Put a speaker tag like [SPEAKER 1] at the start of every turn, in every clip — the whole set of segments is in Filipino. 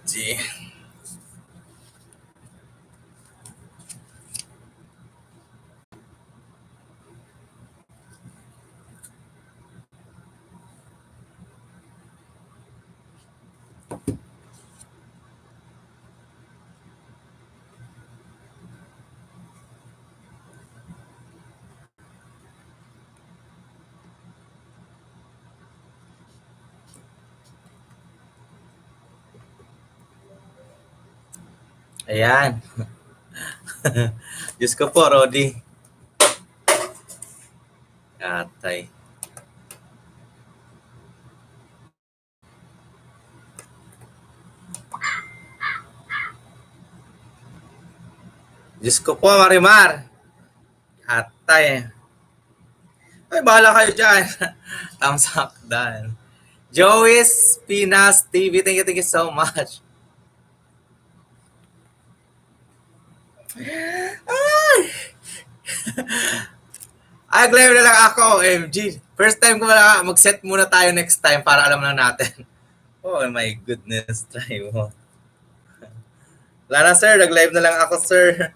[SPEAKER 1] Gee. Ayan. Diyos ko po, Rodi. Atay. Diyos ko po, Marimar. Atay. Ay, bahala kayo dyan. Thumbs up done. Joey's Pinas TV. Thank you so much. Ay! Ay, glare na lang ako, OMG. First time ko wala, mag-set muna tayo next time para alam na natin. Oh my goodness, try mo. Wala na sir, nag-live na lang ako sir.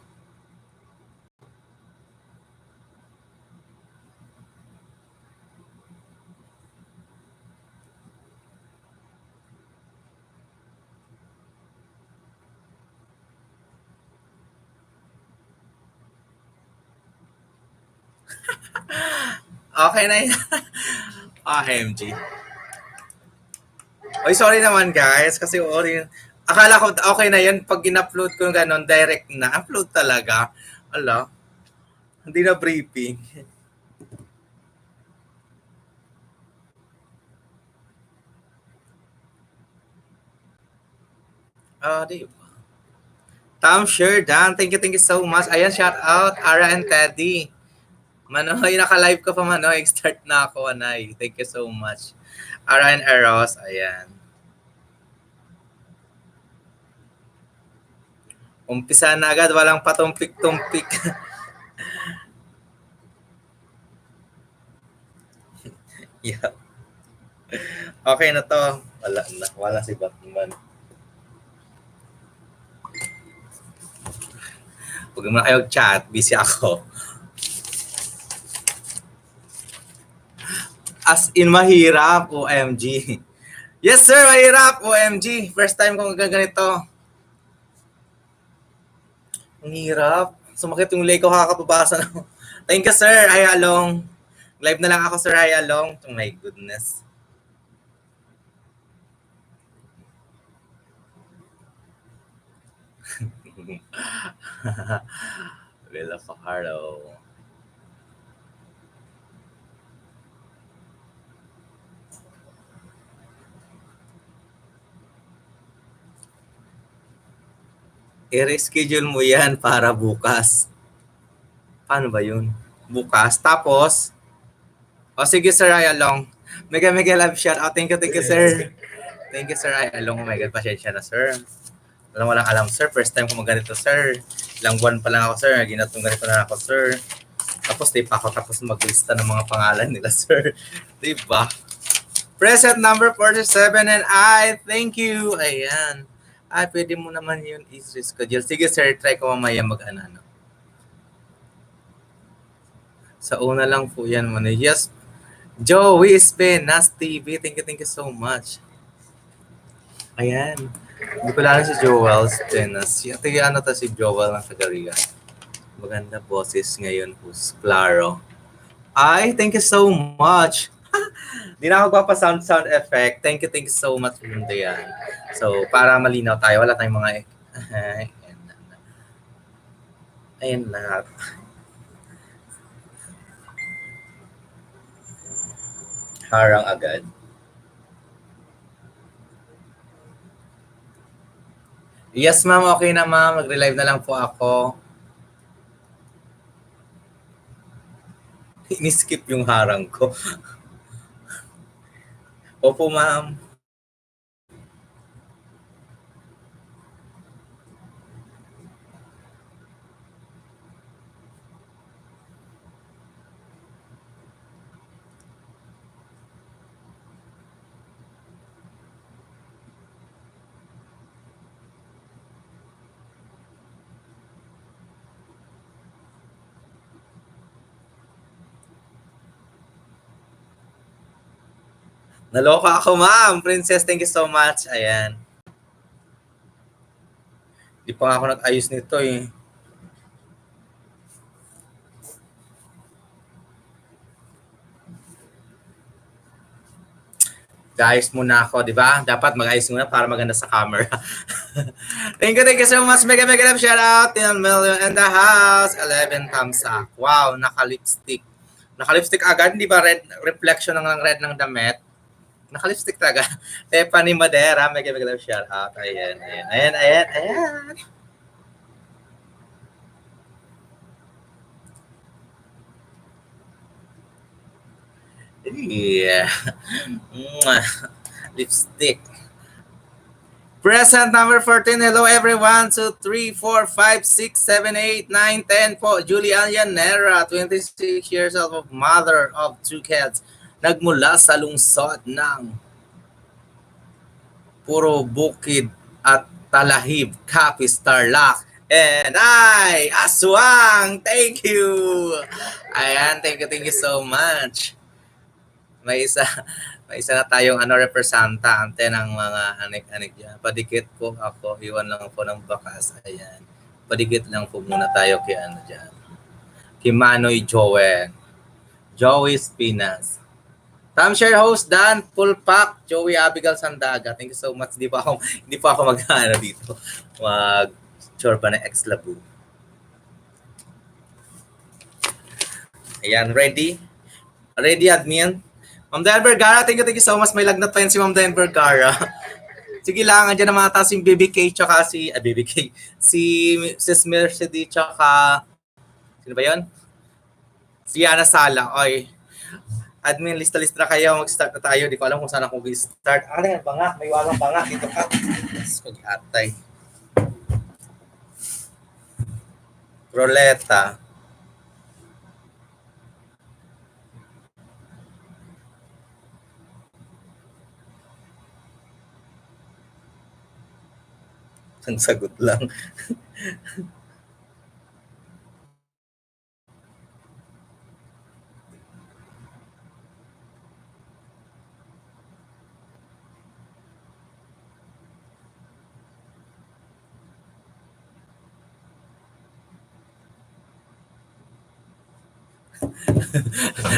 [SPEAKER 1] Okay na yun. OMG. Oy, sorry naman guys, kasi akala ko okay na yun pag in-upload ko gano'n, direct na. Upload talaga. Ala, hindi na briefing. Di ba? Tom Sure, Dan, thank you so much. Ayan, shout out, Ara and Teddy. Manoy, naka-live ko pa Manoy. Start na ako, Anay. Thank you so much. Ara and Eros, ayan. Umpisa na agad, walang patumpik-tumpik. Yeah. Okay na to. Wala si Batman. Huwag mo na kayo chat, busy ako. As in mahirap, OMG. Yes sir, mahirap, OMG. First time kong gaganito. Ang hirap. Sumakit yung leg ko kakapabasa na. Thank you sir, Hi Along. Live na lang ako sir, Hi Along. Oh my goodness. Villa Fajardo. I-reschedule mo yan para bukas. Paano ba yun? Bukas. Tapos, sige sir, Hi Along. Mega love shout out. Thank you sir. Thank you sir, Hi Along. Oh my God, pasensya na sir. Walang alam sir. First time ko maganito sir. Ilang buwan pa lang ako sir. Ginatong ganito na ako sir. Tapos di pa ako tapos maglista ng mga pangalan nila sir. Diba? Present number 47 and thank you. Ayan. Pwede mo naman yun is-reschedule. Sige sir, try ko mamaya mag-ano. Sa una lang po yan man. Yes. Joey Spin, Nas TV. Thank you so much. Ayan. Hindi ko lang si Joel Stenas. Ito ano to si Joel ng Sagariga. Maganda boses ngayon po. Claro. Thank you so much. Di na ako sound effect. Thank you so much Linda yan. So, para malinaw tayo, wala tayong mga ayan lahat. Harang agad. Yes, ma'am. Okay na, ma'am. Mag-relive na lang po ako. Ini-skip yung harang ko. Opo, ma'am. Naloka ako, ma'am. Princess, thank you so much. Ayan. Di pa nga ako nag-ayos nito eh. Guys muna ako, di ba? Dapat mag-ayos muna para maganda sa camera. Thank you so much. Mega mega love shout out. 10 million in the house. 11 thumbs up. Wow, naka-lipstick. Naka-lipstick agad, di ba red reflection ng red ng damit? Naka-lipstick talaga. Stephanie Madera, mega mega love shout out. Ayan, ayan, ayan, ayan, ayan. Yeah. Lipstick. Present number 14. Hello everyone. 2, 3, 4, 5, 6, 7, 8, 9, 10 po. Julian Yanera, 26 years old, of mother of 2 kids. Nagmula sa lungsod ng Puro Bukid at Talahib, Capiz, Tarlac. And Aswang! Thank you! Ayan, thank you so much. May isa, may isa na tayong representante ng mga anik-anik dyan. Padikit po ako, iwan lang po ng bakas. Ayan. Padikit lang po muna tayo kay dyan. Kay Manoy Joel. Joey Spinas. Timeshare host Dan Pulpak, Joey Abigail Sandaga. Thank you so much. Hindi pa ako dito. Chorba na ex-labu. Ayan, ready? Ready, admin? Ma'am Diane Vergara, thank you so much. May lagnat pa yun si Ma'am Diane Vergara. Sige lang, andyan na mga taas yung BBK tsaka BBK. Si Sis Mercedes tsaka sino ba yun? Si Yana Sala. Oy, admin, lista-lista na kayo. Mag-start na tayo. Di ko alam kung saan ako mag-start. Ano yan? Banga. May walang banga. Dito ka. Pag-atay. Roleta. Ang sagot lang.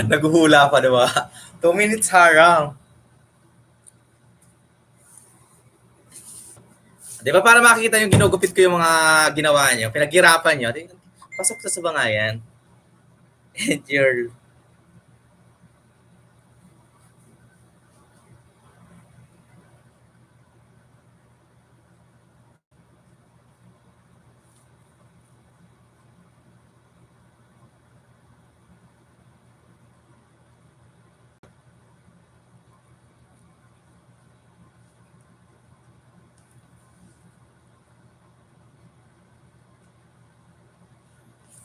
[SPEAKER 1] Naguhula pa, diba? 2 minutes harang. Di ba para makikita yung ginugupit ko yung mga ginawa niyo, pinaghirapan niyo, pasok sa bangayan. And your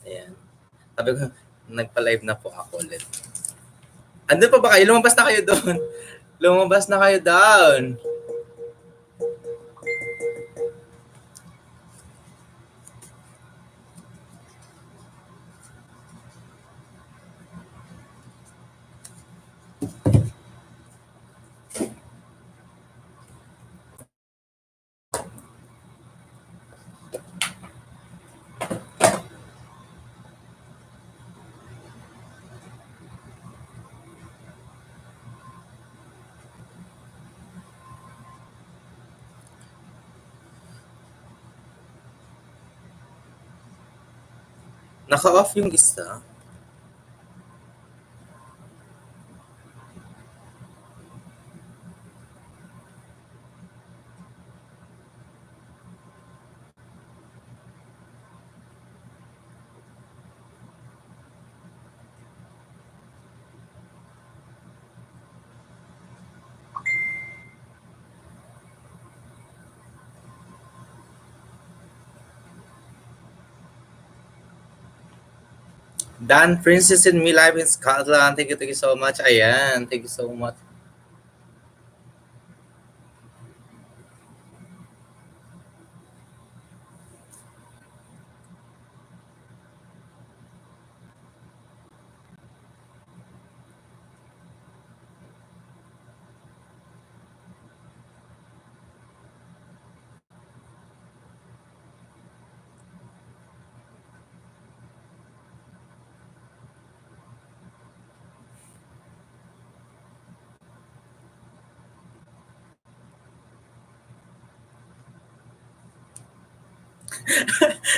[SPEAKER 1] ayan. Sabi ko, nagpa-live na po ako ulit. Andun pa ba kayo? Lumabas na kayo doon. Lumabas na kayo down. Naka-off yung isa. Dan Princess in Me Live in Scotland. Thank you so much. Ayan, thank you so much.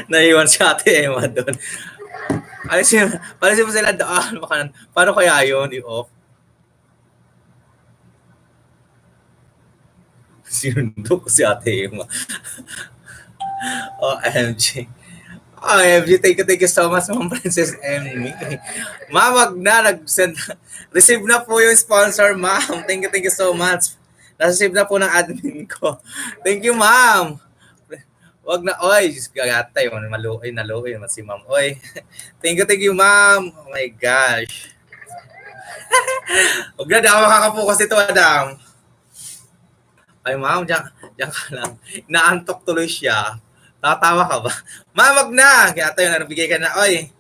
[SPEAKER 1] Naiwan si Ate Emma doon. Alisin mo sila doon. Paano kaya yun i-off? Sinundo ko si Ate Emma. OMG. OMG, thank you so much, Ma'am Princess Emmy. Ma'am, wag na, nag-send. Receive na po yung sponsor, ma'am. Thank you so much. Nasa-receive na po ng admin ko. Thank you, ma'am. Wag na, oy, gagatay, maluoy, naluoy, si ma'am. Oy, thank you, ma'am. Oh my gosh. Wag na, di ako makakapokus dito, madam. Ay, ma'am, diyan ka lang. Naantok tuloy siya. Tatawa ka ba? Ma'am, wag na. Kaya tayo, nabigay ka na. Oy,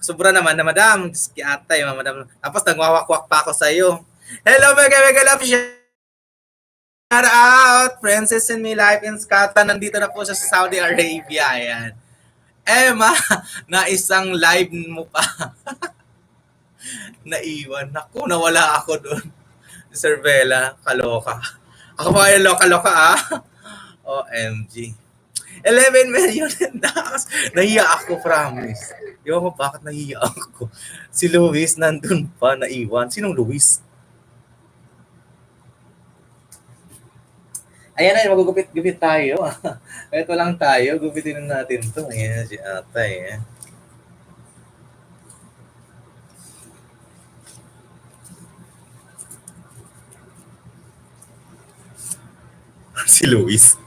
[SPEAKER 1] sobra naman na, madam. Kaya tayo, madam. Tapos, nagwawakwak pa ako sa iyo. Hello, mega love. Shout out, Princess in Me Life in Scotland. Nandito na po siya sa Saudi Arabia. Ayan. Emma, na isang live mo pa. Naiwan. Naku, nawala ako doon. Sir Bella, kaloka. Ako pa yung loka-loka OMG. 11 million in dollars. Nahiya ako, promise. Ewan ko bakit nahiya ako. Si Luis nandun pa, naiwan. Sinong Luis? Ayan na, magugupit-gupit tayo. Ito lang tayo, gupitin natin to. Ayan, si Atay. Si Luis.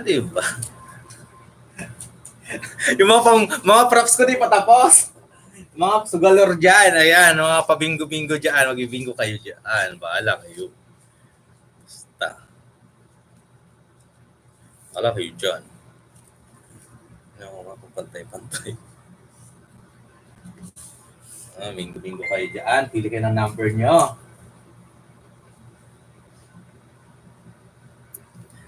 [SPEAKER 1] Diba? Yung mga props ko di patapos. Mga sugalor dyan, ayan, mga pabingo-bingo dyan, mag-bingo kayo dyan, bahala kayo. Basta. Bahala kayo dyan. Ano ko mapapantay-pantay. Bingo-bingo kayo dyan, pili kayo ng number nyo.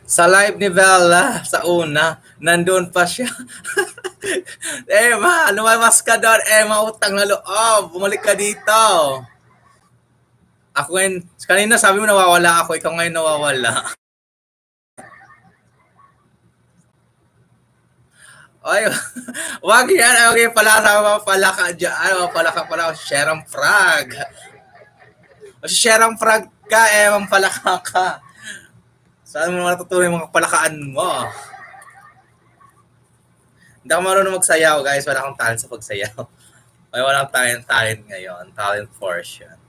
[SPEAKER 1] Sa live ni Bella, sa una, nandun pa siya. Emma, lumamas ka doon. Emma, utang na loob. Bumalik ka dito. Ako ngayon, kanina sabi mo nawawala ako. Ikaw ngayon nawawala. Ay, wag yan. Okay, pala sama pala ka dyan. Pala ka pala. Sherang Frag. O si Sherang Frag ka, Emma, pala ka. Saan mo natutunan yung mga palakaan mo? Hindi ako marunong magsayaw, guys. Wala akong talent sa pagsayaw. May walang talent ngayon. Talent force yan.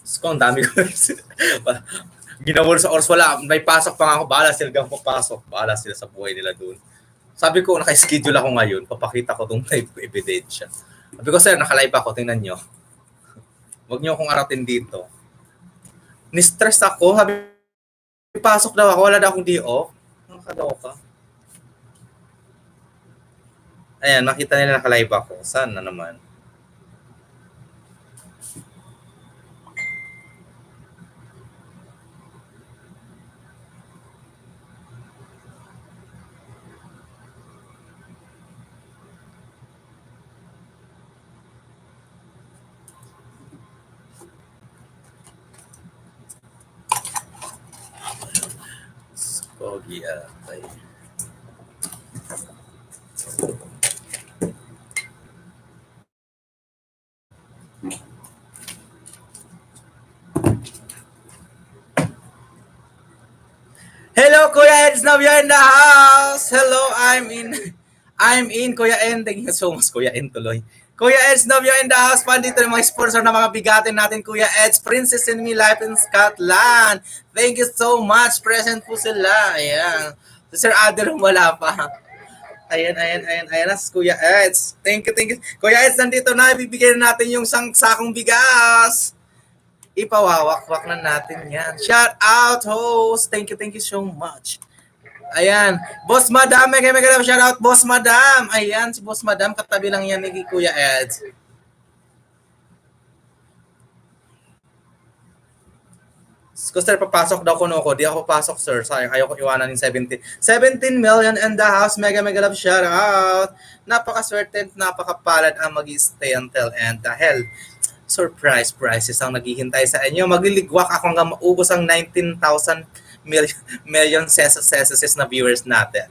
[SPEAKER 1] So, ang dami ko. Ginawal sa oras, wala. May pasok pa nga ako. Bahala sila gang papasok. Bahala sila sa buhay nila dun. Sabi ko, naka-schedule ako ngayon. Papakita ko itong live ebidensya. Sabi ko, sir, naka-live ako. Tingnan nyo. Huwag nyo akong aratin dito. Ni-stress ako. Sabi, pasok daw ako. Wala daw akong day-off. Nakakaloka. Ayan, makita nila naka-live ako. Saan na naman? Pogi atay. Hello, Kuya Eds, now you're in the house. Hello, I'm in, Kuya Ed. Thank you so much, Kuya Ed tuloy. Kuya Eds, now you're in the house. Pandito yung mga sponsor na mga bigatin natin, Kuya Eds. Princess in Me Life in Scotland. Thank you so much. Present po sila. Ayan. Si Sir Adel, wala pa. Ayan, Kuya Eds. Thank you. Kuya Eds, nandito na. Ibibigay natin yung sakong bigas. Ipawawakwak na natin yan. Shout out, host. Thank you so much. Ayan. Boss Madam, mega shout out, Boss Madam. Ayan, si Boss Madam, katabi lang yan ni Kuya Eds. Sir, papasok daw kuno ko. Di ako papasok, sir. Sayang, ayoko iwanan ng 17 million in the house. Mega love shout out. Napakaswerte, napakapalad ang mag-stay until end. Dahil surprise prizes ang naghihintay sa inyo. Magliligwak ako hanggang maubos ang 19,000 million sesos na viewers natin.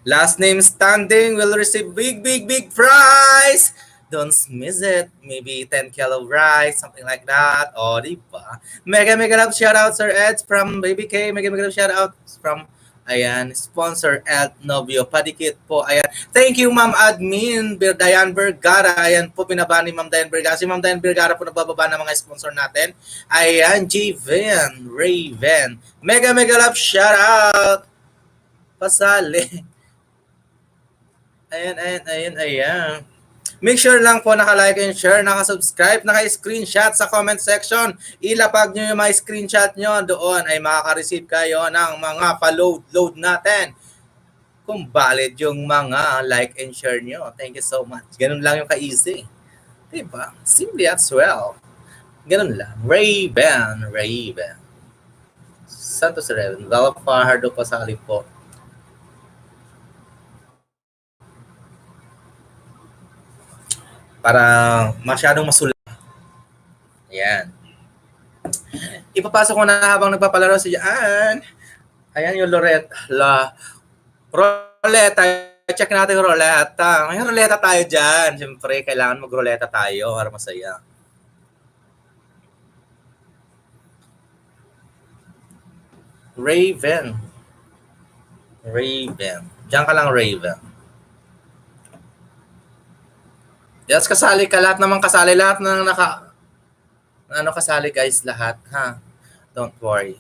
[SPEAKER 1] Last name standing will receive big prize. Don't miss it. Maybe 10 kilo rice, something like that. O, di ba? Mega love shoutout, Sir Ed from Baby K. Mega love shoutout from, ayan, sponsor Ed Novio. Padikit po, ayan. Thank you, Ma'am Admin, Diane Vergara. Ayan po, pinaba ni Ma'am Diane Vergara. Si Ma'am Diane Vergara po nagbababa ng mga sponsor natin. Ayan, J-Van, Raven. Mega love shoutout. Pasali. Ayan. Make sure lang po naka-like and share, naka-subscribe, naka-screenshot sa comment section. Ilapag nyo yung mga screenshot nyo doon ay makaka-receive kayo ng mga pa-load natin. Kung valid yung mga like and share nyo. Thank you so much. Ganun lang yung ka-easy. Diba? Simply as well. Ganun lang. Raven. Santos Raven. Lalo pa hardo pa sa po. Para masyadong masulat. Ayan. Ipapasok ko na habang nagpapalaro si Jan. Ayan yung Roleta. Check natin yung roleta. May roleta tayo dyan. Siyempre, kailangan mag-roleta tayo para masaya. Raven. Diyan ka lang, Raven. Yes, kasali ka. Lahat naman kasali. Lahat na kasali guys, lahat. Ha? Don't worry.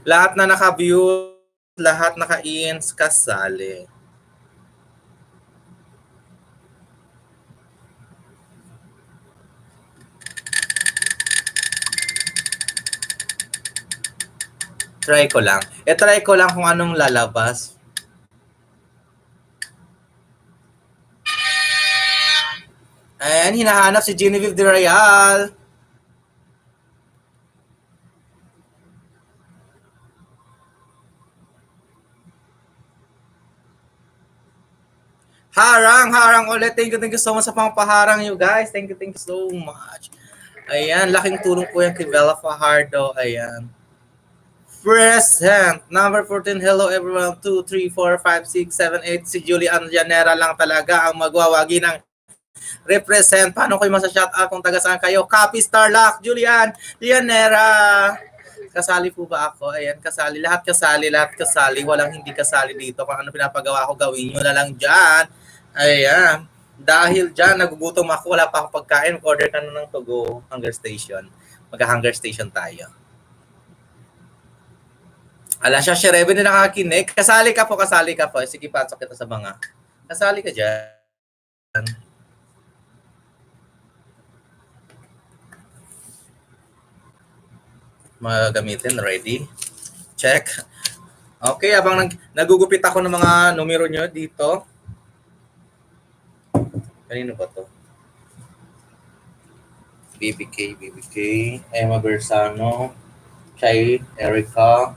[SPEAKER 1] Lahat na naka-view, lahat naka-ins, kasali. Try ko lang. Try ko lang kung anong lalabas. Ayan, hinahanap si Genevieve de Real. Harang ulit. Thank you so much sa pangpaharang you guys. Thank you so much. Ayan, laking tulong po yan kay Bella Fajardo. Ayan. Present. Number 14. Hello everyone. 2, 3, 4, 5, 6, 7, 8. Si Julian Llanera lang talaga ang magwawagi ng represent. Paano kayo masa-shoutout kung taga saan kayo? Copy Starlock, Julian Llanera. Kasali po ba ako? Ayan, kasali. Lahat kasali. Walang hindi kasali dito. Kung ano pinapagawa ko, gawin nyo na lang dyan. Ayan. Dahil dyan, nagugutom ako. Wala pa akong pagkain. Order ka na ng Togo Hunger Station. Mag-Hunger Station tayo. Ala siya, Sherebe na nakakinig. Kasali ka po. Sige, pasok kita sa mga. Kasali ka dyan. Magagamitin, ready? Check. Okay, habang nagugupit ako ng mga numero nyo dito. Kanino ba to? BBK, Emma Bersano, Chay, Erica.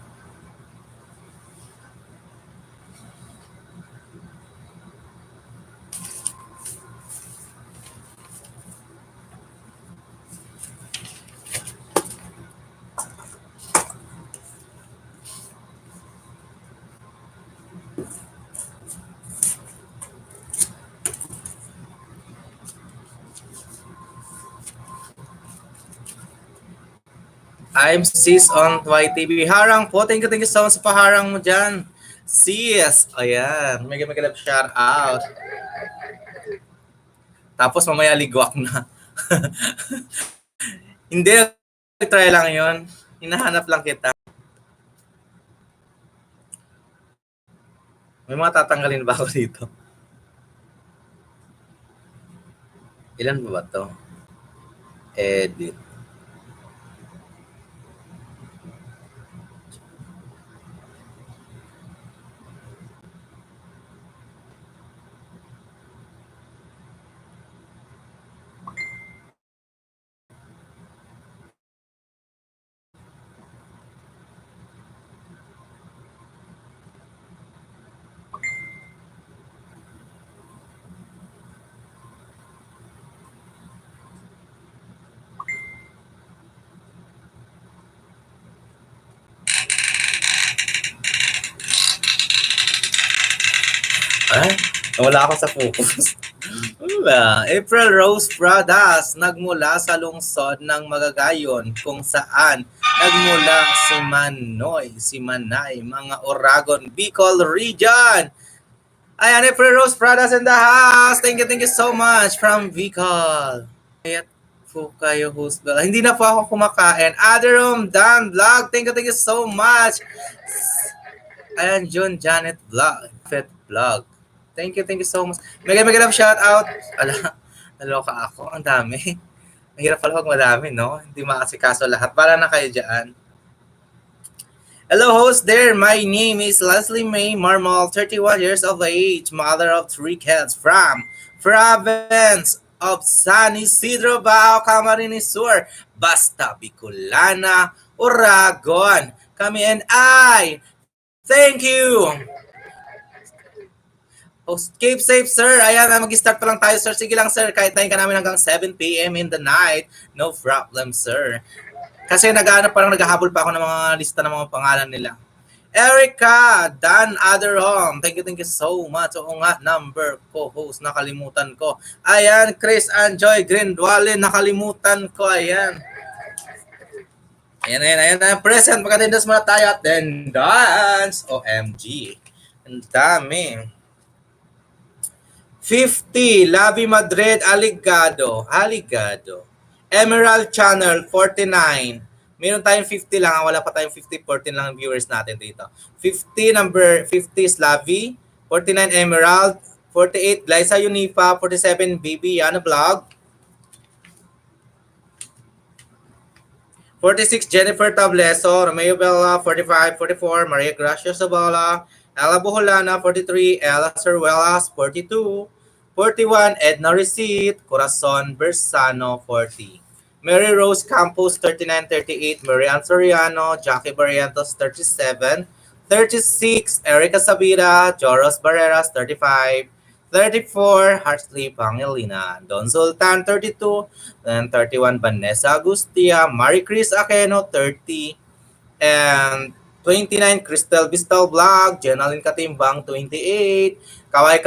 [SPEAKER 1] I'm Sis on YTV. Harang po. Thank you so much sa paharang mo dyan. Sis. Ayan. Mega love shout out. Tapos mamaya ligwak na. Hindi. Try lang yon. Hinahanap lang kita. May mga tatanggalin ba ako dito? Ilan ba to? Edit. Ay, wala ako sa focus. Wala. April Rose Pradas nagmula sa lungsod ng Magagayon kung saan nagmula si Manoy, si Manay, mga Oragon, Bicol Region. Ayan, April Rose Pradas in the house. Thank you so much from Bicol. Kaya po kayo host. Hindi na po ako kumakain. Aderom Dan Vlog. Thank you so much. Ayan, John Janet Vlog. Fet Vlog. Thank you so much. Mega love shout out. Ala, naloka ako. Ang dami. Mahirap pala pag madami, no? Hindi makasikaso lahat. Para na kayo dyan. Hello, host there. My name is Leslie May Marmol, 31 years of age, mother of 3 kids from province of San Isidro, Bao, Camarines Sur, Basta, Bicolana, Oragon. Kami and I. Thank you. Oh, keep safe, sir. Ayan, mag-start pa lang tayo, sir. Sige lang, sir. Kahit tayo ka namin hanggang 7 p.m. in the night. No problem, sir. Kasi parang naghahabol pa ako ng mga lista ng mga pangalan nila. Erica Dan Aderom. Thank you so much. Oo nga, number co-host. Nakalimutan ko. Ayan, Chris Anjoy Grindwale. Nakalimutan ko. Ayan. Ayan. Present. Magka-attendance muna tayo. Attendance. OMG. Ang dami. 50, Lavi Madrid, Aligado. Emerald Channel, 49. Meron tayong 50 lang, wala pa tayong 50, 14 lang ang viewers natin dito. 50, number 50 is Lavi, 49 Emerald, 48 Liza Unifa, 47 Bibi Yana Vlog, 46 Jennifer Tableso, Romeo Bella, 45, 44 Maria Gracia Sabala, Ella Buholana, 43 Ella Cervelas, 42 41, Edna Receipt, Corazon Bersano, 40. Mary Rose Campos, 39-38, Marian Soriano, Jackie Barrientos, 37. 36, Erica Sabira, Joros Barreras, 35. 34, Harsley Pangelina, Don Sultan, 32. And 31, Vanessa Agustia, Marie Chris Aqueno, 30. And 29, Crystal Bistal Vlog, Jenaline Katimbang, 28. Kaway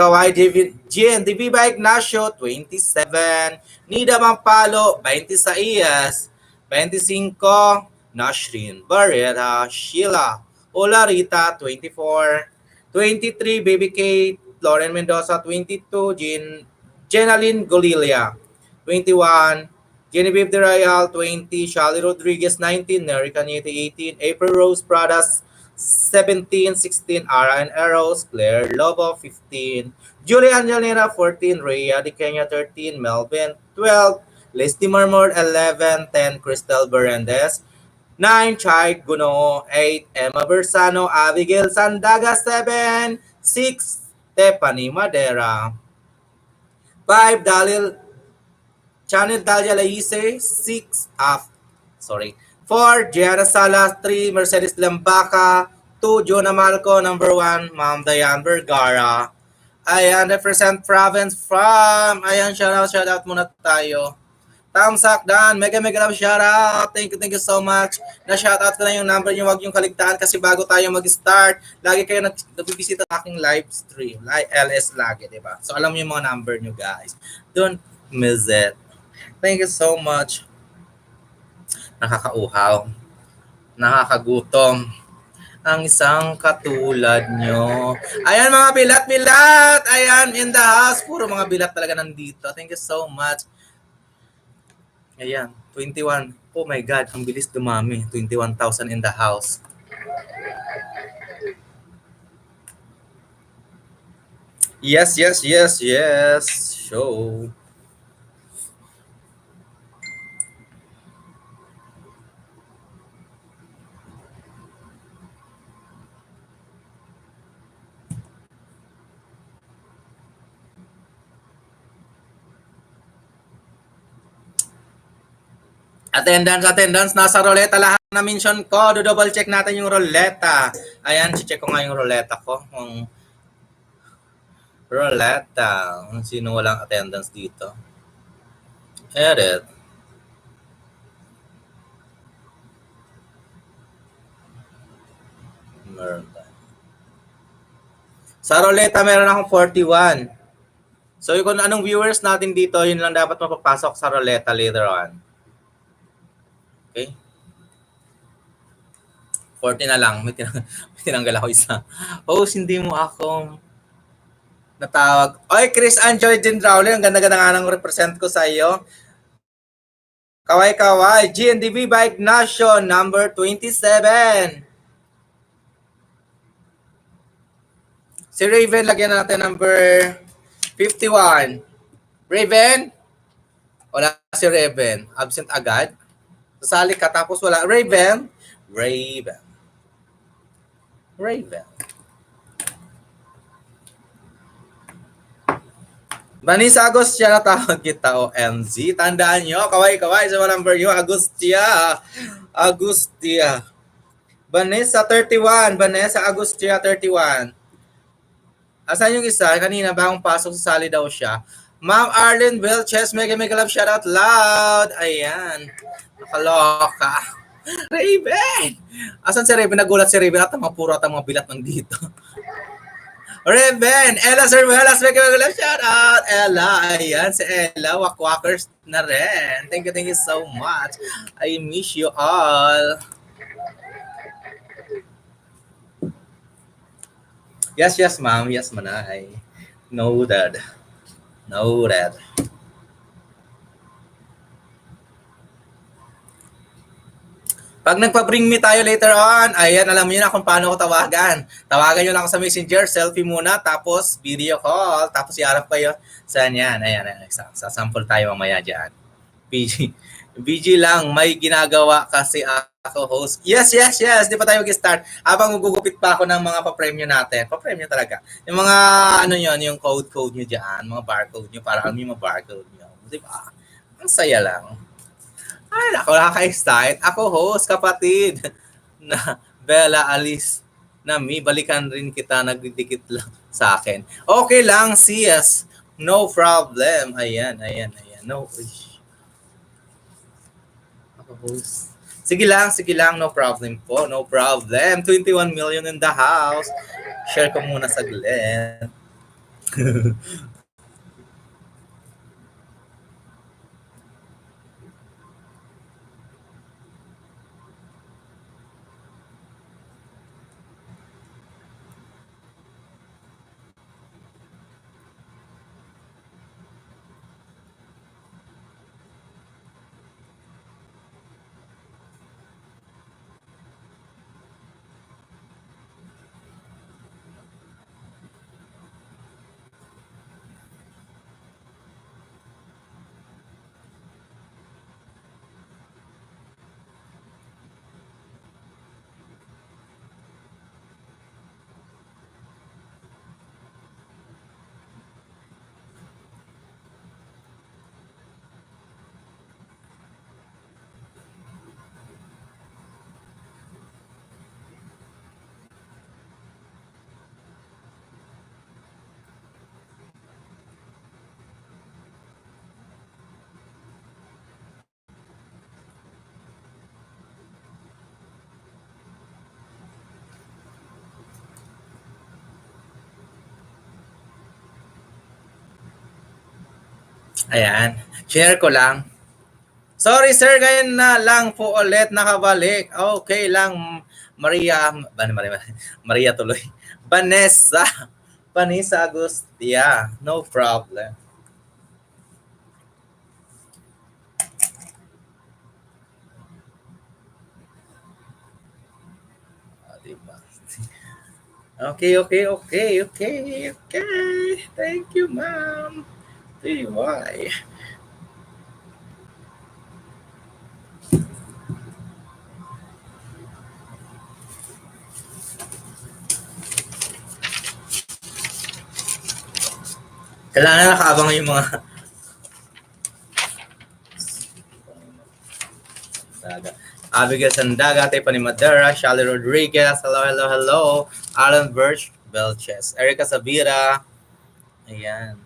[SPEAKER 1] Jen, Diviva Ignacio, 27. Nida Mampalo, 26. 25, Nashrin Barrera, Sheila Olarita, 24. 23, Baby Kate, Lauren Mendoza, 22. Jenaline Golilia, 21. Genevieve De Royal, 20. Shally Rodriguez, 19. Neri Cañete, 18. April Rose Pradas, 17. 16. Ara and Arrows. Claire Lobo, 15. Julie Angelina, 14. Rhea De Kenya, 13. Melvin, 12. Leslie Marmor, 11. 10. Crystal Berendez, 9. Chai Guno, 8. Emma Bersano, Abigail Sandaga, 7. 6. Stephanie Madera, 5. Channel Dalia Laise, 4, Gianna Salas, 3, Mercedes Lambaca, 2, Jonah Malco, number 1, Ma'am Diane Vergara. Ayan, represent province from, ayan, shout out muna tayo. Tamsak Dan, mega love shout out. Thank you so much. Na-shout out ko na yung number niyo, wag yung kaligtaan kasi bago tayo mag-start, lagi kayo nagbibisita sa aking live stream, LS lagi, di ba? So alam niyo yung mga number niyo, guys. Don't miss it. Thank you so much. Nakakauhaw. Nakakagutom. Ang isang katulad nyo. Ayan mga bilat. Ayan, in the house. Puro mga bilat talaga nandito. Thank you so much. Ayan, 21. Oh my God, ang bilis dumami. 21,000 in the house. Yes. Show. Attendance, nasa roleta lahat na mention ko. Do-double check natin yung roleta. Ayan, check ko nga yung roleta ko. Roleta. Sino walang attendance dito? Edit. Meron tayo. Sa Roleta, meron akong 41. So, kung anong viewers natin dito, yun lang dapat mapapasok sa Roleta later on. Okay? 40 na lang. May tinanggal ako isa. Host, hindi mo ako natawag. Oy, Chris Anjoy Dindrauli, ang ganda-ganda nga ng represent ko sa iyo. Kaway-kaway, GNDB by Ignacio, number 27. Si Raven, lagyan natin number 51. Raven? Wala si Raven. Absent agad. Sasali ka tapos wala. Raven? Raven. Raven. Vanessa Agustia na tawag kita o MZ. Tandaan nyo, kaway-kaway sa number nyo. Agustia. Agustia. Vanessa 31. Vanessa Agustia 31. Asan yung isa? Kanina bagong pasok sa sali daw siya. Ma'am Arlene Vilches, mega love shoutout loud. Ayan. Nakaloka. Raven! Asan si Raven? Nagulat si Raven at mga puro at mga bilat ng dito. Raven! Ella Cervelas, mega love shoutout. Ella, ayan si Ella. Wakwakers na rin. Thank you so much. I miss you all. Yes, ma'am. Yes, manay. Noted. Pag nagpa-bring me tayo later on, ayan, alam niyo na kung paano ko tawagan. Tawagan niyo lang ako sa Messenger, selfie muna, tapos video call, tapos iarap kayo. Saan yan? Ayan. Sa sample tayo mamaya dyan. BG lang, may ginagawa kasi ako host. Yes. Di pa tayo mag-start. Habang magugupit pa ako ng mga pa-premyo natin. Pa-premyo talaga. Yung mga, yung code nyo dyan, mga barcode nyo, para alam yung mga barcode nyo. Di ba? Ang saya lang. Ay, ako nakaka-excite. Ako host, kapatid na Bella Alice na balikan rin kita, nagdidikit lang sa akin. Okay lang, sis. No problem. Ayan. No. Ako host. Sige lang. No problem po. No problem. 21 million in the house. Share ko muna sa Glenn. Ayan. Share ko lang. Sorry sir, ngayon na lang po ulit nakabalik. Okay lang. Maria tuloy. Vanessa Agustia. No problem. Diba? Okay. Thank you, ma'am. TY. Kailangan nakaabang yung mga Abigail Sandaga, Tiffany Madera, Shally Rodriguez, hello. Alan Birch, Belches, Erica Sabira, ayan.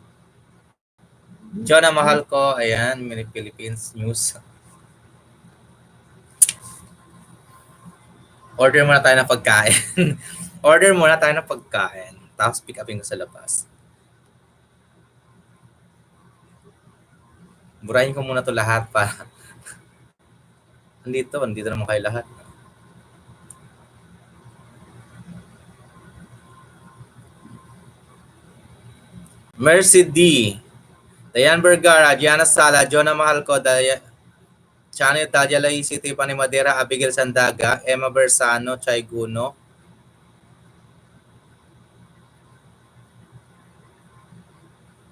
[SPEAKER 1] Jonah Mahal ko, ayan, Mini Philippines News. Order muna tayo ng pagkain. Tapos pick upin ko sa labas. Burahin ko muna to lahat para andito naman kayo lahat. Mercy D. Dayan Vergara, Gianna Sala, Jonah Mahalco, Chano Tadia City Pani Madera, Abigail Sandaga, Emma Bersano, Chay Guno,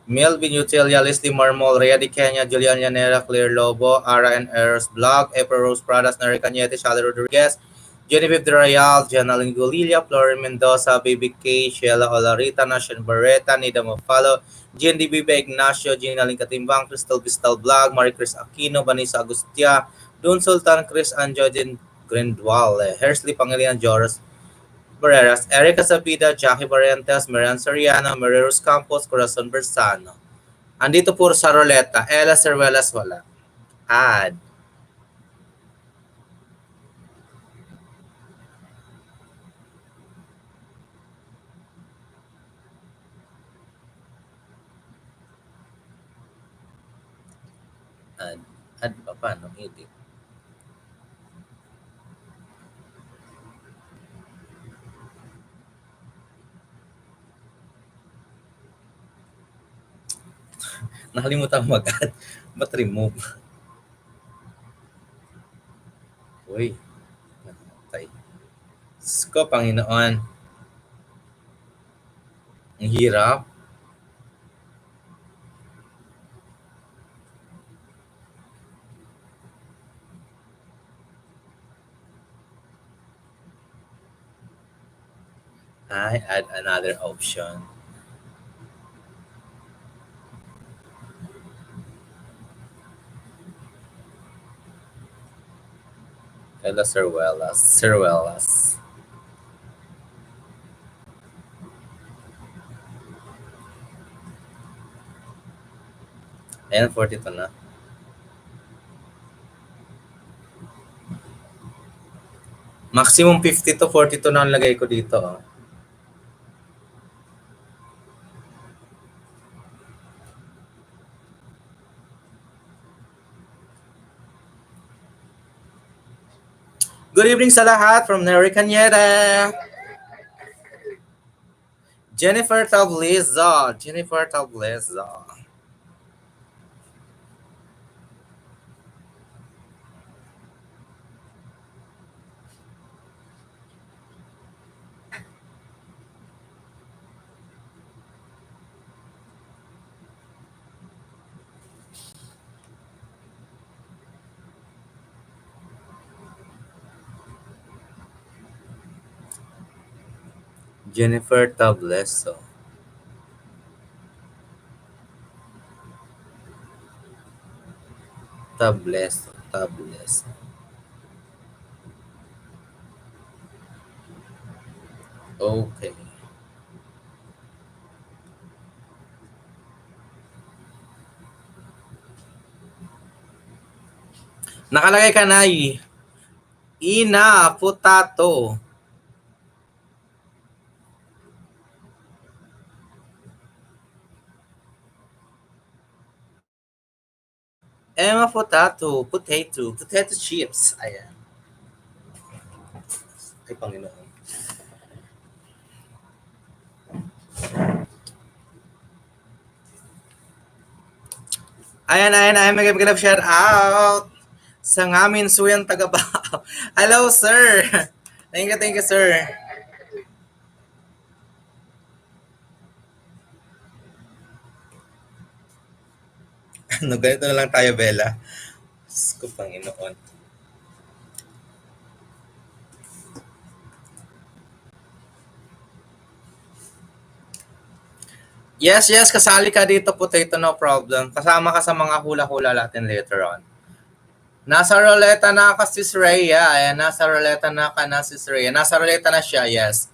[SPEAKER 1] Melvin Utilia, Leslie Marmol, Rhea Di Kenya, Julian Llanera, Claire Lobo, Ara and Eros Blog, April Rose Pradas, Nari Cañete, Charlie Rodriguez, Genevieve De Real, Janalyn Gulilia, Florin Mendoza, Baby K, Sheila Olarita, Nashan Barreta, Nida Mafalo, GNDB Ignacio, Ginaling Katimbang, Crystal Vistal Blog, Marie Chris Aquino, Vanessa Agustia, Dun Sultan, Chris Anjodin Grindwale, Hersley Pangilinan, Joros Barreras, Erica Sabida, Jackie Barrientos, Marian Soriano, Mareros Campos, Corazon Bersano. Andito puro sa Roleta, Ella Cervelas wala. Add. Add pa paano? Edit. Nakalimutan mag-add. Ba't remove? Uy. Namatay. Sko, Panginoon. Ang hirap. I add another option. Ella Cervelas. Ayan, 42 na. Maximum 50 to 42 na ang lagay ko dito. Oh. Good evening sa lahat from Neri Cañete. Jennifer Tablezo. Jennifer Tablezo. Okay. Nakalagay ka na Ina Potato. Emma Potato chips. Ayan. Ay, Panginoon. Ayan, mag-love shout out sa ngamin suyang taga-Bao. Hello, sir. Thank you, sir. Ano, ganito na lang tayo, Bella. Diyos ko, Panginoon. Yes, kasali ka dito, Potato, no problem. Kasama ka sa mga hula-hula natin later on. Nasa roleta na ka sis Rhea. Ayan, nasa roleta na sis Rhea. Nasa roleta na siya, yes.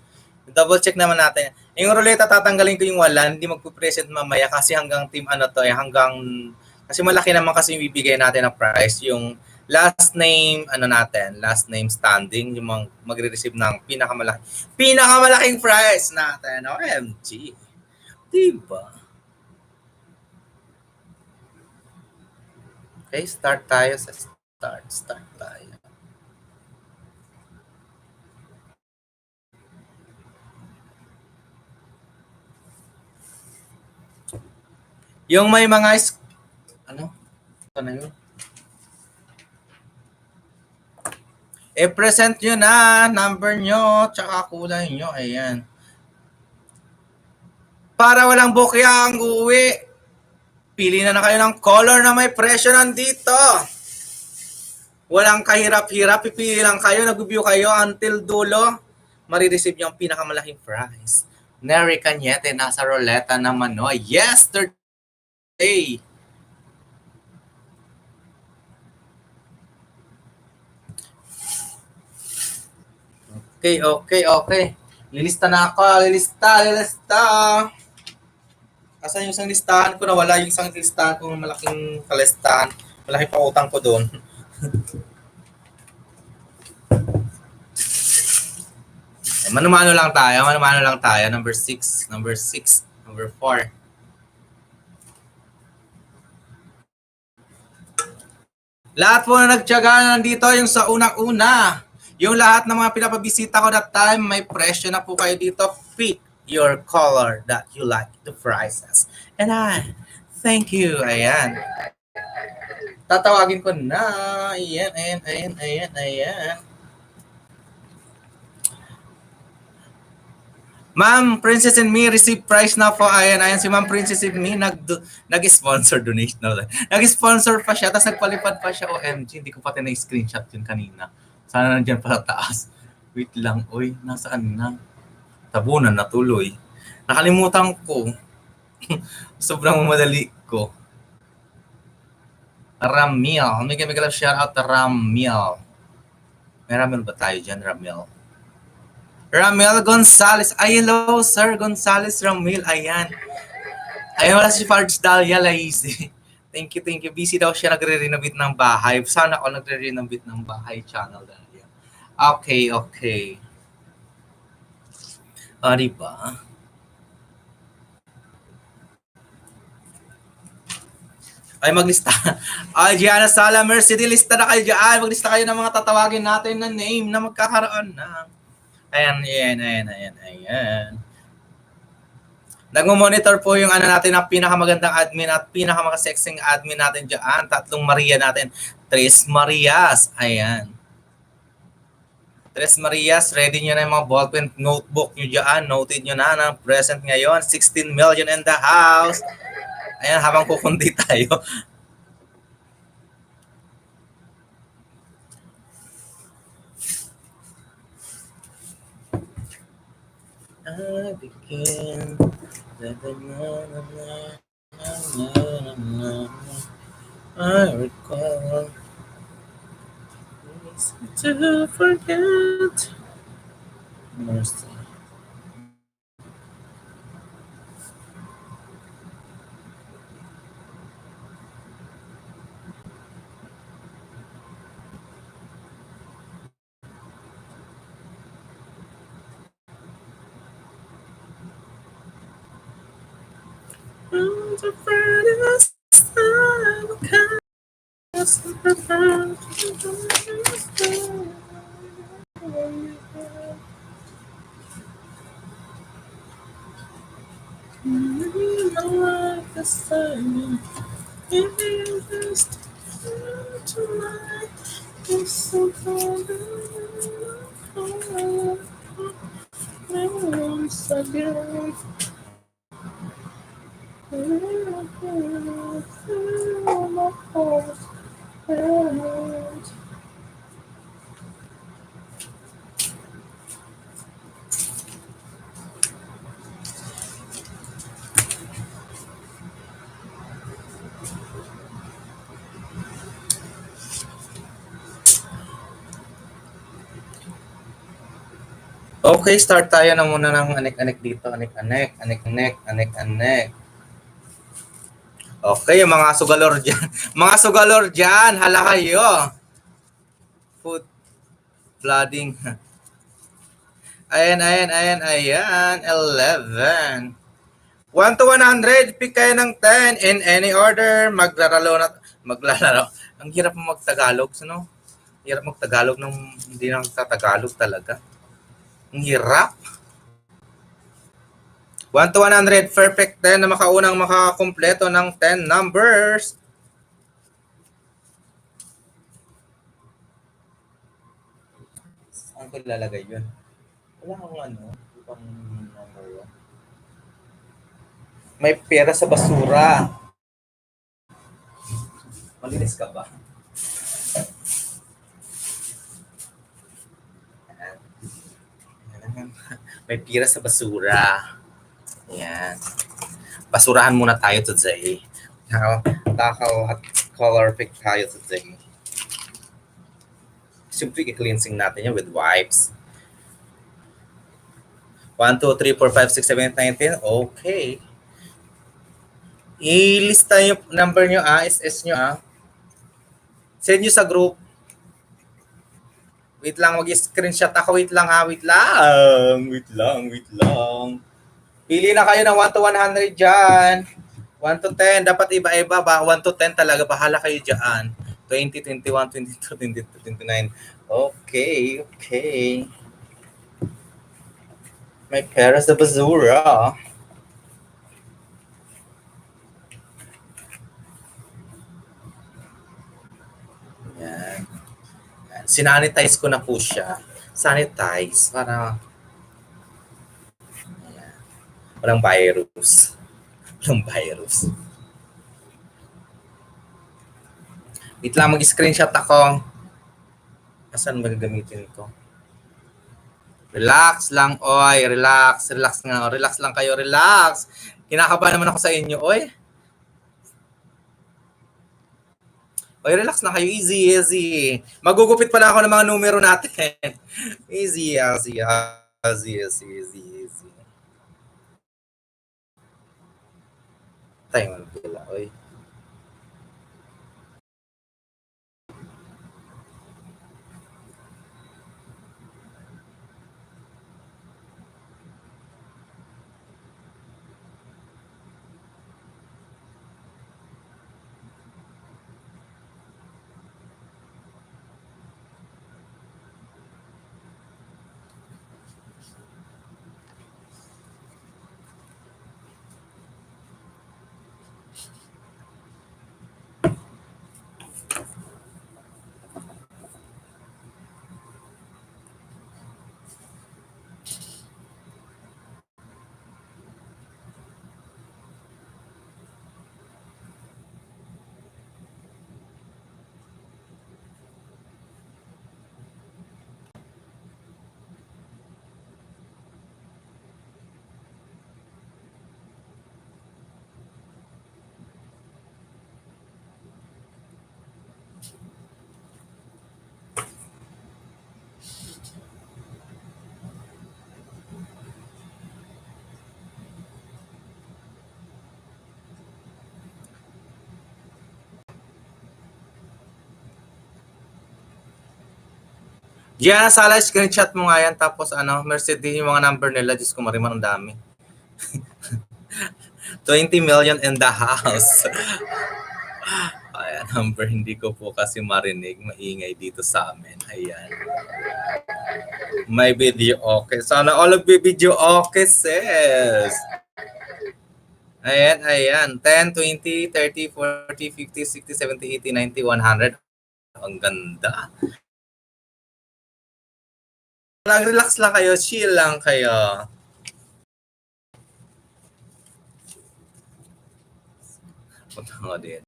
[SPEAKER 1] Double check naman natin. Yung roleta, tatanggalin ko yung wala. Hindi magpo-present mamaya kasi hanggang team hanggang... Kasi malaki naman kasi yung bibigay natin ng price. Yung last name, last name standing, yung magre-receive ng pinakamalaking prize natin. OMG. Diba? Okay, start tayo sa start tayo. Yung may mga ito na yun. I-present nyo na number nyo tsaka kulay nyo. Ayan. Para walang bukyang uuwi, pili na kayo ng color na may presyo nandito. Walang kahirap-hirap, pipili lang kayo, nag-view kayo until dulo. Marireceive nyo ang pinakamalaking prize. Neri Cañete, nasa ruleta naman, no? Yesterday. Okay. Lilista na ako. Lilista. Asan yung isang listahan ko? Nawala yung isang listahan ko, malaking kalistahan. Malaki pa utang ko doon. Mano-mano lang tayo. Number 6. Number 4. Lahat po na nagtiyaga nandito yung sa unang-una. Yung lahat ng mga pinapabisita ko that time, may presyo na po kayo dito. Pick your color that you like, the prices. And I thank you. Ayan. Tatawagin ko na. Ayan. Ma'am, Princess and Me, receive prize na po. Ayan, si Ma'am Princess and Me, nag-sponsor donation na. Nag-sponsor pa siya, tapos nagpalipad pa siya. OMG, hindi ko pati na-screenshot yun kanina. Sana nandiyan pa taas. Wait lang, oy, nasaan na? Tabunan na tuloy. Nakalimutan ko. Sobrang madali ko. Ramil. May love shout out to Ramil. May Ramil ba tayo dyan, Ramil? Ramil Gonzales. Ay, hello, Sir Gonzales Ramil. Ayan. Ayun, wala si Farge Dahlia Laisi. Thank you. Busy daw siya nagre-renovate ng bahay. Sana ako nagre-renovate ng bahay channel Dahlia. Okay. Diba? Ay, maglista. Ay, Gianna Sala, Mercy, lista na kayo dyan. Maglista kayo ng mga tatawagin natin na name na magkakaroon na. Ayan. Nagmo-monitor po yung natin ang pinakamagandang admin at pinakamakasexing admin natin dyan. 3 Maria natin. 3 Marias. Ayan. 3 Marias, ready nyo na yung mga ballpen notebook nyo dyan. Noted nyo na ng present ngayon. 16 million in the house. Ayan, habang kukundi tayo. I begin. I recall to forget mercy. The brightest time comes the Okay, start tayo na muna ng anek-anek dito. Anek-anek. Okay, mga sugalor dyan. Hala kayo. food. Flooding. Ayan. 11. 1 to 100, pick kayo ng 10 in any order. Maglalaro. Ang hirap mo magtagalog, no? Hirap magtagalog nung hindi na magtatagalog talaga. Ang hirap. 1 to 100, perfect 10 na makaunang makakumpleto ng 10 numbers. Saan ko ilalagay yun? Wala akong ibang number yun. May pera sa basura. Malinis ka ba? May pera sa basura. Ayan. Basurahan muna tayo today. Takaw at color pick tayo today. Siyempre, i-cleansing natin yan with wipes. 1, 2, 3, 4, 5, 6, 7, 8, 9, 10. Okay. I-lista yung number nyo, SS nyo, Send nyo sa group. Wait lang, mag-screenshot ako. Wait lang. Wait lang. Pili na kayo ng 1 to 100 dyan. 1 to 10. Dapat iba-iba ba? 1 to 10 talaga. Bahala kayo dyan. 20, 21, 22, 23, 29. Okay. May pera sa basura. Yan. Sinanitize ko na po siya. Sanitize para walang virus. Wait lang, mag-screenshot ako. Asan ba gagamitin ko? Relax lang, oy. Relax nga. Relax lang kayo, relax. Kinakabahan naman ako sa inyo, oy. Oy, relax lang kayo. Easy. Magugupit pala ako ng mga numero natin. Easy. Tayo mo pala, oy. Diyan, Sala, screenshot mo nga yan. Tapos, Mercedes yung mga number nila. Diyos ko, mariman ang dami. 20 million in the house. Ayan, number. Hindi ko po kasi marinig. Maingay dito sa amin. Ayan. May video okay. Sana all of video okay, sis. Ayan. 10, 20, 30, 40, 50, 60, 70, 80, 90, 100. Ang ganda. Relax lang kayo, chill lang kayo. Punta ko din.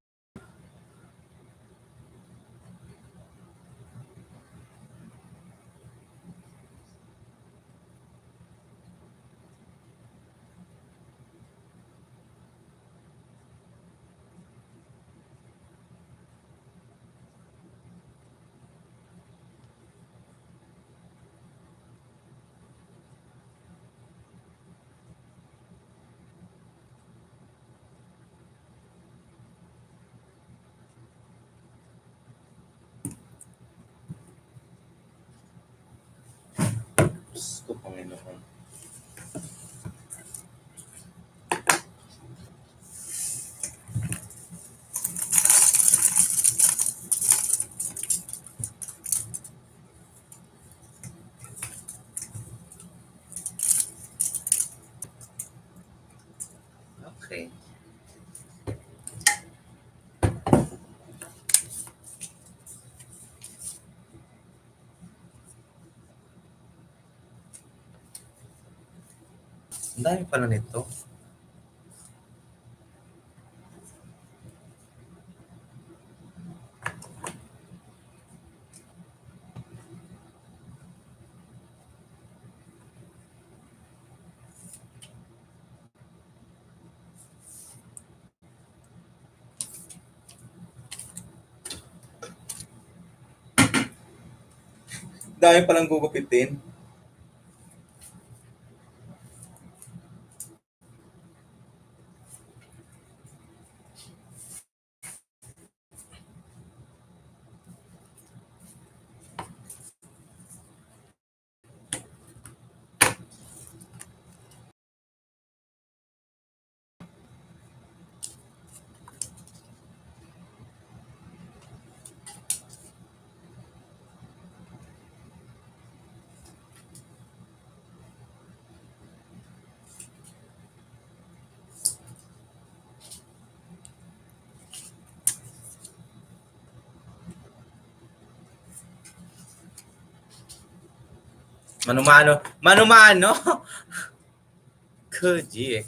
[SPEAKER 1] ko, Panginoon. Okay. Ang dami pala nito. Dami palang gugupitin. Manumano. Manumano? Kuji.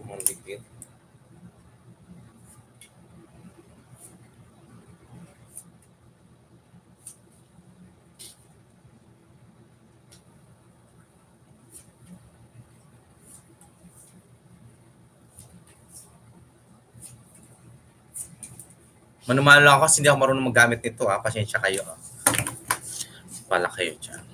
[SPEAKER 1] Umandikit. Manumano lang ako kasi hindi ako marunong maggamit nito. Pasensya kayo. Pala kayo dyan.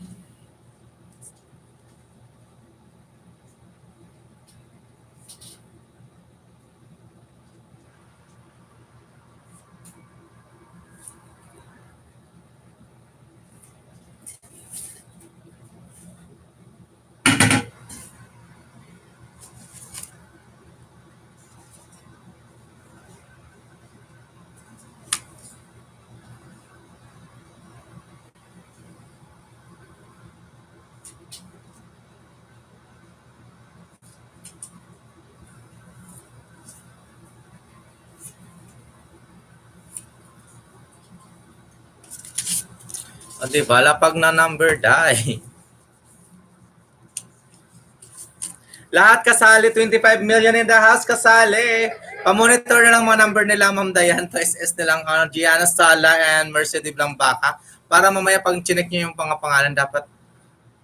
[SPEAKER 1] O diba, lapag na number die. Lahat kasali, 25 million in the house kasali. Pamonitor na lang mga number nila, Ma'am Dayan, SS nilang Gianna Sala and Mercedes Blanca. Para mamaya pag chinek nyo yung pangalan, dapat,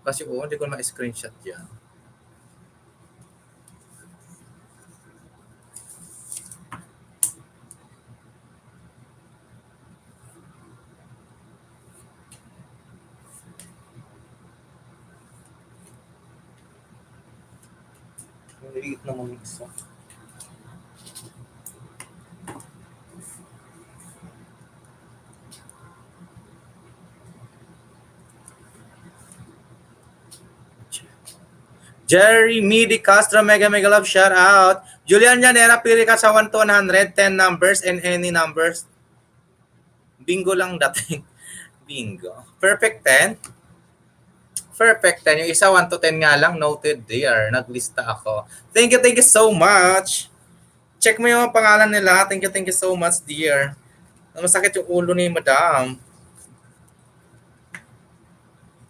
[SPEAKER 1] kasi hindi ko ma-screenshot yan. Maliit naman isa. Jerry Midi Castro, mega love, shout out. Julian Llanera, pili ka sa 1 to 100, 10 numbers and any numbers. Bingo lang dating. Bingo. Perfect 10. Perfect 10. Yung isa 1 to 10 nga lang, noted there. Naglista ako. Thank you so much. Check mo yung pangalan nila. Thank you so much, dear. Masakit yung ulo ni Madam.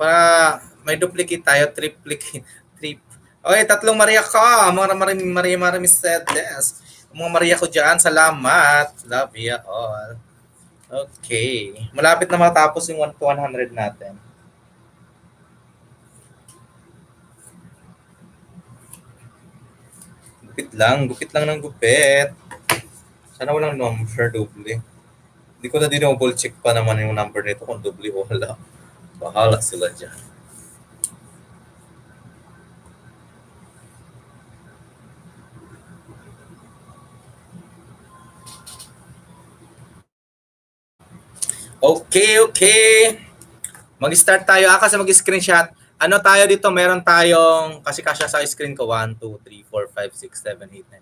[SPEAKER 1] Para may duplicate tayo, triplicate. Okay, tatlong Maria ka. Maria Mercedes. Mga Maria ko dyan, salamat. Love you all. Okay. Malapit na matapos yung 1 to 100 natin. Gupit lang ng gupit. Sana walang number double. Hindi ko na double check pa naman yung number nito kung double o wala. Bahala sila dyan. Okay. Mag-start tayo. Kasi mag-screenshot. Ano tayo dito? Meron tayong, kasi kasya sa screen ko, 1, 2, 3, 4, 5, 6, 7, 8,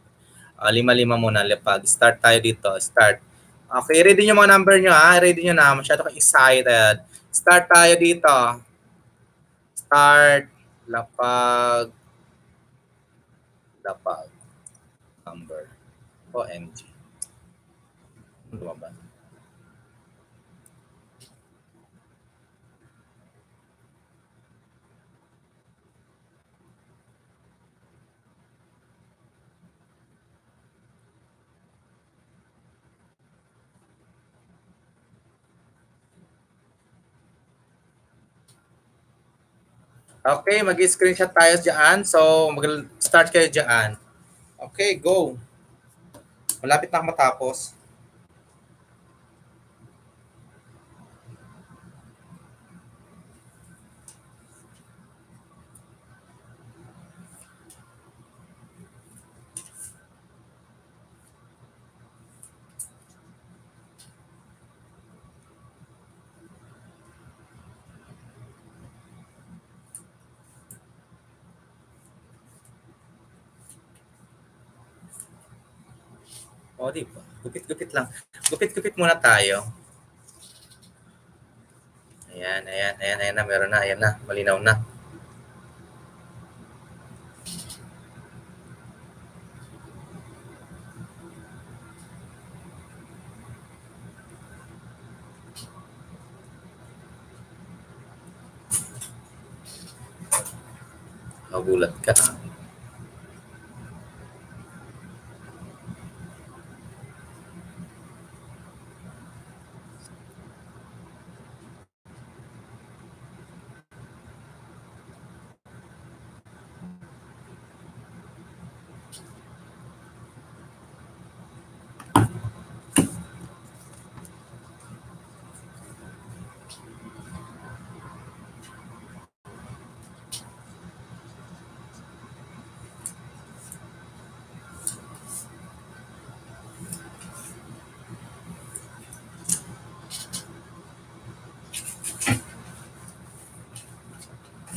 [SPEAKER 1] 9. Lima-lima muna. Lepag. Start tayo dito. Start. Okay, ready nyo mga number nyo ha. Ready nyo na. Masyado ka excited. Start tayo dito. Start. Lapag. Number. OMG. Lumabas. Okay, mag-screenshot tayo dyan. So, mag-start kayo dyan. Okay, go. Malapit na matapos. O, di ba? Gupit-gupit lang. Gupit-gupit muna tayo. Ayan na. Meron na. Ayan na. Malinaw na. Magulat ka.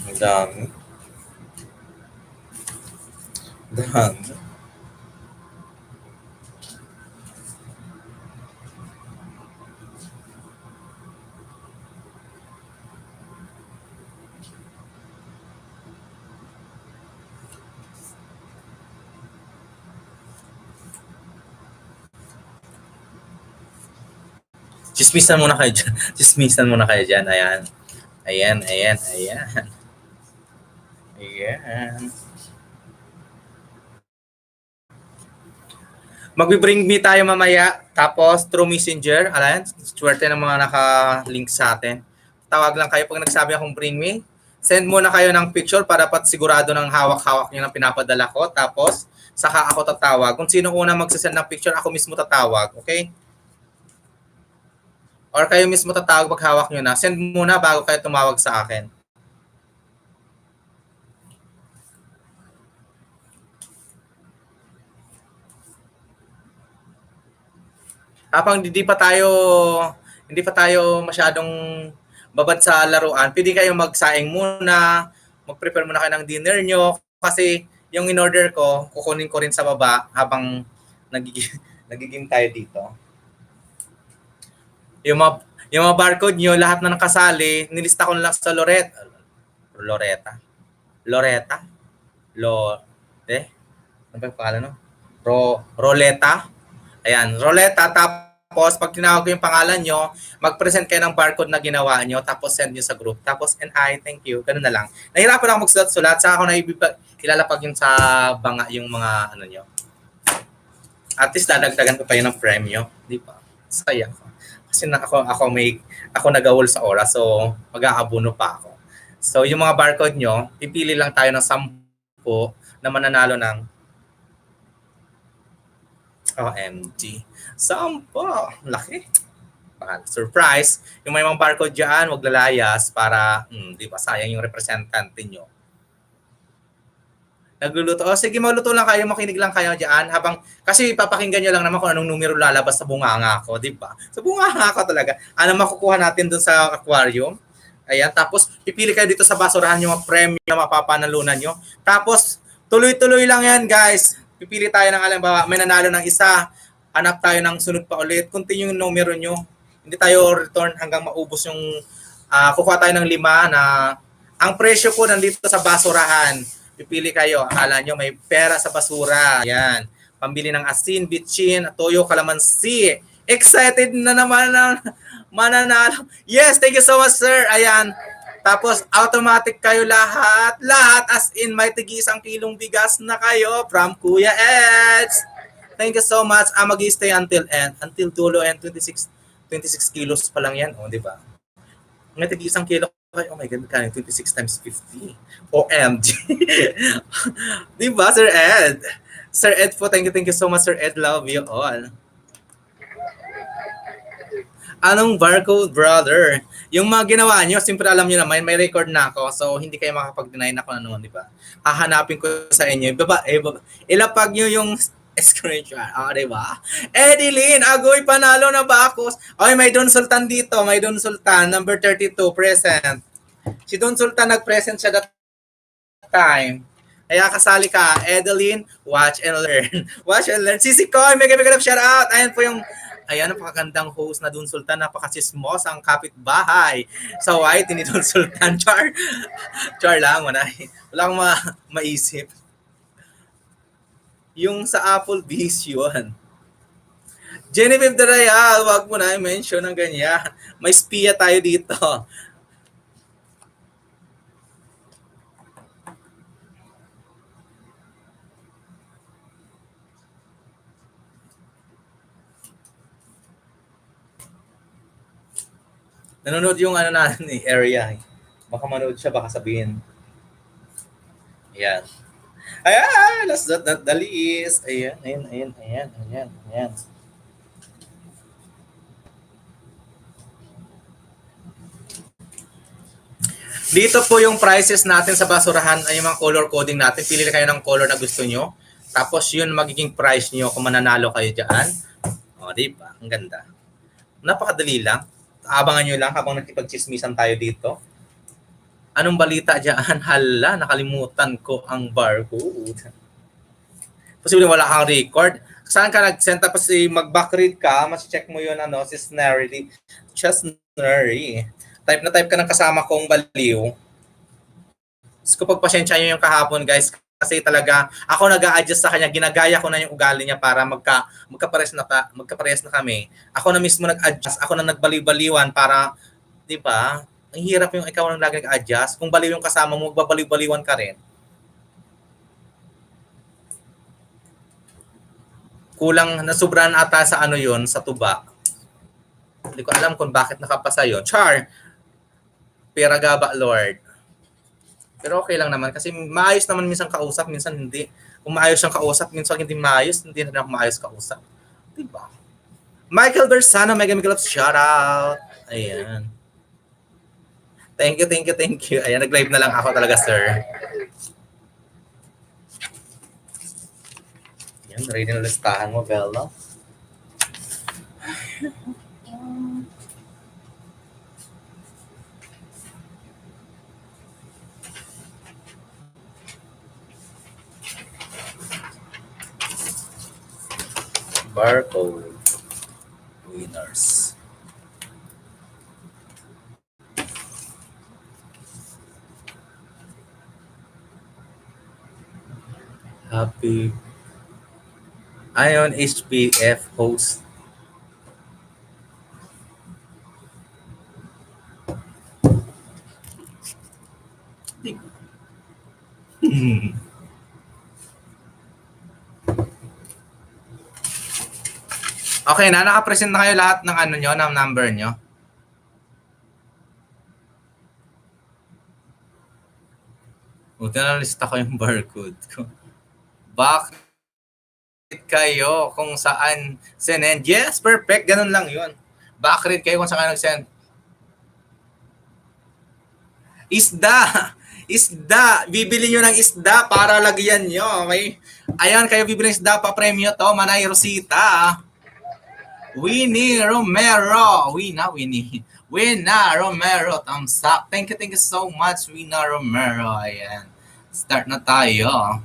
[SPEAKER 1] Ang dami. Dami. Chismisan muna kayo dyan. Chismisan muna kayo dyan. Ayan. Ayan. Magbe-bring me tayo mamaya. Tapos, through Messenger. Alam, swerte ng mga naka-link sa atin. Tawag lang kayo pag nagsabi akong bring me. Send muna kayo ng picture para dapat sigurado ng hawak-hawak nyo ng pinapadala ko. Tapos, saka ako tatawag. Kung sino una magsasend ng picture, ako mismo tatawag. Okay? Or kayo mismo tatawag pag hawak nyo na. Send muna bago kayo tumawag sa akin. Habang hindi pa tayo masyadong babad sa laruan, pwede kayo magsaing muna, mag-prepare muna kayo ng dinner nyo, kasi yung in-order ko, kukunin ko rin sa baba habang nagiging tayo dito. Yung mga barcode nyo, lahat na nakasali, nilista ko na lang sa Loretta. Ano ba yung pangalan, no? Roleta. Ayan, Roleta. Tapos Tapos, pag tinawag ko yung pangalan nyo, mag-present kayo ng barcode na ginawa nyo, tapos send nyo sa group. Tapos, and hi, thank you. Ganun na lang. Nahirapan ako magsulat-sulat, saka ako na ilalapag yung sa banga yung mga ano nyo. At least dadagdagan ko pa yun ng premyo. Di ba? Saya ko. Kasi ako nagawol sa oras, so mag-aabuno pa ako. So, yung mga barcode nyo, pipili lang tayo ng 10 na mananalo ng OMG. 10. Laki. Surprise. Yung may mga barcode dyan, wag lalayas para, di ba, sayang yung representante nyo. Nagluluto. O sige, magluto lang kayo, makinig lang kayo dyan. Kasi papakinggan nyo lang naman kung anong numero lalabas sa bunganga ko, di ba? Sa bunganga ko talaga. Ano makukuha natin dun sa aquarium? Ayan, tapos pipili kayo dito sa basurahan yung mga premyo na mapapanalunan nyo. Tapos, tuloy-tuloy lang yan, guys. Pipili tayo ng alam, may nanalo ng isa, hanap tayo ng sunod pa ulit. Continue yung numero nyo. Hindi tayo return hanggang maubos yung, kukuha tayo ng 5 na, ang presyo po nandito sa basurahan. Pipili kayo, akala nyo may pera sa basura. Yan. Pambili ng asin, bitchin, toyo, kalamansi. Excited na naman ng mananalo. Yes, thank you so much, sir. Ayan. Tapos, automatic kayo lahat. Lahat, as in, may tigi 1 kilong bigas na kayo from Kuya Eds. Thank you so much. Mag-i-stay until end. Until dulo and 26 kilos pa lang yan. O, di ba? May tigi 1 kilo. Oh my God, 26 times 50. OMG. Di ba, Sir Ed? Sir Ed po, thank you so much, Sir Ed. Love you all. Anong barcode, brother? Yung mga ginawa nyo, siyempre alam nyo naman, may record na ako, so hindi kayo makapag-deny na kung ano, di ba? Hahanapin ko sa inyo. Ilapag nyo yung screenshot. Di ba? Edeline, agoy, panalo na ba ako? Ay, may Don Sultan dito. May Don Sultan, number 32, present. Si Don Sultan nag-present siya that time. Kaya kasali ka, Edeline, watch and learn. Watch and learn. Sisi Koy, mega love shout out. Ayan po yung napakagandang host na Don Sultan, napakasismos ang kapitbahay. So, white ni Don Sultan, char lang, wala akong maisip. Yung sa Applebee's yun. Genevieve de Real, wag mo na i-mention ng ganyan. May spiya tayo dito. Nanonood yung ni area. Baka manood siya, baka sabihin. Ayan. Ayan, last but not the least. Ayan. Dito po yung prices natin sa basurahan, ay yung mga color coding natin. Pili kayo ng color na gusto nyo. Tapos yun magiging price nyo kung mananalo kayo dyan. O, diba? Ang ganda. Napakadali lang. Abangan nyo lang habang nakipag-chismisan tayo dito. Anong balita dyan? Hala, nakalimutan ko ang barcode. Posible wala kang record. Saan ka nag-send? Tapos mag-backread ka, mas-check mo yun, si Snarry. Snarry. Type na type ka ng kasama kong baliw. So, pagpasensya nyo yung kahapon, guys. Kasi talaga, ako nag-a-adjust sa kanya. Ginagaya ko na yung ugali niya para magkapares na kami. Ako na mismo nag-adjust. Ako na nagbaliw-baliwan para, di ba? Ang hirap yung ikaw nang lagi nag-adjust. Kung baliw yung kasama mo, magbabaliw-baliwan ka rin. Kulang, nasubrahan ata sa yun, sa tuba. Hindi ko alam kung bakit nakapasa yun. Char! Piragaba, Lord. Pero okay lang naman kasi maayos naman minsan kausap, minsan hindi. Kung maayos siyang kausap, minsan hindi maayos, hindi na ako maayos kausap. Diba? Michael Bersano, mega shout out. Ayan. Thank you. Ayan, nag-live na lang ako talaga, sir. Ayan, ready na listahan mo, Bella. Barcode winners. Happy Ion HPF host. Okay na, nakapresent na kayo lahat ng ano nyo, ng number nyo. Buti na lista ko yung barcode ko. Bakit kayo kung saan sinend? Yes, perfect. Ganun lang yun. Bakit kayo kung saan nag-send? Isda! Isda! Bibili nyo ng isda para lagyan nyo. Okay? Ayan, kayo bibili ng isda pa premyo to. Manay Rosita. Winnie Romero. Wina Romero. Thumbs up. Thank you so much, Wina Romero. Ayan. Start na tayo.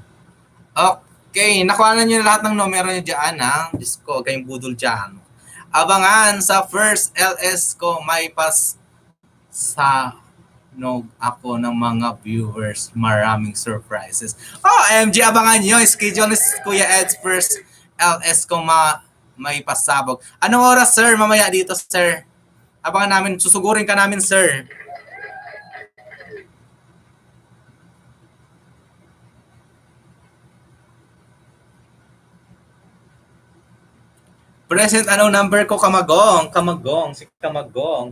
[SPEAKER 1] Okay. Nakuha na nyo lahat ng numero nyo dyan, ha? Diyos ko, kayong budol dyan. Abangan sa first LS ko may pas sa ako ng mga viewers. Maraming surprises. MG, abangan nyo. Schedule ni Kuya Ed's first LS ko may pasabog. Anong oras, sir? Mamaya dito, sir. Abangan namin. Susugurin ka namin, sir. Present, anong number ko? Kamagong. Si Kamagong.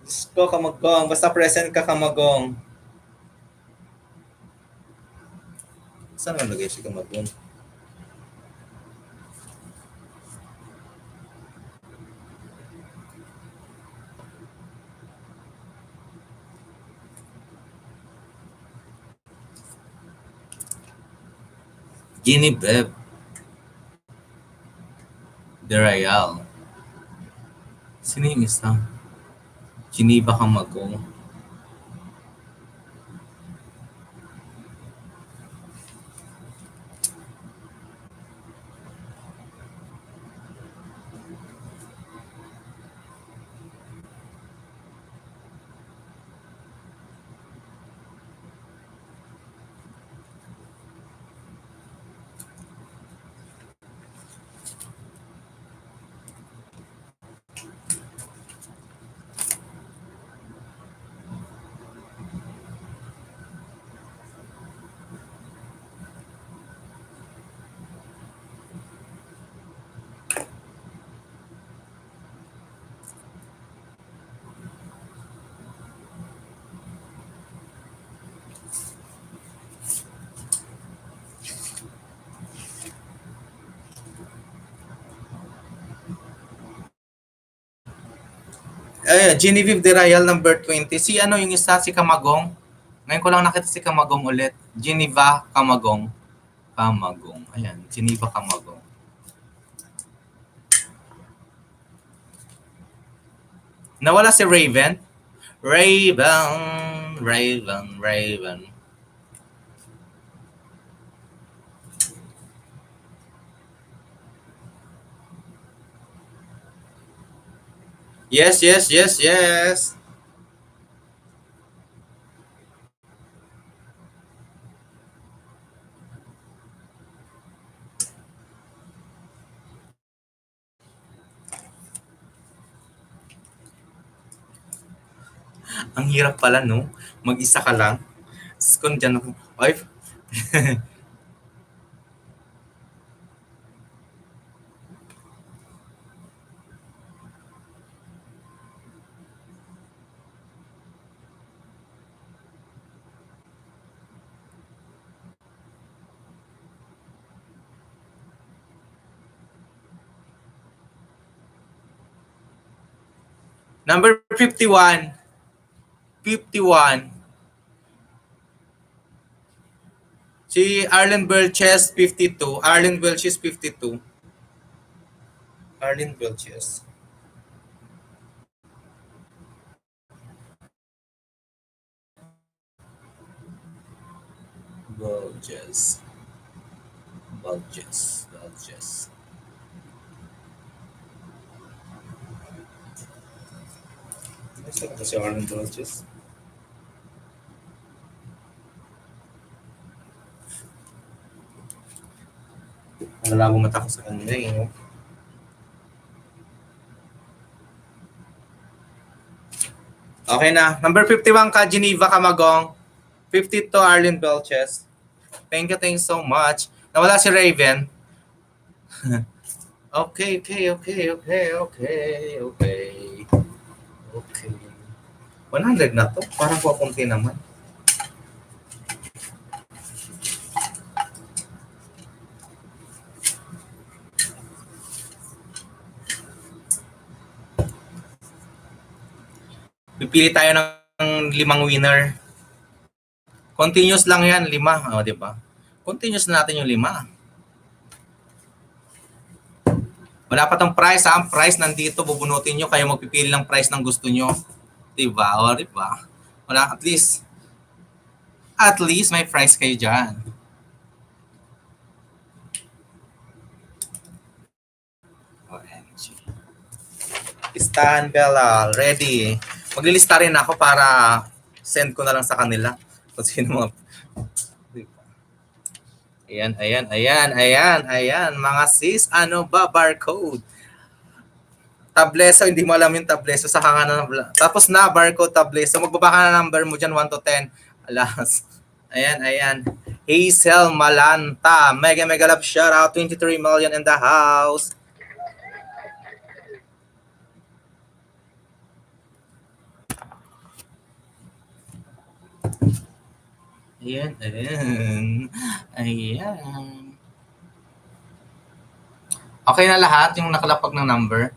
[SPEAKER 1] Diyos ko, Kamagong. Basta present ka, Kamagong. Saan nalagay si Kamagong? Genevieve De Real. Sino yung isa? Geneva Kamagong. Genevieve De Real, number 20. Si ano yung isa, si Kamagong? Ngayon ko lang nakita si Kamagong ulit. Geneva Kamagong. Ayan, Geneva Kamagong. Nawala si Raven. Raven. Yes. Ang hirap pala, no? Mag-isa ka lang. Kung dyan ako, ay, number 51. Si Arlen Belches, 52. Arlen Belches, 52. Arlen Belches. Belches. Gusto ko si Arlen Belches. Wala akong mata ko sa kanya eh. Okay na. Number 51 ka, Geneva Camagong. 52, Arlene Belches. Thank you so much. Nawala si Raven. Okay. Okay. 100 na to. Parang kukunti naman. Pipili tayo ng 5 winner. Continuous lang yan, 5. O, di ba? Continuous na natin yung 5. Wala pa tong price, ha? Ang price nandito, bubunutin nyo. Kayo magpipili ng price ng gusto nyo. Diba? O, diba? Wala, at least may price kayo dyan. OMG. Listahan, Bella. Ready. Maglilista rin ako para send ko na lang sa kanila. Kung sino mga... Ayan. Mga sis, ano ba? Barcode. Tableso, hindi mo alam yung tableso. Sa ka na tapos na, barcode tableso. Magbaba ka na number mo dyan, 1 to 10. Alas. Ayan. Hazel Malanta. Mega love shout out. 23 million in the house. Ayan. Okay na lahat yung nakalapag ng number?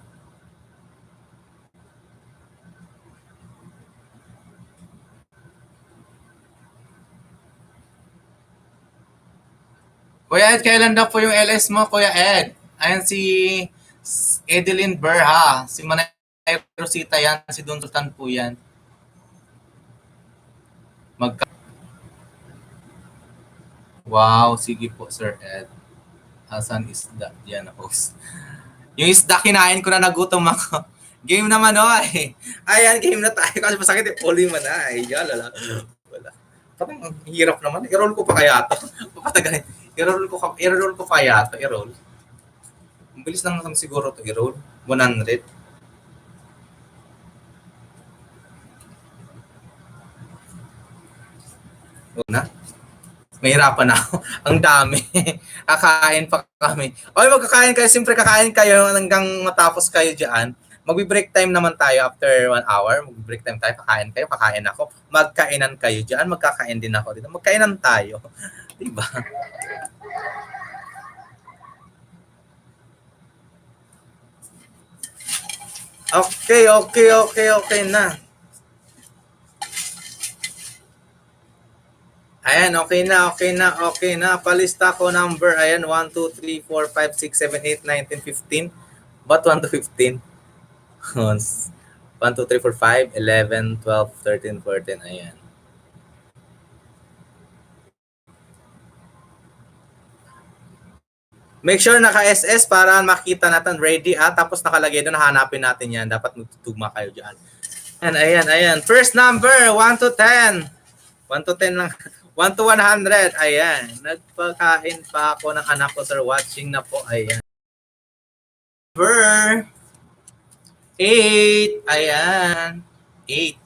[SPEAKER 1] Kuya Ed, kailan daw po yung LS mo, Kuya Ed? Ayan si Edeline Berha. Si Manay Rosita yan. Si Don Sultan po yan. Wow, sige po, Sir Ed. Asan isda? Yan, host. Yung isda, kinain ko na, nagutom ako. Game naman, eh. Ayan, game na tayo. Kasi masakit, puli mo na. Yan, wala. Parang hirap naman. I-roll ko pa kaya ito. Papatagalin. I-roll ko kaya ito. I-roll. Ang bilis lang naman siguro ito. I-roll. 100. Na? Mahirapan na ako. Ang dami. Kakain pa kami. Okay, magkakain kayo. Siyempre, kakain kayo hanggang matapos kayo dyan. Magbe-break time naman tayo after 1 hour. Magbe-break time tayo. Kakain kayo, kakain ako. Magkainan kayo dyan. Magkakain din ako dito. Magkainan tayo. Diba? Okay na. Ayan, okay na. Palista ko number. Ayan, 1, 2, 3, 4, 5, 6, 7, 8, 9, 10, 15. Ba't 1 to 15? 1, 2, 3, 4, 5, 11, 12, 13, 14. Ayan. Make sure naka-SS para makita natin ready tapos nakalagay doon, hanapin natin yan. Dapat magtutugma kayo dyan. Ayan. First number, 1 to 10. 1 to 10 lang. 1 to 100. Ayan. Nagpakain pa ako ng anak ko, sir. Watching na po. Ayan. Number 8. Ayan. 8.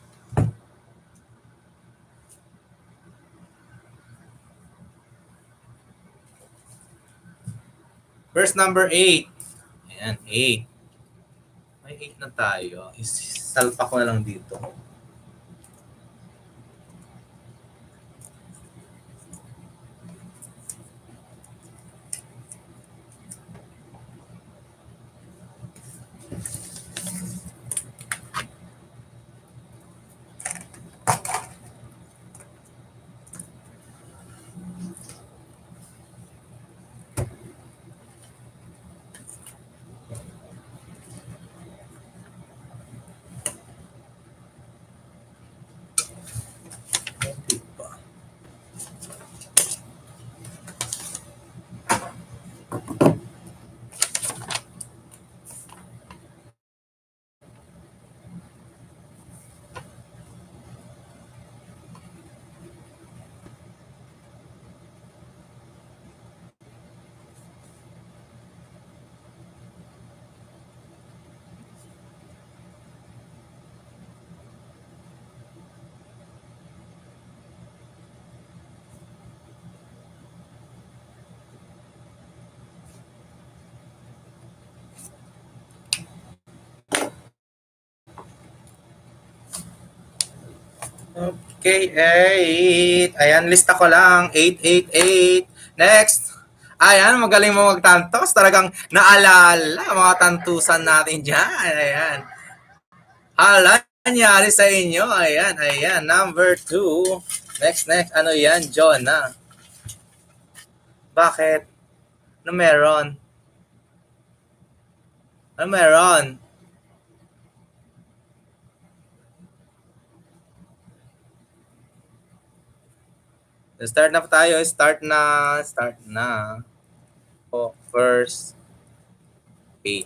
[SPEAKER 1] First number 8. Ayan, 8. May 8 na tayo. Isalpa ko na lang dito. Okay, 8. Ayan, lista ko lang. 888. Next. Ayan, magaling mo magtantos. Talagang naalala mga tantusan natin dyan. Ayan. Hala, nangyari sa inyo. Ayan, ayan. Number 2. Next. Ano yan? Jonah. Bakit? Ano meron? Ano meron? Start na tayo. Start na. Oh, first 8.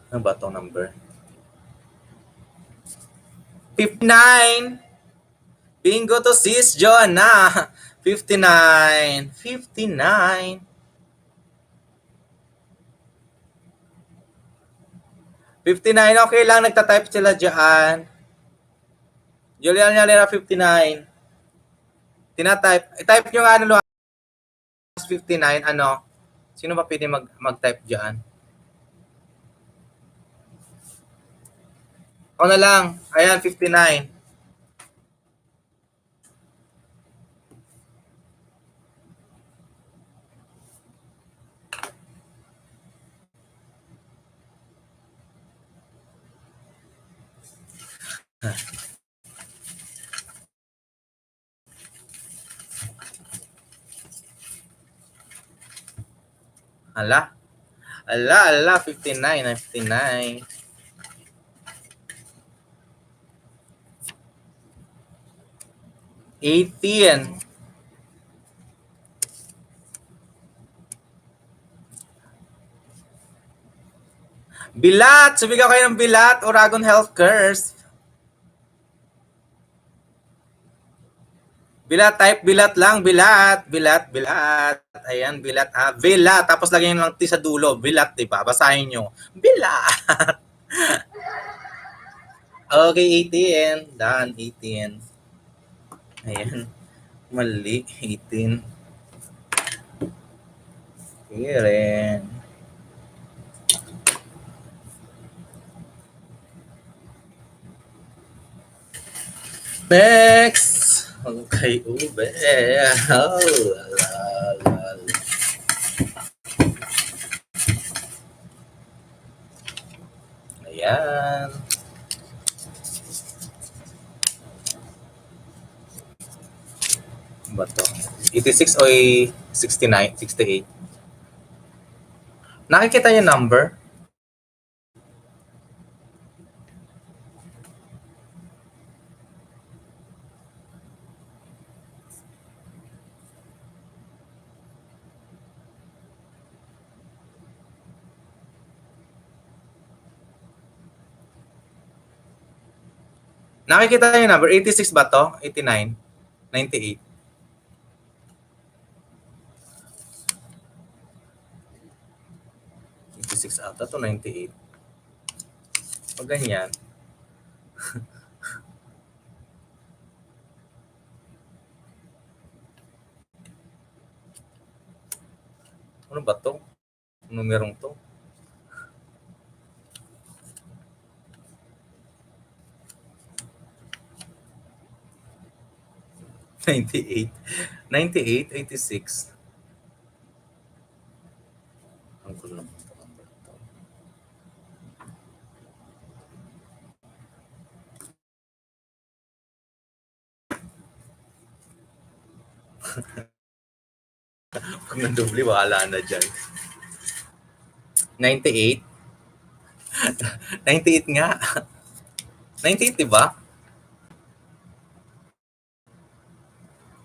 [SPEAKER 1] Ano ba itong number? 59. Bingo to sis Jonah. 59. 59. 59. Okay lang. Nagtatype sila dyan. Julian Nalera 59. Tinatype. I-type nyo nga ano 59. Ano? Sino ba pwede mag-type dyan? Ako na lang. Ayan, 59. Ala. 59. 59. 18. Bilat! Sumigaw kayo ng bilat. Oragon Healthcares. Bilat, type bilat lang. Bilat. Ayan, bilat ha. Bilat. Tapos lagyan lang sa dulo. Bilat, diba? Basahin nyo. Bilat. Okay, 18. Done, 18. Ayan. Mali, 18. Here. Next! Okay, ube. Oh, lal. Ayan. Ba to? 86 o 69? 68? Nakikita yung number? Nakikita yung number? 86 ba to? 89? 98? 86 ata to 98. O ganyan. Ano ba to? Numerong to? $98. 98, 86. Ang gulo ng number to. Kung nandubli, wala na dyan. 98? 98 nga. 98, diba?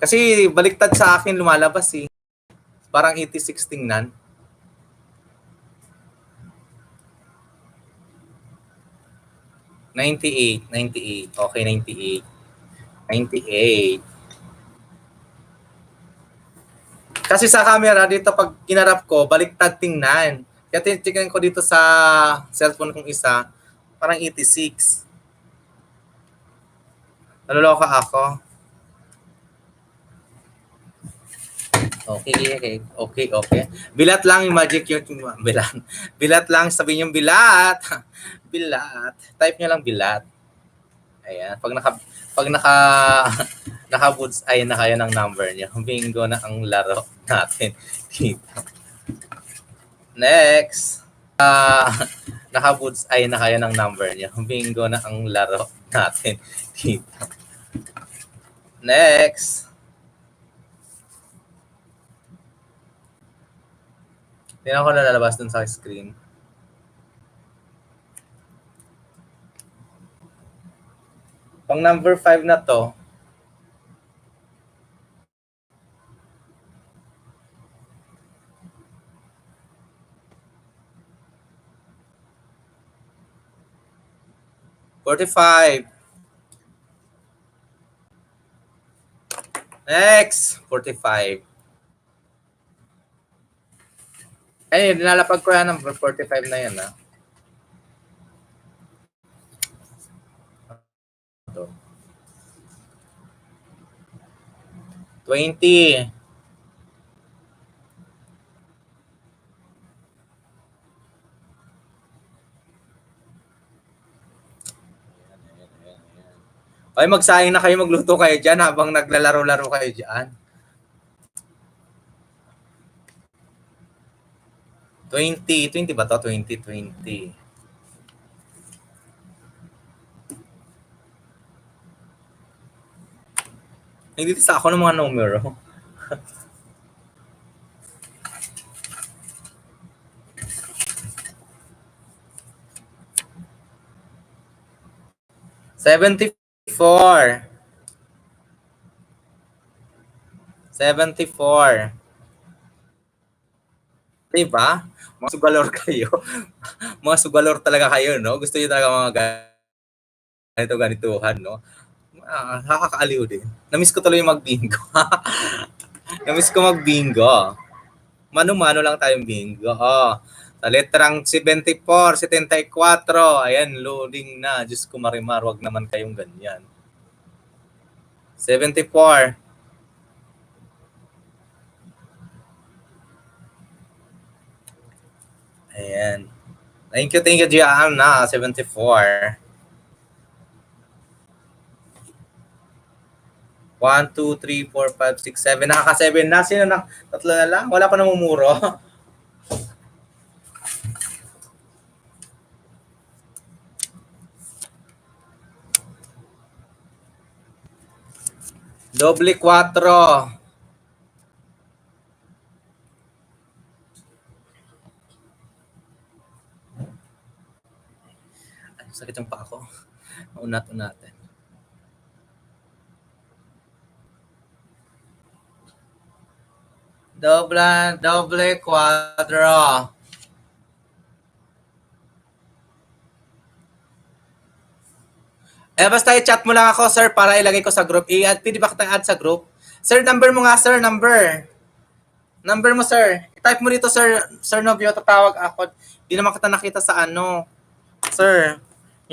[SPEAKER 1] Kasi baliktad sa akin lumalabas eh. Parang 86 tingnan. $98. Okay, 98. 98. Kasi sa camera dito pag kinarap ko, baliktad tingnan. Kaya tinitingnan ko dito sa cellphone kong isa, parang 86. Naloloka ako. Okay. Bilat lang yung magic yung bilat. Bilat lang, sabihin yung bilat. Bilat. Type nyo lang bilat. Ayan. Pag naka naka-boots ay na kayo ng number niyo. Bingo na ang laro natin dito. Next. Naka-boots ay na kayo ng number niyo. Bingo na ang laro natin dito. Next. Tingnan ko na lalabas dun sa screen. Pang number 5 na to. $45. Next. 45. Ay, nilalapag ko yan number 45 na yan, ha? Ito. 20. Ay, magsayang na kayo, magluto kayo dyan habang naglalaro-laro kayo dyan. 20 ba to? 20. Hindi sa ako ng mga numero. $74. Diba? Mga sugalor kayo. Mga sugalor talaga kayo, no? Gusto niyo talaga mga ganituhan, no? Nakakaaliw din. Namiss ko tuloy mag-bingo. Namiss ko mag-bingo. Mano-mano lang tayong bingo. Sa letrang 74, 74. Ayan, loading na. Diyos ko marimar, wag naman kayong ganyan. 74. Ayan. Thank you, Gian, na 74. 1, 2, 3, 4, 5, 6, 7. Nakaka-7 na. Sino na? Tatlo na lang? Wala pa namumuro. Doble 4. Ay, sakit yung pa ako. Unat-unatin. Doble 4. Basta i-chat mo lang ako, sir, para ilagay ko sa group. Pwede ba kitang add sa group? Sir, number mo nga, sir. Number mo, sir. I-type mo dito, sir. Sir Novio, tatawag ako. Di naman kita nakita sa ano. Sir,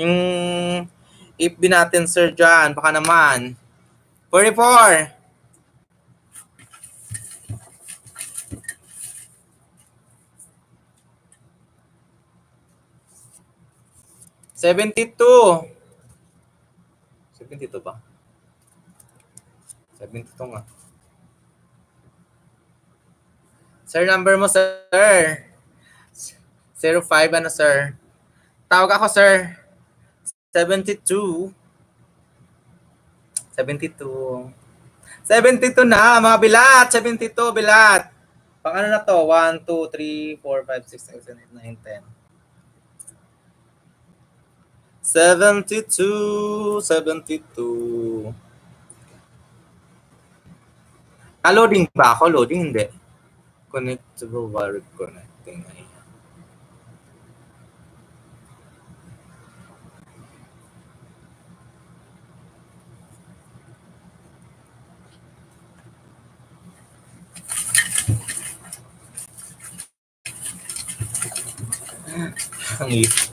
[SPEAKER 1] yung FB natin, sir, dyan. Baka naman. 44. 72. 72 ba? 72 nga. Sir, number mo, sir. 05, ano, sir? Tawag ako, sir. 72. 72 na, mga bilat. 72, bilat. Pang ano na to? 1, 2, 3, 4, 5, 6, 7, 8, 9, 10. 72. Loading ba ako? Loading, hindi. Connect to the wire connecting.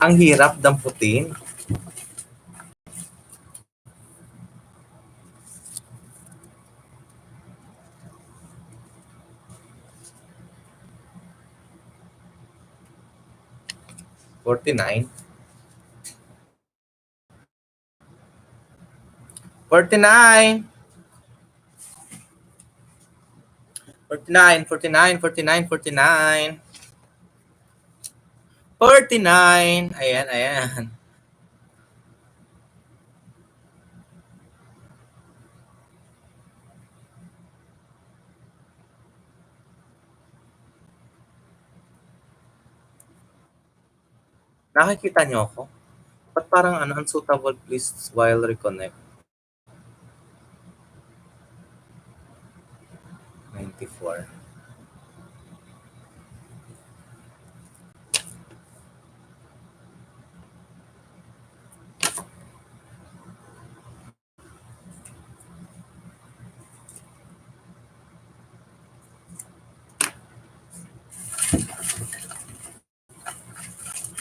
[SPEAKER 1] Ang hirap damputin. 49. 49. 49, 49, 49, 49. 49. Ayan, ayan. Nakikita niyo ako? Ba't parang unsuitable please while reconnect? 94.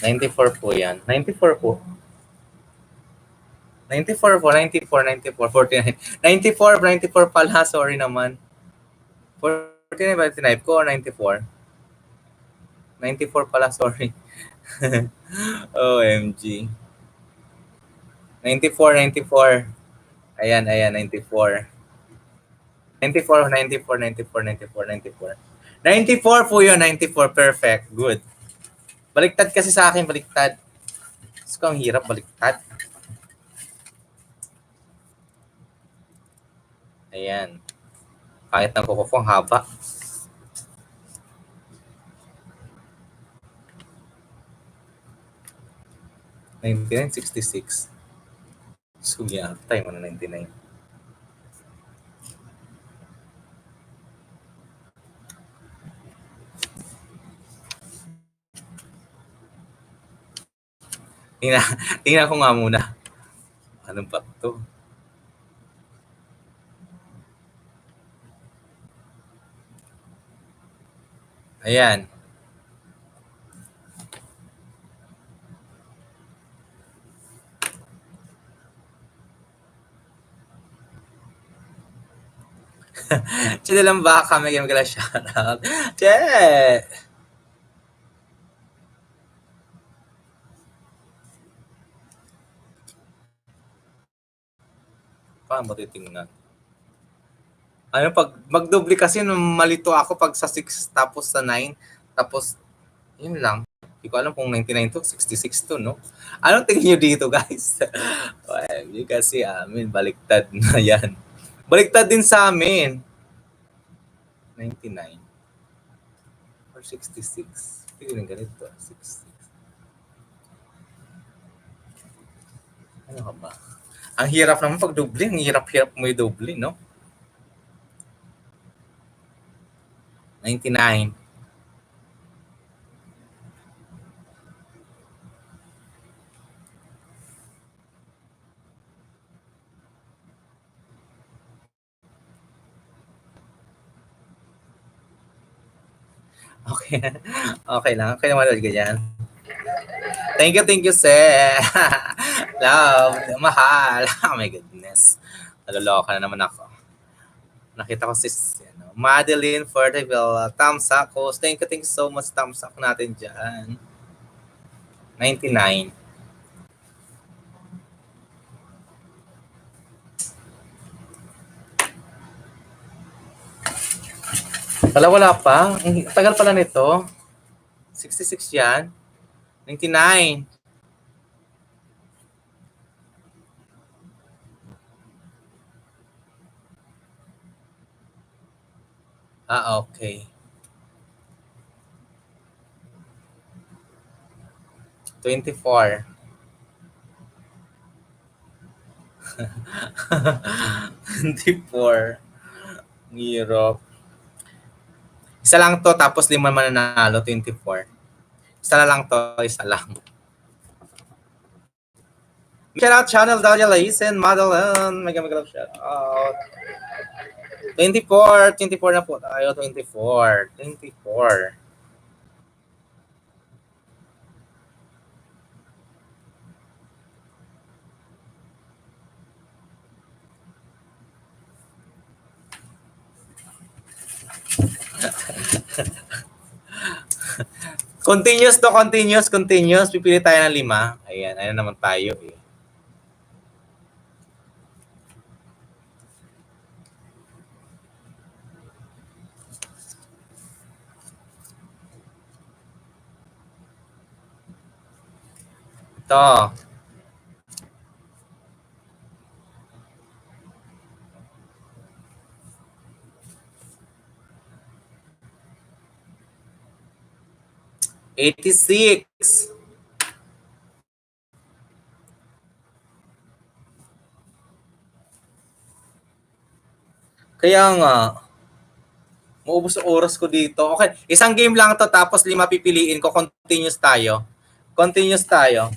[SPEAKER 1] Ninety-four po yan. 94 po. 94 po, 94, 94, 49. 94, 94 pala, sorry naman. 49 ba tinipe ko or 94? 94 pala, sorry. OMG. 94, 94. Ayan, ayan, 94. 94, 94, 94, 94, 94. 94 po yun, 94. Perfect. Good. Baliktad kasi sa akin, baliktad. Gusto ko ang hirap baliktad. Ayan. Kahit ng kuko ko ang haba. $99, $66. So yeah, tayo mo na 99. Tingnan ko nga muna. Anong pa to? Ayan. Sino lang ba kami magala shoutout? Che! Paano mo titingnan? Ano pag magdoble kasi malito ako pag sa 6 tapos sa 9 tapos yun lang. Hindi ko alam kung 99 to 66 to, no? Anong tingin nyo dito, guys? Well, yun kasi amin, baliktad na yan. Baliktad din sa amin. 99 or 66. Hindi rin ganito. 66. Ano ka ba? Ang hirap naman pag doble. Ang hirap-hirap mo yung doble, no? 99. Okay. Okay lang. Okay naman ulit ganyan. Thank you, sir. Love. Mahal. Oh my goodness. Naloloka na naman ako. Nakita ko si Madeline Forteville. Thumbs up. Thank you so much. Thumbs up natin dyan. 99. Wala pa. Ang tagal pala nito. 66 yan. 99. Okay. 24. 24. Hirap. Isa lang to, tapos 5 mananalo, 24. Isa na lang to, isa lang. Shout out channel Dalia Laisen, Madeline. Mega shout out. 24 na po tayo, 24. Continuous to continuous, continuous. Pipili tayo ng 5. Ayan, ayan naman tayo eh. Ito. '86. Kaya nga, maubos ang oras ko dito. Okay, isang game lang to tapos 5 pipiliin ko. Continuous tayo. Continuous tayo.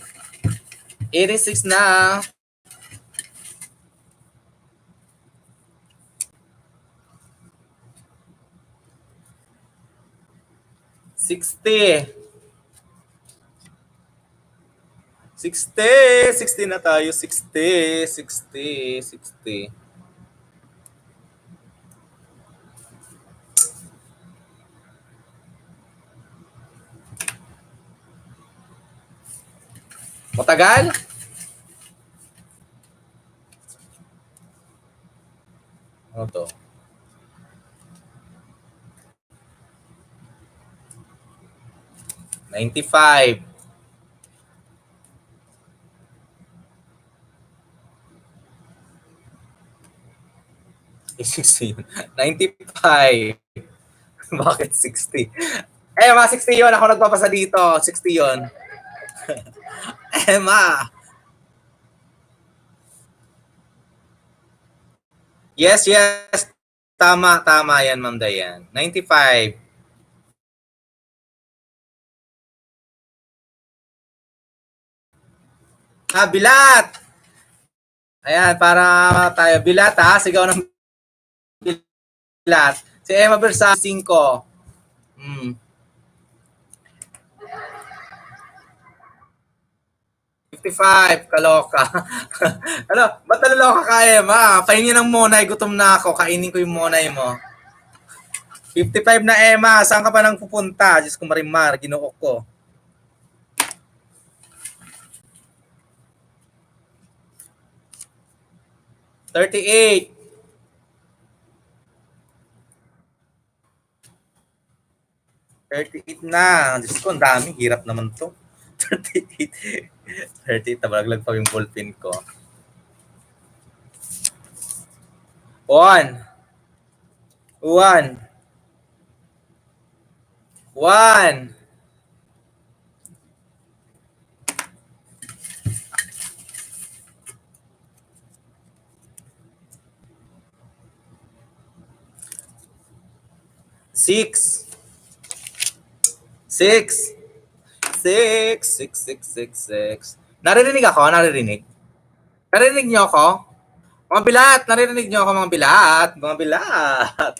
[SPEAKER 1] 86 na. '60. 60 na tayo. 60. Matagal? Ano to? '95. yun. 95. Bakit 60? Mga 60 yun. Ako nagpapasa dito. 60 yun. Ma. Yes. Tama yan, Ma'am Dayan. 95. Bilat! Ayan, para tayo. Bilat ha. Sigaw ng bilat. Si Emma Versa, 5. 55, kaloka. Ano, ba't naloloka ka, Emma? Pahingin ng monay, gutom na ako. Kainin ko yung monay mo. 55 na, Emma. Saan ka pa nang pupunta? Diyos ko, Marimar, ginuok ko. '38. '38 na. Diyos ko, ang dami. Hirap naman to. 38. 38. Tabalaglag pa yung ballpen ko. 1. 6. 6. Naririnig ako? Naririnig niyo ako? Mga bilat! Naririnig niyo ako, mga bilat? Mga bilat!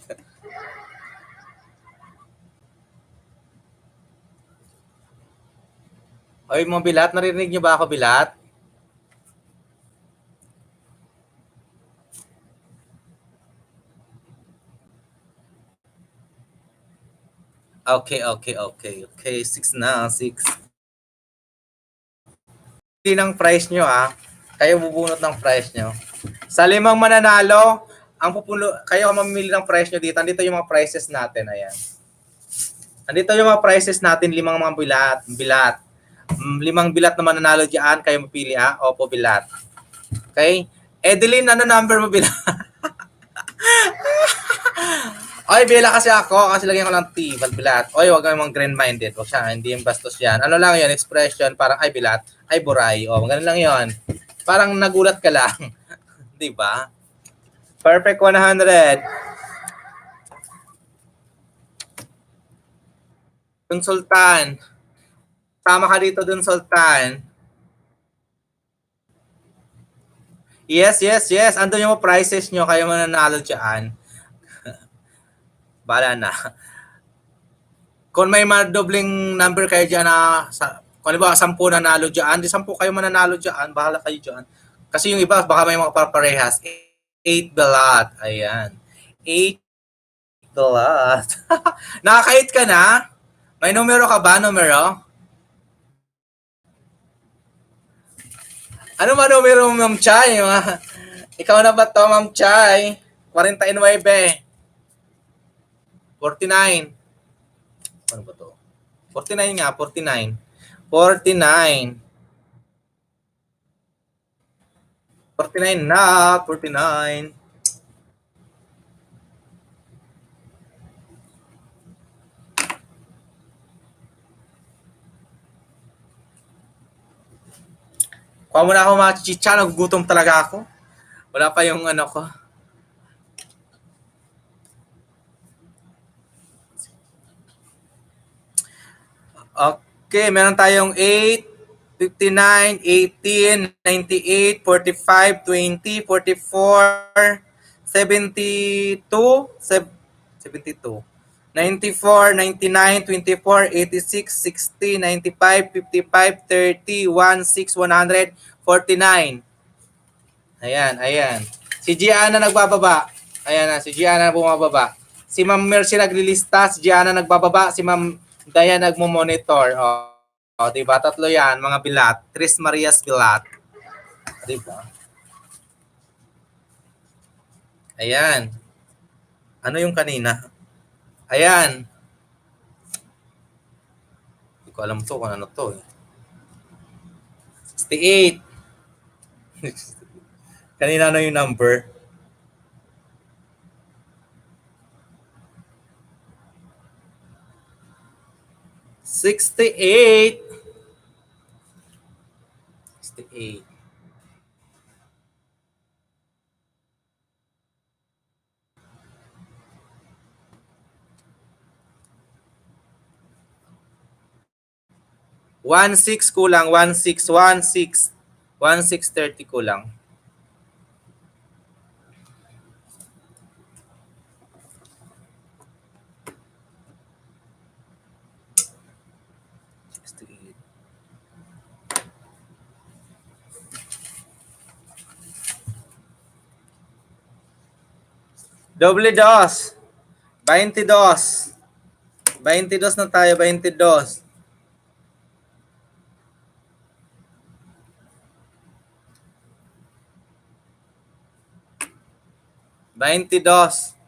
[SPEAKER 1] Oy, mga bilat, naririnig niyo ba ako, bilat? Okay. 6 na, 6. Hindi ng price nyo kayo bubunot ng price nyo. Sa 5 mananalo, kayo mamimili ng price nyo dito. Andito yung mga prices natin, ayan. Andito yung mga prices natin, 5 mga bilat. 5 bilat na mananalo diyan, kayo mapili Opo, bilat. Okay? Edeline, ano number mo, bilat? Oy, bila kasi ako. Kasi lagyan ko lang T, bilat. Oy, wag kang grand-minded. Wag siya, hindi yung bastos yan. Ano lang yun, expression, parang ay bilat, ay buray. Ganun lang yun. Parang nagulat ka lang. Di ba? Perfect 100. Dun, Sultan. Tama ka dito dun, Sultan. Yes. Andun yung prices nyo, kayo mananalo dyan. Bahala na. Kung may madobling number kayo dyan kung ba 10 nanalo dyan, di 10 kayo mananalo dyan, bahala kayo dyan. Kasi yung iba, baka may mga parehas. 8 bilat. Ayan. 8 bilat. Nakaka-8 ka na? May numero ka ba? Numero? Ano ba numero mo, Ma'am Chay? Ikaw na ba to, Ma'am Chay? 49. 49. Ano ba to? 49 nga, 49. 49. 49 na, 49. Kuha mo na ako mga chicha, nagugutom talaga ako. Wala pa yung ano ko. Okay, meron tayong 8, 59, 18, 98, 45, 20, 44, 72, 72, 94, 99, 24, 86, 60, 95, 55, 30, 16, 100, 49. Ayan, ayan. Si Gianna nagbababa. Ayan na, si Gianna bumababa. Si Ma'am Mercy naglilista, si Gianna nagbababa, si Ma'am Daya nagmo-monitor. O, diba? Tatlo yan, mga bilat. Tris Marias bilat. Diba? Ayan. Ano yung kanina? Ayan. Hindi ko alam to kung ano to. 68. Kanina ano yung number? 68. 68. One six kulang, 1630 kulang. Doble dos. 22. 22 na tayo, 22. 22.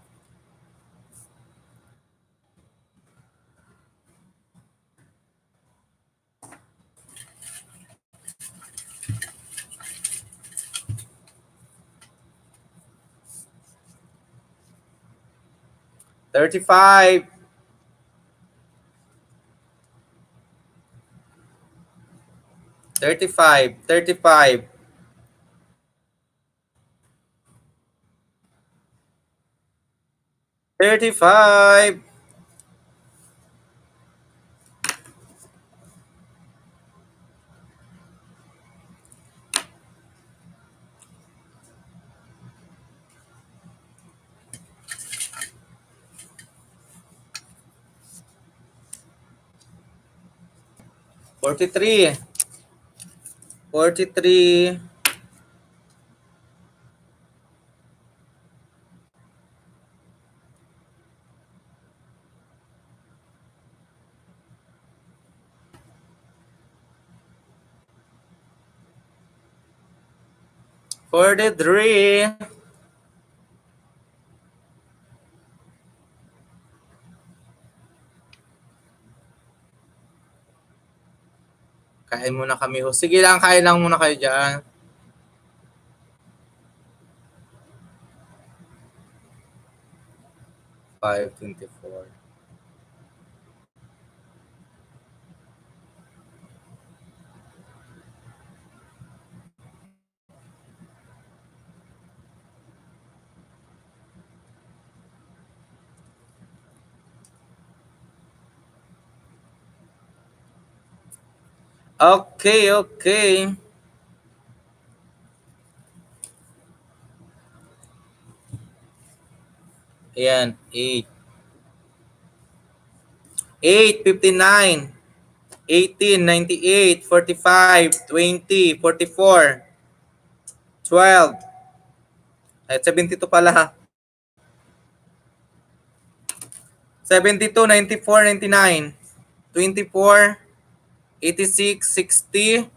[SPEAKER 1] 35. 35. 35. 35. 43. 43. 43. Kain muna kami. Sige lang, kain lang muna kayo dyan. Five 24. Okay, okay. Ayan, 8. 8, 59. 18, 98, 45, 20, 44, 12. Ay, 72 pala ha. 72, 94, 99. 24, 86, 60,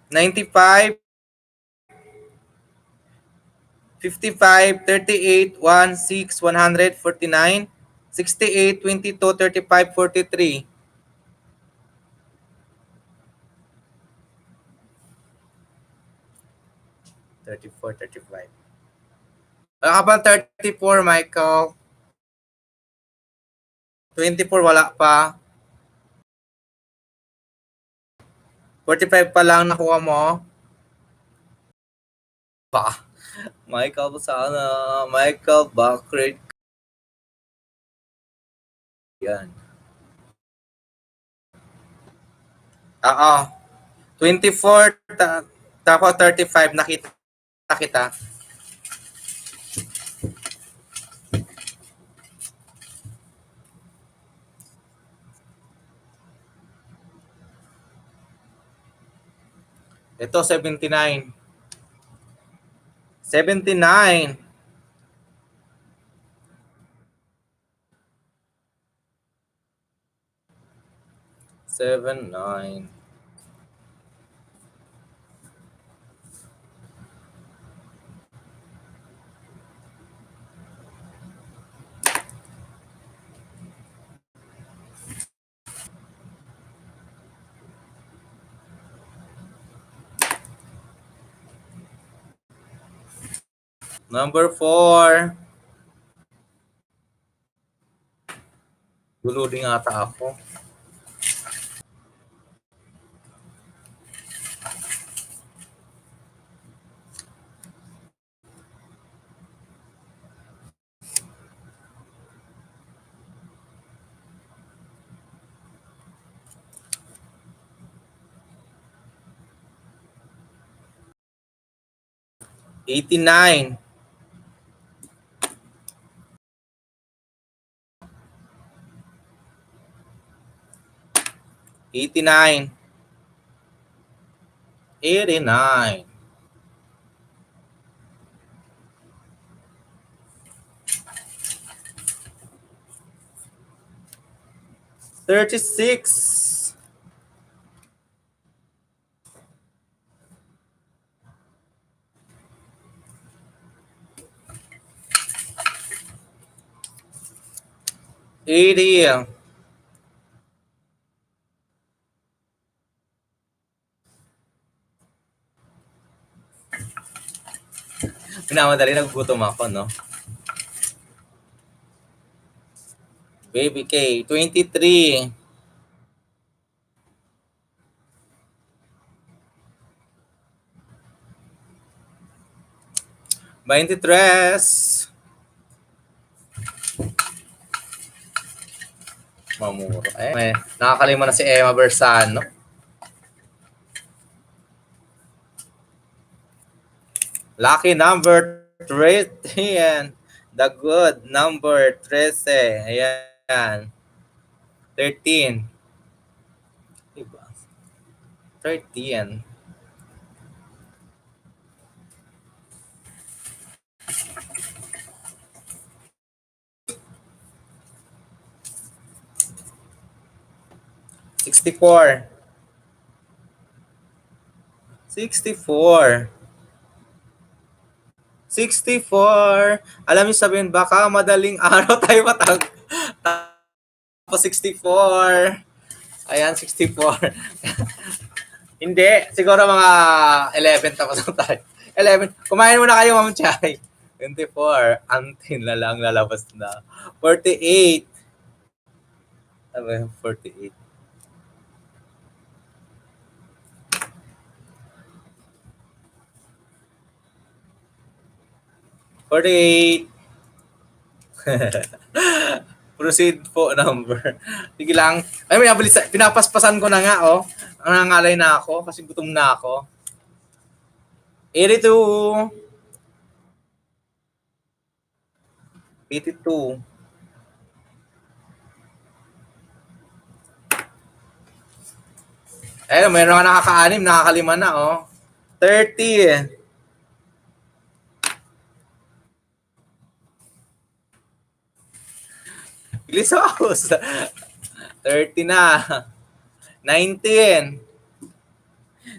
[SPEAKER 1] 95, 55, 38, 16, 149, 68, 22, 35, 43. 34, 35. Wala ka ba 34, Michael? 24, wala pa. 45 pa lang nakuha mo. Pa. Michael, sana. Michael, Bakrit. Yan. Oo. 24, tapos 35, nakita kita. Ito, 79. 79. 79. Number 4. Gulo din ata ako. $89. $89. $89. $36. $80. Pinamadali, nagugutom ako, no? Baby K, 23. $23. Mamuro. May nakakalima na si Emma Bersano. Lucky number 13. The good number 13. Ayan. 13. Diba? 13. $64. 64. 64. Alam niyo sabihin, baka madaling araw tayo tapos 64. Ayan, 64. Hindi. Siguro mga 11 tapos na tayo. 11. Kumain muna kayo, Ma'am Chay. 24. Antin na lang lalabas na. 48. Sabi, 48. Proceed po number. Sige lang. Ay, may abilis. Pinapaspasan ko na nga, oh. Ang nangalay na ako kasi gutom na ako. 82. 82. Ayun, mayroon nga nakaka-anim, nakakalima na, oh. 30. Bilis ako. 30 na. 19.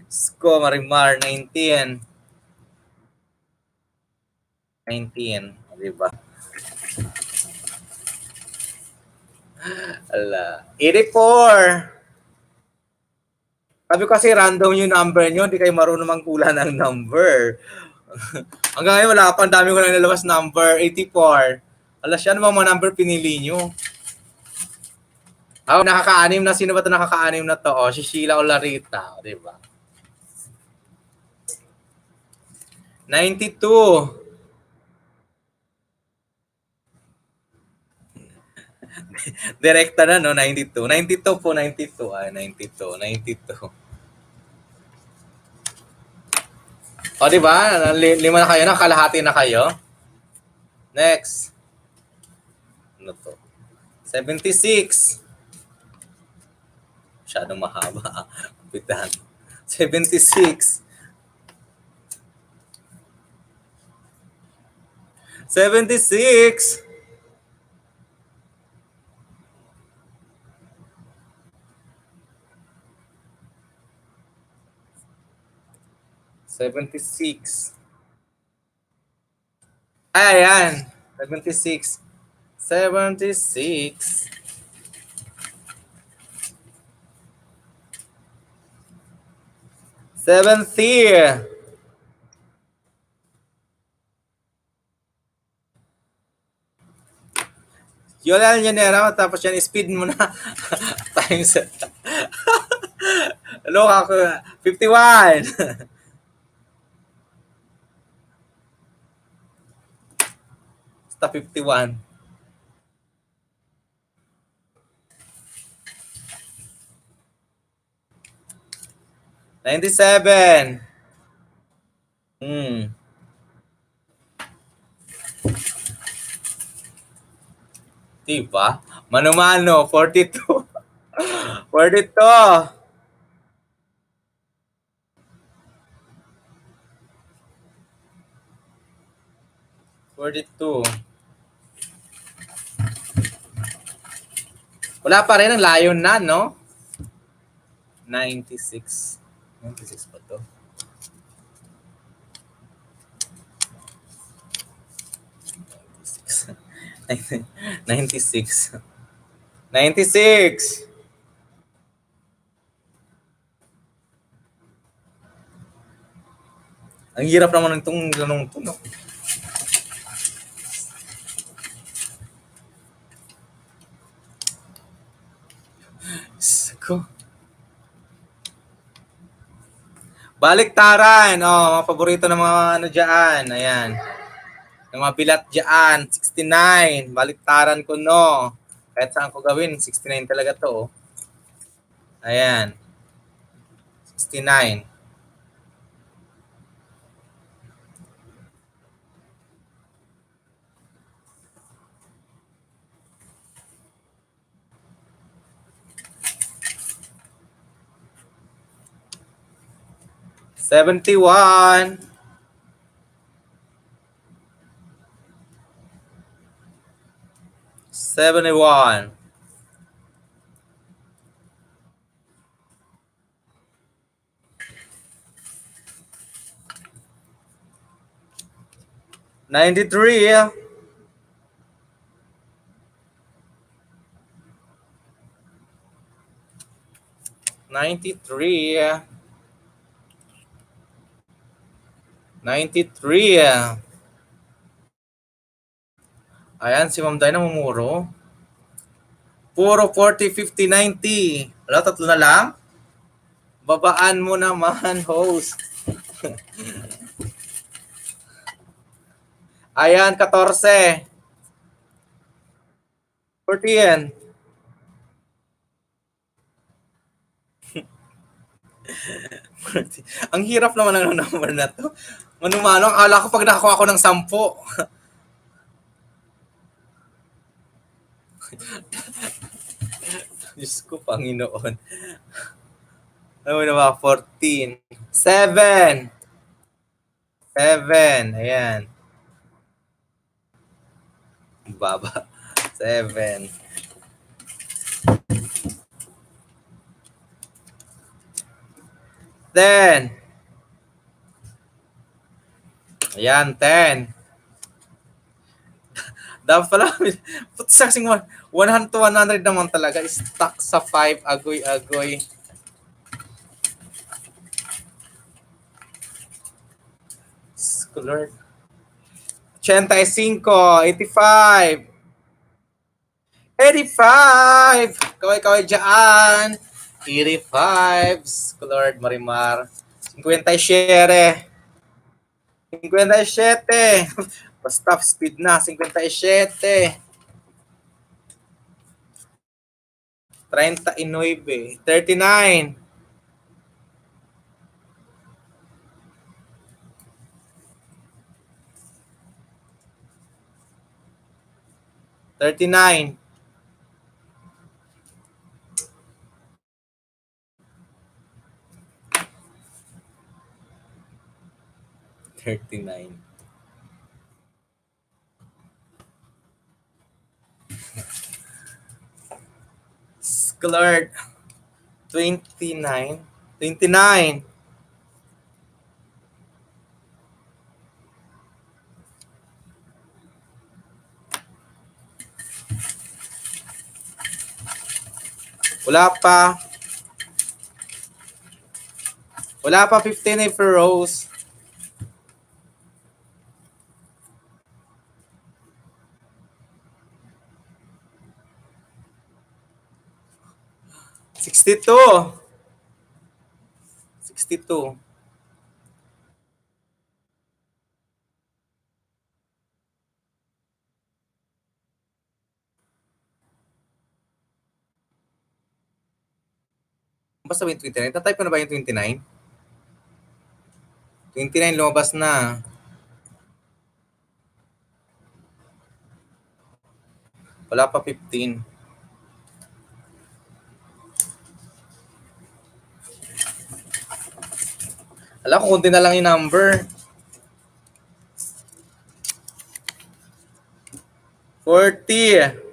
[SPEAKER 1] Sko, Marimar, 19. 19. Diba? Ala. 84. Sabi ko kasi random yung number nyo, hindi kayo marunong mangkula ng number. Hanggang ngayon wala pa, ang dami ko na nilabas number. 84. Alas siya, ano mga number pinili nyo? Oh, nakaka-anim na. Sino ba ito nakaka-anim na to? Oh, si Sheila o Larita. O, diba? 92. Direkta na, no? 92. 92 po, 92. Ay, 92. 92. O, diba? Lima na kayo na. Kalahati na kayo. Next. Ano to? 76. Masyadong mahaba. Kapitan. 76. 76. 76. Ay, ayan. 76. 76. 70. Yun lang yan, tapos yan, speed mo na. Times. Loka ko. 51. Basta 51. 97. Diba? Mano-mano, 42. 42. 42. Wala pa rin, ang layo na, no? 96. 96 pa to. 96. 96. Ang hirap naman itong ganong to, no? Ko. Baliktaran. Oh, mga paborito ng mga ano dyan. Ayan. Ng mga bilat dyan. 69. Baliktaran ko, no. Kahit saan ko gawin, 69 talaga to. Oh. Ayan. 69. $71. 71. 93. 93. 93. Ayan, si Ma'am Day namumuro. Puro 40, 50, 90. Wala, tatlo na lang? Babaan mo naman, host. Ayan, 14. 40 yan. Ang hirap naman ng number na to. Manumano, akala ko pag nakakuha ko ng 10. Diyos ko, Panginoon. Ano na ba? 14. 7. 7. Ayan. Baba. 7. 10. Ayan, 10. Dapat pala, saksing 100 to 100 naman talaga. Stuck sa 5. Agoy. Scholar. 85, 85. 85! Kaway-kaway dyan. 85. Lord Marimar. 57. 57. Basta speed na. 57. 39. 39. 39. 39. Lord. 29. 29. 15 for Rose. 62. 62. Basta ba yung 29? Natype ko na ba yung 29? 29 lumabas na. Wala pa 15. Alam ko, kunti na lang yung number. 40.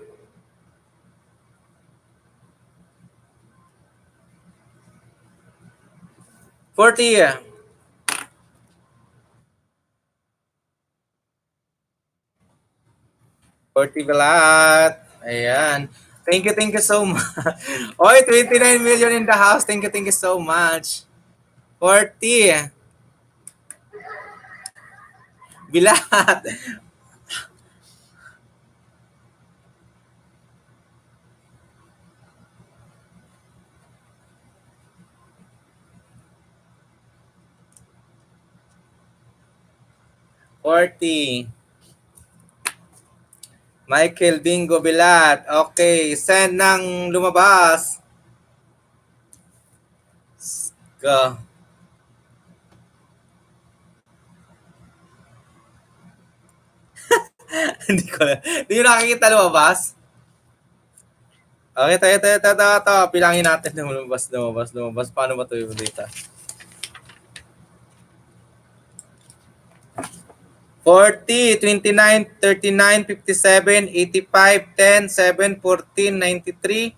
[SPEAKER 1] 40. 40 balat. Ayan. Thank you so much. Oy, 29 million in the house. Thank you so much. 40. Bilat. Michael Bingo Bilat. Okay, send ng lumabas. Go. Hindi ko na. Hindi nyo nakikita lumabas? Okay, ito. Pilangin natin lumabas. Paano ba ito yung data? 40, 29, 39, 57, 85, 10, 7, 14, 93,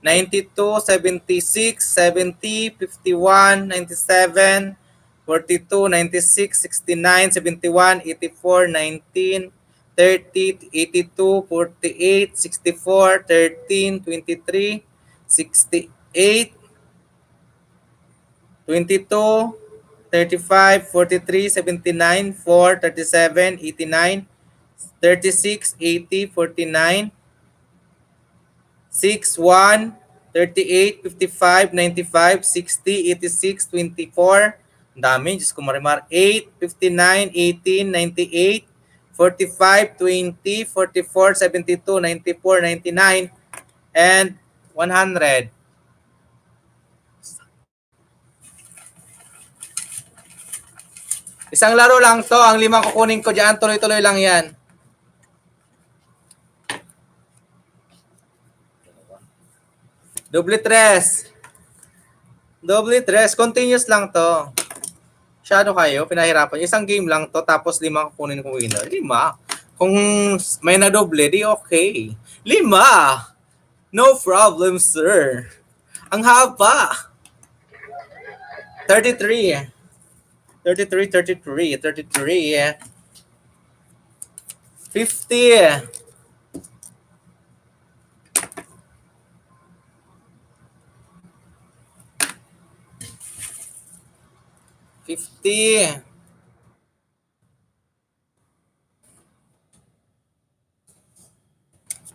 [SPEAKER 1] 92, 76, 70, 51, 97, 42, 96, 69, 71, 84, 19, 30, 82, 48, 64, 13, 23, 68, 22, 35, 43, 79, 4, 37, 89, 36, 80, 49, 6, 1, 38, 55, 95, 60, 86, 24, ang dami, Diyos ko marimar, 8, 59, 18, 98, 45, 20, 44, 72, 94, 99, and 100. Isang laro lang to. Ang 5 kukunin ko dyan. Tuloy-tuloy lang yan. Doble tres. Continuous lang to. Masyado kayo. Pinahirapan. Isang game lang to. Tapos 5 kukunin ko winner. 5. Kung may na doble, di okay. 5. No problem, sir. Ang haba. 33. 33, 33, 33. 50. 50.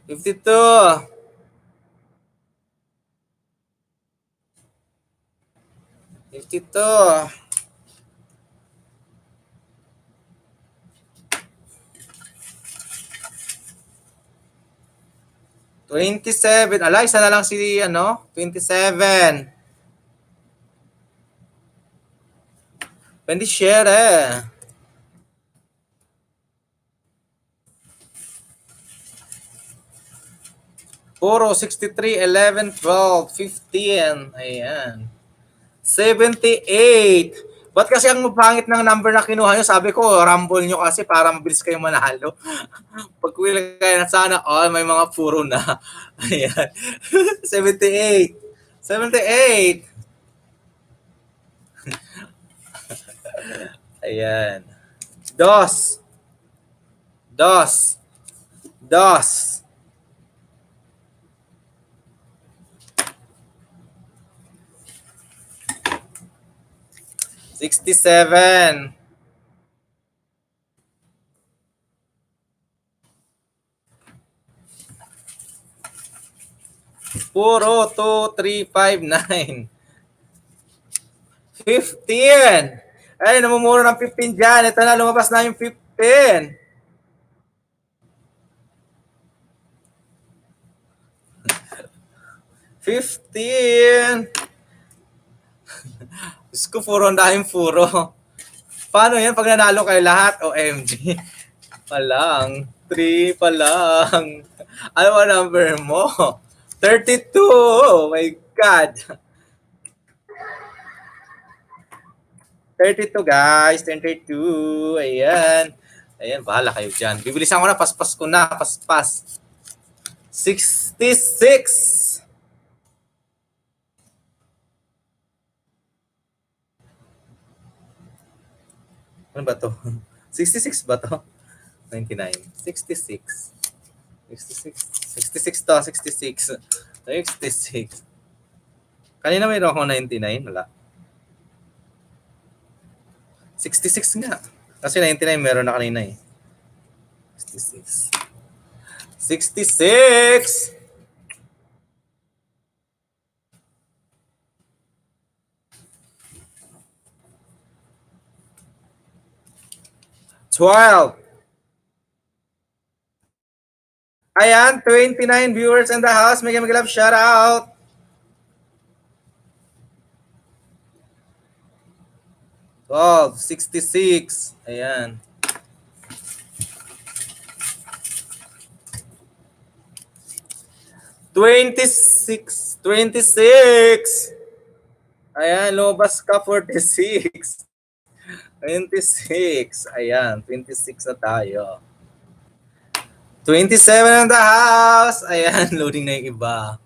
[SPEAKER 1] 52. 52. 27. Ala, isa na lang si, 27. 27. Puro 63, 11, 12, 15. Ayan. 78. Ba't kasi ang pangit ng number na kinuha nyo? Sabi ko, rumble nyo kasi para mabilis kayo manalo. Pag kuwilang kayo na sana, may mga puro na. Ayan. 78. 78. Ayan. Dos. Dos. Dos. 67. Puro 2, 3, 5, 9. 15. Ay, namumuro ng 15 dyan. Ito na, lumabas na yung 15. 15. Diyos ko, puro ang dahing puro. Paano yan pag nanalo kayo lahat? OMG. Palang. 3 pa lang. Ano ba number mo? 32. Oh my God. 32 guys. 32. Ayan. Ayan, bahala kayo dyan. Bibilisan ko na. Paspas ko na. Paspas. 66. Ano ba to? 66 ba to? 99. 66. 66. 66 to. 66. 66. Kanina mayroon ako 99. Wala. 66 nga. Kasi 99 meron na kanina eh. 66. 66. 12. Ayan, 29 viewers in the house. Mega love, shout out. 12, 66. Ayan. $26. 26. Ayan, lumabas ka 46. 26. Ayan, 26 na tayo. 27 in the house. Ayan, loading na yung iba.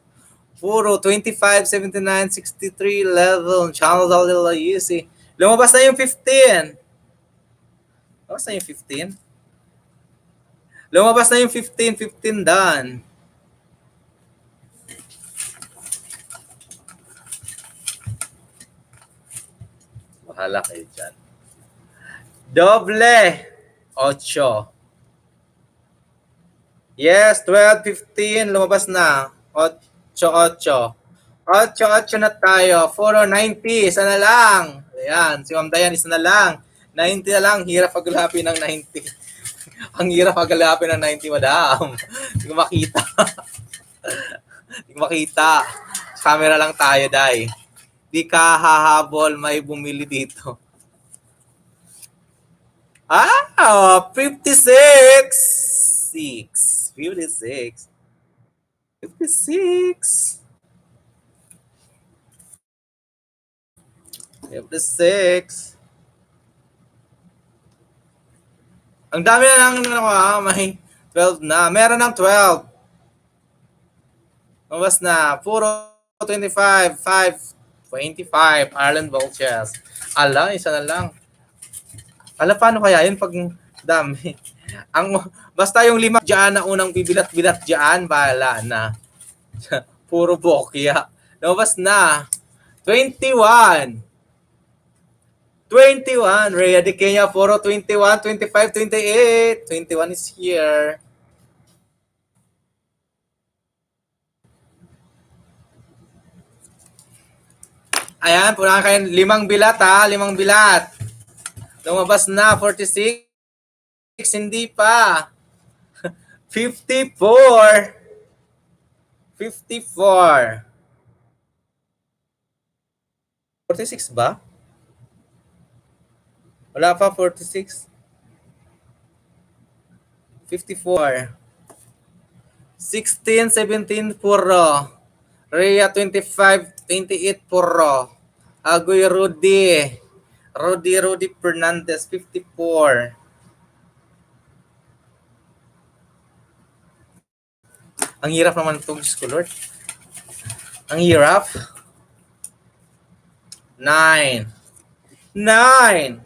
[SPEAKER 1] Puro 25, 79, 63, level. Channel Dalila easy. Lumabas na yung 15. Lumabas na yung 15. Lumabas na yung 15. 15 done. Bahala kayo dyan. Doble. 8. Yes, 12, 15. Lumabas na. 8, 8. 8 na tayo. 4, 90. Isa na lang. Ayan. Si Ma'am Dayan, isa na lang. 90 na lang. Hirap paglalapin ng 90. Ang hirap paglalapin ng 90, madam. Hindi ko makita. Hindi ko makita. Camera lang tayo, Day. Di ka hahabol, may bumili dito. 56. 6. 56. 56. 56. Ang dami na lang may 12 na. Meron ng 12. Mabas na. Puro 25, 5, 25. Arlen Volches. Ala, isa na lang. Ala, paano kaya yun pag dami? Basta yung 5 dyan na unang bibilat-bilat dyan, bahala na. Puro bokya. Lumabas na. 21. 21. Rhea de Kenya, puro 21, 25, 28. 21 is here. Ayan, pura kayo 5 bilat ha. 5 bilat. Lumabas na. 46. Hindi pa. 54. 54. 46 ba? Wala pa, 46. 54. 16, 17, puro. Rhea, 25, 28, puro. Agoy, Rudy. Rudy Fernandez, 54. Ang hirap naman itong Diyos ko, Lord. Ang hirap. 9. 9.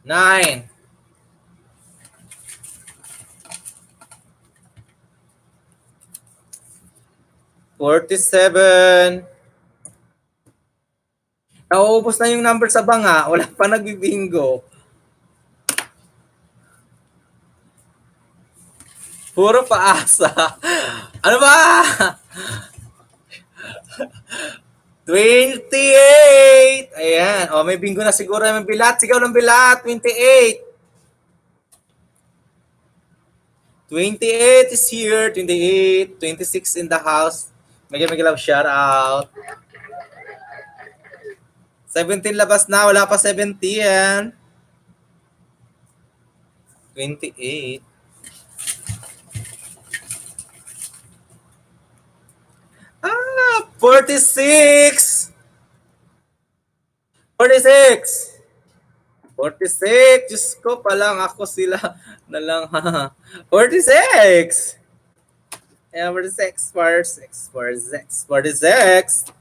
[SPEAKER 1] 9. 47. Nauubos na yung number sa banga. Wala pa nagbibingo. Puro paasa. Ano ba? 28. Ayan. O, may bingo na siguro. May bilat. Sigaw ng bilat. 28. 28 is here. 28. 26 in the house. Mega love shout out. 17 labas na. Wala pa 17. 28. Ah, 46. 46. 46. Diyos ko, palang ako sila na lang ha. 46. Yeah, 46. 46. 46. 46.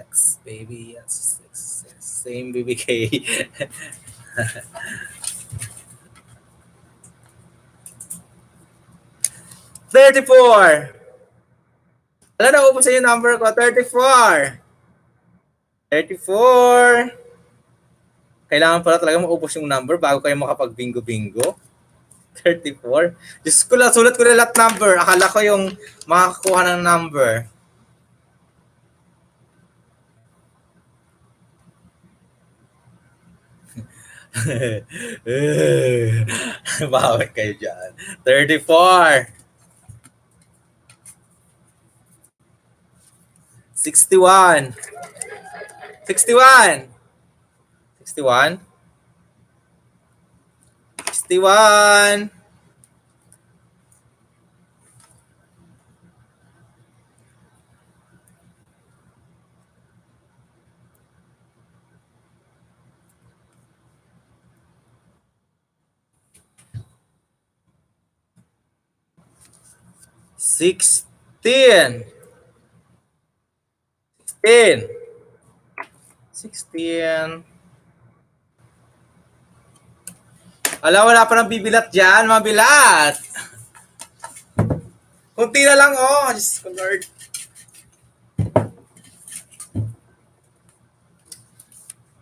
[SPEAKER 1] 6, baby. Yes, 6. Same BBK. 34. Alam na, ubos yung number ko. 34. 34. Kailangan pala talaga maubos yung number bago kayo makapag-bingo-bingo. 34. Diyos ko lang, sulat ko na lahat number. Akala ko yung makakuha ng number. Bawat kayo dyan. 34. 61. 61. 61. 61. Sixteen. 16. Wala pa nang bibilat dyan, mga bilat. Kunti na lang, oh. Diyos ko, Lord.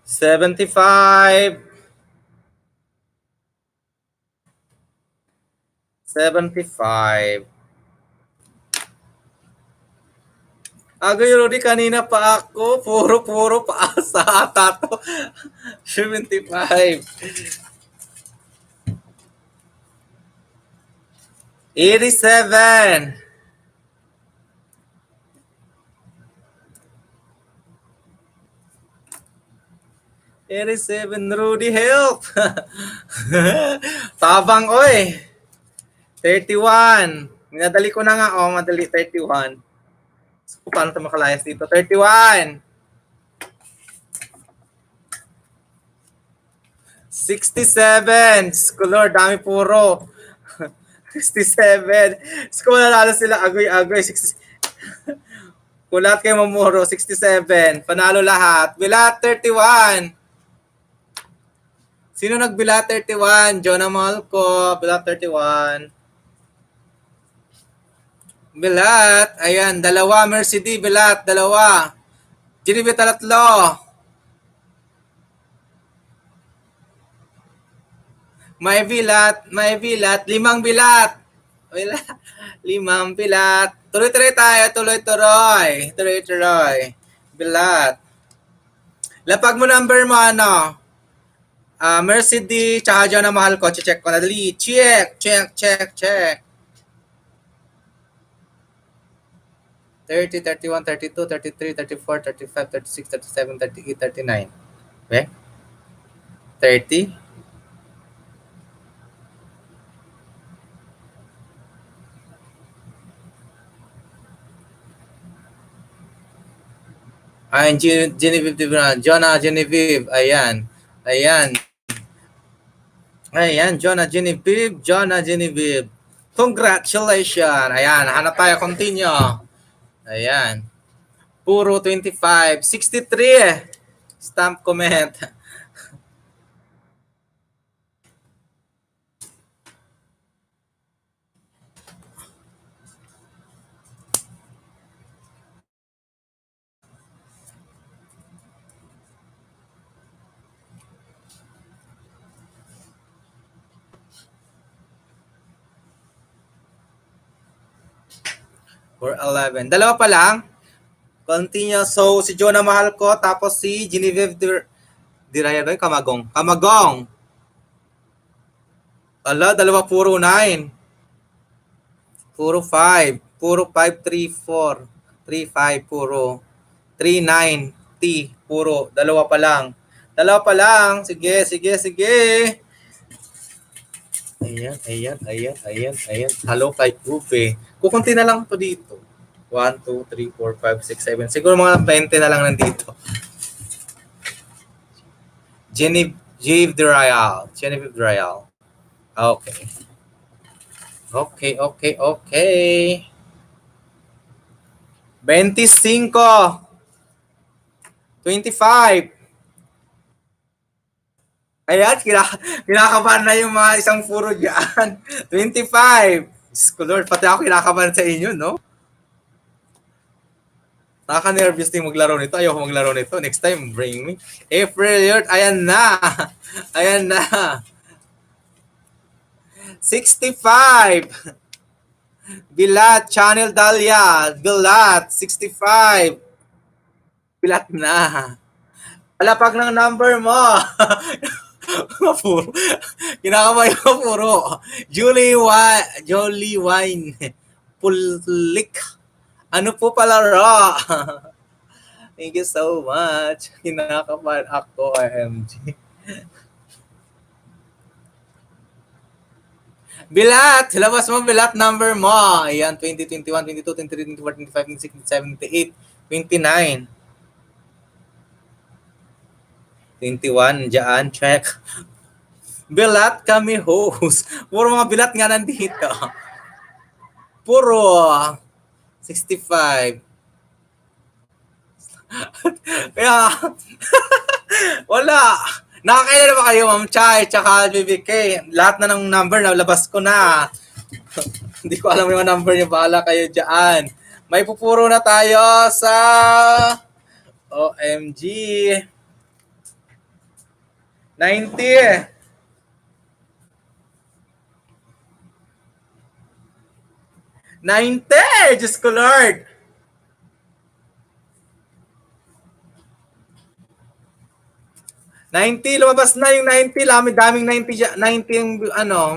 [SPEAKER 1] 75. 75. Agoy, Rudy, kanina pa ako. Puro paasa ata to. 75. 87. 87, Rudy, help! Tabang, oy! 31. Minadali ko na nga, oh, madali, 31. So, paano ito makalayas dito? 31. 67. Skolor, dami puro. 67. Sko, nalala sila, agoy. 60. Kung lahat kayo mamuro, 67. Panalo lahat. Bilat, 31. Sino nagbilat 31? Jonah Malco, bilat 31. Bilat, ayan, dalawa. Mercy D, bilat, dalawa. Genevieve, tatlo. May bilat, limang bilat. Bilat, limang bilat. Tuloy-tuloy tayo, tuloy-tuloy. Tuloy-tuloy. Bilat. Lapag mo number mo, ano? Mercy D, tsaka dyan na mahal ko. Check ko na. Dali. Check, check, check, check. 30, 31, 32, 33, 34, 35, 36, 37, 38, 39. Okay? 30. Ayan, Genevieve, Jonah Genevieve. Ayan. Ayan. Ayan, Jonah Genevieve. Congratulations. Ayan, hanap tayo, continue. Ayan. Puro 25. 63. Stamp comment. For 11. Dalawa pa lang. Continue. So, si Jonah mahal ko, tapos si Genevieve Diraya doon, Kamagong. Kamagong! Ala, dalawa puro 9. Puro 5. Puro 5, 3, 4. 3, 5, puro. 3, 9. T, puro. Dalawa pa lang. Dalawa pa lang. Sige, sige, sige. Ayan, ayan, ayan, ayan, ayan. Hello kay Kupe. Kukunti na lang to dito. 1, 2, 3, 4, 5, 6, 7. Siguro mga 20 na lang nandito. Genevieve Royal. Genevieve Royal. Okay. Okay, okay, okay. 25. 25. Ayan, kinakabahan na yung mga isang puro dyan. 25. Lord, pati ako kinakabahan sa inyo, no? Nakaka-nervous din maglaro nito. Ayoko maglaro nito. Next time, bring me. April Yurt, ayan na. Ayan na. 65. Bilat, Channel Dahlia. Bilat, 65. Bilat na. Palapag ng number mo. Puro. Kinakabay ko puro. Jolie Wine. Pulik. Ano po pala raw? Thank you so much. Kinakabahan ako, OMG. Bilat! Labas mo bilat number mo. Ayan, 20, 21, 22, 23, 24, 25, 26, 27, 28, 29. 21, dyan, check. Bilat kami host. Puro mga bilat nga nandito. Puro 65. Kaya, wala. Nakakailan ba kayo, Ma'am Chay, tsaka BBK? Lahat na ng number na labas ko na. Hindi ko alam yung number niyo. Bahala kayo dyan. May pupuro na tayo sa OMG. 90. 90! Diyos ko, Lord! 90, lumabas na yung 90. Daming 90 dyan. 90 yung,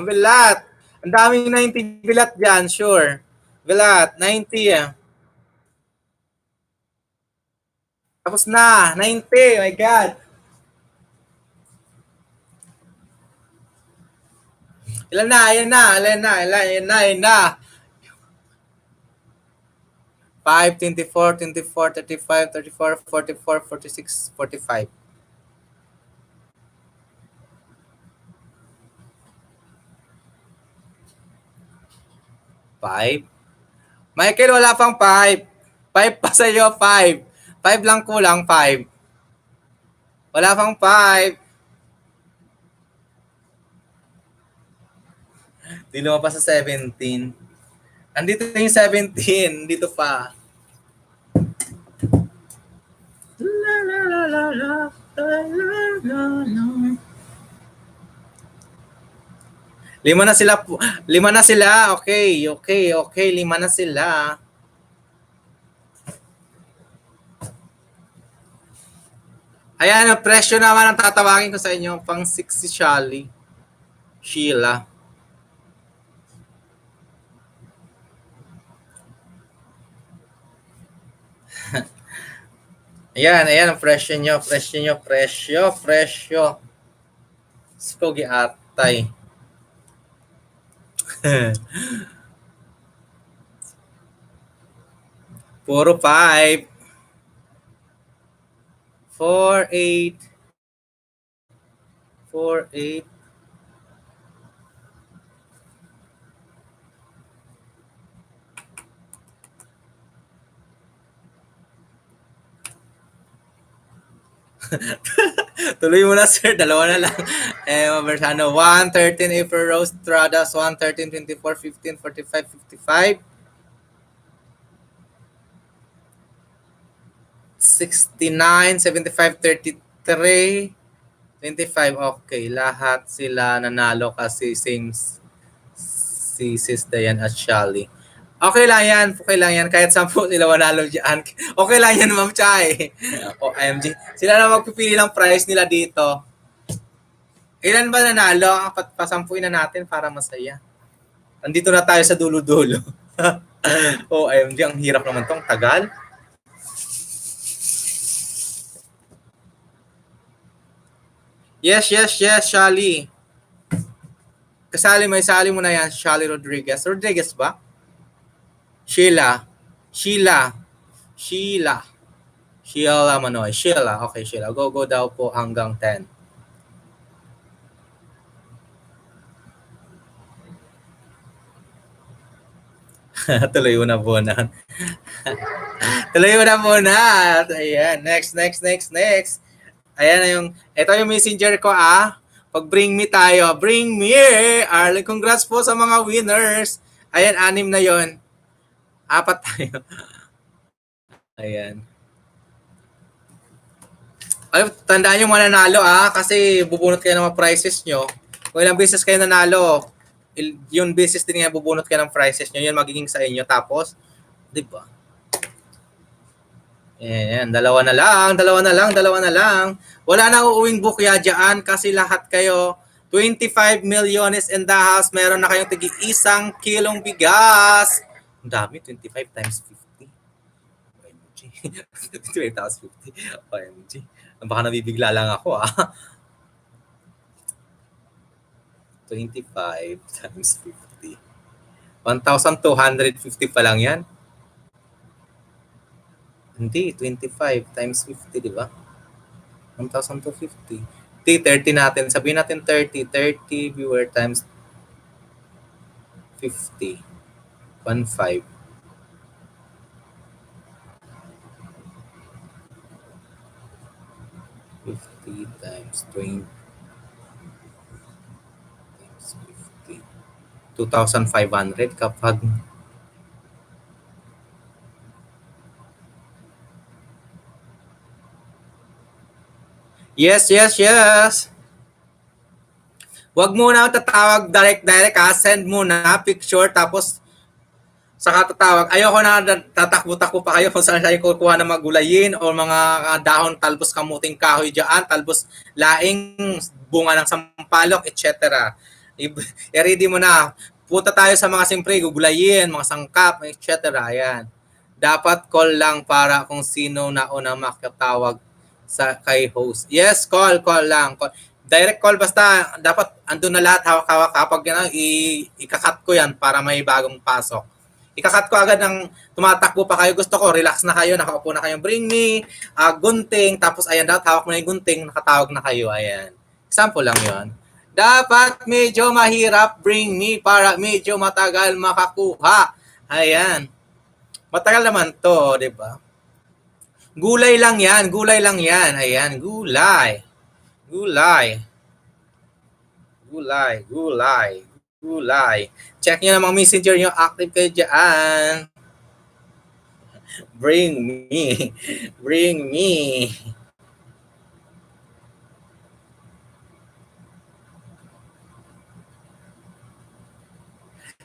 [SPEAKER 1] bilat. Ang daming 90 bilat dyan, sure. Bilat, 90. Tapos na, 90. My God. Ilan na, ayan na. 5, 24, 24, 35, 34, 44, 46, 45. 5. Michael, wala pang 5. 5 pa sa'yo, 5. 5 lang kulang, 5. Wala pang 5. Di lumabas sa 17. Andito yung 17. Dito pa. La la la la la la la la. Lima na sila. Lima na sila. Okay, okay, okay. Lima na sila. Ayan, ang presyo naman ang tatawagin ko sa inyo. Pang 6 si Shally. Sheila. Ayan, ayan ang presyo nyo. Presyo nyo, presyo, presyo. Skogi atay. Puro 5. 4, 8. 4, 8. Tuloy mo na, sir. Dalawa na lang. Bersano, 1, 13, April Rose, Tradas, 1, 13, 24, 15, 45, 55. 69, 75, 33, 25. Okay, lahat sila nanalo kasi same si Sis Dayan at Shally. Okay lang yan. Okay lang yan. Kahit 10 sila manalo dyan. Okay lang yan, Ma'am Chay. OMG. Sila na magpipili ng price nila dito. Ilan ba nanalo? Pasampuin na natin para masaya. Andito na tayo sa dulo-dulo. OMG, ang hirap naman tong tagal. Yes, yes, yes, Shally. Kasali, may sali mo na yan, Shally Rodriguez. Rodriguez ba? Sheila. Sheila. Sheila. Sheila Manoy. Sheila. Okay, Sheila. Go daw po hanggang 10. Tuloy mo na po na. Tuloy mo na po na. Ayan. Next. Ayan na yung, ito yung messenger ko Pag bring me tayo. Bring me, Arlen. Congrats po sa mga winners. Ayan, 6 na yon. 4 tayo. Ayan. Ay, tandaan nyo mananalo kasi bubunot kayo ng mga prizes nyo. Kung ilang beses kayo nanalo, yung beses din nga bubunot kayo ng prizes nyo, yun magiging sa inyo. Tapos, di ba? Ayan, dalawa na lang. Wala na uuwing bukya dyan kasi lahat kayo, 25 milyones in the house, meron na kayong tigi 1 kilong bigas. Ang dami, 25 times 50. OMG. 25 times 50. OMG. Baka nabibigla lang ako 25 times 50. 1,250 pa lang yan. Hindi, 25 times 50, di ba? 1,250. 30 natin. Sabihin natin 30. 30 viewer times 50. 1,500. 50 times 20 times 50. 2,500 kapag Yes. Wag muna tatawag direct Send muna picture tapos saka tatawag. Ayoko na tatakbo-takbo pa kayo kung saan kayo kukuha ng magulayin o mga dahon talbos kamuting kahoy dyan, talbos laing bunga ng sampalok, etc. I-ready mo na. Punta tayo sa mga simpre gugulayin, mga sangkap, etc. Ayan. Dapat call lang para kung sino na unang makatawag sa kay host. Yes, call lang. Direct call basta dapat andun na lahat hawak-hawak kapag ikakat ko yan para may bagong pasok. Ikakat ko agad ng tumatakbo pa kayo. Gusto ko, relax na kayo. Nakaupo na kayong bring me, gunting. Tapos ayan, dapat hawak mo na yung gunting. Nakatawag na kayo. Ayan. Example lang yon. Dapat medyo mahirap bring me para medyo matagal makakuha. Ayan. Matagal naman to, di ba? Gulay lang yan, gulay lang yan. Ayan, gulay. Gulay. Gulay, gulay, gulay. Check nyo namang messenger nyo, active kayo dyan. Bring me. Bring me.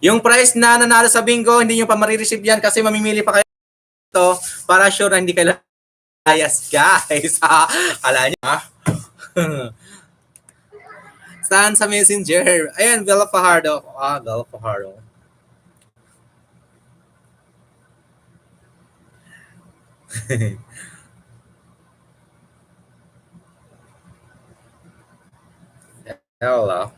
[SPEAKER 1] Yung prize na nanalo sa bingo, hindi nyo pa marireceive yan kasi mamimili pa kayo ito para sure na hindi kayo layas, guys. Kala nyo, ha? Saan sa messenger? Ayan, Bella Fajardo. Bella Fajardo. Hello.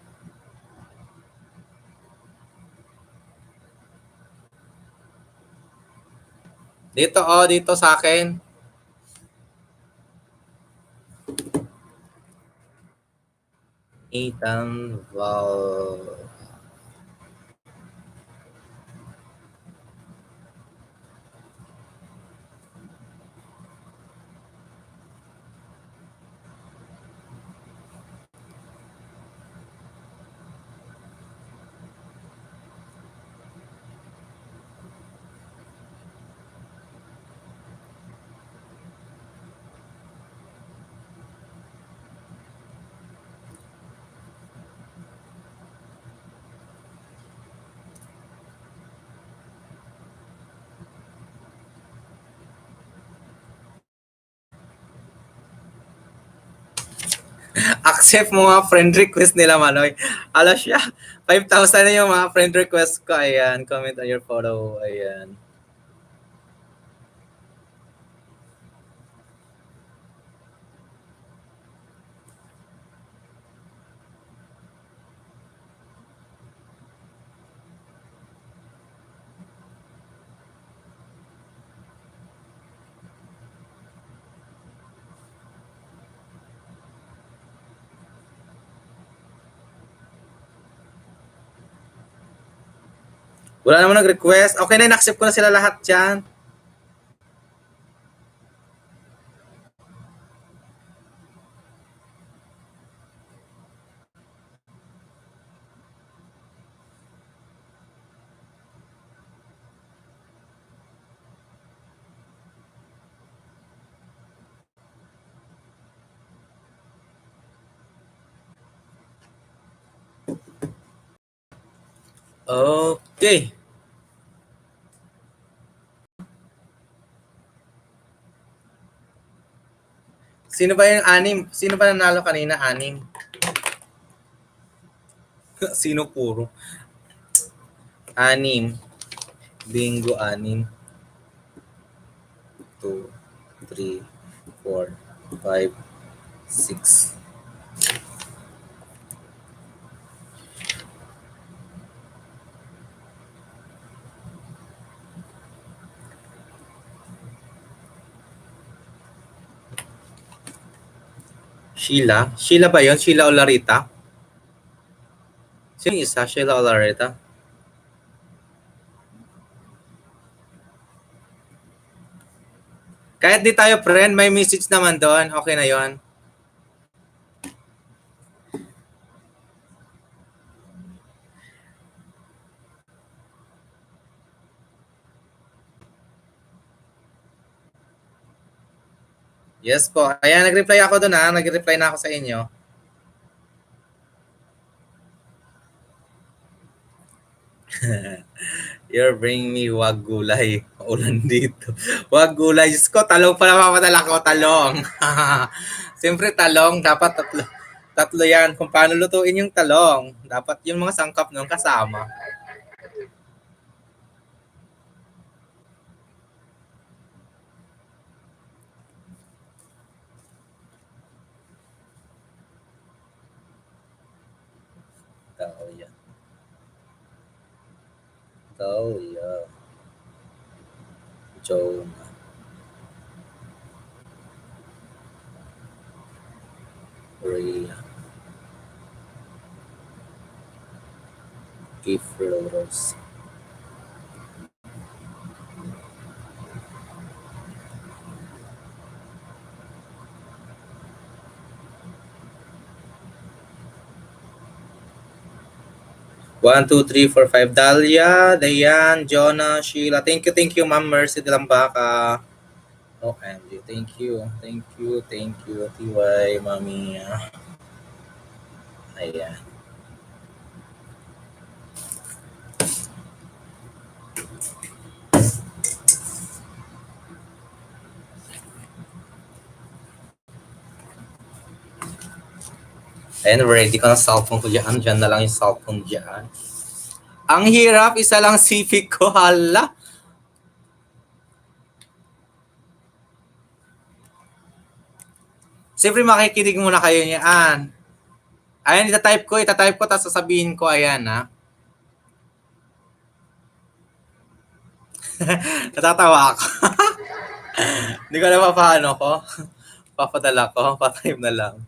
[SPEAKER 1] Dito, dito sa akin. Ethan Val. Accept mo mga friend request nila, Manoy. Alas siya, 5,000 na yung mga friend request ko. Ayan, comment on your photo. Ayan. Wala naman nag-request. Okay na, in-accept ko na sila lahat dyan. Okay. Sino ba yung anim? Sino ba nanalo kanina? Anim. Sino puro? Anim. Bingo, anim. 2, 3, 4, 5, 6. Sheila? Sheila ba yun? Sheila Olarita? Sino yung isa? Sheila Olarita? Kahit di tayo friend, may message naman doon. Okay na yon. Yes po. Ayan, nag-reply ako doon, ha. Nag-reply na ako sa inyo. You're bringing me wag gulay. Ulan dito. Wag gulay. Diyos ko, talong pala mapadala ko. Talong. Siyempre, talong. Dapat tatlo. Tatlo yan. Kung paano lutuin yung talong. Dapat yung mga sangkap nung kasama. Dahlia. Dahlia. Jonah. Rhea. Key Flores. 1, 2, 3, 4, 5. Dahlia, Dayan, Jonah, Sheila. Thank you, Ma'am Mercy de Lambaka. Oh, Angie. Thank you. Thank you. TY, Mami. Ayan. Ayan, ready ko ng cellphone ko dyan. Dyan na lang yung cellphone dyan. Ang hirap, isa lang sipig ko. Hala. Siyempre makikinig muna kayo niyan. Ayan, itatype ko, tapos sasabihin ko, ayan ha. Natatawa ako. Hindi ko alam paano ko. Papadala ko, pa-type na lang.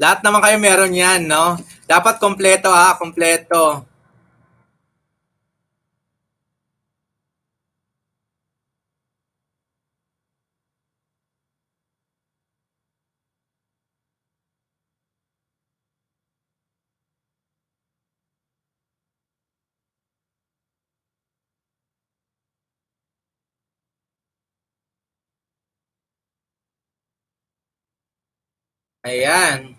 [SPEAKER 1] Lahat naman kayo meron yan, no? Dapat kompleto ha, kompleto. Ayan.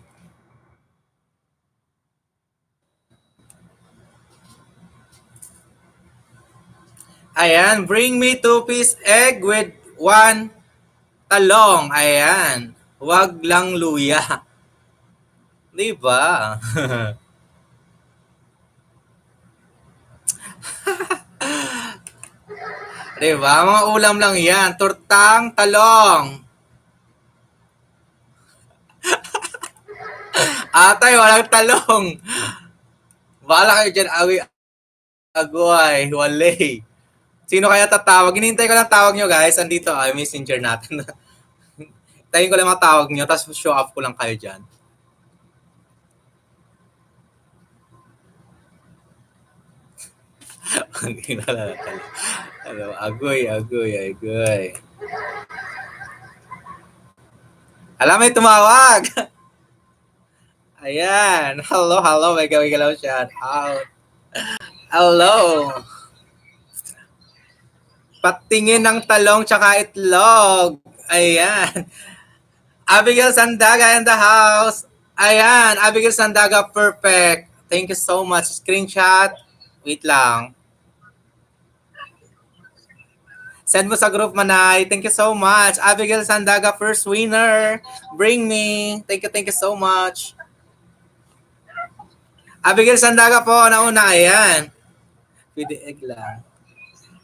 [SPEAKER 1] Ayan, bring me 2-piece egg with 1 talong. Ayan. Wag lang luya. Diba? Diba? Mga ulam lang yan. Tortang talong. Atay, walang talong. Bahala kayo dyan, awi, agoy, walay. Sino kaya tatawag? Hinihintay ko lang tawag nyo, guys. Andito, messenger natin. Tayin ko lang mga tawag nyo, tapos show off ko lang kayo dyan. Ano, agoy. Alam, may tumawag. Ayan. Hello. May gawin shout out. Hello. Patingin ng talong tsaka itlog. Ayan. Abigail Sandaga in the house. Ayan. Abigail Sandaga, perfect. Thank you so much. Screenshot. Wait lang. Send mo sa group, Manay. Thank you so much. Abigail Sandaga, first winner. Bring me. Thank you so much. Abigail Sandaga po, nauna. Ayan. Pwede egg lang.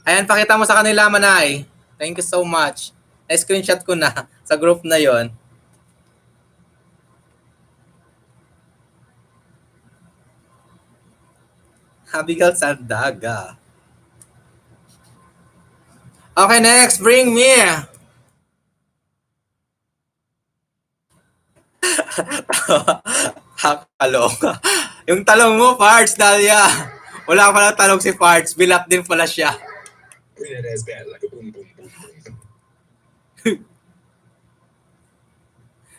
[SPEAKER 1] Ayan, pakita mo sa kanila, Manay. Thank you so much. Na-screenshot ko na sa group na yon. Abigail Sandaga. Okay, next. Bring me. Hakaloka. Yung talong mo, Parts, Dahlia. Wala pala talong si Parts. Bilat din pala siya.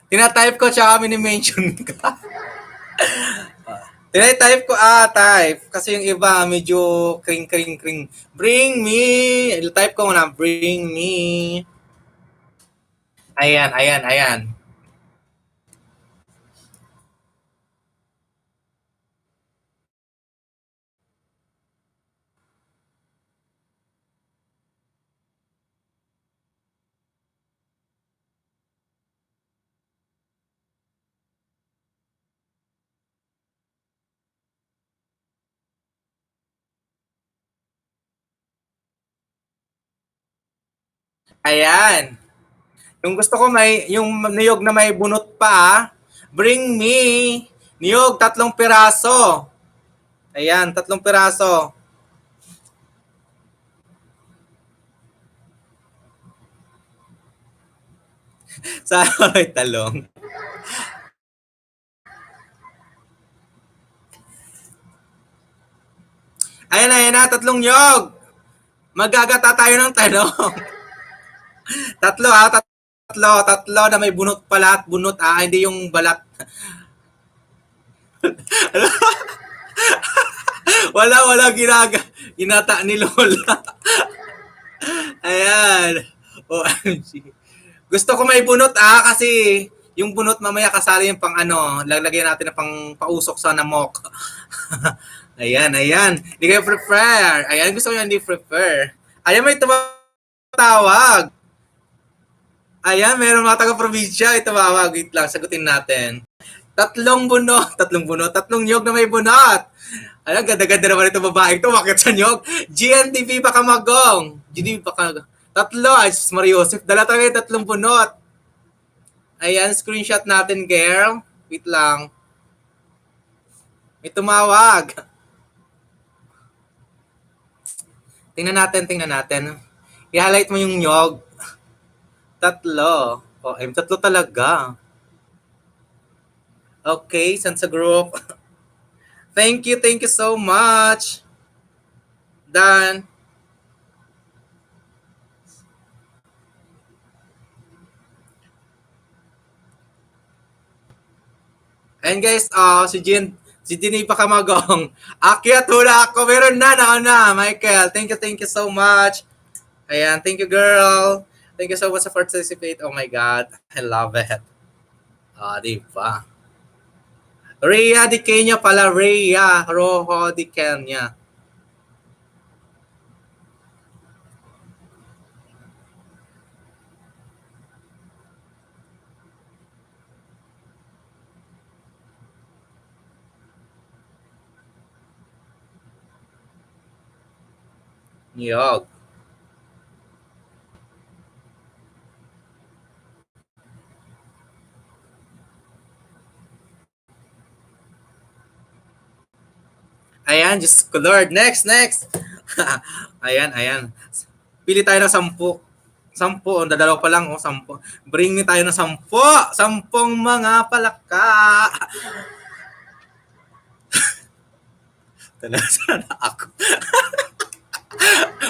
[SPEAKER 1] Tina-type ko, tsaka mini-mention ka. Tina-type ko, type. Kasi yung iba, medyo kring. Bring me. Type ko muna, bring me. Ayan. Ayan. Yung gusto ko yung niyog na may bunot pa, bring me. Niyog, 3 piraso. Ayan, 3 piraso. Sa may talong. Ayan na, 3 niyog. Magagata tayo ng talong. 3 tatlo na may bunot pala at bunot hindi yung balat. Wala ginata ni Lola. Ayan. OMG. Gusto ko may bunot kasi yung bunot mamaya kasali yung pang ano, lalagyan natin na pang pausok sa namok. Ayan, ayan. Hindi kayo prepare. Ayan, gusto ko yung hindi prepare. Ayan, may tumatawag. Ayan, meron mga taga-probinsya. Tumawag. Wait lang, sagutin natin. Tatlong nyog na may bunot. Alam, ganda-ganda naman ito babae ito. Bakit sa nyog? GNTV pa kamagong. GNTV pa kamagong. Tatlo, ay, Mario Joseph. Dala tayo tatlong bunot. Ayan, screenshot natin, girl. Wait lang. May tumawag. Tingnan natin. I-highlight mo yung nyog. Tatlo. Tatlo talaga. Okay, saan sa group? Thank you so much. Done. And guys, si Jenny pa kamagong. Akyat hula ako. Meron na. Michael, thank you so much. Ayan, thank you girl. Thank you so much for participate. Oh my God, I love it. Diba? Rhea Di Kenya pala, Rhea. Rojo Di Kenya. Nyog. Ayan, just Lord. Next. ayan. Pili tayo ng 10. 10, dadalaw pa lang, 10. Bring me tayo ng 10. 10 mga palaka. Sana ako.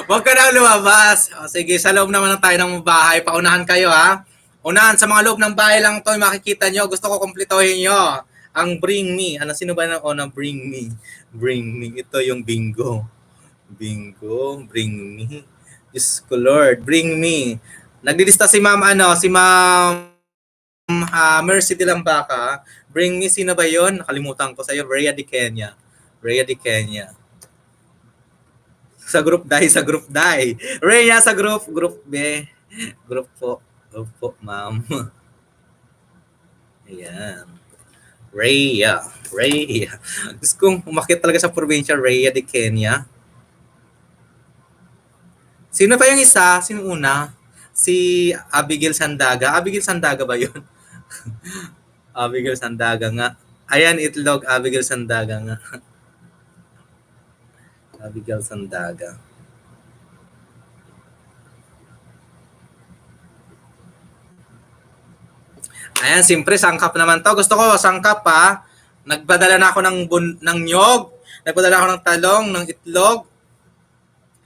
[SPEAKER 1] Huwag ka nang lumabas. Sige, sa loob naman tayo ng bahay. Paunahan kayo, ha? Unahan, sa mga loob ng bahay lang to, makikita nyo. Gusto ko kumplitohin nyo. Ang Bring Me. Sino ba na Bring Me? Bring Me. Ito yung bingo. Bring Me. Diyos ko Lord, Bring Me. Nagdilista si Ma'am, Mercy de Lambaca. Bring Me, sino ba yon? Nakalimutan ko sa'yo. Rhea Di Kenya. Sa group die. Rhea sa group B. Group po, ma'am. Ayan. Rhea. Gusto kong umakit talaga sa probinsya, Rhea Di Kenya. Sino pa yung isa? Sino una? Si Abigail Sandaga. Abigail Sandaga ba yun? Abigail Sandaga nga. Ayan, itlog. Abigail Sandaga nga. Abigail Sandaga. Ayan, siyempre, sangkap naman to. Gusto ko, sangkap pa. Nagpadala na ako ng nyog. Nagpadala ako ng talong, ng itlog.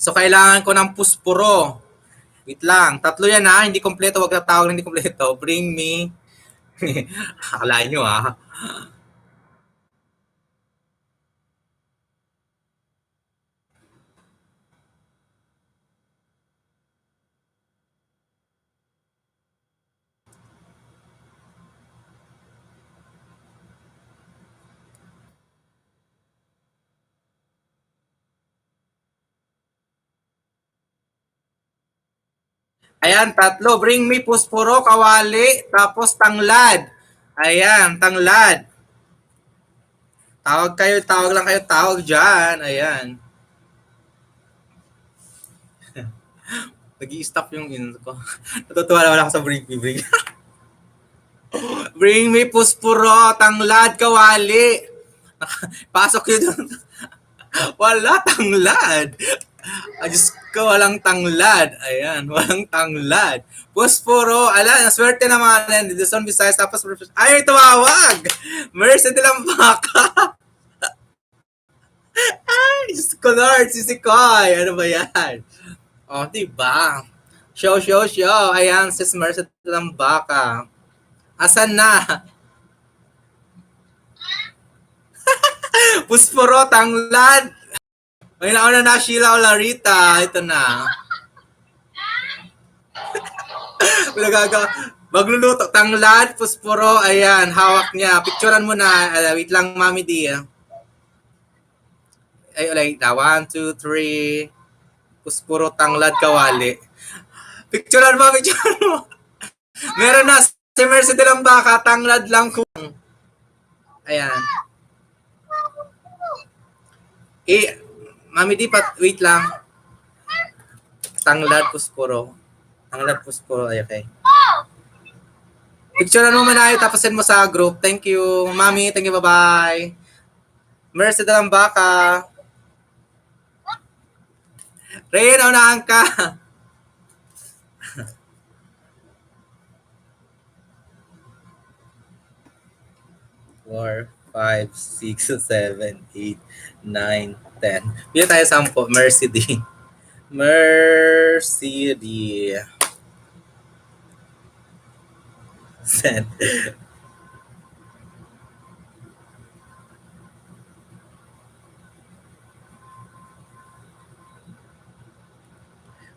[SPEAKER 1] So, kailangan ko ng puspuro. Wait lang. 3 yan ha. Hindi kompleto. Wag na tawag na hindi kompleto. Bring me. Akalain nyo ha. Ayan, 3. Bring me puspuro, kawali, tapos tanglad. Ayan, tanglad. Tawag lang kayo, tawag dyan. Ayan. Nag-i-stop yung ko. Natutuwa naman ako sa bring me. Bring me puspuro, tanglad, kawali. Pasok yun doon. Wala tanglad. Diyos ko, walang tanglad. Ayan, walang tanglad. Puspuro, naswerte naman yan. Luzon, Visayas, tapos, ay, tumawag! Mercy de Lambaca. Ay, Diyos ko Lord, si Koy. Ano ba yan? Diba? Show. Ayan, sis Mercy de Lambaca. Asan na? Pusporo, tanglad. May nauna na Sheila o Larita. Ito na. Nagaga. Magluluto. Tanglad, pusporo. Ayan, hawak niya. Picturean mo na. Wait lang, Mami D. Ay, ulit. 1, 2, 3. Pusporo, tanglad, kawali. Picturean mo, picturean mo. Meron na. Si Mercy de lang baka. Tanglad lang kung. Ayan. Mami D, wait lang. Tanglad, pusporo. Tanglad, pusporo. Ay, okay. Picturean mo muna tapos send mo sa group. Thank you. Mami, thank you. Bye-bye. Mercy de lang baka. Rain, unahan ka. 4, 5, 6, 7, 8, 9, 10. Bigyan tayo 10. Mercy D. Mercy D. Send.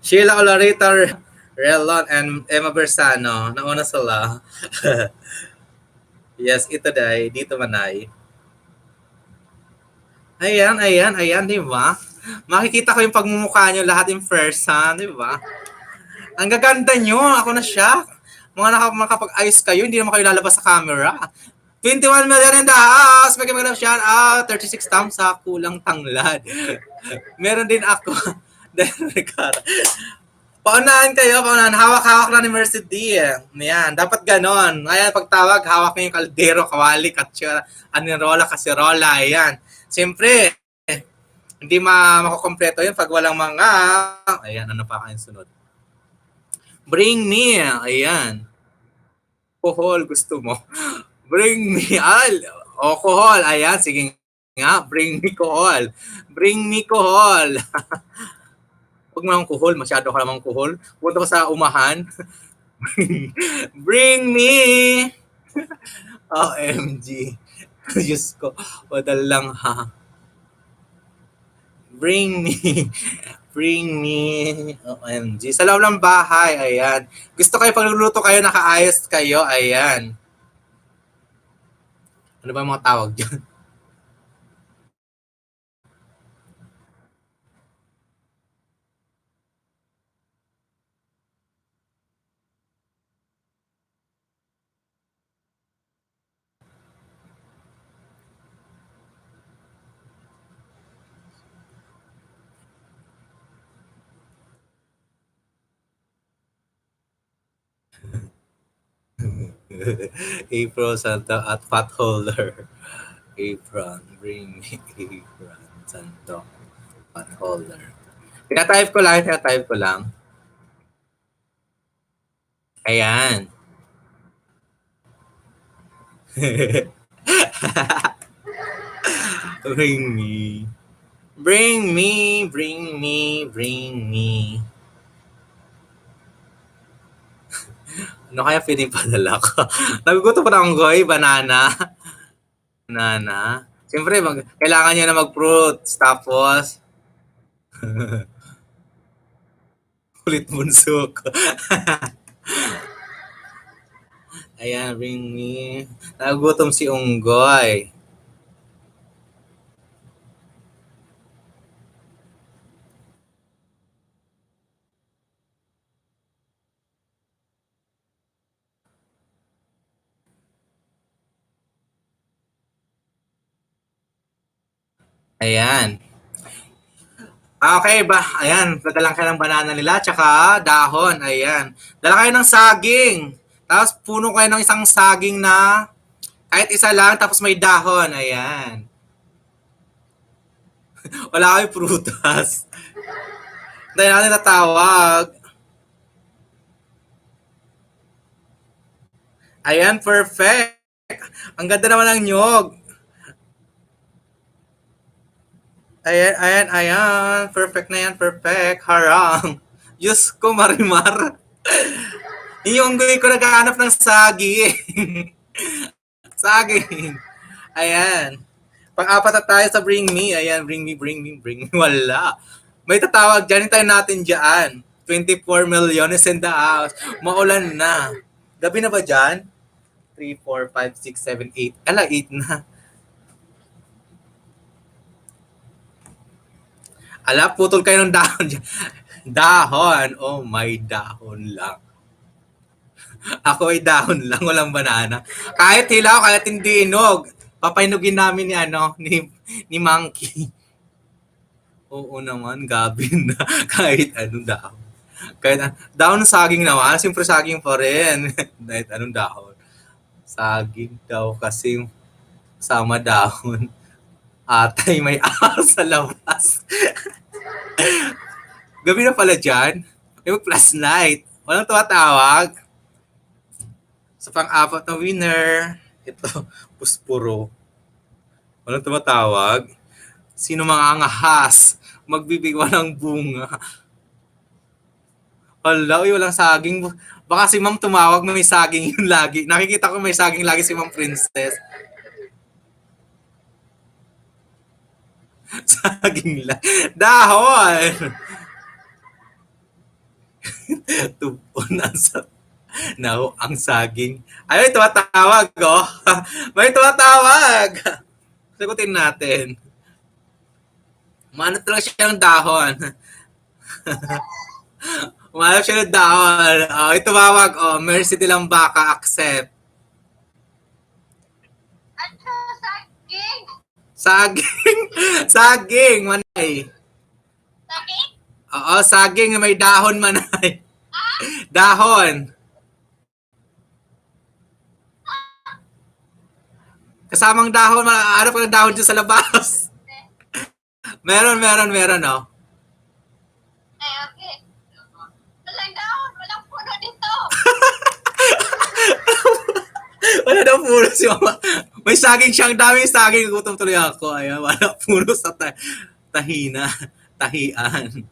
[SPEAKER 1] Sheila Olarita, Relon, and Emma Bersano. Nauna sila. Yes, ito day. Dito manay. Ayan, di ba? Makikita ko yung pagmumukha nyo lahat in person, di ba? Ang gaganda nyo. Ako na siya. Mga makapag-ayos kayo, hindi naman kayo lalabas sa camera. 21 million in the house. Magandang shout out. 36 thumbs sa kulang tanglad. Meron din ako. Paunahan kayo, paunahan. Hawak-hawak na ni Mercy D. Ayan, dapat ganon. Ayan, pagtawag, hawak niyo yung kaldero, kawali, katsura, anirola, kasirola. Ayan. Siyempre, hindi makukompleto yun pag walang mga... Ayan, ano pa kayong sunod? Bring me. Ayan. Alcohol, gusto mo. Bring me. Alcohol. Ayan, sige nga. Bring me kohol. Bring me kohol. Huwag mo namang kuhol. Masyado ka namang kuhol. Punta ka sa umahan. Bring me. OMG. Diyos ko. Wadal lang ha. Bring me. Bring me. OMG. Sa loob ng bahay. Ayan. Gusto kayo pagluluto kayo, nakaayos kayo. Ayan. Ano ba mga tawag dyan? April Santo at Pot Holder. Apron. Bring me apron. Santo. Pot Holder. Tinatype ko lang. Ayan. Bring me. Bring me, bring me, bring me. Ano kaya pinipadala ko? Nagugutom pa ng goy, banana. Banana. Siyempre, kailangan niya na mag-fruits. Tapos, kulit bunso ko. Ayan, bring me. Nagugutom si Unggoy. Ayan. Okay ba? Ayan, dadalang kayo ng banana nila, tsaka dahon. Ayan. Dala kayo ng saging. Tapos puno kayo ng isang saging na kahit isa lang, tapos may dahon. Ayan. Wala kayo prutas. Dahil natin natawag. Ayan, perfect. Ang ganda naman ng nyog. Ayan. Perfect na yan, perfect. Harang. Diyos ko, Marimar. Yung unggoy ko naghahanap ng saging. Saging. Ayan. Pang-apat na tayo sa Bring Me. Ayan, Bring Me, Bring Me, Bring Me. Wala. May tatawag dyan. Hintayin natin dyan. 24 million is in the house. Maulan na. Gabi na ba dyan? 3, 4, 5, 6, 7, 8. Ala, 8 na. Ala, putol kayo ng dahon dyan. Dahon. Oh my, dahon lang. Ako ay dahon lang, walang banana. Kahit hilaw, kahit hindi inog. Papainugin namin ni Monkey. Oo naman, gabi na. Kahit anong dahon. Kahit dahon ng saging naman, siyempre saging pa rin. Kahit anong dahon. Saging daw kasi sama dahon. Atay may ahas sa labas. Gabi na pala dyan. May plus night. Walang tumatawag. Sa pang-apat na winner, ito, puspuro. Walang tumatawag. Sino mga angahas? Magbibigwa ng bunga. Hala, walang saging. Baka si Ma'am tumawag na may saging yun lagi. Nakikita ko may saging lagi si Ma'am Princess. Saging lang. Dahon! Tupon sa now, ang saging. Ay, may tumatawag, oh. May tumatawag. Sagutin natin. Umanap lang siya ng dahon. Umanap siya ng dahon. Oh, tumawag, oh. Mercy de Lambaca, accept.
[SPEAKER 2] Ano, saging?
[SPEAKER 1] Saging. Saging, manay.
[SPEAKER 2] Saging?
[SPEAKER 1] Oo, saging. May dahon, manay. Dahon. Kasamang dahon, maaarap ka ng dahon dyan sa labas. Meron, oh.
[SPEAKER 2] Ay, okay. Walang dahon, walang puno dito.
[SPEAKER 1] Wala daw puno si Mama. May saging siyang daming saging. Gutom tuloy ako. Ayan, wala puno sa tahina. Tahian.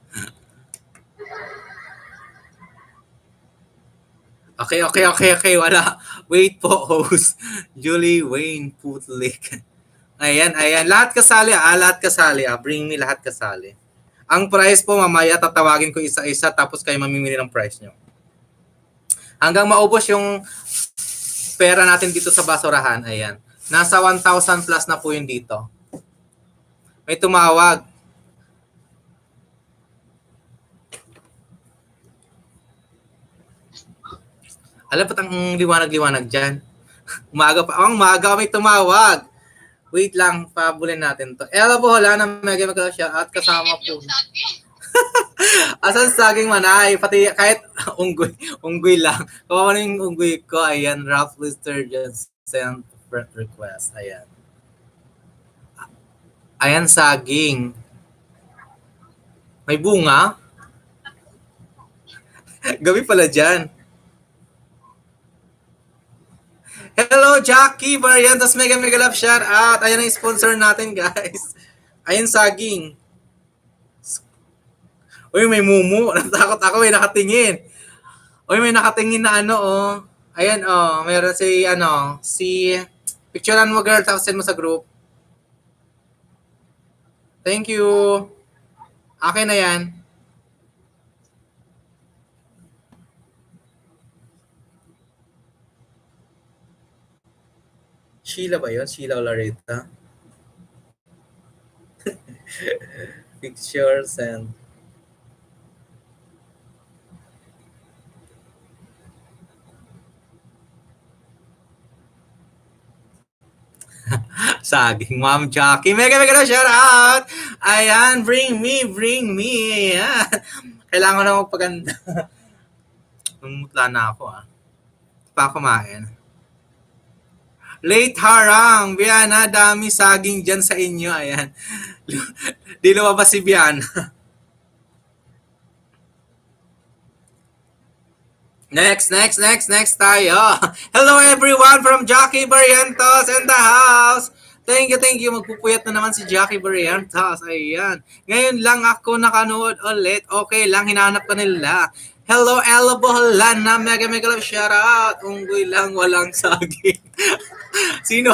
[SPEAKER 1] Okay. Wala. Wait po, host. Julie Wayne Putlik. Ayan. Lahat kasali. Lahat kasali. Bring me lahat kasali. Ang price po, mamaya tatawagin ko isa-isa tapos kayo mamimili ng price nyo. Hanggang maubos yung pera natin dito sa basurahan. Ayan. Nasa 1,000 plus na po yun dito. May tumawag. Alam ba't ang liwanag-liwanag dyan? Umaga may tumawag. Wait lang, pabulin natin to. Ella Bohola na mega siya at kasama po. Asan saging manay? Pati kahit unggoy lang. Kawawa na yung unggoy ko. Ayan, Ralph Lister just sent friend request. Ayan, saging. May bunga? Gabi pala dyan. Hello, Jackie Variantas, mega love shout out. Ayan ang sponsor natin, guys. Ayan, saging. Uy, may mumu. Natakot ako, may nakatingin. Uy, may nakatingin na oh. Ayan, oh. Meron si picturean mo, girl, tapos send mo sa group. Thank you. Akin na yan. Sheila ba yun? Sheila Larita? Pictures and saging, Ma'am Jackie. Mega shout out! Ayan, bring me. Ayan. Kailangan ko na magpaganda. Mumutla na ako Pa kumain. Late harang, Biana, dami saging dyan sa inyo. Ayan. Di lumabas si Biana. Next tayo. Hello everyone from Jackie Barrientos in the house. Thank you. Magpupuyat na naman si Jackie Barrientos. Ayan. Ngayon lang ako nakanood ulit. Okay lang, hinahanap ko nila. Hello, Ella Boholan na mega love shout out. Unggoy lang, walang saging. Sino?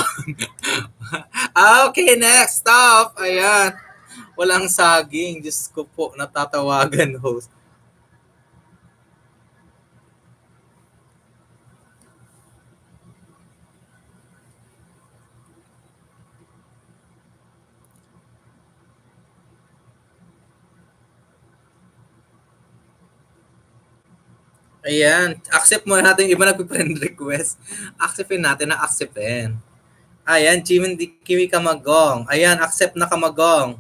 [SPEAKER 1] Okay, next stop. Ayan. Walang saging. Diyos ko po, natatawagan host. Ayan. Accept muna natin yung iba nag-friend request. Acceptin natin na acceptin. Ayan, Kiwi Kamagong. Ayan, accept na Kamagong.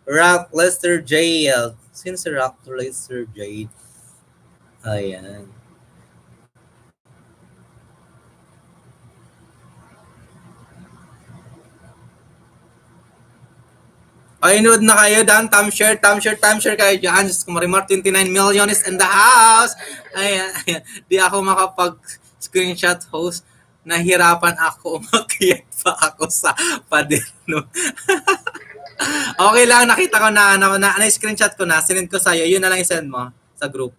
[SPEAKER 1] Rock Lester Jade. Sino si Rock Lester Jade? Ayan. Ay, nood na kayo, Dan. Timeshare kayo dyan. Diyos ko, Marimar, 29 million is in the house. Ayan, ayan. Di ako makapag-screenshot host. Nahirapan ako. Umakyat pa ako sa pader. No? Okay lang, nakita ko na-screenshot ko na. Sinend ko sa'yo. Yun na lang isend mo sa group.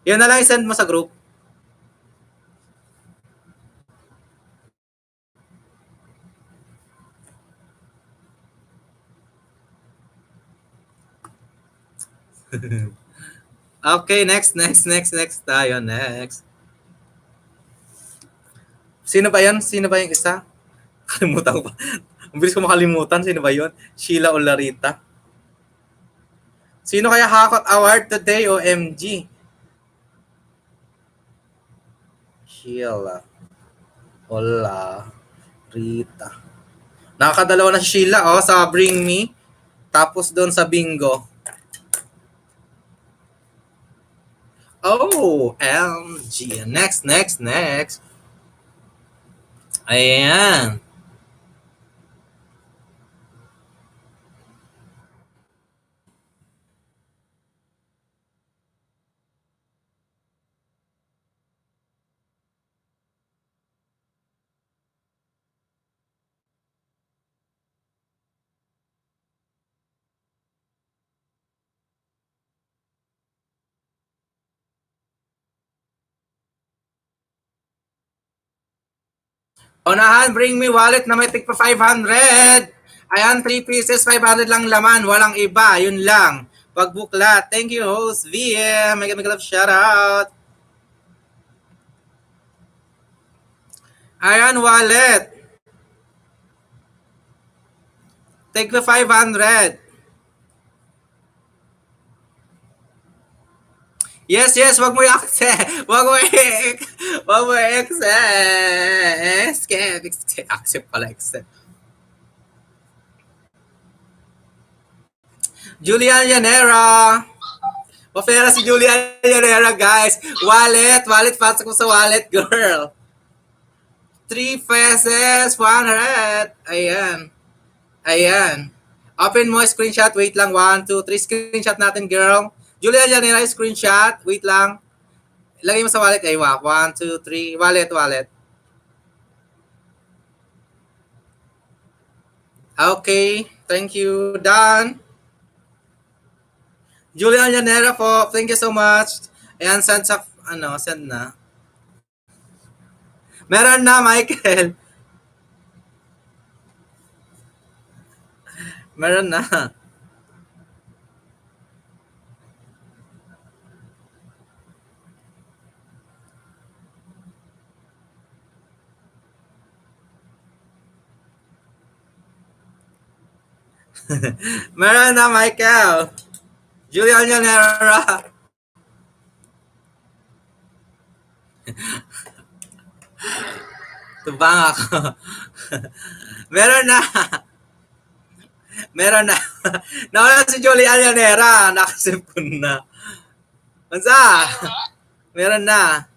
[SPEAKER 1] Yun na lang isend mo sa group. Okay, next tayo, next. Sino ba yan? Sino ba yung isa? Kalimutan ko pa. Ang bilis ko makalimutan. Sino ba yun? Sheila Olarita. Sino kaya Hakot Award today, OMG? Sheila Olarita. Nakakadalawa na si Sheila, sa Bring Me. Tapos doon sa Bingo. Oh, MG. Next. Ayan. Unahan, Bring Me wallet na may tig pa 500. Ayan, 3 pieces, 500 lang laman. Walang iba, yun lang. Pagbuklat. Thank you, host VM. Mega love shoutout. Ayan, wallet. Take the 500. Yes, wag mo i-accept. Wag mo i-accept. Accept pala, accept. Julian Yanera. Pafera si Julian Yanera, guys. Wallet, pasok mo sa wallet, girl. 3 pesos, 100. Ayan. Open mo, screenshot. Wait lang, 1, 2, 3. Screenshot natin, girl. Julia Janira, screenshot. Wait lang. Lagay mo sa wallet. Ay, 1, 2, 3. Wallet. Okay. Thank you. Done. Julia Janira po. Thank you so much. Ayan, send na. Meron na, Michael. Meron na. Meron na, Michael. Julian Yanera. Tubang ako. Meron na. Nawala si Julian Yanera. Nakasip ko na. Mansa? Meron na.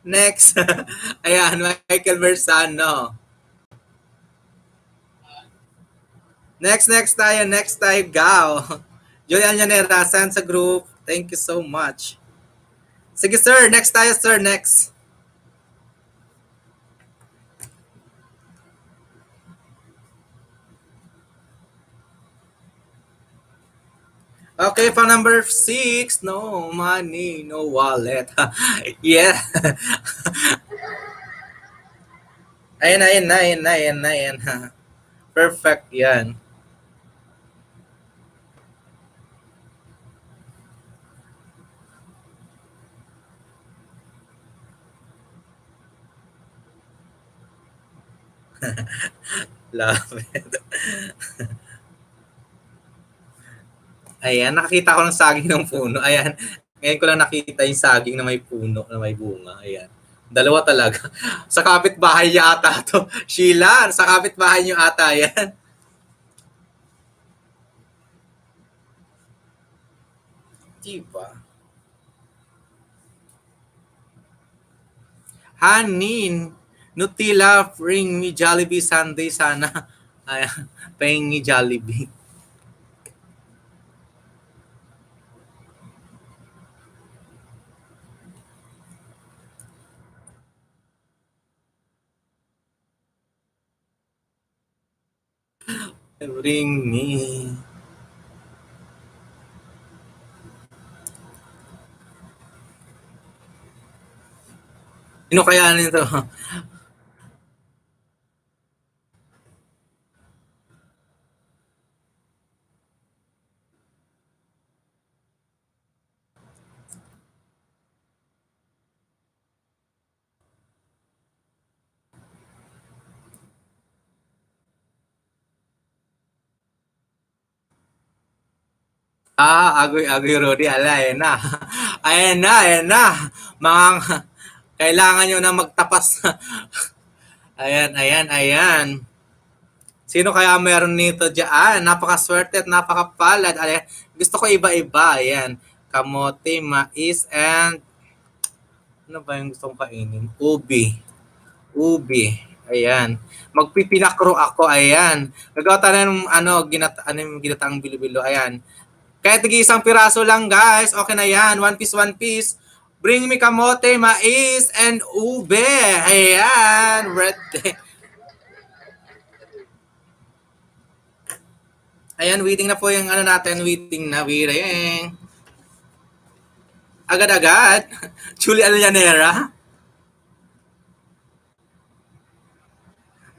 [SPEAKER 1] Next. Ayan, Michael Versano. Next tayo, Gao. Julian Yanera, send sa group. Thank you so much. Sige, sir. Next tayo, sir. Next. Okay, for number 6, no money, no wallet. Yeah. Ayan. Perfect yan. Love it. Ayan, nakakita ko ng saging ng puno. Ayan, ngayon ko lang nakita yung saging na may puno, na may bunga. Ayan. Dalawa talaga. Sa kapitbahay niya ata to. Sheila, sa kapitbahay niyo ata yan. Diba? Hanin, Nutella, bring me Jollibee Sunday sana. Ayan, paying me Jollibee. Bring me. Sino kaya nito? Agoy Rudy. Ala, ayan na. Ayan na. Mga, kailangan nyo na magtapas. Ayan. Sino kaya meron nito dyan? Napakaswerte at napakapalad. Ayan, gusto ko iba-iba. Ayan. Kamote, mais, and ano ba yung gusto kong kainin? Ubi. Ayan. Magpipinakro ako. Ayan. Nagawa tayo ng yung ginataang bilo-bilo. Ayan. Kahit isang piraso lang, guys. Okay na yan. One piece. Bring me kamote, mais, and ube. Ayan. Ready. Ayan, waiting na po yung natin. Waiting. Agad-agad. Julie Allanera.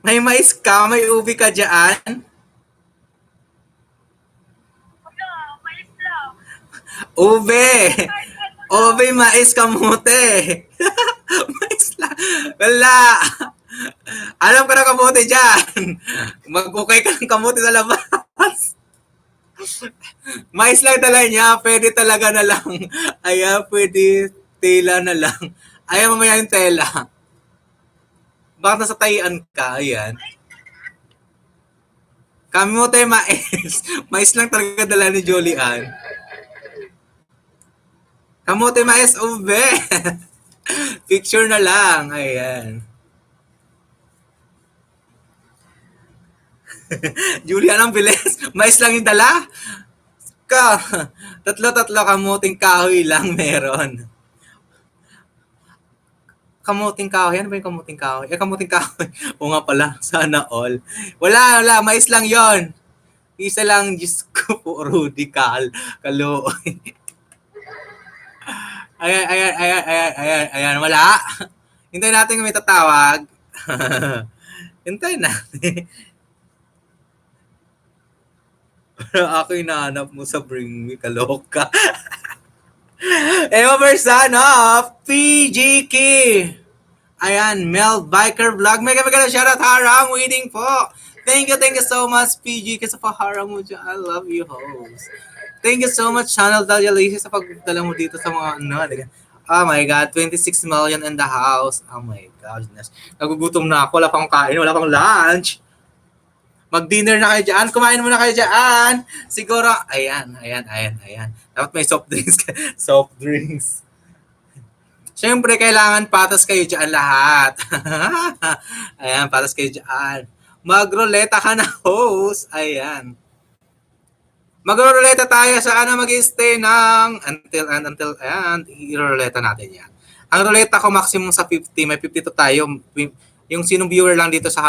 [SPEAKER 1] May mais ka, may ubi ka dyan.
[SPEAKER 2] Wala, mais lang.
[SPEAKER 1] Ube. Ube, mais, kamote. Mais lang. Wala. Alam ko na kamote dyan. Mag-ukay ka ng kamote sa labas. Mais lang talaga niya. Pwede talaga na lang. Ayan, pwede tela na lang. Ayan, mamaya yung tela. Bakit nasa tayian ka? Ayan. Kamote, mais. Mais lang talaga dala ni Jolian. Kamote, mais, ube. Picture na lang. Ayan. Julian, ang bilis. Mais lang yung dala. Tatlo kamuting kahoy lang meron. Kamuting kahoy. Ano ba yung kamuting kahoy? Kamuting kahoy. O nga pala. Sana all. Wala. Mais lang yon. Isa lang. Diyos ko po. Rudy Kalooy. Ayan. Wala. Hintayin natin kung may tatawag. Hintayin natin. Ako hinahanap mo sa Bring Me, kaloka. Eva Versan of PGK. Ayan, Mel Biker Vlog. Mega shoutout, Harang. Waiting po. Thank you so much, PG, kasi pa harang mo dyan. I love you, host. Thank you so much, Channel Dalia Lacey, sa pagdala mo dito sa mga Oh my God, 26 million in the house. Oh my goodness. Nagugutom na ako. Wala pang kain, wala pang lunch. Mag-dinner na kayo dyan. Kumain muna kayo dyan. Siguro, ayan. Dapat may soft drinks. Soft drinks. Siyempre, kailangan patas kayo dyan lahat. Ayan, patas kayo dyan. Magroleta ka na, host. Ayan. Magroleta tayo sa mag-stay ng until, ayan, i-roleta natin yan. Ang roleta ko maximum sa 50. May 52 tayo. Yung sinong viewer lang dito sa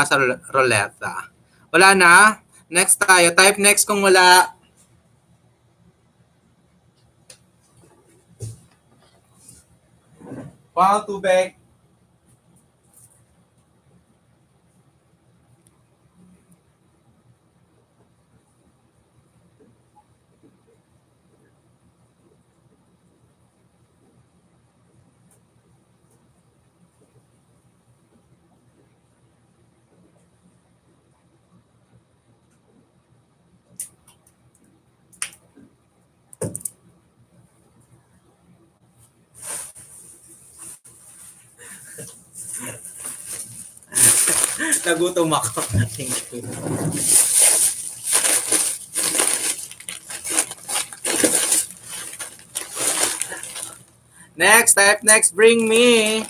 [SPEAKER 1] roleta. Wala na. Next tayo. Type next kung wala. Wow, tubig. Nagutom ako. Thank you. Next, type next, bring me.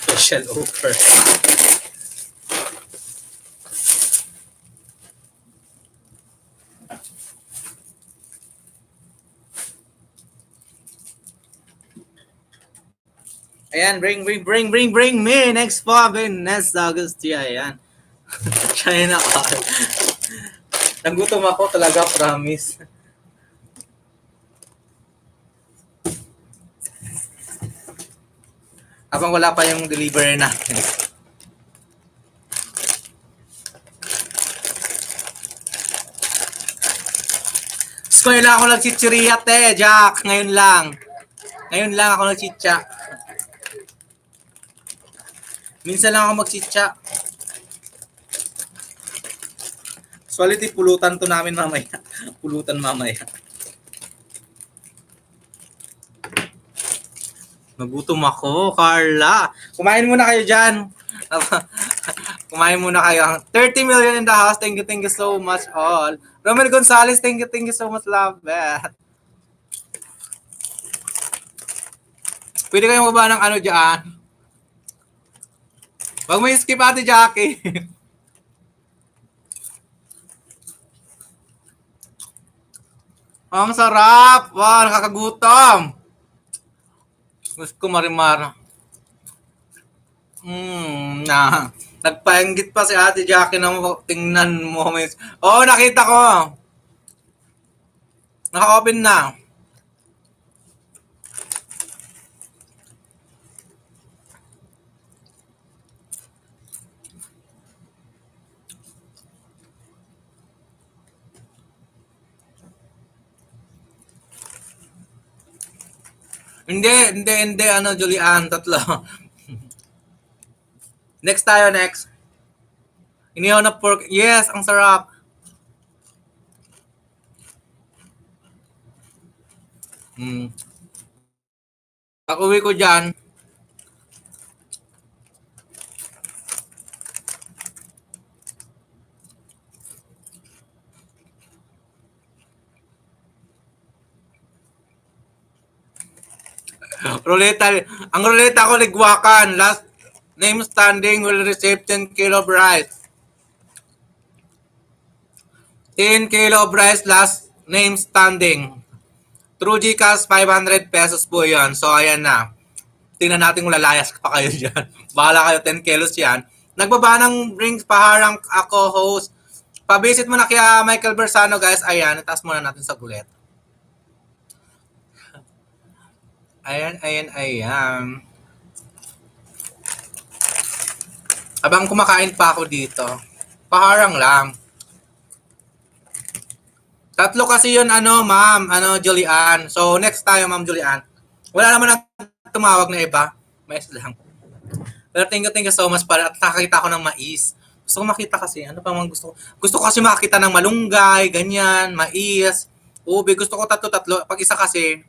[SPEAKER 1] Special offer. Ayan, bring me. Next po, Vanessa Agustia. Ayan. China call. Nagutom ako talaga, promise. Habang wala pa yung delivery natin. Ngayon lang ako nagchichiriya, Jack. Ngayon lang ako nagchicha. Minsan lang ako magchicha. Quality pulutan to namin mamaya. Pulutan mamaya. Nagutom ako, Carla. Kumain muna kayo dyan. Kumain muna kayo. 30 million in the house. Thank you so much all. Romel Gonzalez, thank you so much, love it. Pwede kayong baba ng ano dyan. Huwag mo skip, Ate Jackie. Ang sarap! Wow, nakakagutom! Gusto ko marimar. Nagpainggit pa si Ate Jackie na tingnan mo. Oo, nakita ko. Naka-open na. Hindi, ano, Julian, tatlo. Next tayo, next. Inihaw na pork. Yes, ang sarap. Pag-uwi ko dyan, ang ruleta ko ligwakan. Last name standing will receive 10 kilo of rice. 10 kilo of rice, last name standing. True GCash, 500 pesos po yan. So, ayan na. Tingnan natin kung lalayas pa kayo dyan. Bahala kayo, 10 kilos yan. Nagbaba ng Brings Paharang ako, host. Pa-visit mo na kaya Michael Bersano, guys. Ayan, itaas muna natin sa gulet. Ayan. Habang kumakain pa ako dito, paharang lang. Tatlo kasi yun, ma'am, Julian. So, next tayo, ma'am Julian. Wala naman ang tumawag na iba. Mais lang. Pero thank you so much para at nakakita ko ng mais. Gusto ko makita kasi, ano pa mang gusto ko? Gusto ko kasi makita ng malunggay, ganyan, mais, ube. Gusto ko tatlo. Pag isa kasi,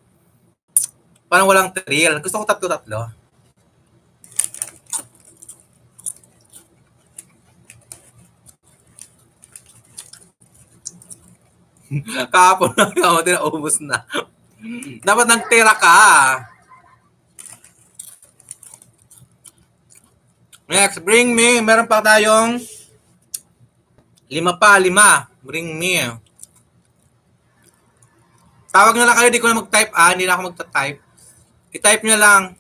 [SPEAKER 1] parang walang thrill. Gusto ko tatlo. Kahapon na kamote na ubos na. Dapat nagtira ka. Next, bring me. Meron pa tayong 5. Bring me. Tawag na lang kayo, di ko na mag-type. Hindi na ako magta-type. I-type nyo lang.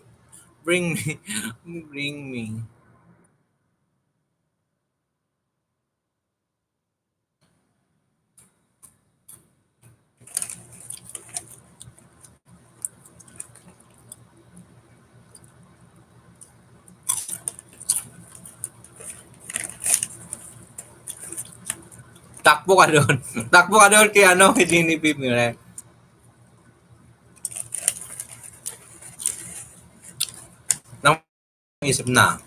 [SPEAKER 1] Bring me. Bring me. Takbo ka doon. Takbo ka doon kay kay Jenny Pimire. Nang isip na.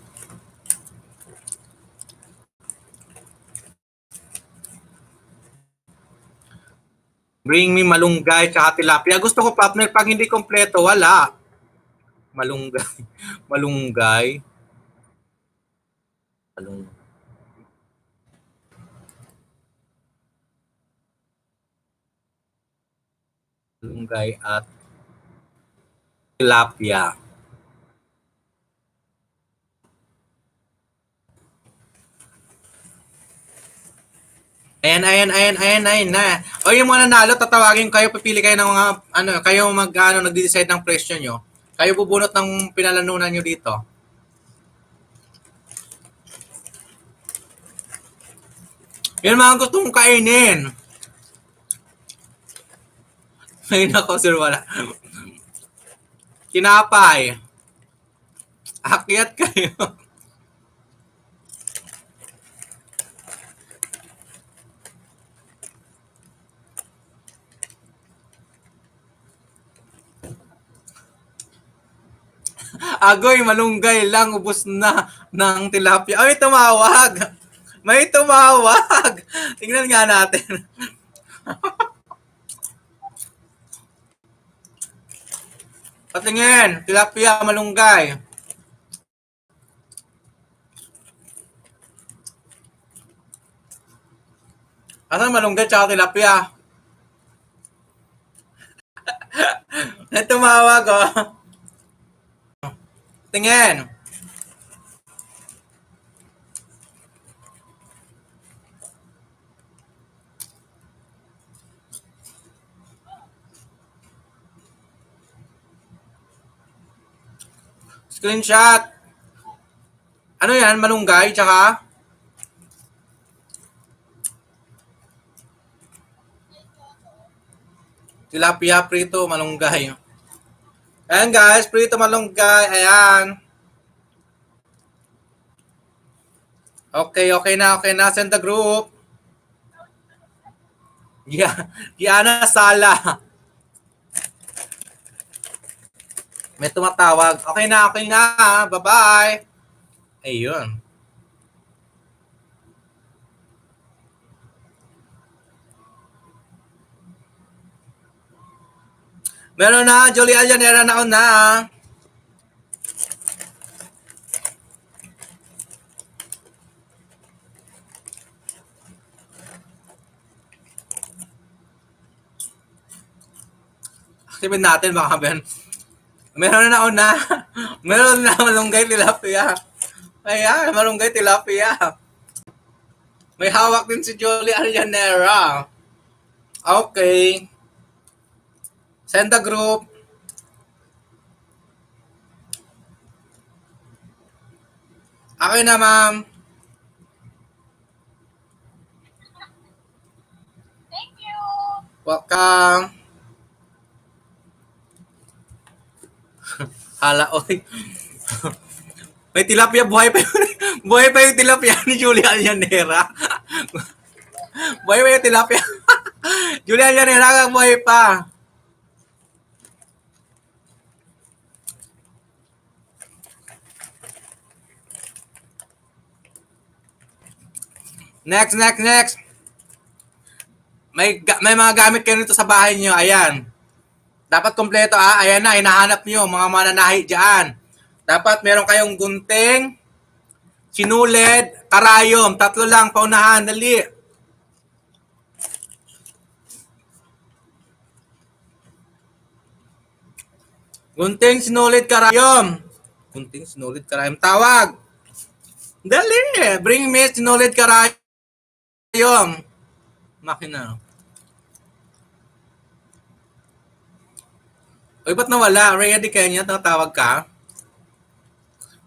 [SPEAKER 1] Bring me malunggay tsaka tilapia. Gusto ko partner pag hindi kompleto, wala. Malunggay. Malunggay. Malung malunggay at tilapia. Ayan na. O yung mga nanalo, tatawagin kayo, pipili kayo ng mga, kayo nagde-decide ng presyo nyo. Kayo bubunot ng pinalanunan nyo dito. Yan mga gusto kong kainin. Ay nako, sir, wala. Kinapay. Akyat kayo. Agoy, malunggay lang, ubos na ng tilapia. Ay, tumawag. May tumawag. Tingnan nga natin. Patingin, tilapia, malunggay. Asan malunggay tsaka tilapia? May tumawag, oh. Tingin. Screenshot. Ano yan? Malunggay tsaka? Tilapia, prito, malunggay. Ayan guys, prito, malunggay. Ayan. Okay na. Send the group. Yeah, Giana Sala. May tumatawag. Okay na. Bye-bye. Ayun. Meron na, Jolie Aljanera na una. Activate natin baka meron na una. Meron na malunggay tilapia. Ayan, malunggay tilapia. May hawak din si Jolie Aljanera. Okay. Send the group. Okay na, ma'am.
[SPEAKER 2] Thank you.
[SPEAKER 1] Welcome. Hala, oy. May tilapia, buhay pa yung tilapia ni Julia Aljanera. Buhay pa yung tilapia. Julia Aljanera, buhay pa. Next. May mga gamit kayo nito sa bahay niyo. Ayan. Dapat kompleto, Ayan na, hinahanap niyo mga mananahi diyan. Dapat meron kayong gunting, sinulid, karayom. 3 lang, paunahan. Dali. Gunting, sinulid, karayom. Gunting, sinulid, karayom. Tawag. Dali. Bring me, sinulid, karayom. Makina. Uy, ba't nawala? Rhea de Kenya, tatawag ka?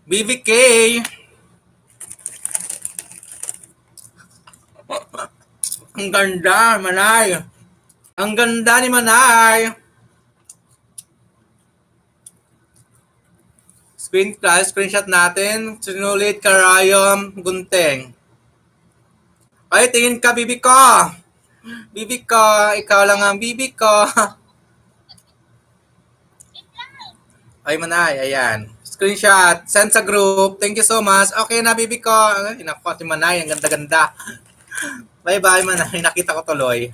[SPEAKER 1] BBK. Ang ganda, Manay. Ang ganda ni Manay. Screenshot natin. Sinulit, karayom, gunting. Ay, tingin ka, bibi ko. Bibi ko, ikaw lang ang bibi ko. Ay, Manay, ayan. Screenshot, send sa group. Thank you so much. Okay na, bibi ko. Ay, naku, si Manay, ang ganda-ganda. Bye-bye, Manay. Nakita ko tuloy.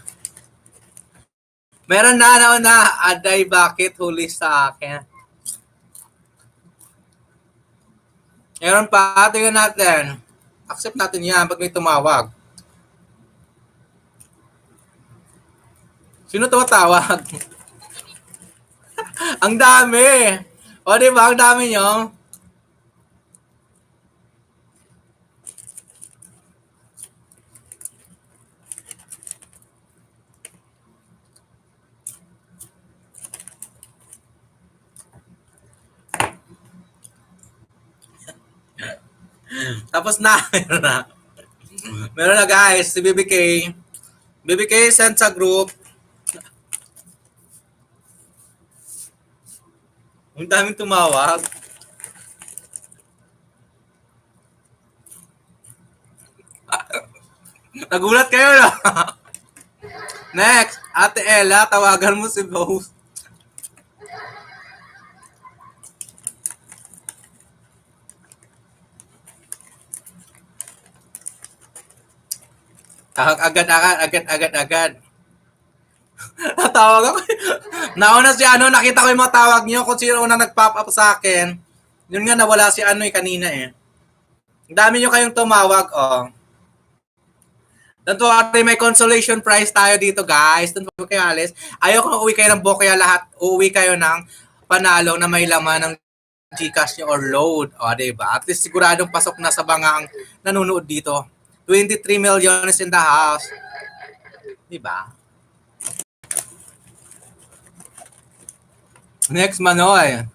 [SPEAKER 1] Meron na. Aday, bakit huli sa akin? Meron pa, tingnan natin. Accept natin yan pag may tumawag. Sino tumatawag? Ang dami! O, di ba? Ang dami nyo. Tapos na. Meron na. Meron na guys, si BBK. BBK sent sa group. Ang daming tumawag. Nagulat kayo na. Next, Ate Ella, tawagan mo si Rose. Agad. Natawag ako. Nauna si ano, nakita ko yung mga tawag niyo kung sino unang nag-pop up sa akin. Yun nga, nawala si ano kanina eh. Ang dami nyo kayong tumawag, oh. Don't worry, may consolation prize tayo dito, guys. Don't worry kayo, Alice. Ayaw kung uuwi kayo ng bokya lahat. Uuwi kayo ng panalo na may laman ng Gcash nyo or load. O, diba? At least siguradong pasok na sa bangang nanonood dito. 23 million is in the house. Diba? Next, Manoy.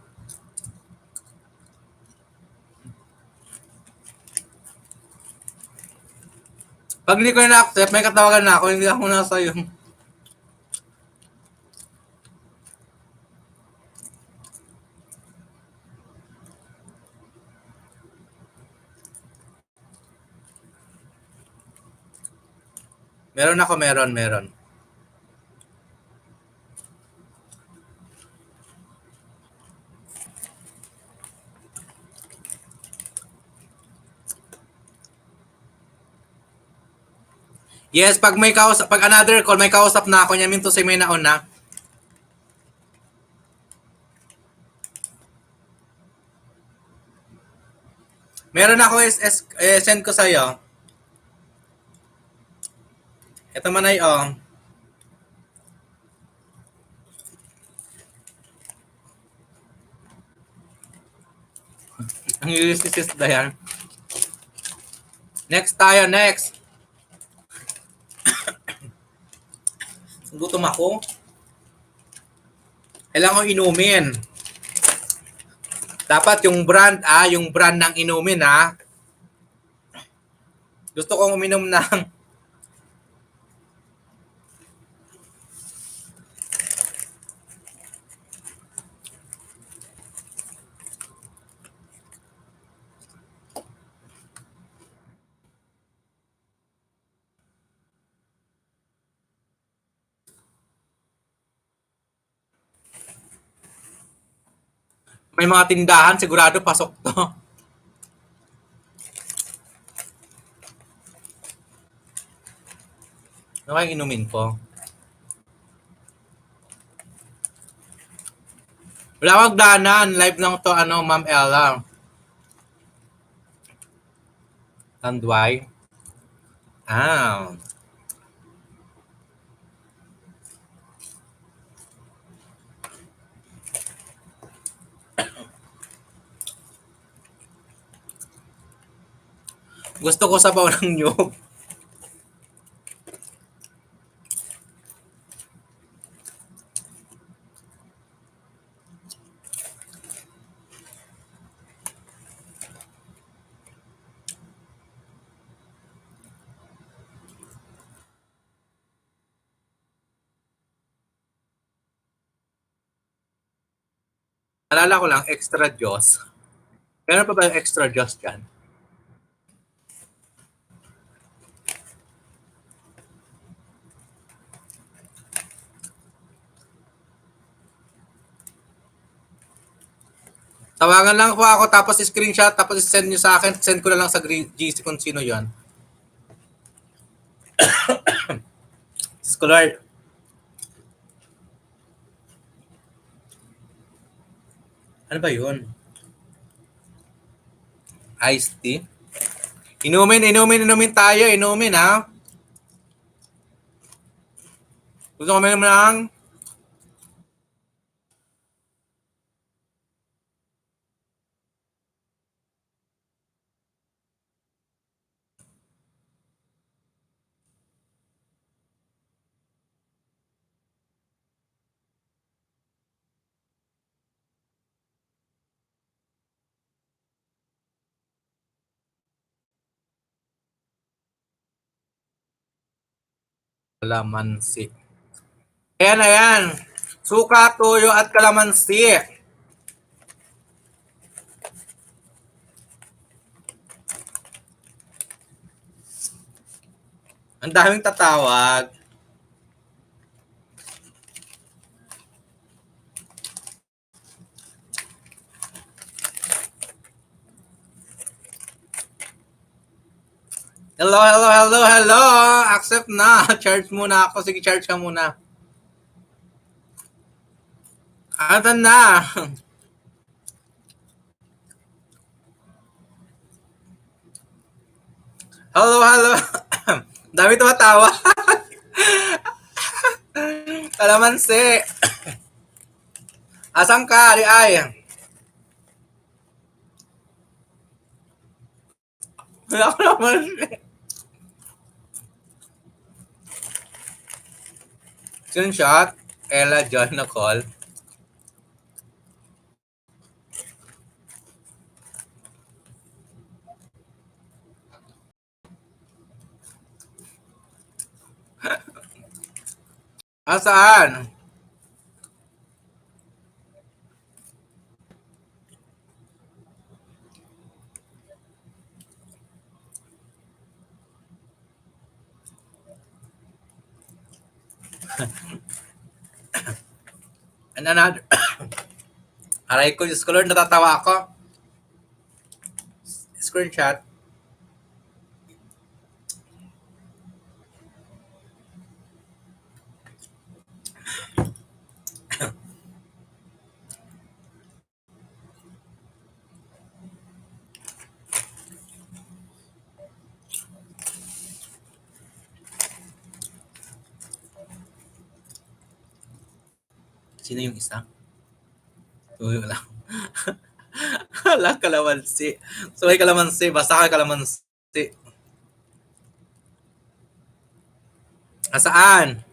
[SPEAKER 1] Pag hindi ko na-accept, may katawagan na ako. Hindi ako nasa yung... Meron ako, meron. Yes, pag may kausap, pag another call, may kausap na ako niya, minto si may nauna. Meron ako send ko sa'yo. Ito man ay, oh. Ang ilisis na yan. Next tayo, next. Gutom ako. Kailangan ko inumin. Dapat yung brand, yung brand ng inumin, Gusto kong uminom ng may mga tindahan, sigurado pasok to. Ano kayang inumin ko? Wala akong danan. Live lang to, Ma'am Ella. Tandway. Gusto ko sabaw ng nyog. Alala ko lang, extra Diyos. Meron pa ba yung extra Diyos dyan? Tawagan lang po ako tapos screenshot tapos send nyo sa akin. Send ko na lang sa GC kung sino yon. Scholar. Ano ba yun? Iced tea. Inumin tayo. Inumin, ha? Gusto ko may ng kalamansi. Ayan. Suka, toyo, at kalamansi. Ang daming tatawag. Hello. Accept na. Charge muna ako. Sige, charge ka muna. Atan na. Hello. Dami tumatawa. Kalamansi. Asan ka, Ari? Wala ko naman. Screenshot. Ella John na call. Asaan? And another. Aray ko, Diyos ko Lord, natatawa ako. Screenshot. Sino yung isa? Tuyo lang. Wala, kalamansi. So, may kalamansi. Basta ka kalamansi. Asaan?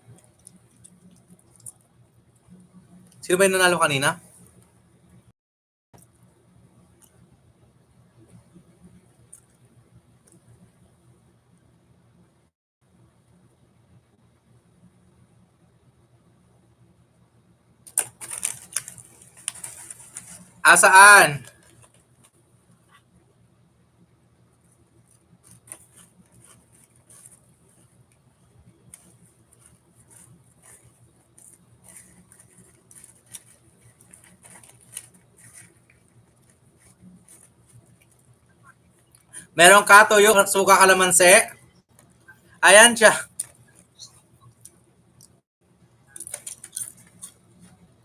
[SPEAKER 1] Sino ba yung nanalo kanina? Asaan? Meron ka, tuyo, suka, kalamansi? Ayan siya.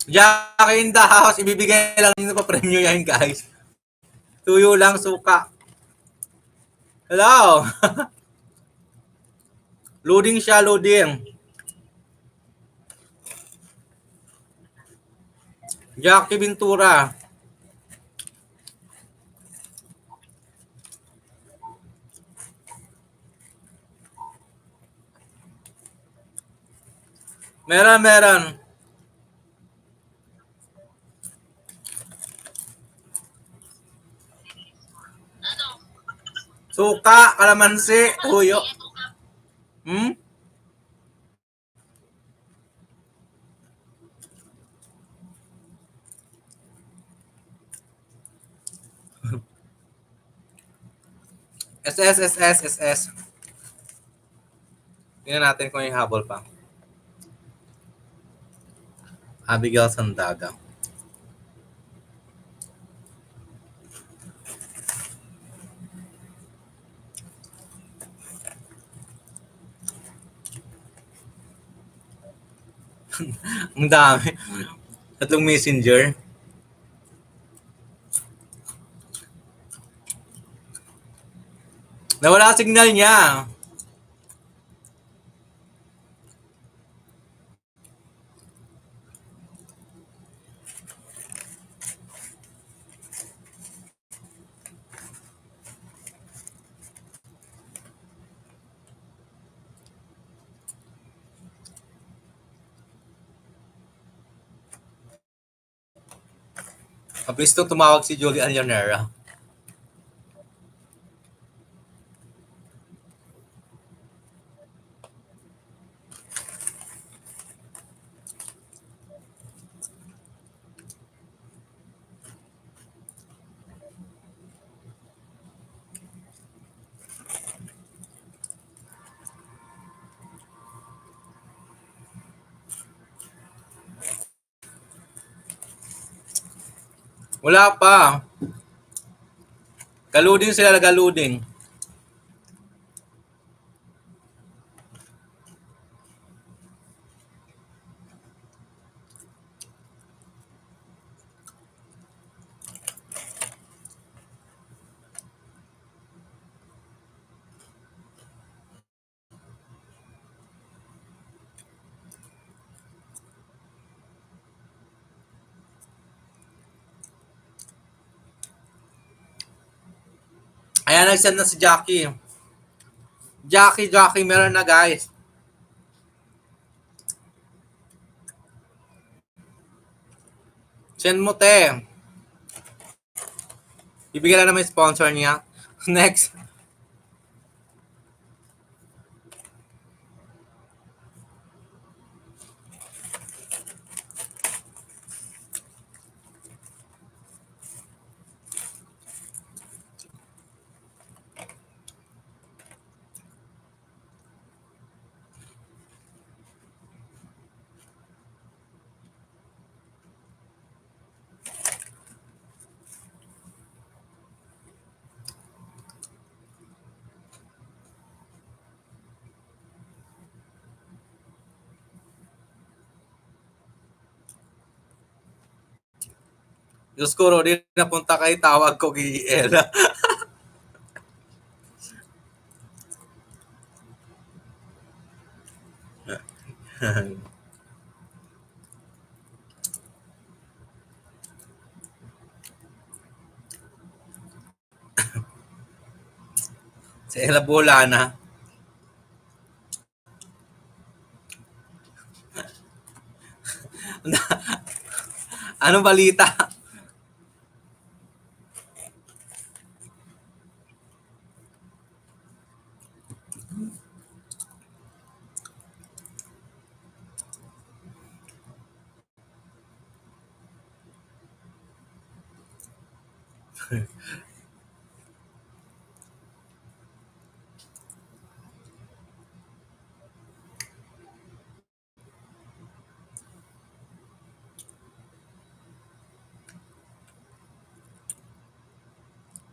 [SPEAKER 1] Jackie in the house. Ibibigay lang nyo pa premyo yan, guys. Tuyo lang, suka. Hello? Loading siya, loading. Jackie Ventura. Meron. Suka, kalamansi, tuyo. Hmm? SS. Tingnan natin kung yung habol pa. Abigail Sandaga. Ang dami. Tatlong messenger. Nawala signal niya. Mabilis to tumawag si Julian Llanera. Wala pa. Galuding sila, galuding. Ayan, nag-send na si Jackie. Jackie, meron na guys. Send mo, te. Ibigay lang naman yung sponsor niya. Next. Diyos ko, Rodi, napunta kay tawag ko, Giel. Si Ella Bolana. Anong balita?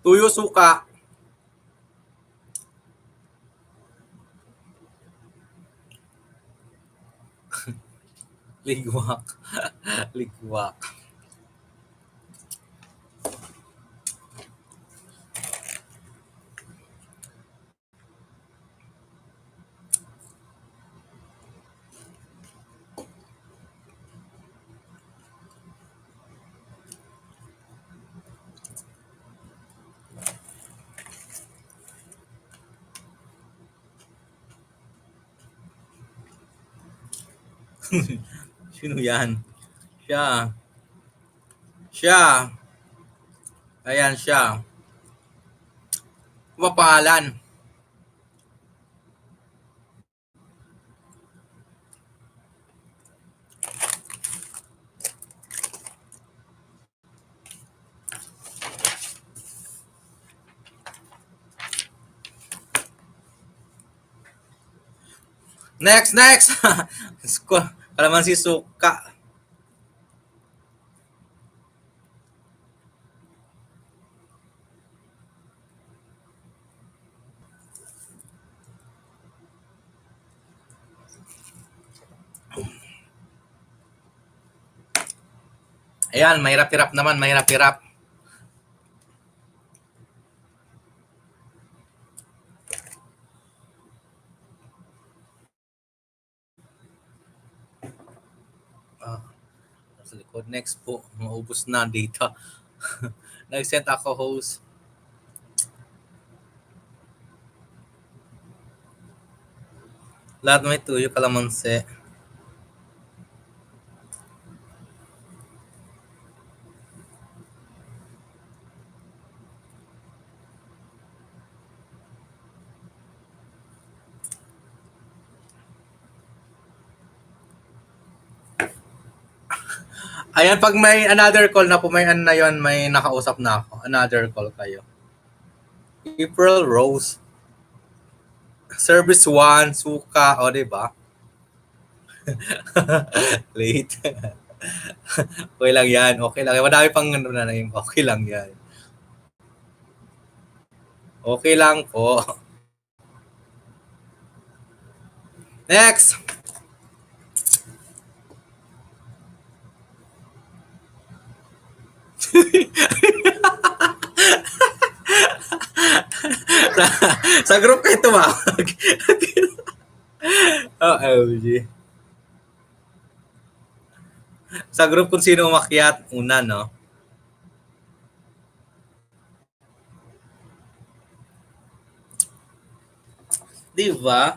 [SPEAKER 1] Tuyo suka. Ligwak. Ligwak. Sino yan? Siya. Siya. Ayan siya. Ano ba pangalan? Next! Kalaman si Suka. Ayan, mahirap-hirap naman, mahirap-hirap. sa likod. Next po, maubos na ang data. Nag-set ako host. Lahat may tuyo, kalamansi. Ayan, pag may another call na po, may ano na yun, may nakausap na ako. Another call kayo. April Rose. Service 1, suka, o diba? Late. Okay lang yan, okay lang. Madami pang ano na name, okay lang yan. Okay lang po. Next! sa group kayo tumawag. OMG. Sa group kung sino umakyat, una, no? Di ba?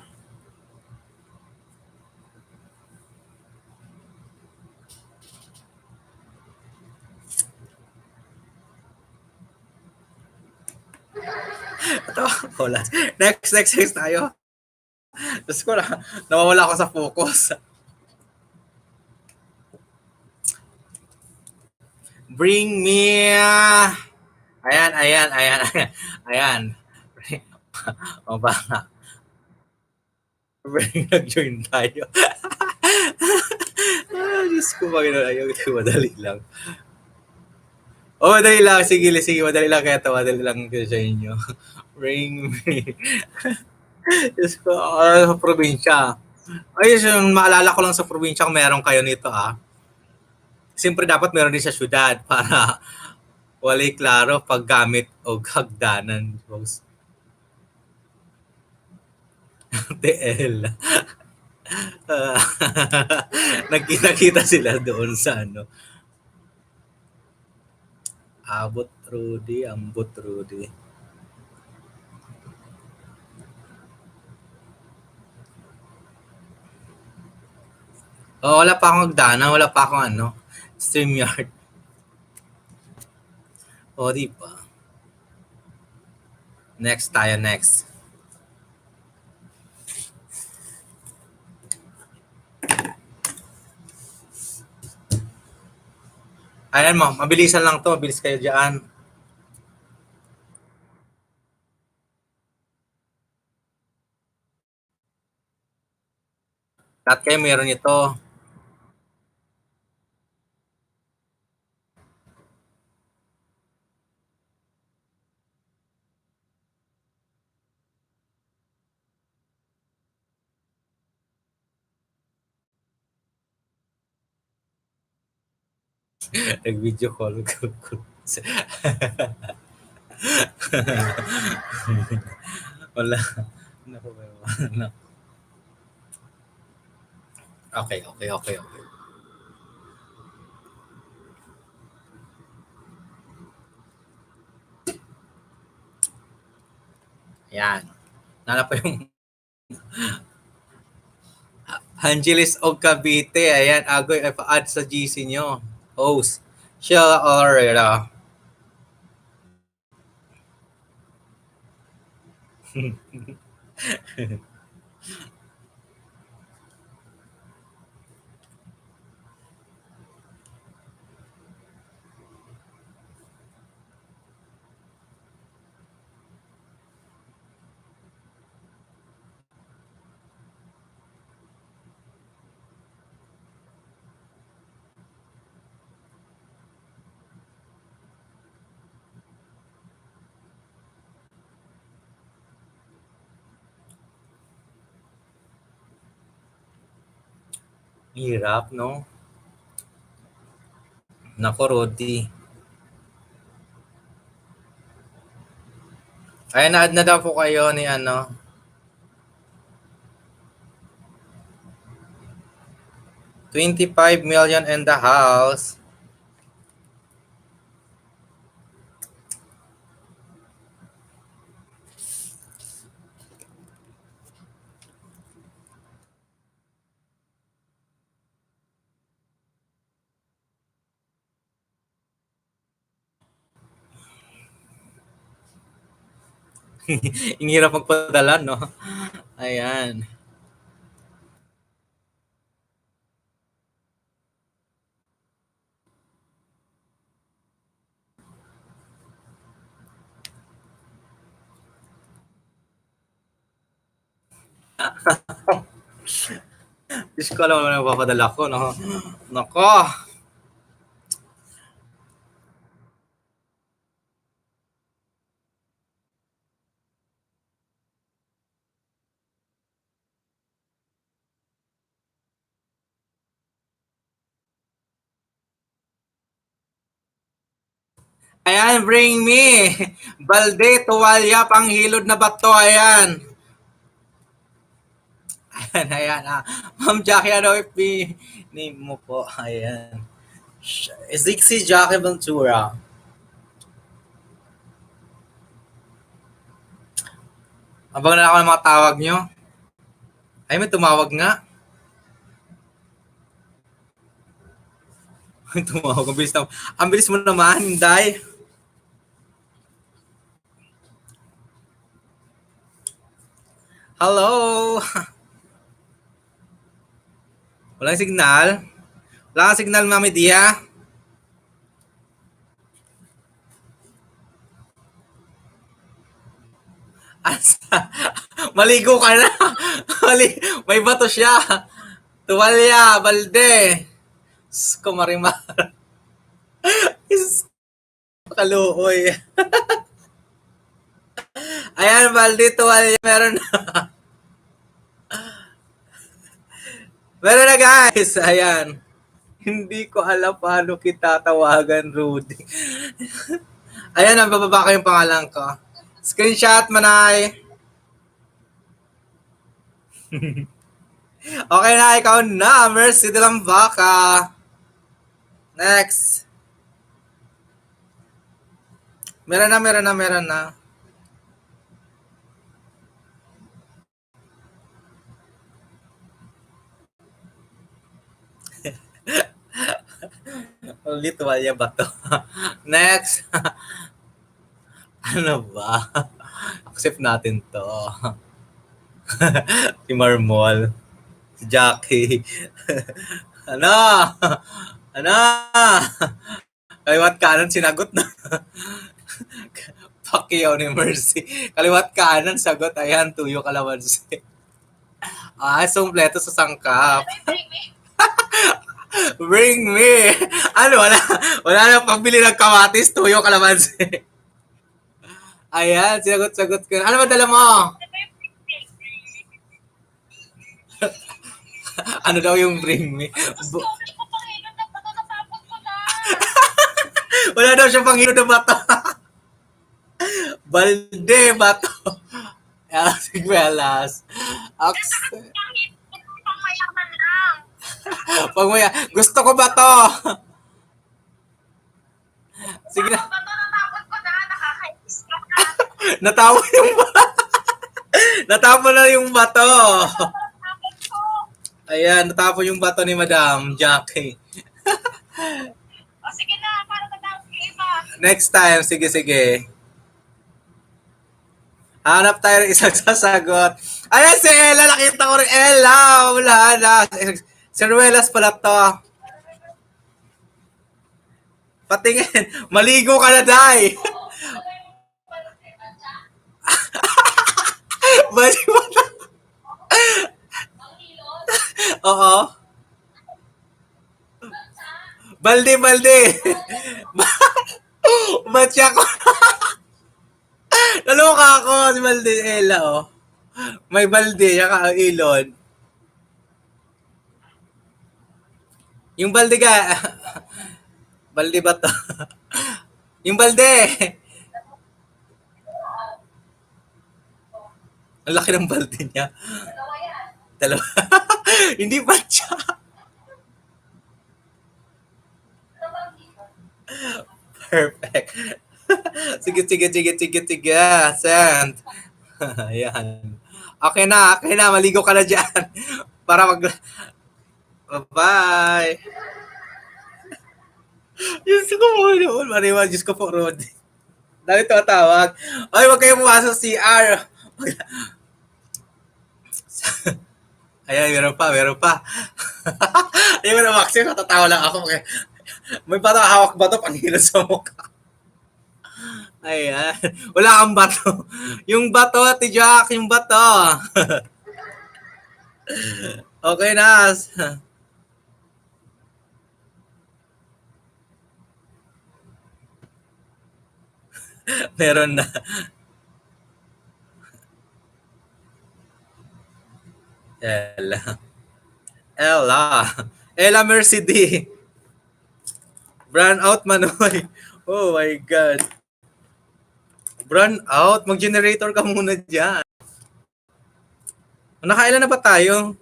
[SPEAKER 1] Ito, wala. Next tayo. Tapos ko na, nawawala ako sa focus. Bring me... Ayan. O ba nga? Nag-join tayo. Diyos ko, ayaw ito, madali lang. Madali lang. Sige, madali lang kaya ito. Madali lang ito sa inyo. Bring me. Diyos ko, sa probinsya. Ayos yung maalala ko lang sa probinsya kung meron kayo nito Siyempre dapat meron din sa syudad para walay klaro paggamit o hagdanan. TL. Nagkita-kita sila doon sa ambot Rudy. Wala pa akong hagdanan, wala pa akong StreamYard. Di ba? Next. Ayan mo, mabilisan lang to. Mabilis kayo dyan. Lahat kayo meron ito. Nag-video call ko. Wala. Okay. Ayan. Nala pa yung Angeles og Cavite. Ayan, agoy pa-add sa GC nyo. Host. Siya Orera. Hirap, no? Nako, Rodi. Ayan, na-add na daw po kayo ni 25 million in the house. Ang hirap magpadala, no? Ayan. Diyos ko, alam mo na papadala ko, no? Nako. Ayan, bring me. Balde, tuwalya, panghilod na bato. Ayan. Ayan, ayan. Ma'am Jackie, ano if name mo po? Ayan. Zixi Jackie Ventura. Abang na ako ng mga tawag nyo. Ay, may tumawag nga. May tumawag. Ang bilis, ang bilis mo naman, Inday. Hello. Walang signal. Wala kang signal, Mami Dia. Asa? Maligo ka na. May bato siya. Tuwalya, balde. Kumarimar. Kaluoy. Ayan, balde, tuwalya. Meron na. Meron na, guys. Ayan. Hindi ko alam paano kita tawagan, Rudy. Ayan, nabababa ko yung pangalan ko. Screenshot, Manay. Okay na, ikaw na. Mercy de Lambaca. Next. Meron na, meron na, meron na. Ulit, walya ba to? Next. Ano ba? Accept natin to. Si Marmol. Si Jackie. Ano? Ano? Kaliwat kanan, sinagot na. Pacquiao ni Mercy. Kaliwat kanan, sagot. Ayan, tuyo kalamansi. Sumpleto sa sangkap. Bring me. Ano, wala na pambili ng kamatis, tuyo kalamansi. Ayan, sinagot-sagot ko. Ano ba dala mo? Ano daw yung bring me? Wala daw siyang panghino ng bato. Balde, bato. Sigwelas. Pagmaya, gusto ko ba to? Sige na. Natawa yung natapon na yung bato. Ayan, natapon yung bato ni Madam Jackie.
[SPEAKER 2] Sige na, para matapos yung iba.
[SPEAKER 1] Next time, sige. Hanap tayo ng isang sasagot. Ayan si Ella, nakita ko rin Ella. Wala na. Si Ruelas pala to. Patingin. Maligo ka na, Day. Bali mo na. Oo. Balde. Matya ko. Naloka ako si Balde Ella, oh. May balde, yaka ilon. Yung balde ka. Balde ba to? Yung balde. Ang laki ng balde niya. Dalawa. Hindi ba siya? Perfect. Sige, sige, sige, sige, sige. Send. Ayan. Okay na. Maligo ka na dyan. Para mag... Bye! Diyos ko po noon. Mariwa, Diyos ko po, Rod. Dami tumatawag. Ay, wag kayong pumasok sa CR. Ayan, meron pa, meron pa. Ayun na, Maxim, natatawa lang ako. May bato, hawak bato, panghilo sa mukha. Ayan. Wala kang bato. Yung bato, Jack, yung bato. Okay na. Meron na. Ella. Ella. Ella Mercy D. Brand out, Manoy. Oh my God. Brand out. Mag-generator ka muna dyan. Nakailan na ba tayo?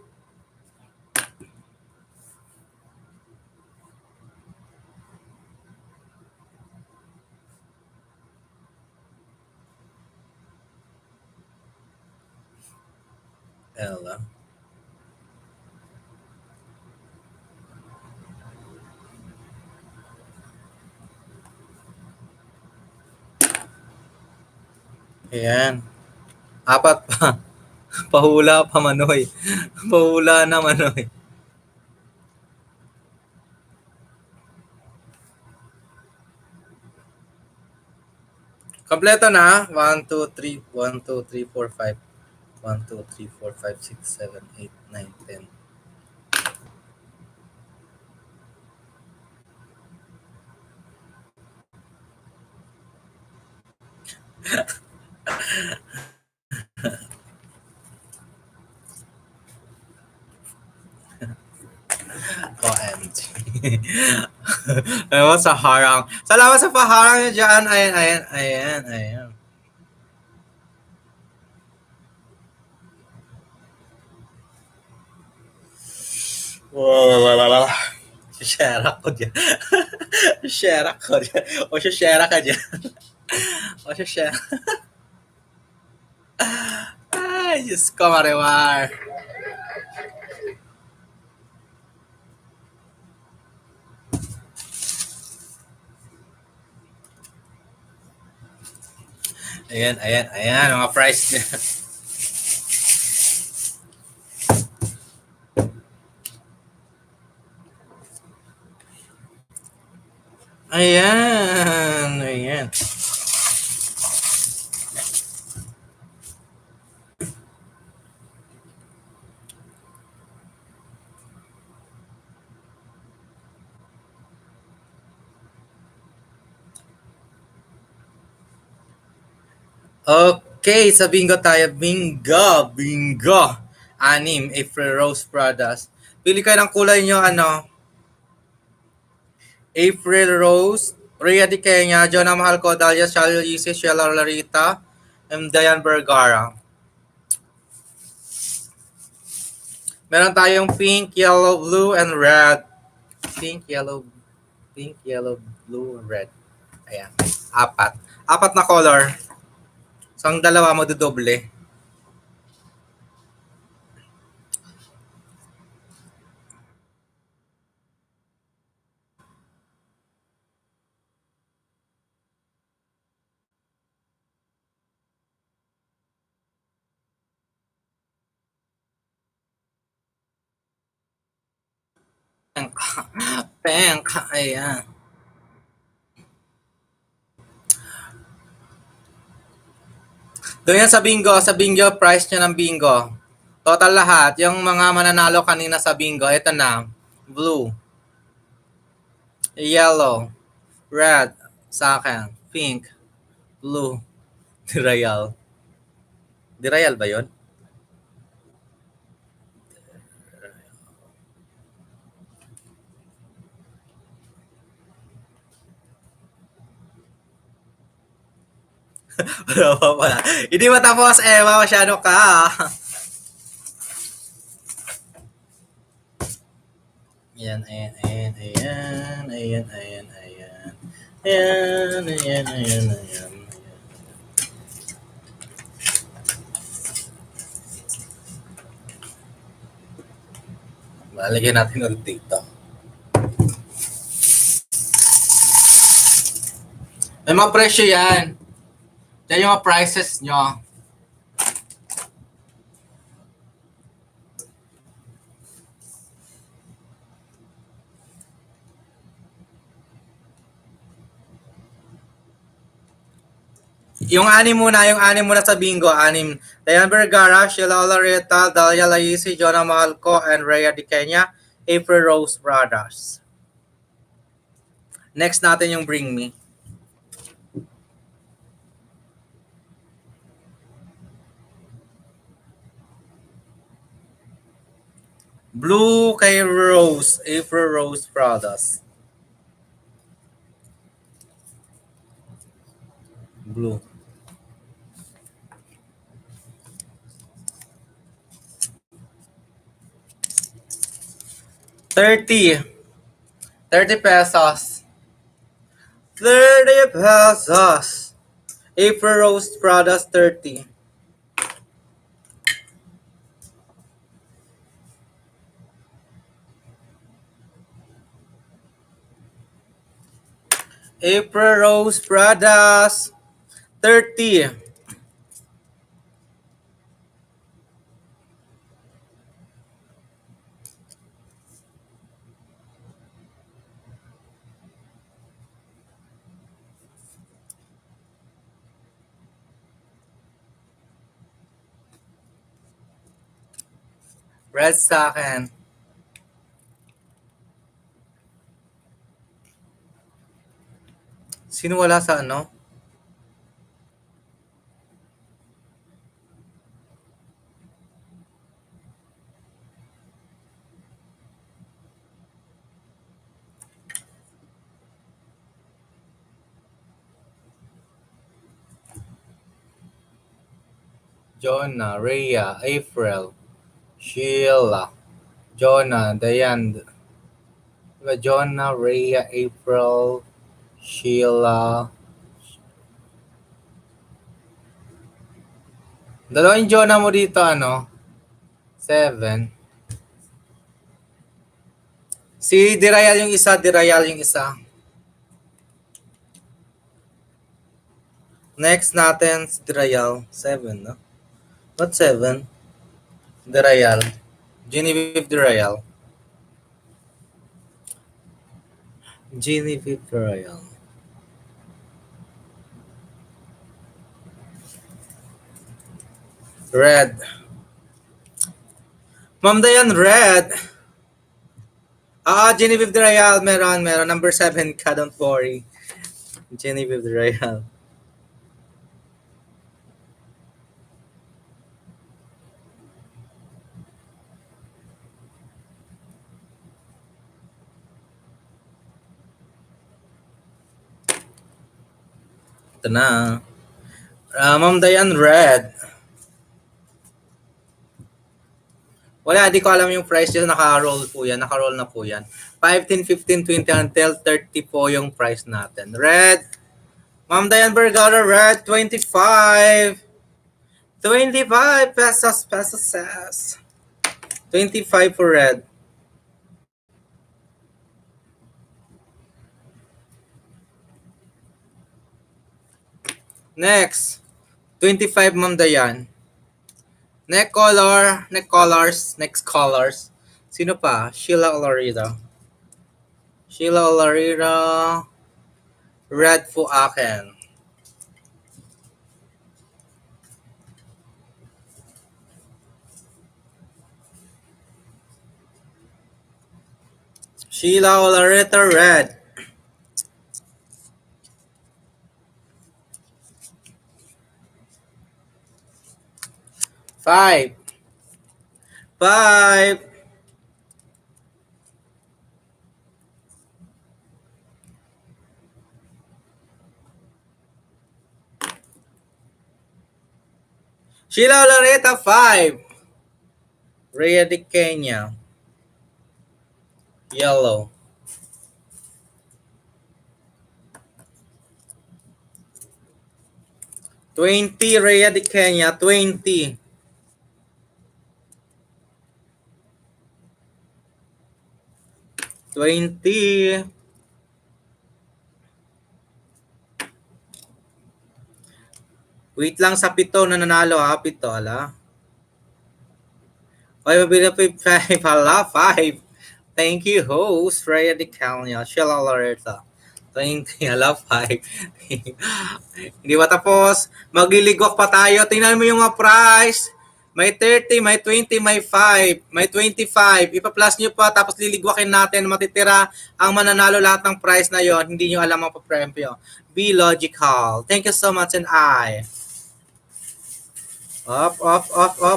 [SPEAKER 1] Ella. Ayan. Apat pa. Pahula pa, Manoy. Pahula na, Manoy. Kompleto na. 1, 2, 3, 1, 2, 3, 4, 5. 1, 2, 3, 4, 5, 6, 7, 8, 9, 10. OMG. Ewan sa harang. Salamat sa paharang nyo dyan. Ayan. Share ako dyan. Share ako dyan. O share ka dyan. O share. Ay, Diyos ko, Marimar. Ayan, mga price niya. Ayan. Okay, sa bingo tayo. Bingo. Anim, April Rose Pradas. Pili kayo ng kulay nyo, April Rose, Rhea Di Kenya, Jonah Mahal Codalia, Charlie Ulysses, Sheila Larita, and Diane Vergara. Meron tayong pink, yellow, blue, and red. Pink, yellow, blue, and red. Ayan. Apat na color. So, ang dalawa mo dudoble. Pink. Ayan. Doon yan sa bingo, price niya ng bingo. Total lahat, yung mga mananalo kanina sa bingo, ito na. Blue, yellow, red, sa akin, pink, blue, Dirayal. Dirayal ba yun? Wala. Hindi matapos, Eva, masyado ka. Ayan. Ayan. Lalagyan natin ulit dito. May mga presyo yan. Yan yung mga prices nyo. Yung anim muna sa bingo. Anim. Dayan Vergara, Sheila Olarieta, Dalia Laisi, Jonah Malco, and Rhea Di Kenya, April Rose Brothers. Next natin yung Bring Me. Blue kay Rose, April Rose Brothers. Blue. $30 pesos. 30 pesos. April Rose Brothers 30. April Rose Brothers 30. Red sa akin. Sino wala sa ano? Jonah, Rhea, April, Sheila, Jonah, Dayan. Diba Jonah, Rhea, April, Sheila. Dalawang Jonah mo dito, ano? 7. Si Dirayal yung isa, Dirayal yung isa. Next natin, si Dirayal. 7, no? What 7? Dirayal. Genevieve Dirayal. Genevieve Dirayal. Red. Ma'am Dayan, red. Genevieve Dirayal, meron. Number 7 ka, don't worry. Genevieve Dirayal. Ito na. Ma'am Dayan, red. Wala, di ko alam yung price dyan. Naka-roll po yan. Naka-roll na po yan. 5, 10, 15, 20, until 30 po yung price natin. Red. Ma'am Dayan Vergara, red. 25. 25 pesos. 25 for red. Next. 25 Ma'am Dayan. Next colors. Sino pa? Sheila Olorida. Red po akin. Sheila Olorida, red. Five. Sheila Olorida, 5. Rhea Di Kenya. Yellow. 20, Rhea de Kenya, 20. Wait lang sa pito na nanalo ha, pito, ala. Ay, mabili pa 5, hala, 5. Thank you, host, Rhea de Kenya, Sheila Loretta. 20, hala, 5. Hindi ba tapos? Magliligwak pa tayo. Tingnan mo yung mga price. May 30, may 20, may 5, may 25. Ipa-plus nyo pa, tapos liligwakin natin. Matitira ang mananalo lahat ng price na yon. Hindi nyo alam ang papremyo. Be logical. Thank you so much, and I. Up.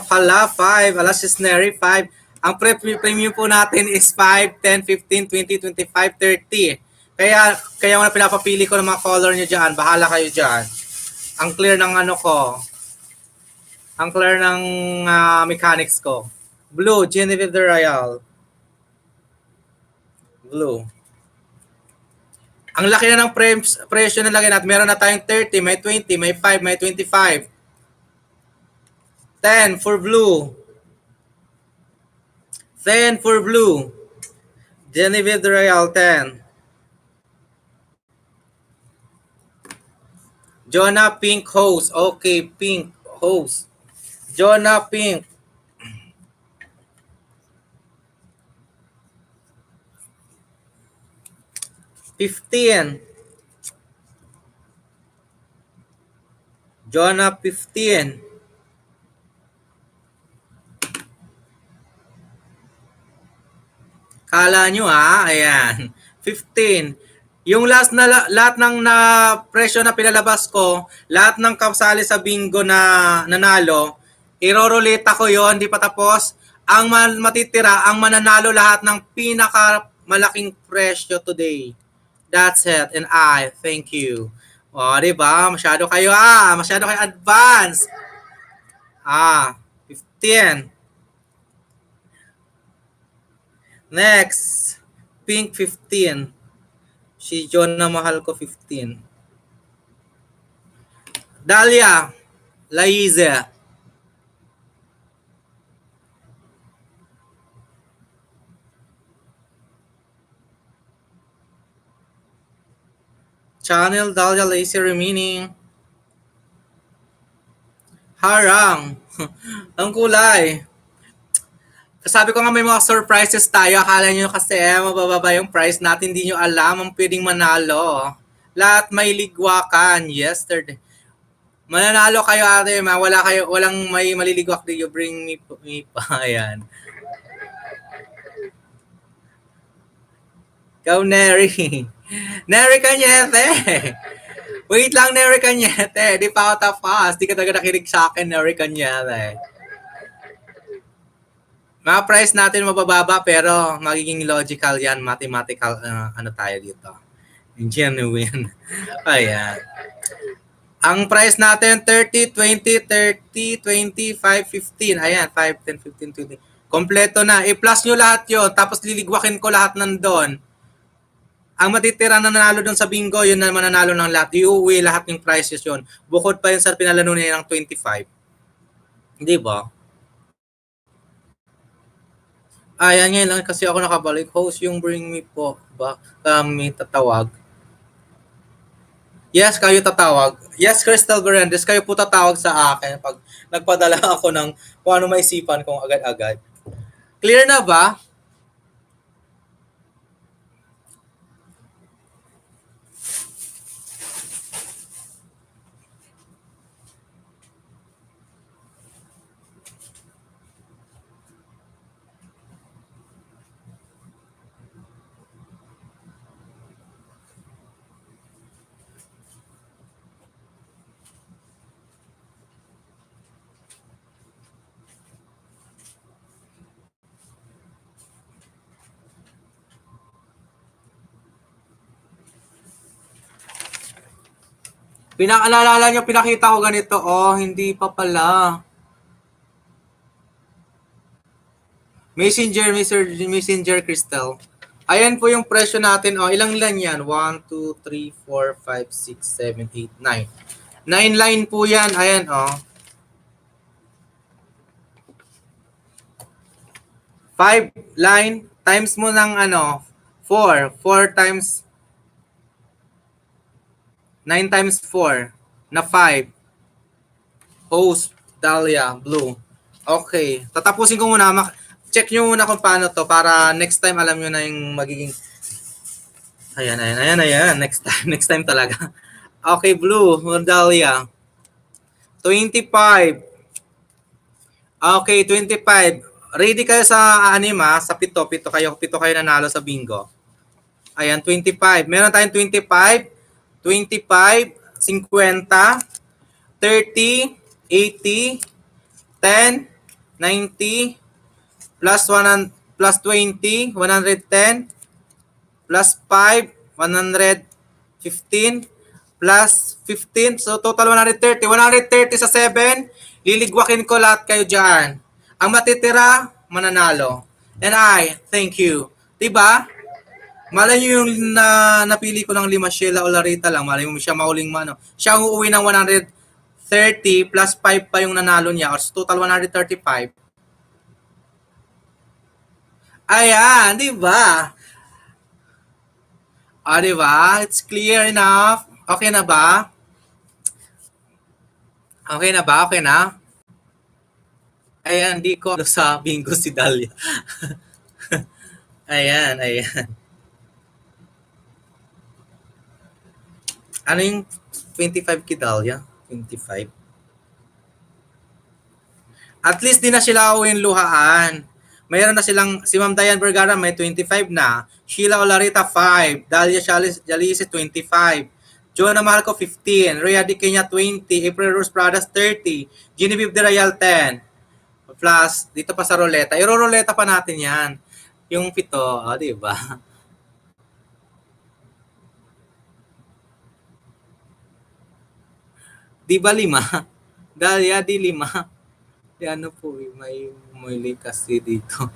[SPEAKER 1] Hala, 5. Hala, Cisneri, 5. Ang premium po natin is 5, 10, 15, 20, 25, 30. Kaya wala pinapapili ko ng mga color nyo dyan. Bahala kayo dyan. Ang clear ng ano ko. Ang clear ng mechanics ko. Blue, Genevieve de Royal. Blue. Ang laki na ng presyo na lagay natin. Meron na tayong 30, may 20, may 5, may 25. 10 for blue. 10 for blue. Genevieve de Royal, 10. Jonah Pink Hose. Okay, Pink Hose. Jonah Pink. 15. Jonah 15. Kala nyo ha, ayan. 15. Yung last na lahat ng na presyo na pinalabas ko, lahat ng kasali sa bingo na nanalo, iroroleta ko yon, di pa tapos. Ang matitira, ang mananalo lahat ng pinaka malaking presyo today. That's it. And I thank you. O, di ba? Masyado kayo advance. 15. Next, Pink 15. Si John na mahal ko 15. Dalia, Laize. Channel Dalia Laize remaining. Harang. Ang kulay. Sabi ko nga may mga surprises tayo. Akala nyo kasi mabababa yung price natin. Hindi nyo alam ang pwedeng manalo. Lahat may ligwakan. Yesterday. Mananalo kayo ate. Walang may maliligwak. Do you bring me pa? Ayan. Go, Neri. Neri Cañete. Wait lang, Neri Cañete. Di pa ako tapos. Di ka talaga nakinig sa akin, Neri Cañete. Mga price natin mabababa pero magiging logical yan, mathematical ano tayo dito. Genuine. Ayan. Ang price natin 30, 20, 30, 20, 5, 15. Ayan, 5, 10, 15, 20. Kompleto na. I-plus nyo lahat yon, tapos liligwakin ko lahat nandun. Ang matitira na nanalo doon sa bingo, yun na mananalo ng lahat. Iuwi lahat ng prices yon. Bukod pa yun sa pinalano niya ng 25. Hindi ba? Ayan ngayon lang kasi ako nakabalik. Host yung bring me po. Kami tatawag. Yes, kayo tatawag. Yes, Crystal Berendes, kayo po tatawag sa akin pag nagpadala ako ng kung ano maisipan kong agad-agad. Clear na ba? Pinaalala nyo, pinakita ko ganito. Oh, hindi pa pala. Messenger Crystal. Ayan po yung presyo natin. Oh, ilang lan yan? 1, 2, 3, 4, 5, 6, 7, 8, 9. 9 line po yan. Ayan, oh. 5 line times mo ng 4. 4 times 9 times 4 na 5. Host, Dahlia, blue. Okay. Tatapusin ko muna. Check nyo muna kung paano to para next time alam nyo na yung magiging... Ayan. Next time, next time talaga. Okay, blue, Dahlia. 25. Okay, 25. Ready kayo sa sa pito. Pito kayo nanalo sa bingo. Ayan, 25. Meron tayong 25, 25, 50, 30, 80, 10, 90, plus 100, plus 20, 110, plus 5, 115, plus 15. So, total 130. 130 sa 7. Liligwakin ko lahat kayo dyan. Ang matitira, mananalo. And I, thank you. Diba? Malay nyo yung napili ko ng 5 Sheila o Larita lang. Malay mo siya mauling mano. Siya ang uuwi ng 130 plus 5 pa yung nanalo niya. Or total 135. Ayan, di ba? Di ba? It's clear enough. Okay na ba? Okay na ba? Okay na? Ayan, di ko sa bingo si Dahlia. Ayan. Ano yung 25 kay Dahlia? 25. At least di na sila uwing luhaan. Mayroon na silang, si Ma'am Diane Vergara may 25 na. Sheila Olarita 5. Dahlia Jalisi 25. Jonah Marco 15. Rhea Di Kenya 20. April Rose Pradas 30. Genevieve De Real 10. Plus, dito pa sa roleta. Iro-roleta pa natin yan. Yung pito, di ba? Di ba 5? Dahlia, di 5. Di ano po, may muli kasi dito.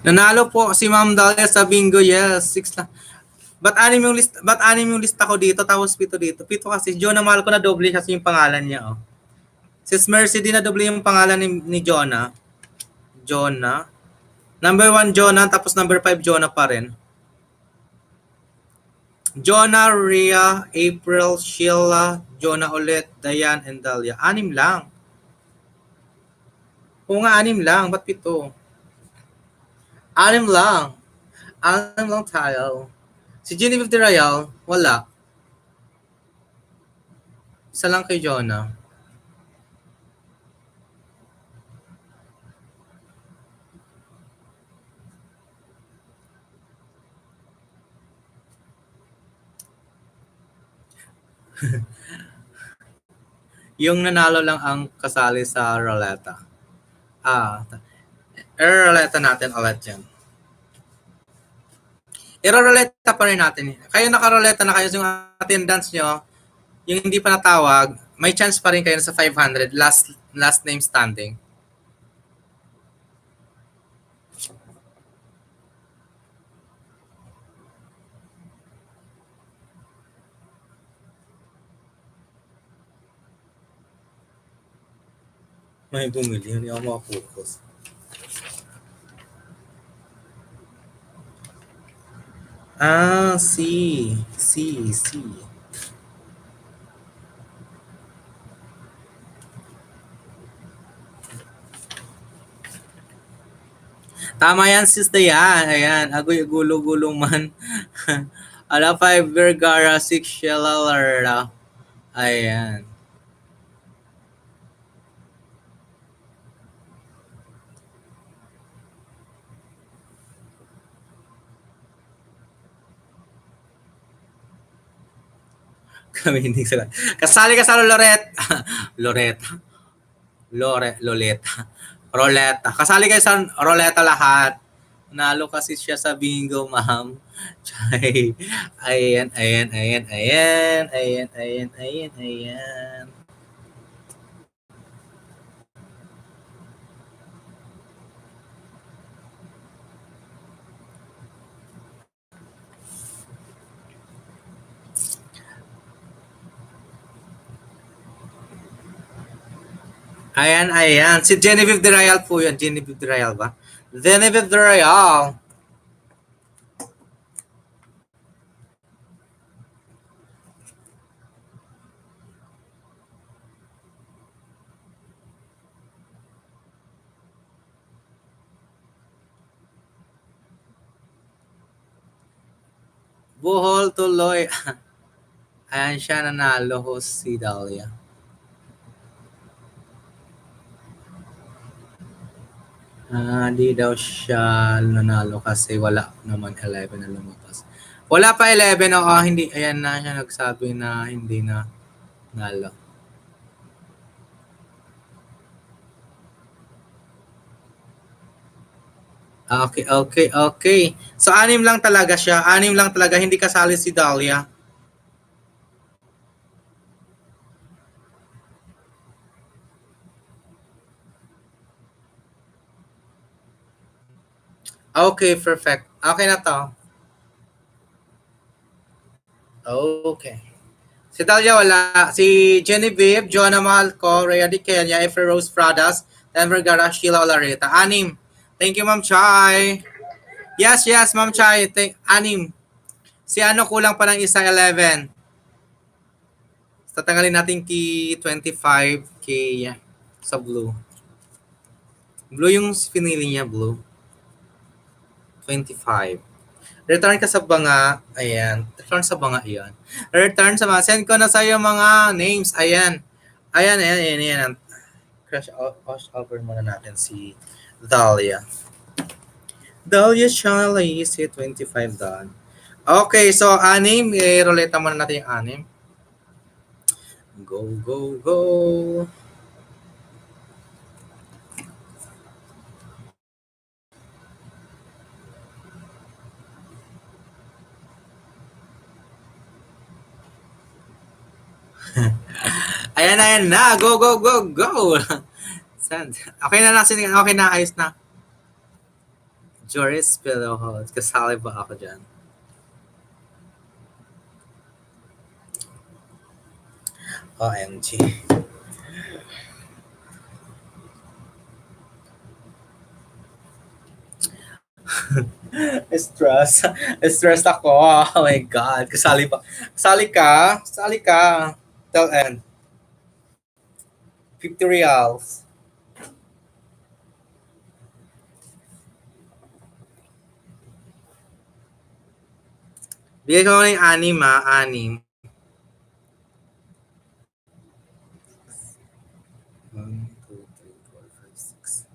[SPEAKER 1] Nanalo po si Ma'am Dahlia sa bingo. Yes, 6 na. Ba't anim yung lista ko dito tapos pito dito? Pito kasi Jonah Malco na doble kasi yung pangalan niya, oh. Sis Mercy din na doble yung pangalan ni Jonah. Jonah. Number 1 Jonah tapos number 5 Jonah pa rin. Jonah, Rhea, April, Sheila, Jonah ulit, Diane, and Dahlia. 6 lang. Oo nga, 6 lang. Ba't pito? 6 lang. 6 lang tayo. Si Genevieve De Real, wala. Isa lang kay Jonah. Yung nanalo lang ang kasali sa roleta. I-roleta natin ulit yan. I-roleta pa rin natin. Kayo nakaroleta na kayo yung attendance nyo, yung hindi pa natawag, may chance pa rin kayo sa 500 last name standing. May bumili, hindi ako makapokus. C. Tama yan, sis Dayan. Ayan, agoy gulo-gulong man. Ala 5 Vergara, 6 Sheila Lara. Ayan. Kami hindi sila. Kasali ka sa Loretta. Loretta. Loleta. Roleta. Kasali kayo sa Roleta lahat. Nalo kasi siya sa bingo, ma'am. Chay. Ayan, ayan, ayan, ayan. Ayan, ayan, ayan, ayan. Ayan, ayan. Si Genevieve de Real po yun. Genevieve de Real ba? Genevieve de Real. Buhol tuloy. Ayan siya, nanalo ho si Dahlia. Di daw siya nanalo kasi wala naman 11 na lumabas. Wala pa 11, oo, hindi. Ayan na siya nagsabi na hindi na nalo. Okay, okay, okay. So, anim lang talaga siya. Anim lang talaga. Hindi kasali si Dahlia. Okay, perfect. Okay na to. Okay. Si Dahlia wala. Si Genevieve, Joanna Malco, Rhea Di Kenya, Efra Rose Pradas, Denver Vergara, Sheila Olarita. Anim. Thank you, Ma'am Chai. Yes, yes, Ma'am Chai. Anim. Si ano kulang pa ng isa, 11. Tatanggalin natin key 25 kay sa blue. Blue yung pinili niya, blue. 25. Return ka sa banga. Ayan. Return sa banga, iyan. Return sa mga. Send ko na sa'yo mga names. Ayan. Ayan, ayan, ayan, ayan. Crush over muna natin si Dahlia. Dahlia Charlie, si 25 done. Okay, so anim. Roleta muna natin yung anim. Go, go, go. Ayan, ayan na. Go, go, go, go. Send. Okay na na. Okay na. Ayos na. Joris Piloho. Kasali ba ako dyan? OMG. Stress. Stress ako. Oh my God. Kasali ba? Kasali ka? Kasali ka. Till end. 50 reals. Bigay ko na yung anim, ha? Anim. 1, 2, 3, 4, 5, 6.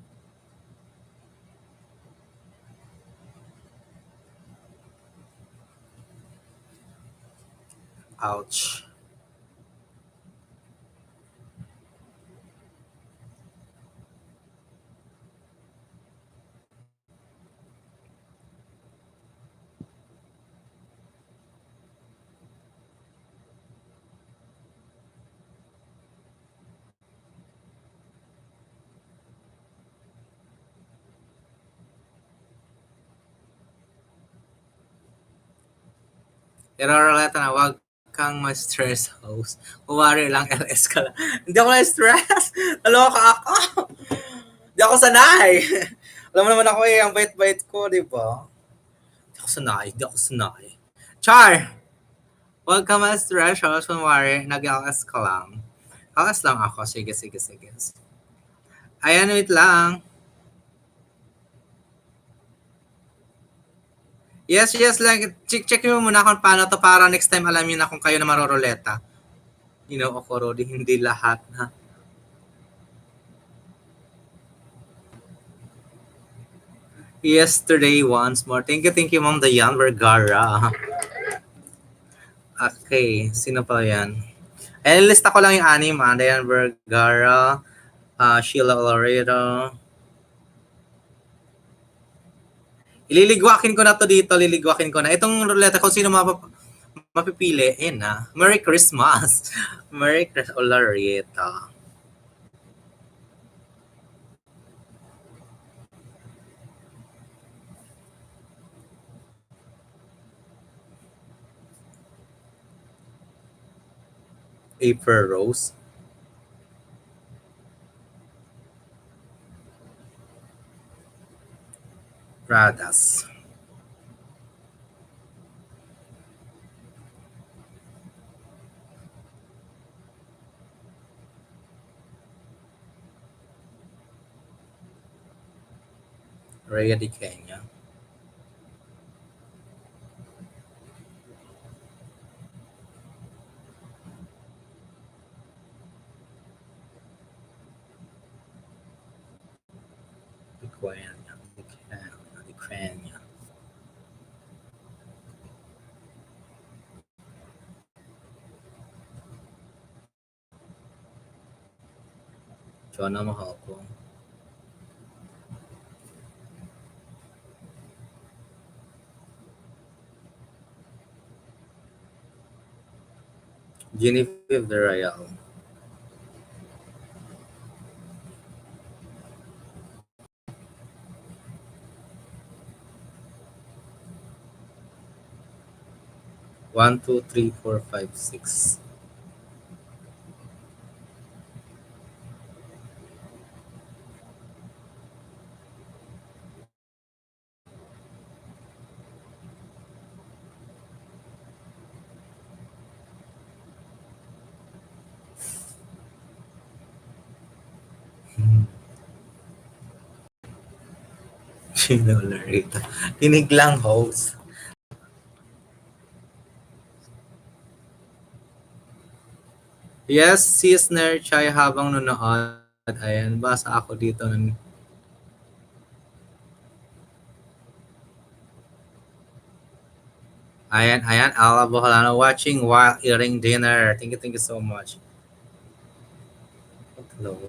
[SPEAKER 1] Ouch. Iraralata na, wag kang ma-stress, host. Kumari lang, LS ka lang. Hindi ako na-stress. Naloka ako. Hindi ako sanay. Alam mo naman ako ang bait-bait ko, di ba? Hindi ako sanay. Char! Wag ka ma-stress, host. Kumari, nag-LS ka lang. LS lang ako. Sige. Ayan, wait lang. Yes, like, check mo muna kung paano to para next time alam niyo na kung kayo na maroroleta. Ako, hindi lahat, ha? Yesterday once more. Thank you, Ma'am Dayan Vergara. Okay, sino pa yan? Eh, lista ko lang yung anim, Diane Vergara, Sheila Loreto. Ililigwakin ko na to dito, liligwakin ko na. Itong ruleta, kung sino mapipili, na. Merry Christmas! Merry Christmas, Loreto. April Rose. Pradas. Rhea Di Kenya. Di Kenya. Jonah Mahal ko. Genevieve de Royal. One, two, three, four, five, six. Sino Larita? Kinig lang, host. Yes, sis Ner Chai habang nunood. Ayan, basa ako dito. Ayan, Ala Bohalano watching while eating dinner. Thank you so much. Hello.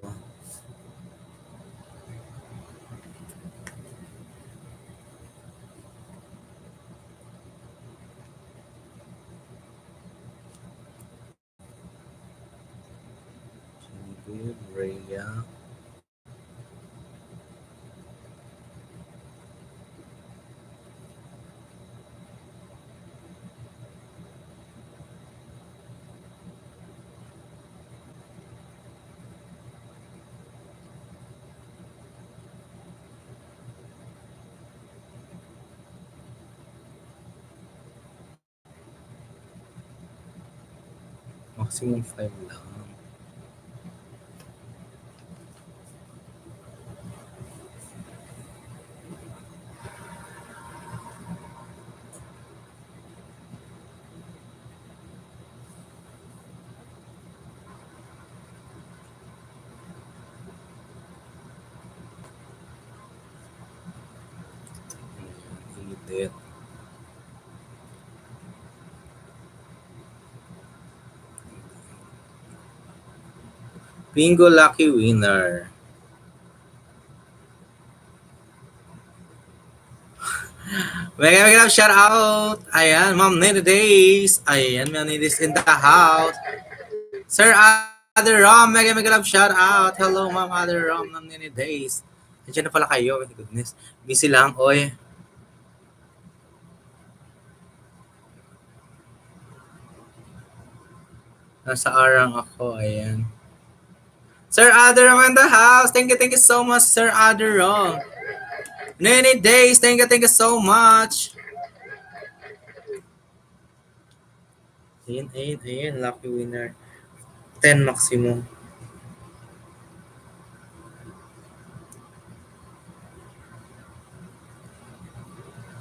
[SPEAKER 1] Rhea. Maximum 5 lang. Edit. Bingo lucky winner. Mega shout out. Ayan, Ma'am Nene Days. Ayan, Ma'am Nene Days in the house. Sir Other Rom, mega love shout out. Hello, Ma'am Other Rom, Ma'am Nene Days. Andiyan na pala kayo. My goodness. Busy lang, oy. Nasa arang ako, ayan. Sir Other Rom in the house. Thank you so much, Sir Other Rom. Nene Days, thank you so much. Ayan, lucky winner. 10 maximum.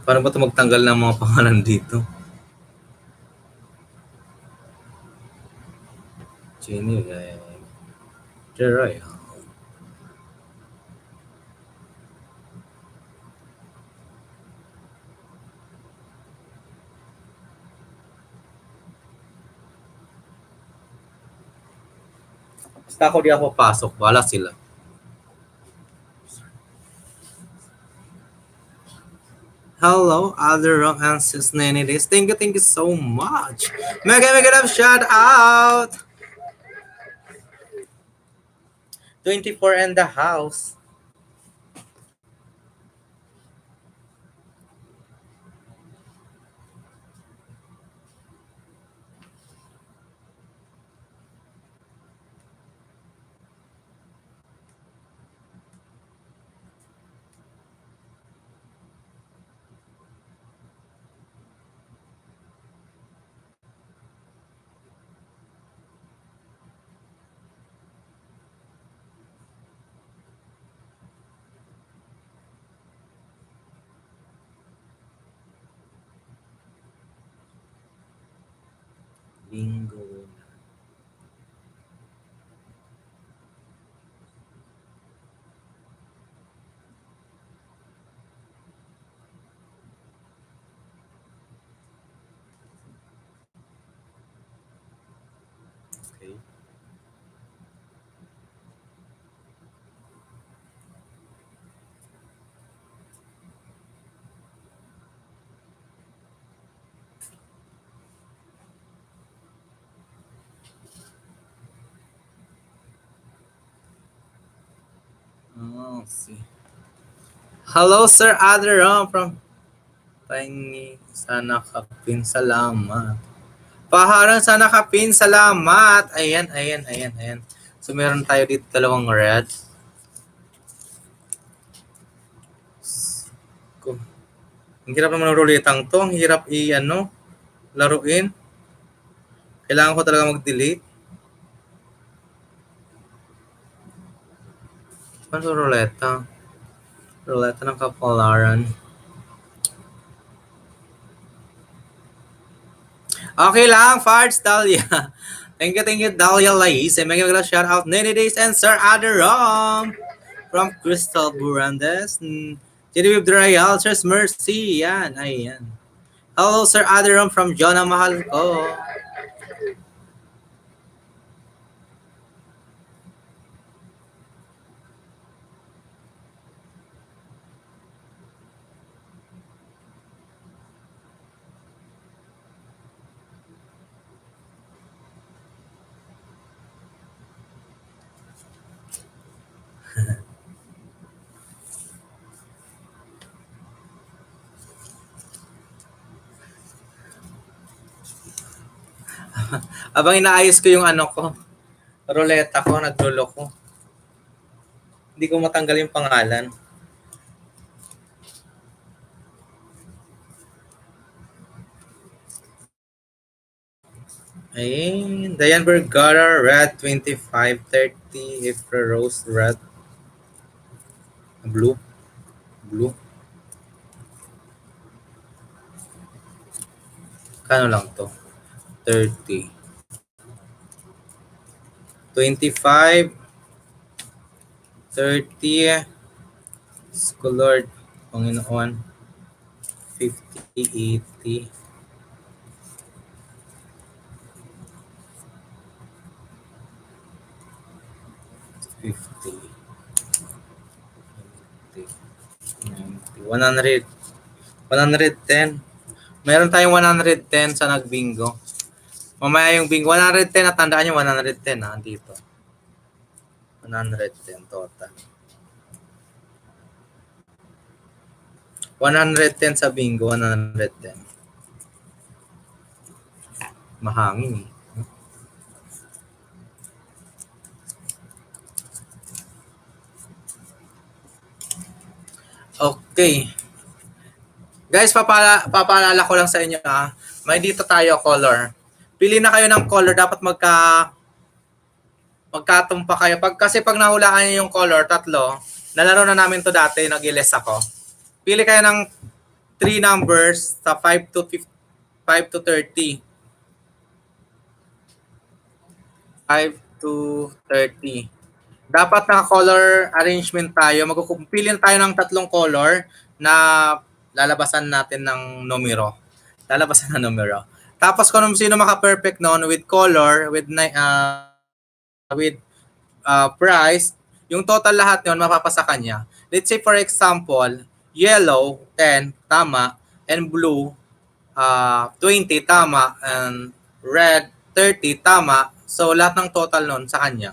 [SPEAKER 1] Paano ba ito magtanggal ng mga pangalan dito? Jenny, Jeroy. Basta ako di ako pasok, wala sila. Hello, other wrong answers, Nanny Days. Thank you so much. Mega love shout out. 24 in the house. Bingo. Okay. Oh, see. Hello, Sir Adram from Pahingi. Sana kapin. Salamat. Paharang sana kapin. Salamat. Ayan. So, meron tayo dito dalawang red. Ang hirap naman ng ruletang to. Ang hirap laruin. Kailangan ko talaga mag-delete. Ano to ruleta? Ruleta ng kapalaran. Okay lang, Farts Dahlia. Thank you, Dahlia Lais. And may mga shout out, Nene Days and Sir Aderom from Crystal Burandes. Genevieve Drayal, Sir Mercy. Yan, ayan. Hello, Sir Aderom from Jonah Mahal ko. Abang inaayos ko yung ruleta ko, naglulo ko. Hindi ko matanggal yung pangalan. Ayun, Diane Vergara, red 2530, Ifra Rose, red, blue. Kano lang to? 30. 25, 30, Lord, Panginoon, 50, 80, 50, 90, 110. Meron tayong 110 sa nagbingo. Mamaya yung bingo, 110 na tandaan nyo, 110 ha, dito. 110 total. 110 sa bingo, 110. Mahangin eh. Okay. Guys, papaalala ko lang sa inyo ha. May dito tayo color. Pili na kayo ng color, dapat magkatumpa kayo. Kasi pag nahulaan niyo yung color, tatlo, nalaro na namin to dati, nag-iles ako. Pili kayo ng 3 numbers sa 5 to 30. 5 to 30. Dapat naka-color arrangement tayo. Magpipili tayo ng tatlong color na lalabasan natin ng numero. Tapos kung sino maka-perfect noon with color, with price, yung total lahat yun mapapasa kanya. Let's say for example, yellow 10 tama and blue 20 tama and red 30 tama. So lahat ng total nun sa kanya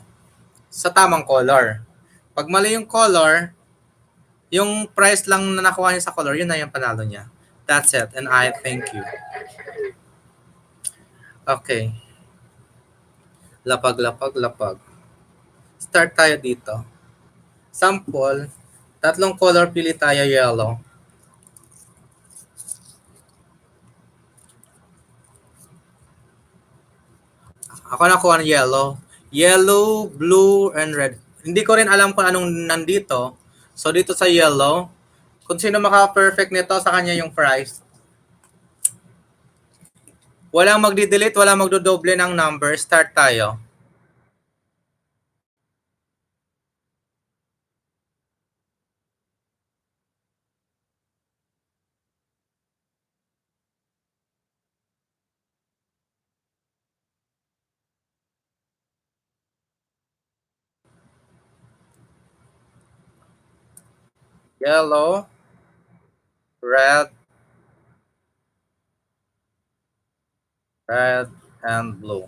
[SPEAKER 1] sa tamang color. Pag mali yung color, yung price lang na nakuha niya sa color, yun na yung panalo niya. That's it. And I thank you. Okay. Lapag, lapag, lapag. Start tayo dito. Sample. Tatlong color pili tayo yellow. Ako nakuha ng yellow. Yellow, blue, and red. Hindi ko rin alam kung anong nandito. So dito sa yellow, kung sino maka-perfect nito, sa kanya yung price. Walang magdi-delete, walang magdodoble ng number. Start tayo. Yellow, red, red, and blue.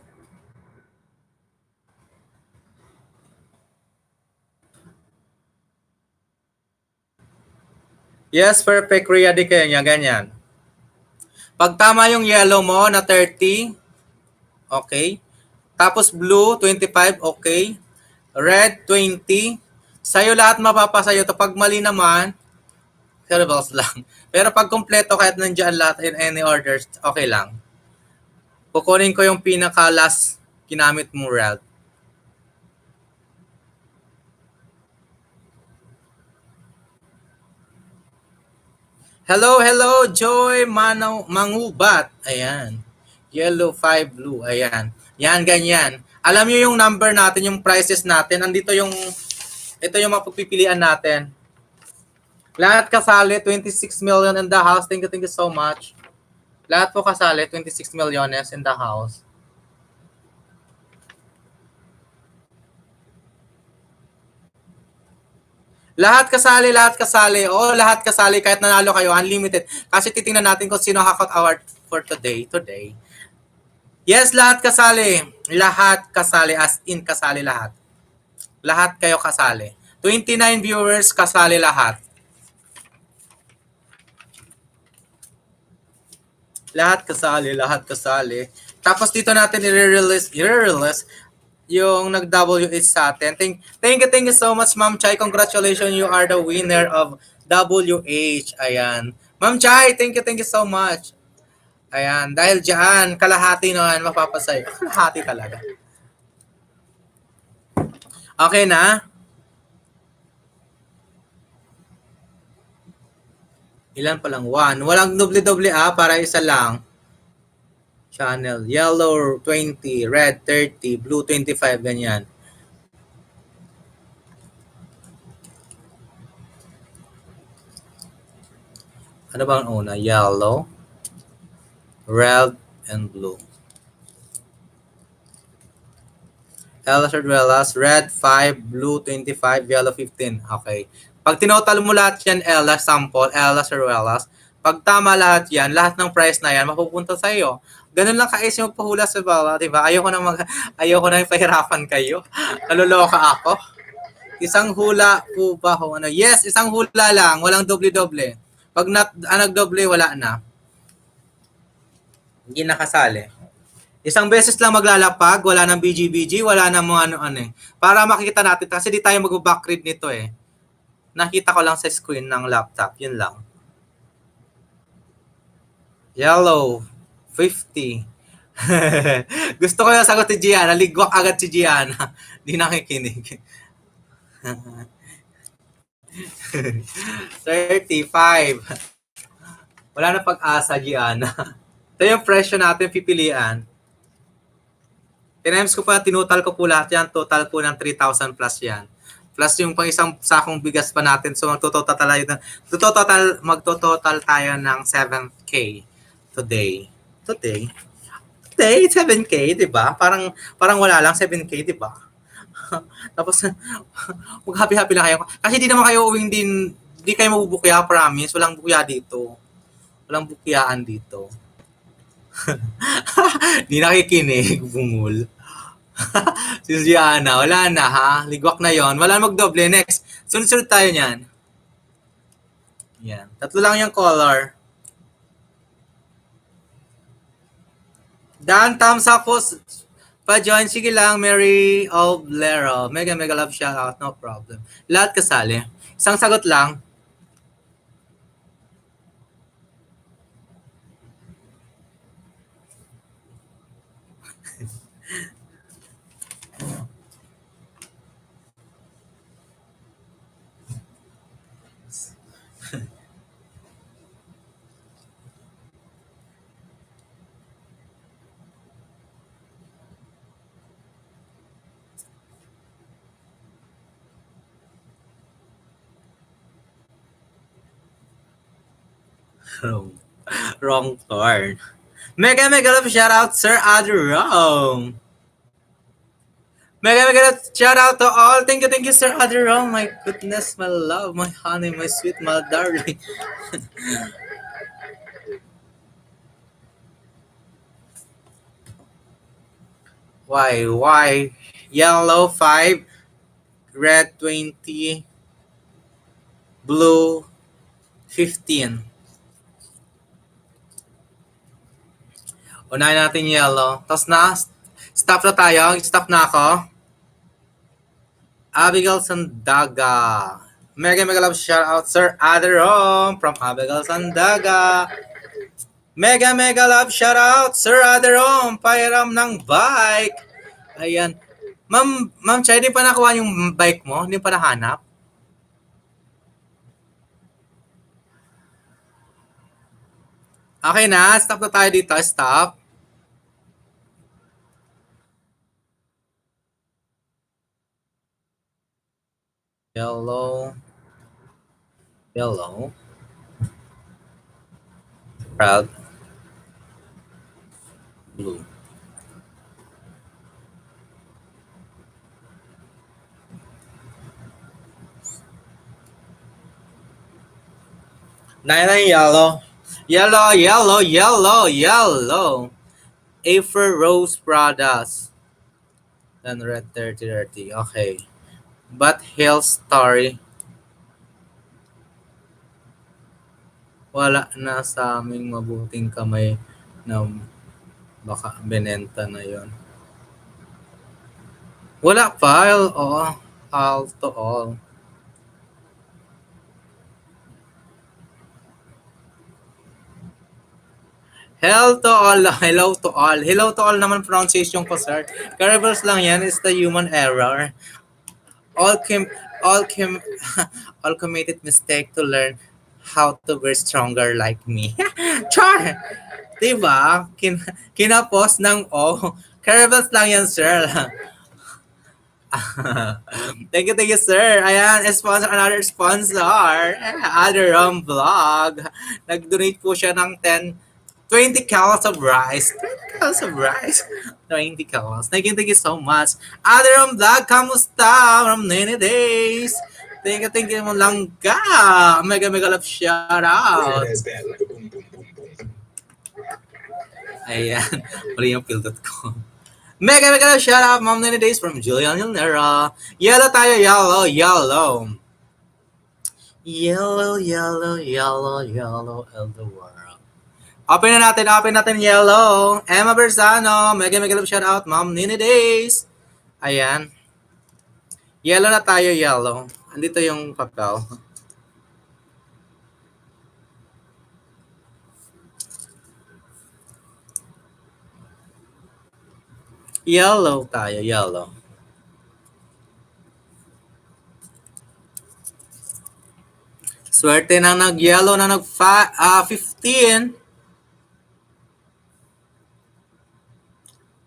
[SPEAKER 1] Yes, perfect. Rhea de Kenya, ganyan. Pag tama yung yellow mo na 30, okay. Tapos blue, 25, okay. Red, 20. Sa'yo lahat mapapasayo. Pag mali naman, cerebrals lang. Pero pag kompleto, kahit nandiyan lahat in any orders, okay lang. Kukunin ko yung pinaka-last ginamit mo, red. Hello, hello, Joy Mangubat. Ayan. Yellow, 5, blue. Ayan. Yan, ganyan. Alam nyo yung number natin, yung prices natin. Andito yung, ito yung mapagpipilian natin. Lahat kasali, 26 million in the house. Thank you so much. Lahat po kasali, 26 milliones in the house. Lahat kasali. Oo, lahat kasali. Kahit nanalo kayo, unlimited. Kasi titingnan natin kung sino hakot award for today. Yes, lahat kasali. Lahat kasali. As in, kasali lahat. Lahat kayo kasali. 29 viewers, kasali lahat. Lahat kasali. Tapos dito natin i-release yung nag-WH sa atin. Thank you so much, Ma'am Chai. Congratulations, you are the winner of WH. Ayan. Ma'am Chai, thank you so much. Ayan, dahil dyan, kalahati naman mapapasay. Kalahati talaga. Okay na? Ilan pa lang? 1. Walang doble-doble para isa lang. Channel. Yellow 20, red 30, blue 25, ganyan. Ano ba ang una? Yellow, red, and blue. Elas, red 5, blue 25, yellow 15. Okay. Pag tinotal mo lahat yan, Elas, sample, Elas or Elas, pag tama lahat yan, lahat ng price na yan, mapupunta sa iyo. Ganun lang ka-is yung pahula sa bala, di ba? Ayoko na pahirapan kayo. Naluloka ako. Isang hula po ba? Yes, isang hula lang. Walang doble-doble. Pag nagdoble, wala na. Hindi nakasali. Isang beses lang maglalapag, wala nang BG, wala nang mga ano eh. Para makikita natin, kasi di tayo mag-backread nito eh. Nakita ko lang sa screen ng laptop. Yun lang. Yellow, 50. Gusto ko yung sagot ni Gianna. Ligwak agad si Gianna. Di nakikinig. 35. Wala na pag-asa, Gianna. Ito yung presyo natin pipilian. Times ko pa, tinutal ko po lahat yan. Total po ng 3,000 plus yan. Plus yung pang isang sakong bigas pa natin. So magtototal tayo ng 7K today. Today, 7K, di ba? Parang wala lang 7K, di ba? Tapos, mag-happy-happy lang kayo. Kasi di naman kayo uwing din, di kayo mabubukya, promise. Walang bukya dito. Walang bukyaan dito. Di nakikinig, bungol. Si Gianna, wala na ha. Ligwak na yon. Wala magdoble. Next. Sunod-sunod tayo niyan. Yan. Tatlo lang yung color. Dan, thumbs up po. Pa-join. Sige lang, Mary Oblero. Mega love shoutout. No problem. Lahat kasali. Isang sagot lang. Wrong turn. Mega love shoutout, Sir Adrome. Mega love shoutout to all. Thank you, Sir Adrome. My goodness, my love, my honey, my sweet, my darling. Why? Yellow 5, red 20, blue 15. Unahin natin yellow. Tapos na, stop na tayo. Stop na ako. Abigail Sandaga. Mega love shoutout, Sir Aderom from Abigail Sandaga. Mega love shoutout, Sir Aderom. Pairam ng bike. Ayan. Ma'am Chay, di pa nakuha yung bike mo? Hindi pa nahanap? Okay na, stop na tayo dito. Stop. Yellow. Red. Blue. Nine yellow. Yellow. Afer Rose Pradas. Then red 30. Okay. But Hill Story. Wala na sa aming mabuting kamay na baka benenta na yon. Wala pa. All to all. Hello to all naman pronunciation ko, sir. Caribals lang yan. It's the human error. All committed mistake to learn how to be stronger like me. Char! Diba? Kinapos ng O. Caribals lang yan, sir. Thank you, sir. Ayan, another sponsor. Aderom Vlog. Nag-donate po siya ng 20 kilos of rice. 20 kilos. Thank you so much. Aderom Vlog, kamusta? From 90 days. Thank you mo lang ka. Mega love shout out. Ayan. Mali yung pildot ko. Mega love shout out, Mom 90 days from Julian Hilnera. Yellow tayo, yellow. Yellow of the world. Open natin yellow. Emma Bersano, mega love shout out, Mom Nini Days. Ayan. Yellow na tayo, yellow. Andito yung papel. Yellow tayo, yellow. Swerte na nag-yellow na 15.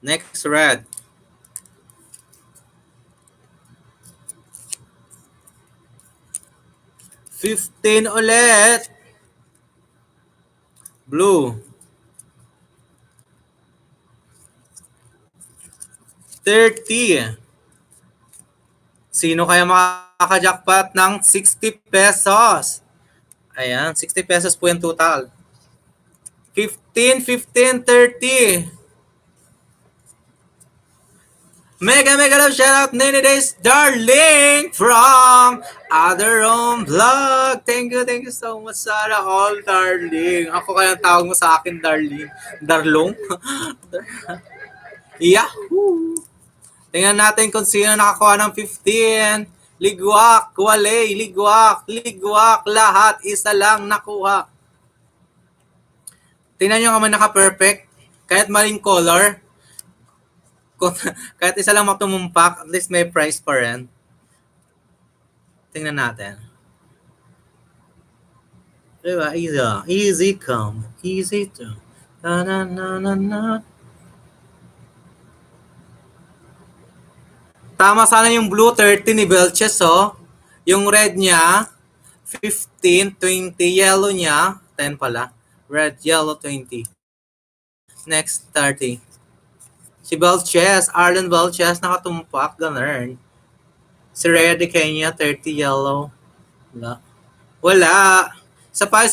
[SPEAKER 1] Next, red. $15 ulit. Blue. 30. Sino kaya makaka-jackpot ng 60 pesos? Ayan, 60 pesos po yung total. 15, 15, 30. Mega love shoutout 90 days, darling, from Other Room Vlog. Thank you so much, Sarah. All darling. Ako kaya tawag mo sa akin, darling. Darlong? Yahoo! Tingnan natin kung sino nakakuha ng 15. Ligwak, walay, ligwak, lahat. Isa lang nakuha. Tingnan nyo kung naka-perfect. Kahit maling color. Kahit isa lang matumumpak, at least may price pa rin. Tingnan natin. Diba? Easy come, easy to. Na na na na na. Tama sana yung blue 30 ni Belches, oh. Yung red niya, 15, 20. Yellow niya, 10 pala. Red, yellow, 20. Next, 30. Si Belches, Arlen Belches, nakatumpak, ganun. Si Rhea de Kenya, 30 yellow. Wala. Isa pa.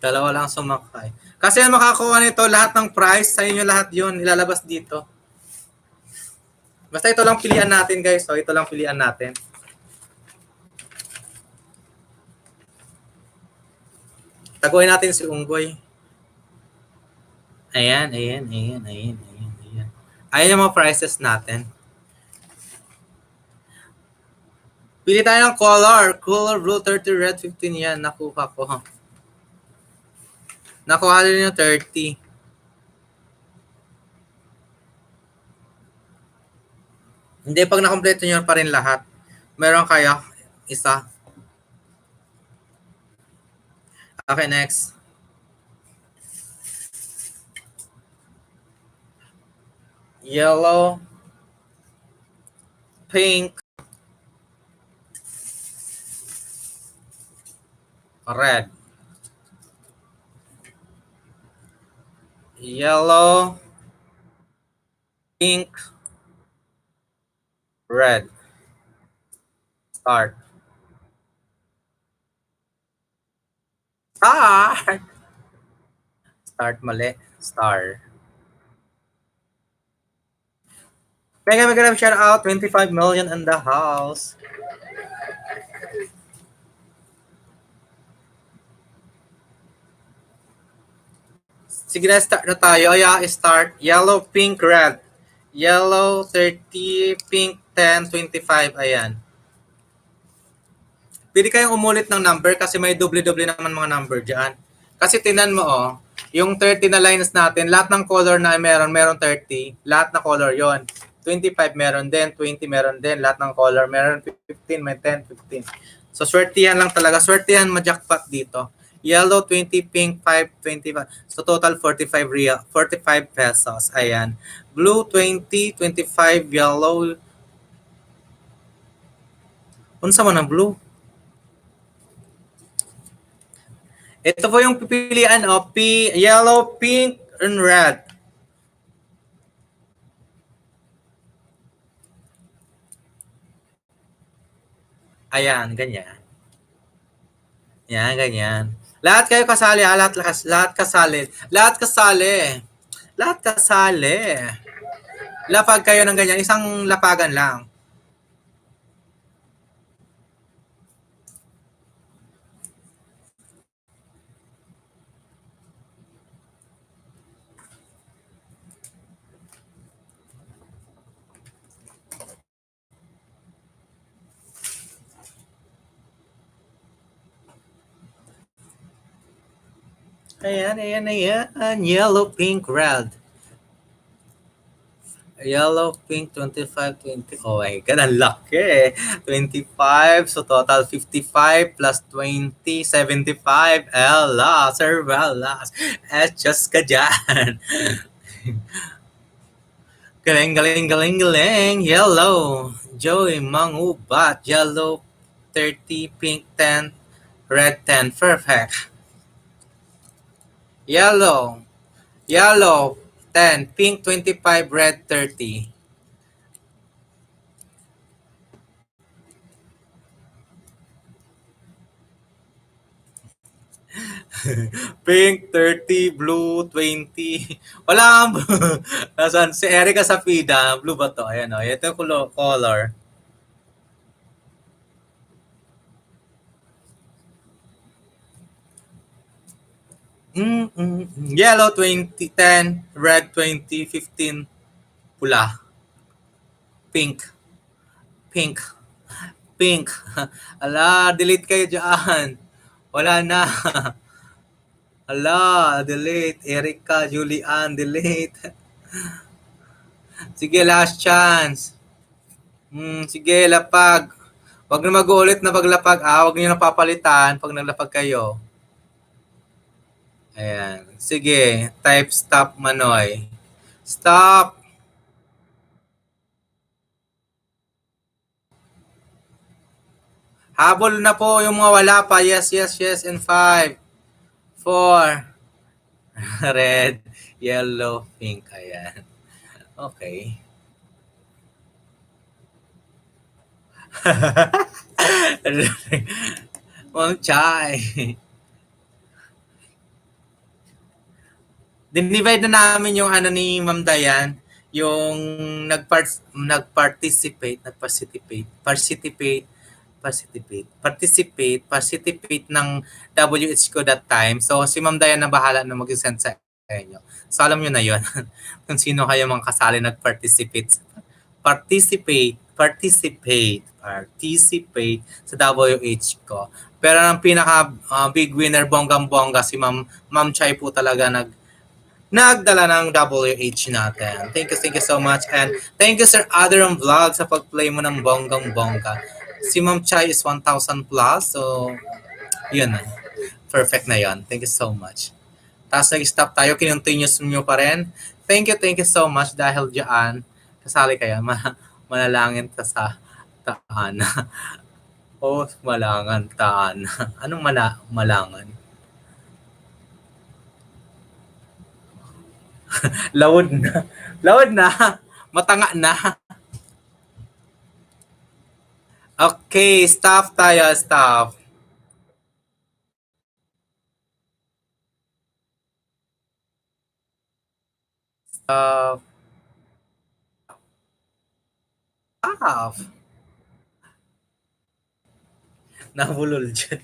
[SPEAKER 1] Dalawa lang sumakay. Kasi makakuha nito lahat ng price, sa inyo lahat yun, ilalabas dito. Basta ito lang pilihan natin, guys. So, ito lang pilihan natin. Taguin natin si Unggoy. Ayan. Ayan yung mga prices natin. Pili tayo ng color. Color blue 30, red 15 yan. Nakuha ko. Nakuha din yung 30. Hindi, pag nakompleto nyo pa rin lahat. Meron kaya isa. Okay, next. Yellow. Pink. Red. Yellow. Pink. Red. Start. Start mali. Star. Mega love shout out 25 million in the house. Sige na, start na tayo. Start. Yellow, pink, red. Yellow, 30, pink, 10, 25. Ayan. Pwede kayong umulit ng number kasi may doble-doble naman mga number dyan. Kasi tinan mo, yung 30 na lines natin, lahat ng color na meron 30. Lahat na color yon. 25 meron din, 20 meron din, lahat ng color meron 15, may 10, 15. So, swertihan lang talaga. Swertihan ma-jackpot dito. Yellow, 20, pink, 5, 25. So, total 45 pesos. Ayan. Blue, 20, 25, yellow. Unsa man ang blue? Ito po yung pipilian, yellow, pink, and red. Ayan, ganyan. Yan, ganyan. Lahat kayo kasali, lahat kasali. Lapag kayo ng ganyan, isang lapagan lang. Ayan. Yellow, pink, red. Yellow, pink, 25, 20. Oh my God, ang laki. 25, so total 55 plus 20, 75. Ella, Sir Velas. Just ka dyan. Galing. Yellow. Joey Mangubat. Yellow, 30, pink, 10, red, 10. Perfect. Yellow. Yellow, 10. Pink, 25. Red, 30. Pink, 30. Blue, 20. Wala kang blue. Nasaan? Si Erica Sapida. Blue ba to? Ayan o. Ito yung color. Yellow, 20. 10. Red, 20. 15. Pula. Pink. Pink. Pink. Ala, delete kayo dyan. Wala na. Ala, delete. Erica, Julian, delete. Sige, last chance. Sige, lapag. Wag na mag-uulit na paglapag. Wag niyo na papalitan pag naglapag kayo. Ayan. Sige, type stop, Manoy. Stop. Habol na po yung mga wala pa. Yes, yes, yes. In 5, 4, red, yellow, pink. Ayan. Okay. Ma'am Chay. Dinivide na namin yung ano ni Ma'am Dayan, yung nagparticipate ng WH ko that time. So, si Ma'am Dayan na bahala na mag-send sa inyo. So, alam nyo na yun. Kung sino kayo mga kasali nag-participate sa WH ko. Pero ang pinaka big winner, bonggang-bongga, si Ma'am Chay po talaga nagdala ng WH natin. Thank you so much. And thank you, Sir Adron Vlog, sa pag-play mo ng bonggang-bongga. Si Ma'am Chay is 1,000 plus. So, yun na. Perfect na yun. Thank you so much. Tapos nag-stop tayo. Kinontinuous nyo pa rin. Thank you so much dahil dyan. Kasali kayo. Manalangin ka sa taan. Malangan, taan. Anong malangan? Lawod na. Matanga na. Okay, stop tayo, stop. Stop. Nabulol dyan.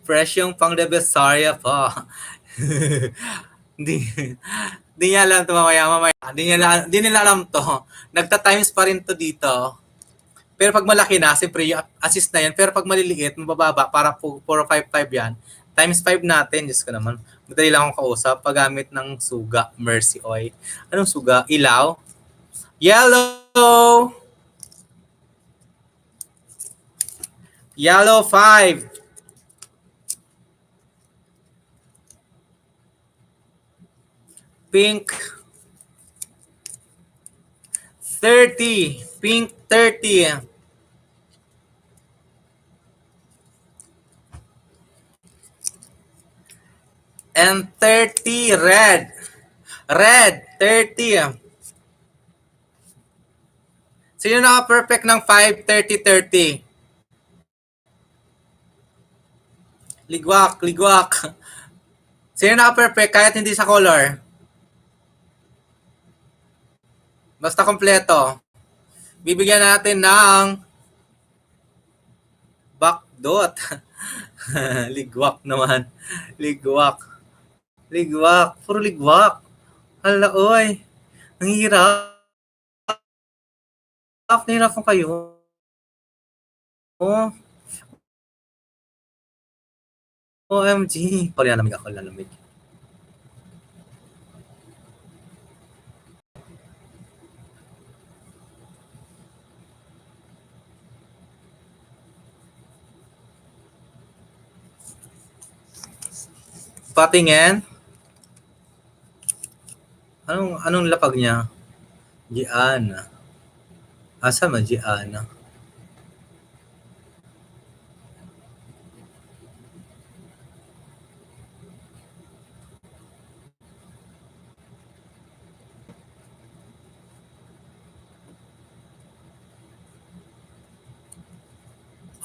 [SPEAKER 1] Fresh yung pang Rebesarya po. Hindi niya alam ito mamaya. Hindi nila alam to. Nagta-times pa rin to dito. Pero pag malaki na, siyempre yung assist na yan. Pero pag maliliit, mabababa, para 455 yan. Times 5 natin, Diyos ko naman. Madali lang akong kausap. Paggamit ng suga, Mercy Oil. Anong suga? Ilaw? Yellow! Yellow 5. Pink 30. Pink 30. And 30 red. Red 30. Sino naka-perfect ng 5, 30, 30? Ligwak. Sino naka-perfect kahit hindi sa color? Basta kompleto. Bibigyan natin ng backdot. Ligwak naman. Ligwak. Puro ligwak. Hala, oy. Nanghihirap. Nahirapan kayo. OMG. Lalamig ako. Patingin. Anong lapag niya? Giana. Asa man Giana?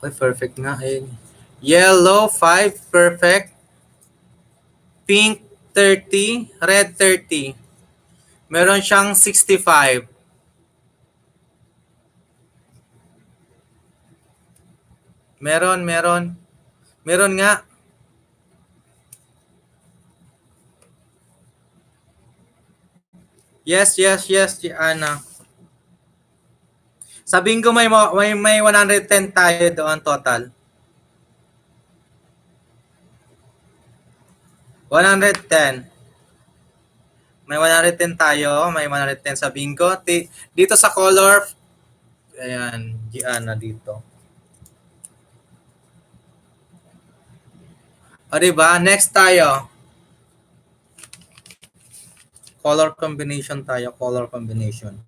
[SPEAKER 1] Ay, perfect nga eh. Yellow, 5, perfect. Pink, 30. Red, 30. Meron siyang 65. Meron, meron. Meron nga. Yes, yes, yes, Ana. Sabihin ko may 110 tayo doon total. 110. May 110 tayo, may 110 sabihin ko. Dito sa color, ayan, Gianna dito. O diba? Next tayo. Color combination tayo, color combination.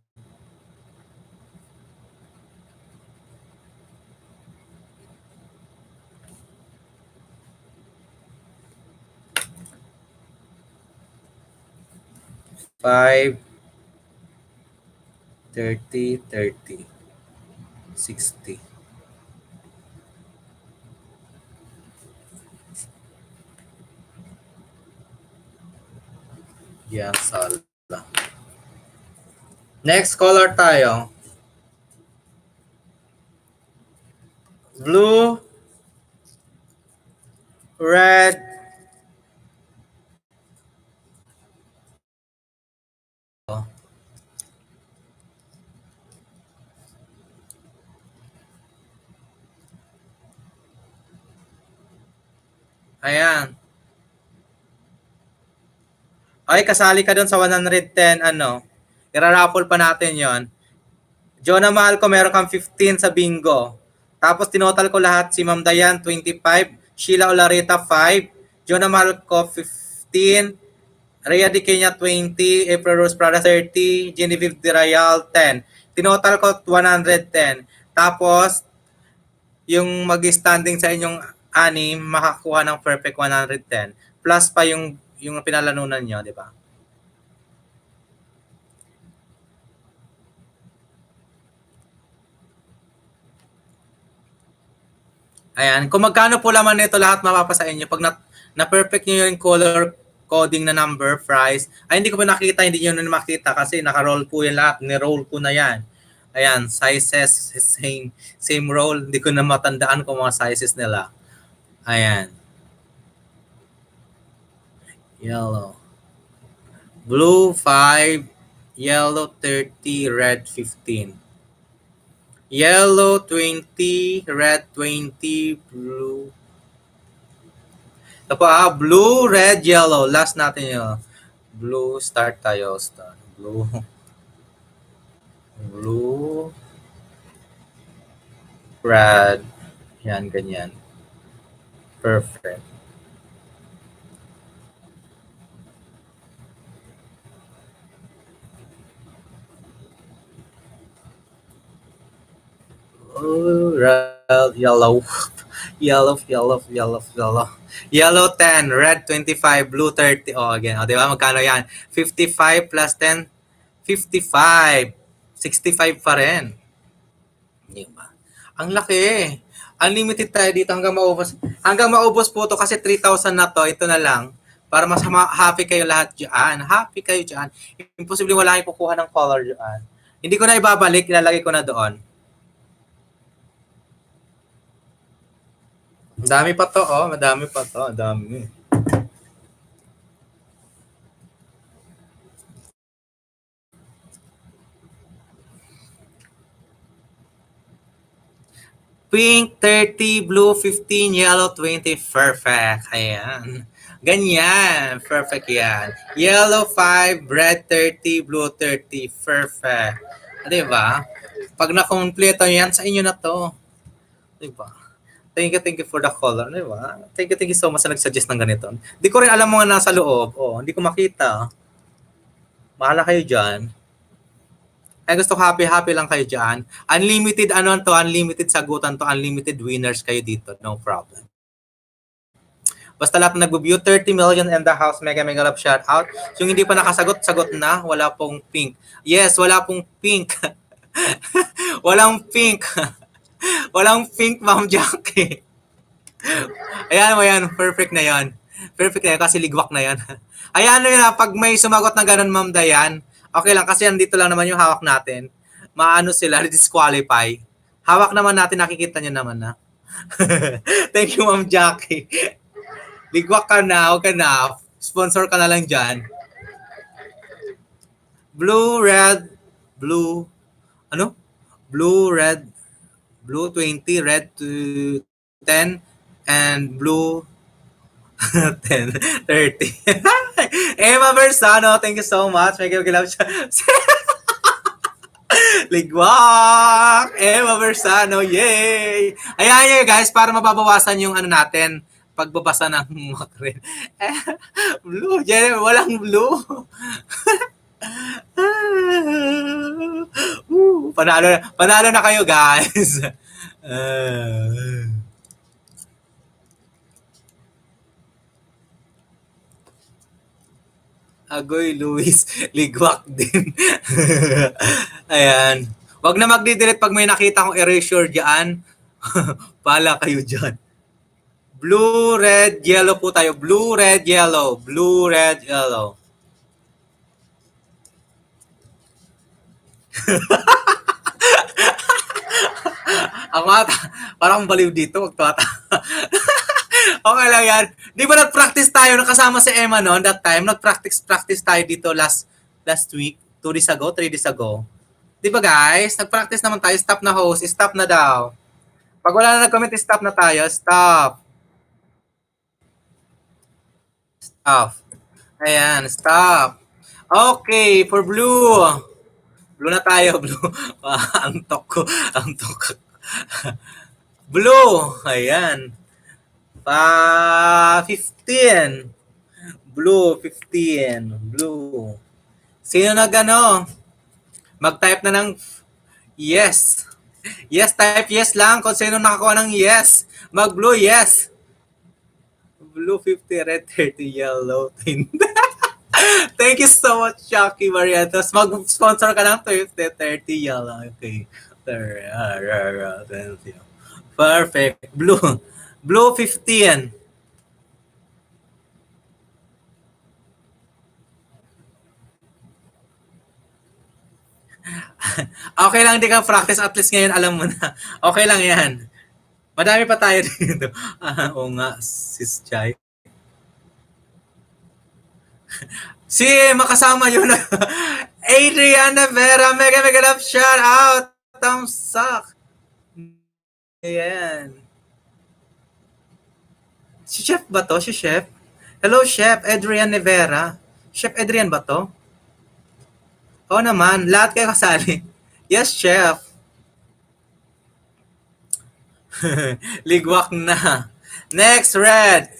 [SPEAKER 1] Five, 30, 30, 60. Yan, sala. Next color tayo. Blue, red, ayan. Ay, kasali ka dun sa 110, ano. Iraraffle pa natin yon. Jonah Mahal ko, meron kang 15 sa bingo. Tapos tinotal ko lahat, si Ma'am Dayan, 25. Sheila Olarita, 5. Jonah Mahal ko, 15. Rhea Di Kenya, 20. April Rose Prada, 30. Genevieve Di Rayal, 10. Tinotal ko, 110. Tapos, yung mag-standing sa inyong anim, makakuha ng perfect 110. Plus pa yung pinalanunan nyo, di ba? Ayan. Kung magkano po laman nito, lahat mapapasa inyo. Pag na-perfect nyo yung color coding na number, price, ay hindi ko pa nakita, hindi nyo na makita kasi naka-roll po yung lahat. Ni-roll ko na yan. Ayan, sizes, same roll. Hindi ko na matandaan kung mga sizes nila. Ayan. Yellow. Blue, 5. Yellow, 30. Red, 15. Yellow, 20. Red, 20. Blue. Ito pa, blue, red, yellow. Last natin yun. Blue, start tayo. Start. Blue. Blue. Red. Yan, ganyan. Perfect. Oh, red, yellow. Yellow, yellow, yellow, yellow. Yellow 10, red 25, blue 30. Oh, again. O, di ba? Magkano yan? 55 plus 10, 55. 65 pa rin. Di ba? Ang laki. Unlimited tayo dito hanggang maubos. Hanggang maubos po to kasi 3,000 na to. Ito na lang. Para mas happy kayo lahat dyan. Happy kayo dyan. Imposible wala kayong kukuha ng color dyan. Hindi ko na ibabalik. Ilalagay ko na doon. Madami pa to, oh. Madami pa to. Madami. Pink 30, blue 15, yellow 20. Perfect. Ayan. Ganyan. Perfect yan. Yellow 5, red 30, blue 30. Perfect. Diba? Pag na-complete yan, sa inyo na to. Diba? Thank you for the color. Diba? Thank you so much sa nag-suggest ng ganito. Hindi ko rin alam mga nasa loob. Oh, hindi ko makita. Mahala kayo dyan. Ay gusto ko happy lang kayo dyan. Unlimited unlimited sagutan to, unlimited winners kayo dito. No problem. Basta lahat na nag-view, 30 million in the house. Mega love shout out. So, yung hindi pa nakasagot, sagot na. Wala pong pink. Yes, wala pong pink. Walang pink. Walang pink, Ma'am Jackie. Ayan mo yan, perfect na yan. Perfect na yan kasi ligwak na yan. Ayan nyo na, pag may sumagot na ganun, Ma'am Dayan, okay lang kasi andito lang naman yung hawak natin. Maano sila, disqualify. Hawak naman natin, nakikita nyo naman na. Thank you, Ma'am Jackie. Ligwak ka na, okay na. Sponsor ka na lang dyan. Blue, red, blue, ano? Blue, red, blue 20, red to 10, and blue 10, 30. Emma Bersano, thank you so much. May gilab siya. Ligwak! Emma Bersano, yay! Ayan yun guys, para mababawasan yung ano natin, pagbabasa ng makrin. Blue, walang blue. Panalo na kayo guys. Agoy, Luis, ligwak din. Ayan. Wag na magdi-delete pag may nakita kong erasure dyan. Pala kayo dyan. Blue, red, yellow po tayo. Blue, red, yellow. Blue, red, yellow. Ako ata, parang baliw dito. Magtata. Okay lang yan. Di ba nag-practice tayo, nakasama si Emma noon that time? Nag-practice tayo dito last week, 2 days ago, 3 days ago. Di ba guys? Nag-practice naman tayo. Stop na host. Stop na daw. Pag wala na nag-comment, stop na tayo. Stop. Stop. Ayan, stop. Okay, for blue. Blue na tayo, blue. Antok ko. Antok. Blue. Ayan. 15. Blue, 15. Blue. Sino nag-ano? Mag-type na ng yes. Yes, type yes lang kung sino nakakuha ng yes. Mag-blue, yes. Blue 50, red 30, yellow 10. Thank you so much, Chucky Mariantos. Mag-sponsor ka ng 50, 30, yellow. Okay. Perfect. Blue. Blue 15. Okay lang, hindi ka practice. At least ngayon, alam mo na. Okay lang yan. Madami pa tayo dito. Oo nga, sis Chai. Si makasama yun. Adriana Vera, mega love shout out. Thumbs up. Ayan. Si Chef ba to? Si Chef? Hello, Chef Adrian Nevera. Chef Adrian ba to? Oo naman, lahat kayo kasali. Yes, Chef. Ligwak na. Next, red.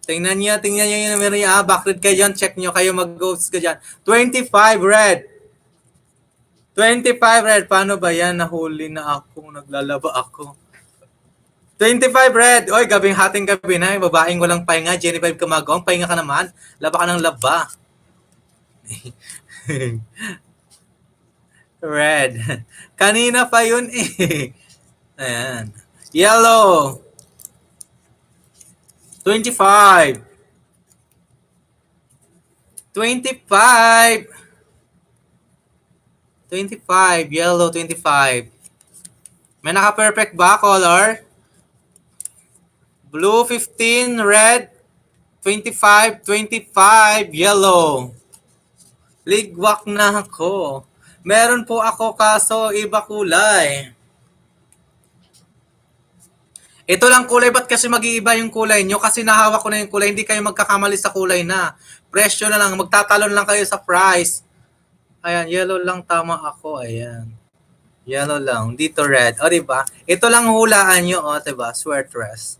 [SPEAKER 1] Tingnan niyo yung meron niya. Backlit kayo dyan. Check niyo kayo mag-ghost ka dyan. 25, red. 25, red. Paano ba yan? Nahuli na ako. Naglalaba ako. 25, red. Oy, hating gabi na. Babaeng walang pahinga. Genevieve Camagong. Pahinga ka naman. Laba ka ng laba. Red. Kanina pa yun eh. Ayan. Yellow. 25. 25. 25. Yellow, 25. May naka-perfect ba color? Blue, 15. Red, 25. 25. Yellow. Ligwak na ako. Meron po ako kaso iba kulay. Ito lang kulay, ba't kasi mag-iiba yung kulay nyo? Kasi nahawak ko na yung kulay, hindi kayo magkakamali sa kulay na. Presyo na lang, magtatalon lang kayo sa price. Ayan, yellow lang tama ako, ayan. Yellow lang, dito red. O, diba? Ito lang hulaan nyo, o, diba? Sweatress.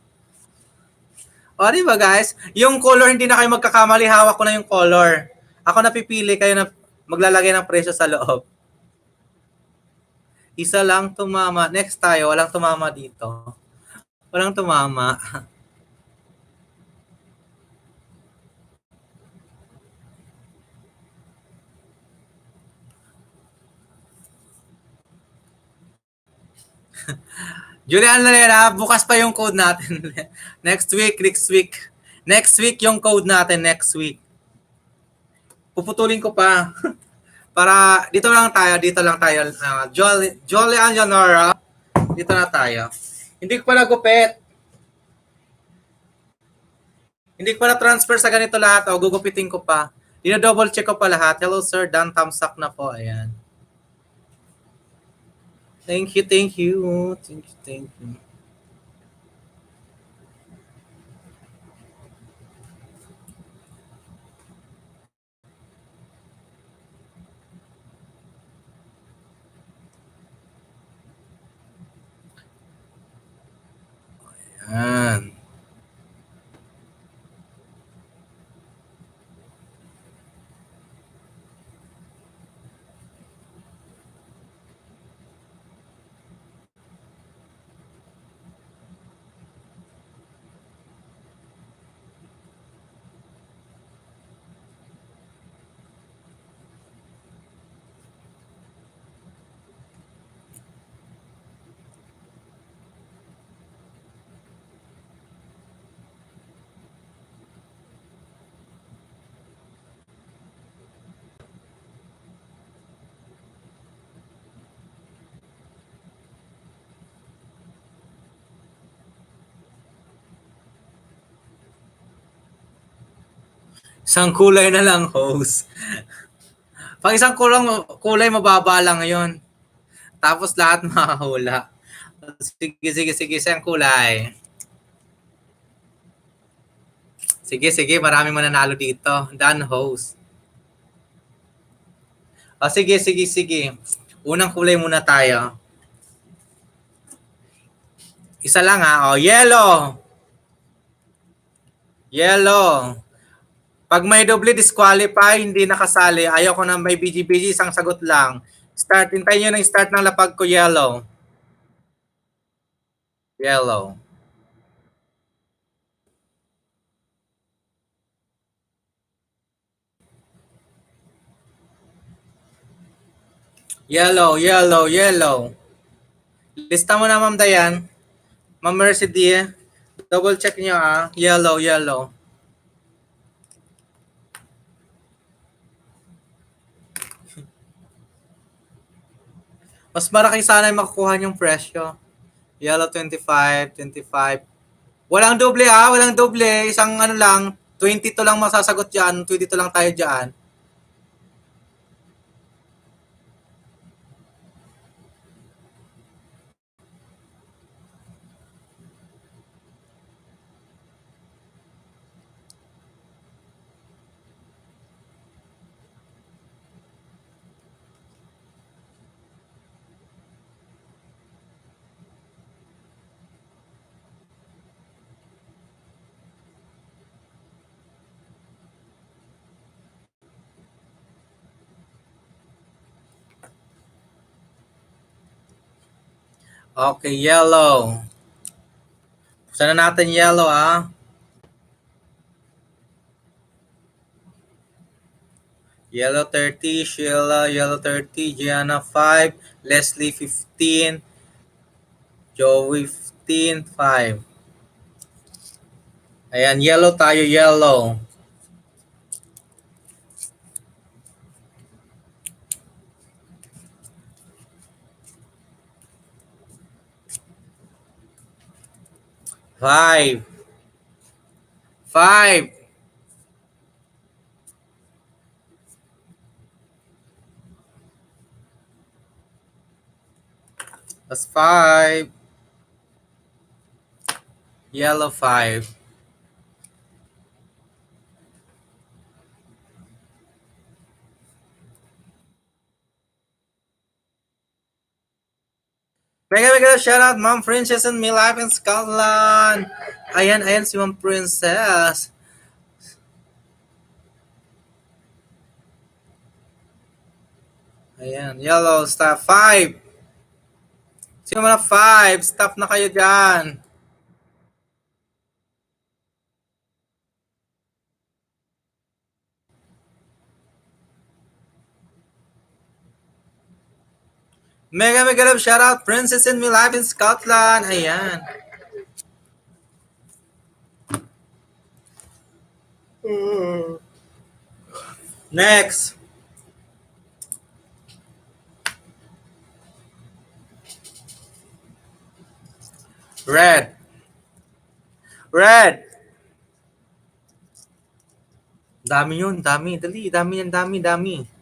[SPEAKER 1] O, diba guys? Yung color, hindi na kayo magkakamali, hawak ko na yung color. Ako napipili, kayo na maglalagay ng presyo sa loob. Isa lang tumama. Next tayo, walang tumama dito. Walang tumama. Julian Valera, bukas pa yung code natin. next week. Next week yung code natin, next week. Puputulin ko pa. Para, dito lang tayo. Julian Leonora, dito na tayo. Hindi ko pa nagupit. Hindi ko pa na-transfer sa ganito lahat. O, gugupitin ko pa. Dino-double check ko pa lahat. Hello sir, Dan Tamsak na po. Ayan. Thank you. Thank you. Ayan. Isang kulay na lang, host. Pag isang kulay, mababa lang yun. Tapos lahat makahula. Sige. Isang kulay. Sige. Maraming mananalo dito. Dan, host. O, sige. Unang kulay muna tayo. Isa lang ha. O, yellow. Pag may doble disqualify, hindi nakasali. Ayaw ko na may BG, isang sagot lang. Start. Hintayin nyo na yung start ng lapag ko, yellow. Yellow. Lista mo na, Ma'am Dayan. Ma'am Mercy D. Double check nyo ah. Yellow. Mas malaki sana yung makukuha yung presyo. Yellow 25. Walang doble ah, walang doble. Isang ano lang, 22 lang masasagot dyan. 22 lang tayo dyan. Okay, yellow. Sana natin yellow ah. Yellow 30, Sheila, yellow 30, Gianna 5, Leslie 15, Joey 15, 5. Ayan, yellow tayo, yellow. Five. That's 5. Yellow 5. Mega shoutout, Ma'am Princess and Me Life in Scotland. Ayan si Ma'am Princess. Ayan, yellow, stop 5. Sino mga 5? Stop na kayo dyan. Mega mega love shoutout, Princess in My Life in Scotland. Ayan. Next. Red. Red. Dami yun, dami. Dali, dami yan, dami, dami.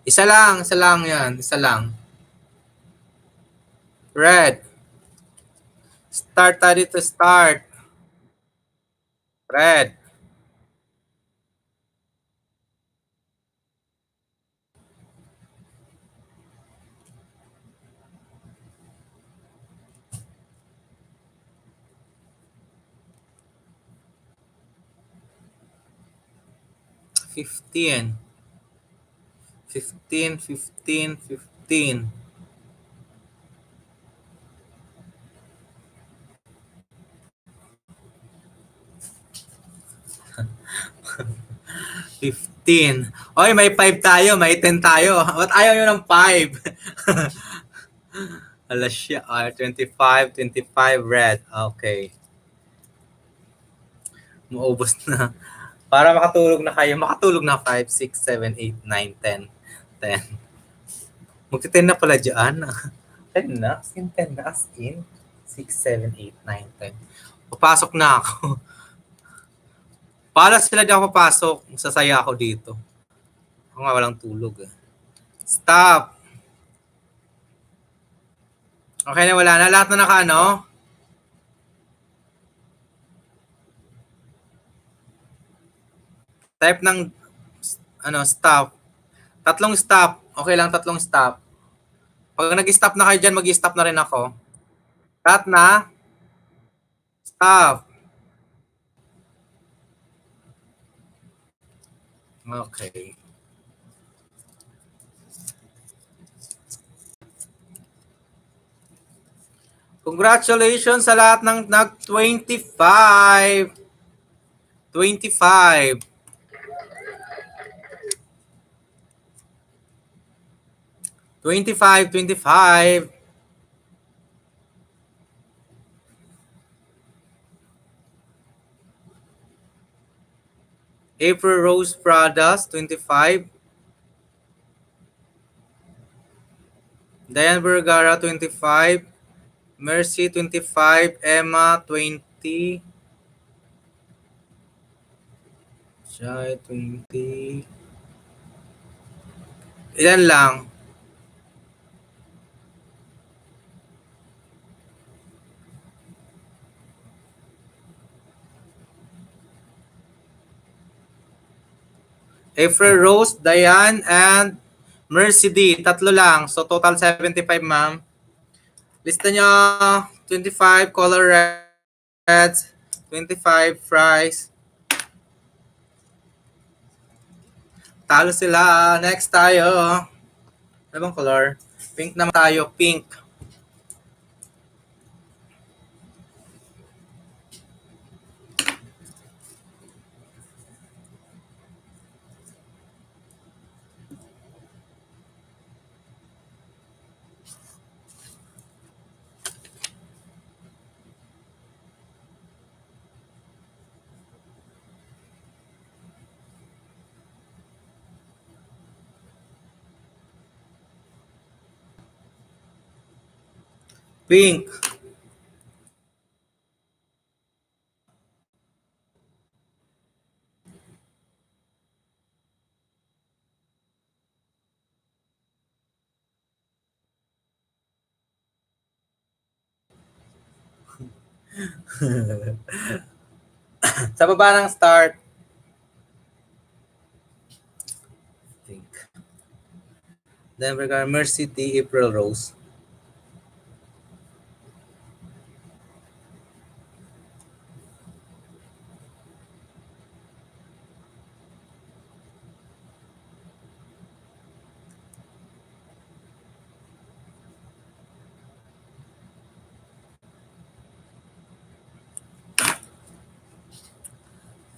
[SPEAKER 1] Isa lang yan, isa lang. Red. Start tayo dito, start. Red. Fifteen. 15. 15. Oy, may 5 tayo, may 10 tayo. Ba't ayaw nyo ng 5? Alas siya. 25, 25 red. Okay. Maubos na. Para makatulog na kayo. Makatulog na 5, 6, 7, 8, 9, 10. 10. Magti-10 na pala dyan. 10 na? As in 10 na. As in 6, 7, 8, 9, 10. Papasok na ako. Para sila di ako papasok. Sasaya ako dito. Ako nga walang tulog. Stop. Okay na, wala na. Lahat na naka-ano? Type ng stop. Tatlong stop. Okay lang, tatlong stop. Pag nag-stop na kayo dyan, mag-stop na rin ako. Lahat na. Stop. Okay. Congratulations sa lahat ng nag-25. 25. 25, 25. April Rose Pradas, 25. Diane Vergara, 25. Mercy, 25. Emma, 20. Jai, 20. Ilan lang? April Rose, Diane, and Mercy D. Tatlo lang. So, total 75, ma'am. Lista nyo, 25 color reds, 25 fries. Talo sila. Next tayo. Ano bang color? Pink naman tayo. Pink. Pink. Sa baba ng start. Pink. Then we're gonna Mercy T. April Rose.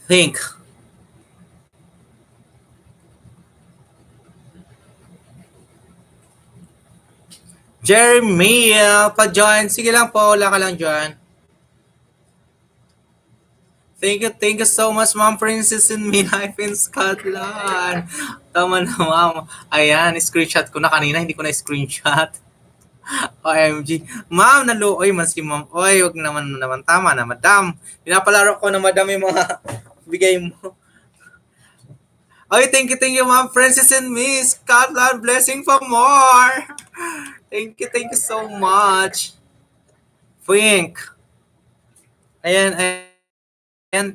[SPEAKER 1] Pink. Jeremy, pa-join. Sige lang po, wala ka lang dyan. Thank you so much, Ma'am Princess in me life in Scotland. Tama na, Ma'am. Ayan, screenshot ko na kanina, hindi ko na screenshot. OMG. Ma'am, naluoy man si Ma'am. Oy, wag naman. Tama na, Madam. Pinapalaro ko na Madam yung mga bigay mo. Oy, thank you, Ma'am Princess in me, Scotland. Blessing for more. Thank you so much. Pink. Ayan,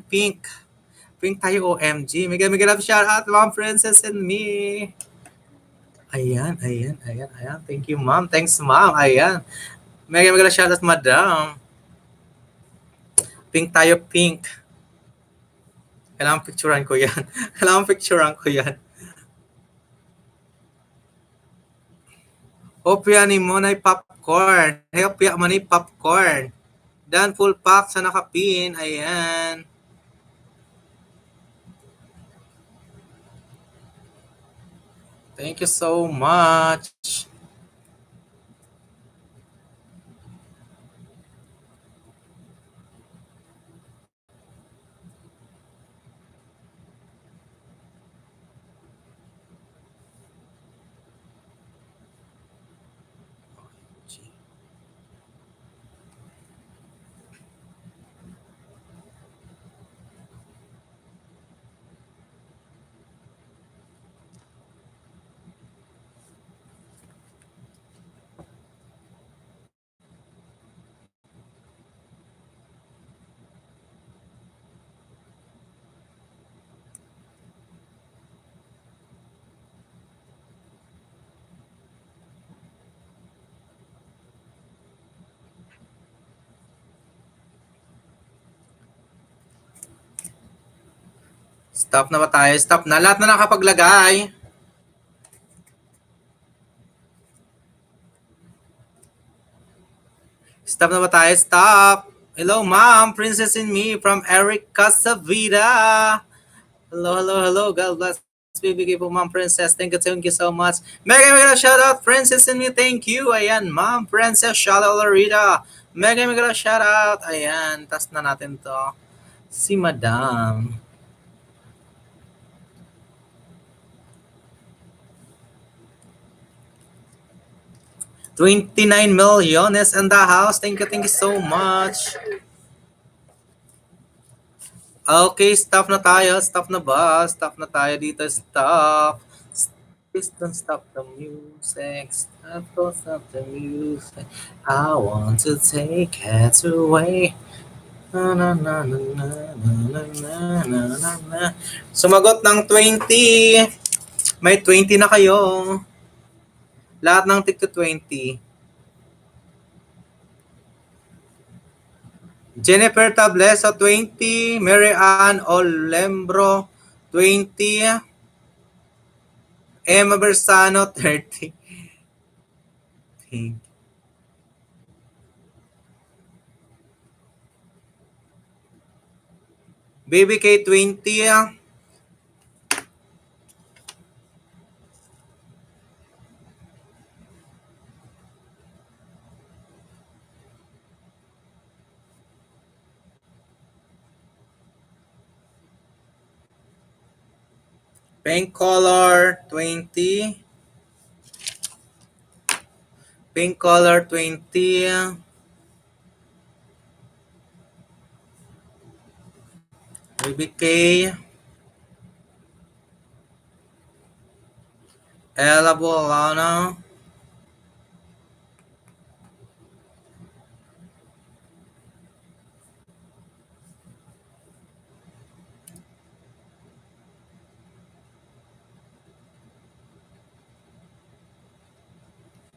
[SPEAKER 1] Pink. Pink tayo, OMG. Mega love shout out, Ma'am Princess and me. Ayan. Thank you, Ma'am. Thanks, Ma'am. Ayan. Mega love shout out, Madam. Pink tayo, Pink. Kailangan picturean ko yan. Opya ni mo na popcorn. Opya mo na popcorn. Dan full pack sa nakapin. Ayan. Thank you so much. Stop na ba tayo? Stop na. Lahat na nakapaglagay. Stop na ba tayo? Stop. Hello, Ma'am. Princess in me from Eric Casavida. Hello. God bless. Bibigay po, Ma'am Princess. Thank you so much. Mega shout out, Princess in me. Thank you. Ayan, Ma'am Princess. Shout out, Larita. Mega shout out. Ayan, tas na natin to. Si Madam. $29 million is in the house. Thank you so much. Okay, stop na tayo. Stop na ba? Stop na tayo dito. Stop. Please don't stop the music. Stop the music. I want to take it away. Sumagot ng 20. May 20 na kayo. Lahat ng tig 20. Jennifer Tableso, 20. Mary Ann Olembro, 20. Emma Bersano, 30. Baby K, 20. Pink color, 20. Pink color, 20. Baby K. Ella Bolano.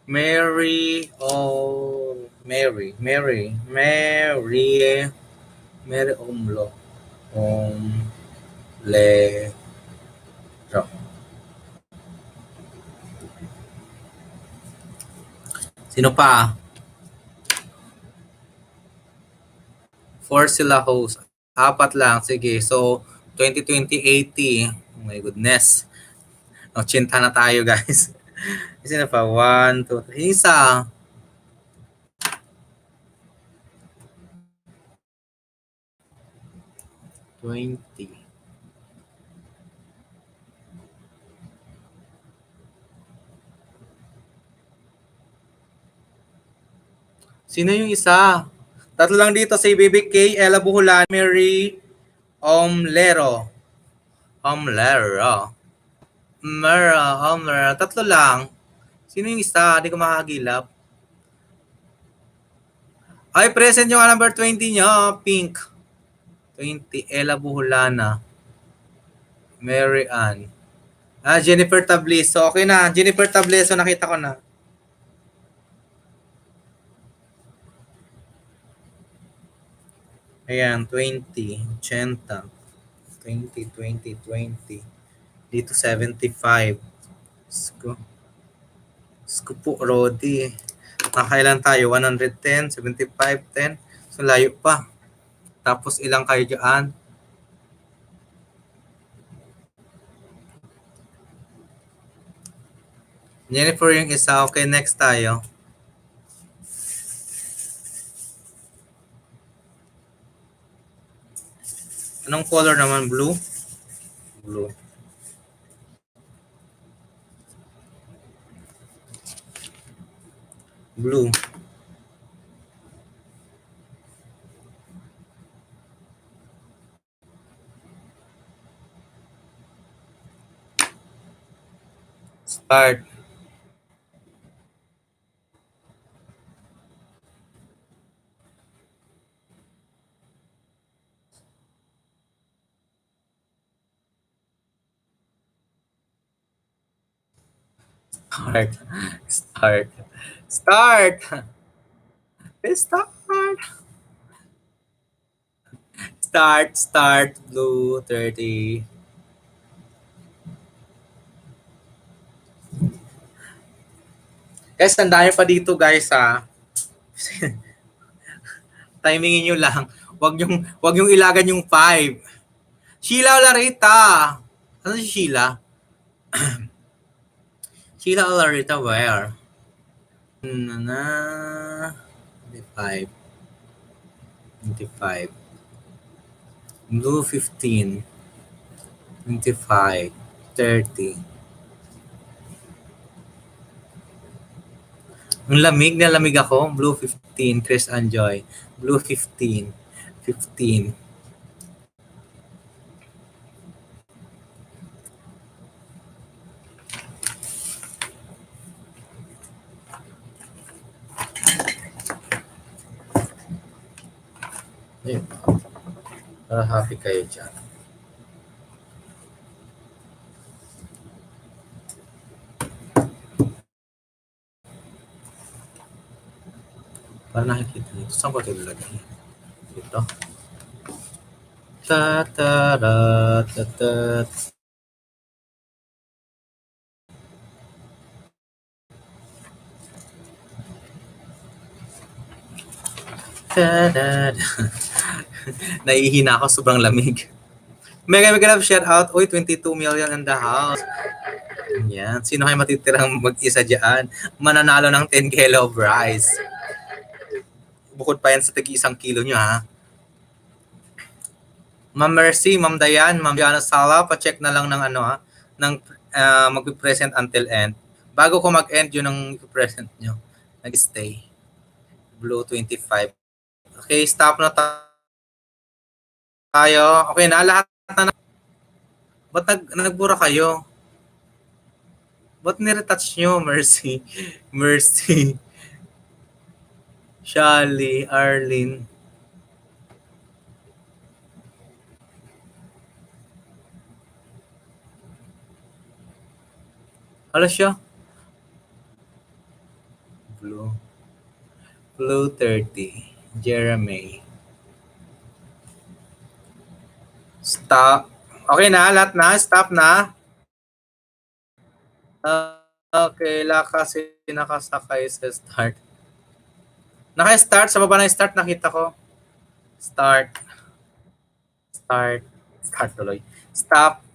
[SPEAKER 1] Mary Omlo. Sino pa? 4 sila host. 4 lang. Sige. So, 2020, 80. Oh my goodness. 80 na tayo, guys. Kasi na pa, 1, 2, 3. Isa. $20. Sino yung isa? Tatlo lang dito, si Baby K, Ella Buhulan, Mary Omlero. Omlero. Omlero. Tatlo lang. Sino yung isa? Hindi ko makagilap. Ay, present yung number 20 nyo. Pink. 20. Ella Buhulana. Mary Ann. Jennifer Tableso. Okay na. Jennifer Tableso, nakita ko na. Ayan, 20. 80. 20, 20, 20. Dito, 75. Sko po, Rodi. Nakailan tayo? 110, 75, 10. So, layo pa. Tapos, ilang kayo dyan? Jennifer yung isa. Okay, next tayo. Anong color naman? Blue? Blue. Blue. Start. Start. Start. Start. Start. Start. Start. Blue 30. Guys, tandaan pa dito guys ha. Timingin nyo lang. Wag yung ilagan yung 5. Sheila Larita. Ano si Sheila? Sheila Larita where? 25. 25. Blue 15. 25. 30. Ang lamig na lamig ako. Blue 15. Chris Anjoy. Blue 15. 15. Ayun. Para happy kayo dyan. Para nakikita nito. Saan ko ito ilagay? Ito. Ta-ta-ra-ta-ta. Ta-da-da. Naihina ako, sobrang lamig. Mega love shout out. Uy, 22 million in the house. Yan. Sino kayo matitirang mag-isa dyan? Mananalo ng 10 kilo of rice. Bukod pa yan sa tigi 1 kilo nyo, ha? Ma'am Mercy, Ma'am Dayan, Ma'am Diana Sala, pa-check na lang ng ano, ha? Ng mag-present until end. Bago ko mag-end, yun ang present nyo. Nag-stay. Blue 25. Okay, stop na tayo. Okay na, lahat na. Ba't nagbura kayo? Ba't niretouch nyo, Mercy? Mercy. Shally, Arlene. Hala siya? Blue. Blue 30. Jeremy. Stop. Okay na, lahat na. Stop na. Okay, kasi nakasakay sa start. Naka-start, sa baba ng start nakita ko. Start. Start. Start tuloy. Stop.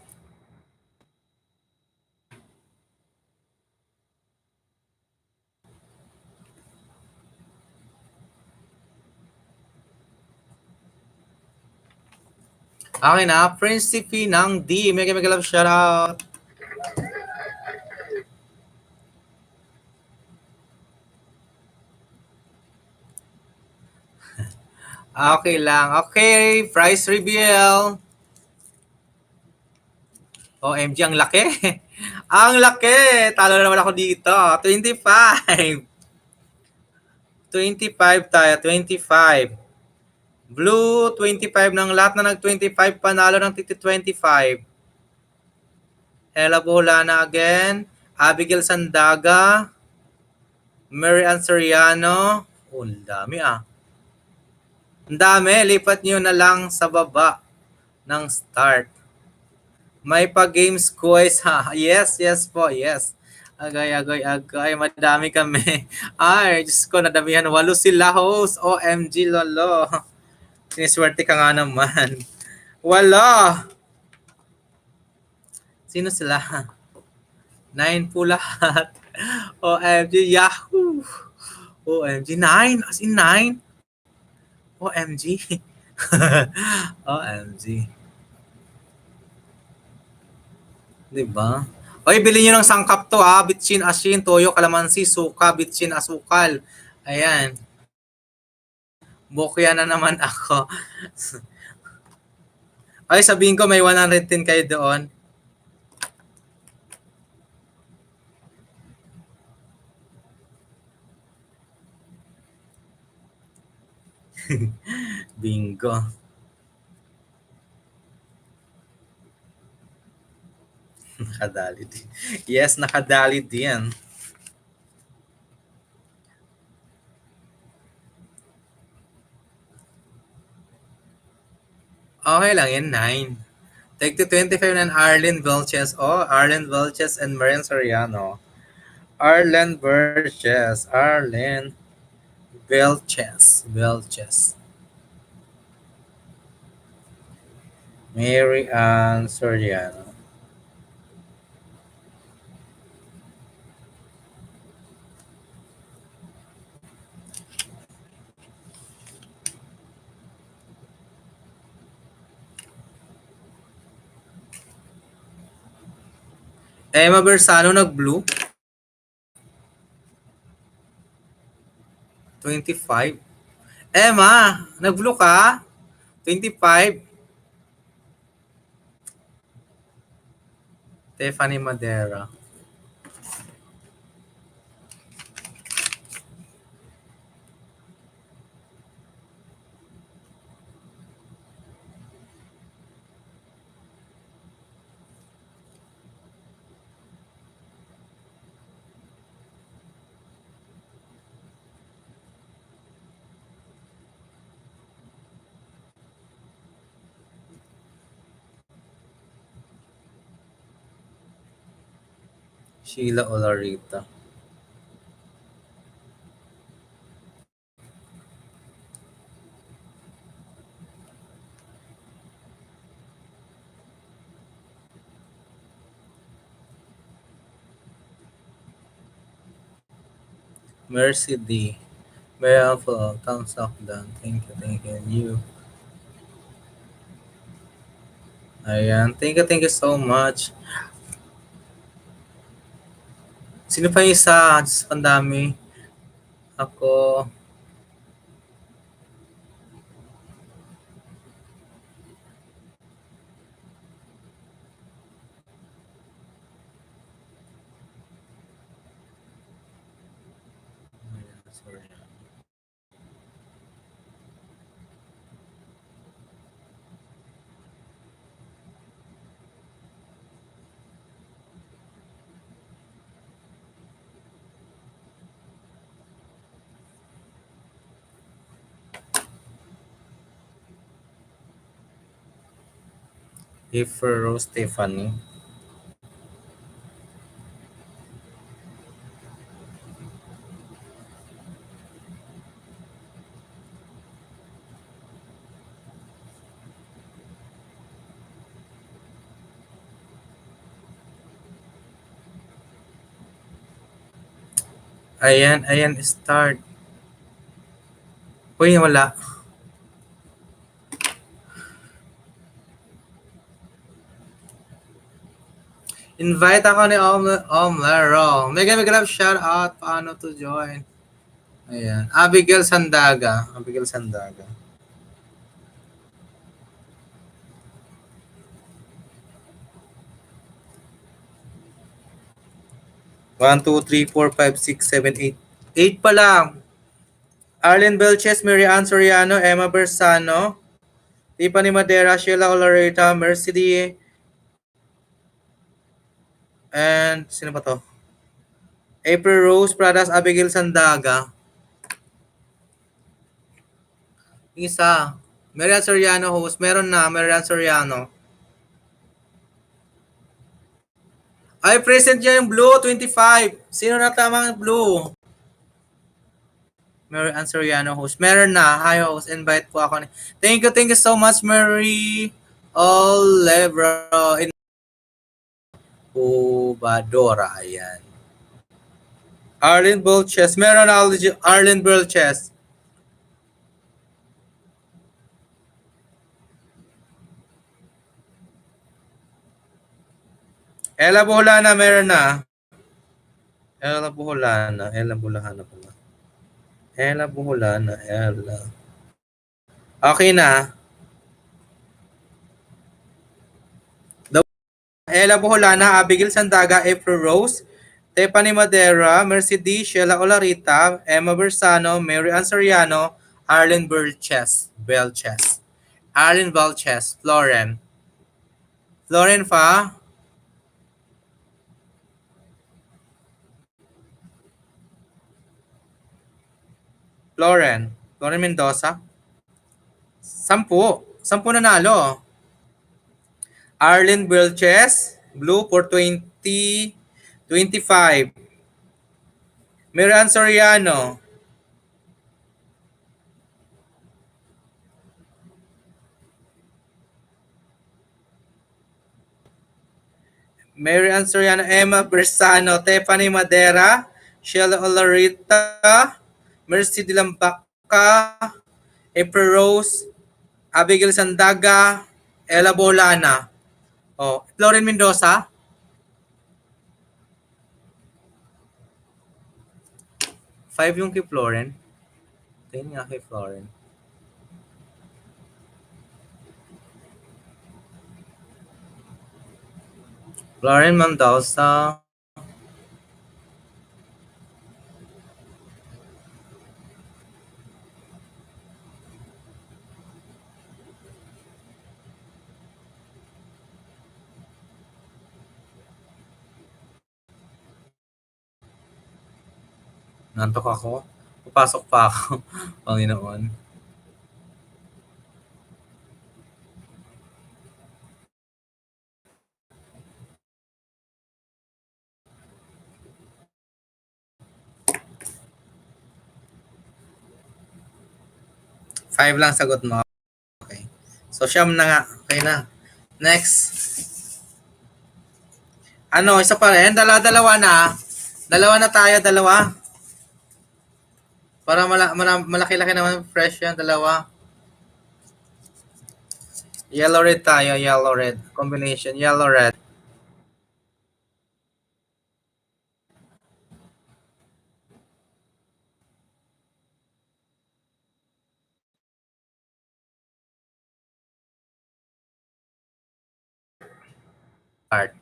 [SPEAKER 1] Okay na. Principe ng D. Mega mega love shoutout. Okay lang. Okay. Price reveal. OMG, ang laki. Ang laki. Talo na naman ako dito. 25. 25 tayo. 25. Blue, 25 ng lahat na nag-25 panalo ng 25. Ella Boholana again. Abigail Sandaga. Mary Ann Soriano. Oh, ang dami ah. Ang dami. Lipat nyo na lang sa baba ng start. May pa-games quiz ha. Yes, yes po, yes. Agay, agay, agay. Madami kami. Ay, Diyos ko, nadamihan. 8 sila host. OMG, lolo. Siniswerte ka nga naman. Wala. Sino sila? 9 po lahat. OMG, Yahoo! OMG, 9? As in 9? OMG. OMG. Diba? Oy, bilhin nyo ng sangkap to ha. Bitchin, asin, toyo, kalamansi, suka, bitchin, asukal. Ayan. Bukya na naman ako. Ay, sabihin ko may 110 kayo doon. Bingo. Nakadali din. Yes, nakadali din. Okay lang yan, 9. Take to 25 and Arlen Velches. Oh, Arlen Velches and Marian Soriano. Arlen Velches. Arlen Velches. Velches. Mary Ann Soriano. Emma Bersano nag-blue. 25. Emma, nag-blue ka? 25. Stephanie Madera. Sheila Olarita. Mercy D. Very helpful. Thumbs up done. Thank you, thank you. And you. Ayan. Thank you so much. Sino pa yung isa? Diyos, pandami. Ako. Ayan, sorry. Ifero Stephanie. Ayan, start. Uy, wala. Invite ako ni Omlero. Mega love shout out. Paano to join? Ayan. Abigail Sandaga. 1, 2, 3, 4, 5, 6, 7, 8. 8 pa lang. Arlen Belches, Mary Ann Soriano, Emma Bersano, Tiffany Madera, Sheila Olareta, Mercy D, and sino ba to? April Rose, Pradas, Abigail Sandaga. Isa. Mary Ann Soriano host. Meron na, Mary Ann Soriano. Ay, present niya yung blue, 25. Sino na tamang blue? Mary Ann Soriano host. Meron na. Hi host, invite po ako. Thank you so much, Mary Olevro. Ubadora, ayan. Arlen Belches. Meron na Arlen Belches. Ella Buholana, meron na. Ella Buholana pala. Ella Buholana. Okay na. Ella Buholana, Abigail Sandaga, April Rose, Tiffany Madera, Mercy D, Sheila Olarita, Emma Bersano, Mary Ann Soriano, Arlen Belches, Arlen Belches, Floren Fa, Floren Mendoza, 10 nanalo. Arlen Belches, blue for 2025. Mary Ann Soriano, Emma Bersano, Tiffany Madera, Sheila Olarita, Mercy Dilambaca, April Rose, Abigail Sandaga, Ella Bolana. Oh, Floren Mendoza. 5 yung kay Floren. 10 nga kay Floren. Floren Mendoza. Nantok ako. Papasok pa ako. Panginoon. Five lang sagot mo. Okay. So, siyam na nga. Okay na. Next. Ano, isa pa rin. Dalawa na. Dalawa na tayo, dalawa. Para malaki-laki naman fresh yan, dalawa. Yellow red tayo, yellow red. Combination, yellow red. Start.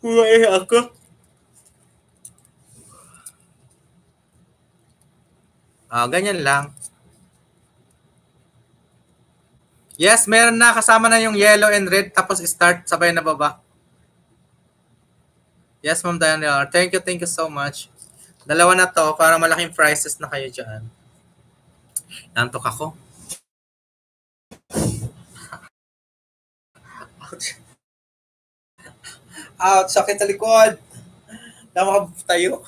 [SPEAKER 1] Uy, ako. Ganyan lang. Yes, meron na. Kasama na yung yellow and red. Tapos start, sabay na baba. Yes, Ma'am Diana. Thank you so much. Dalawa na to para malaking prizes na kayo dyan. Nantok ako. Ouch. Ouch, sakit sa likod. Tama ka tayo.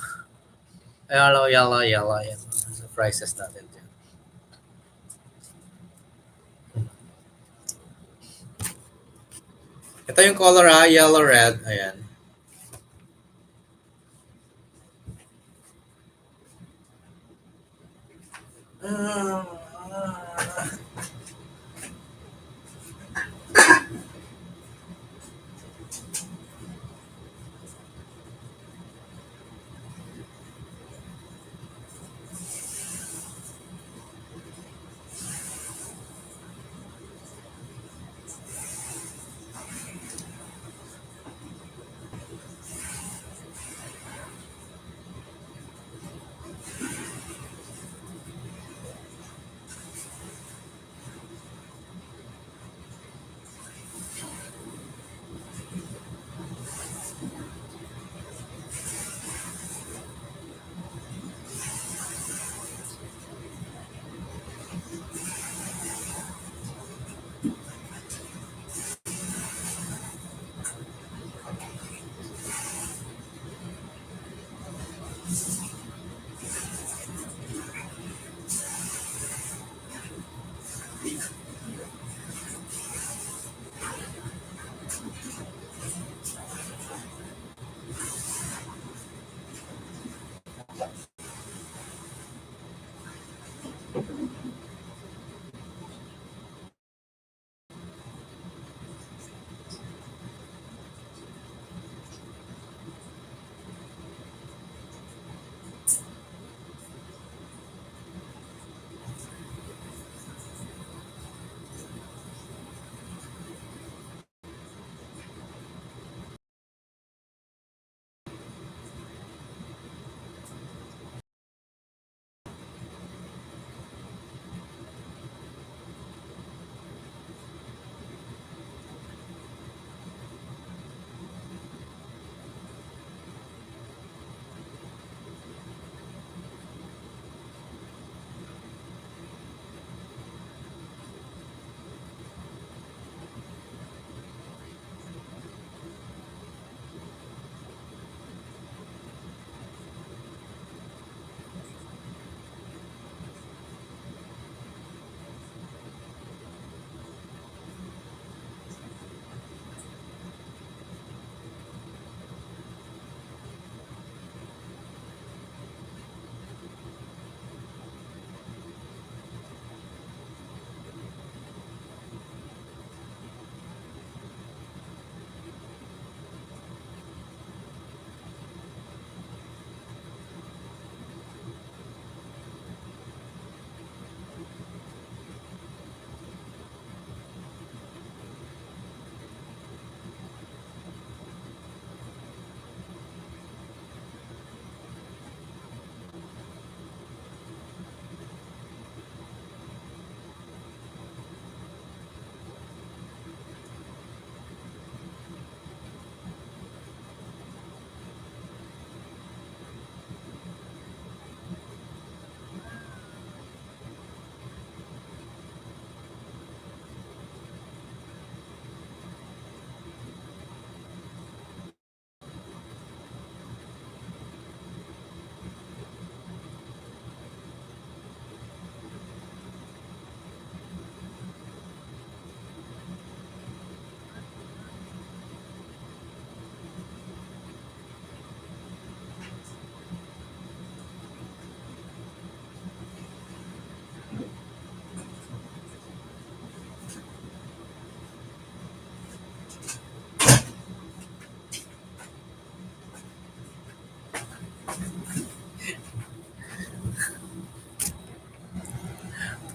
[SPEAKER 1] Yellow. Yan. Prizes natin dyan. Ito yung color yellow, red. Ayan.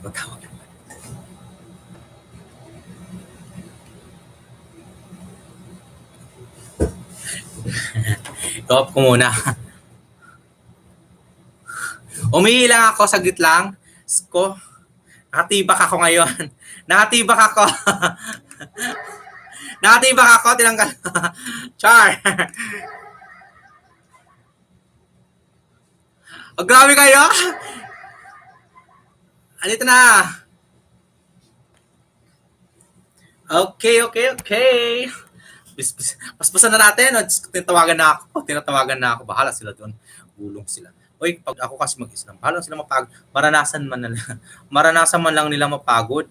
[SPEAKER 1] Matawag. Top ko muna. Umihi lang ako, saglit lang. Sko, nakatibak ako ngayon. Nakatibak ako. Nakatibak ako, tinanggal. Char. Oh, grabe kayo. Andito na. Okay. Paspasan na natin. Tinatawagan na ako. Bahala sila doon. Gulong sila. Uy, pag ako kasi mag-islam, bahala sila mapagod. Maranasan man lang nila mapagod.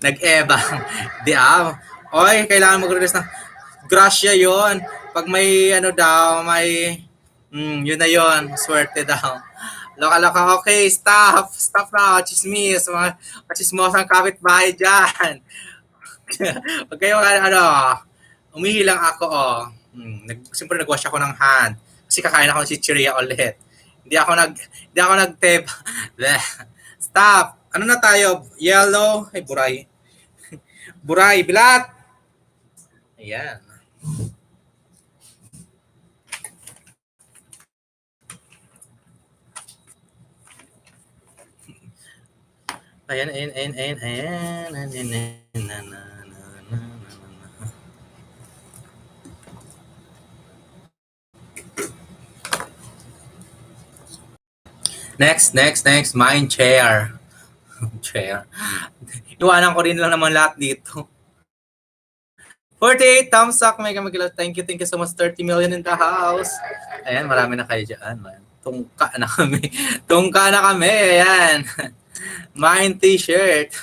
[SPEAKER 1] Nag-ebang. Di Oy, kailangan mag-release ng grasya yon. Pag may ano daw, may yun na yon. Swerte daw. Loka-loka, okay, stop. Stop na, chismis. Mga chismosang kapitbahay dyan. Pag kayo, umihi lang ako, oh. Siyempre nag-wash ako ng hand. Kasi kakain ako ng chichirya ulit. Hindi ako nag-teb. Stop. Ano na tayo? Yellow. Ay, buray. Buray, bilat. Ayan. Ayan, ayan, ayan, ayan, ayan, ayan, ayan, Next. Mind chair. Chair. Iwanan ko rin lang naman lahat dito. 48 thumbs up, mega magila. Thank you so much. 30 million in the house. Ayan, marami na kayo dyan, man. Tungka na kami. Tungka na kami, ayan. Mind t-shirt.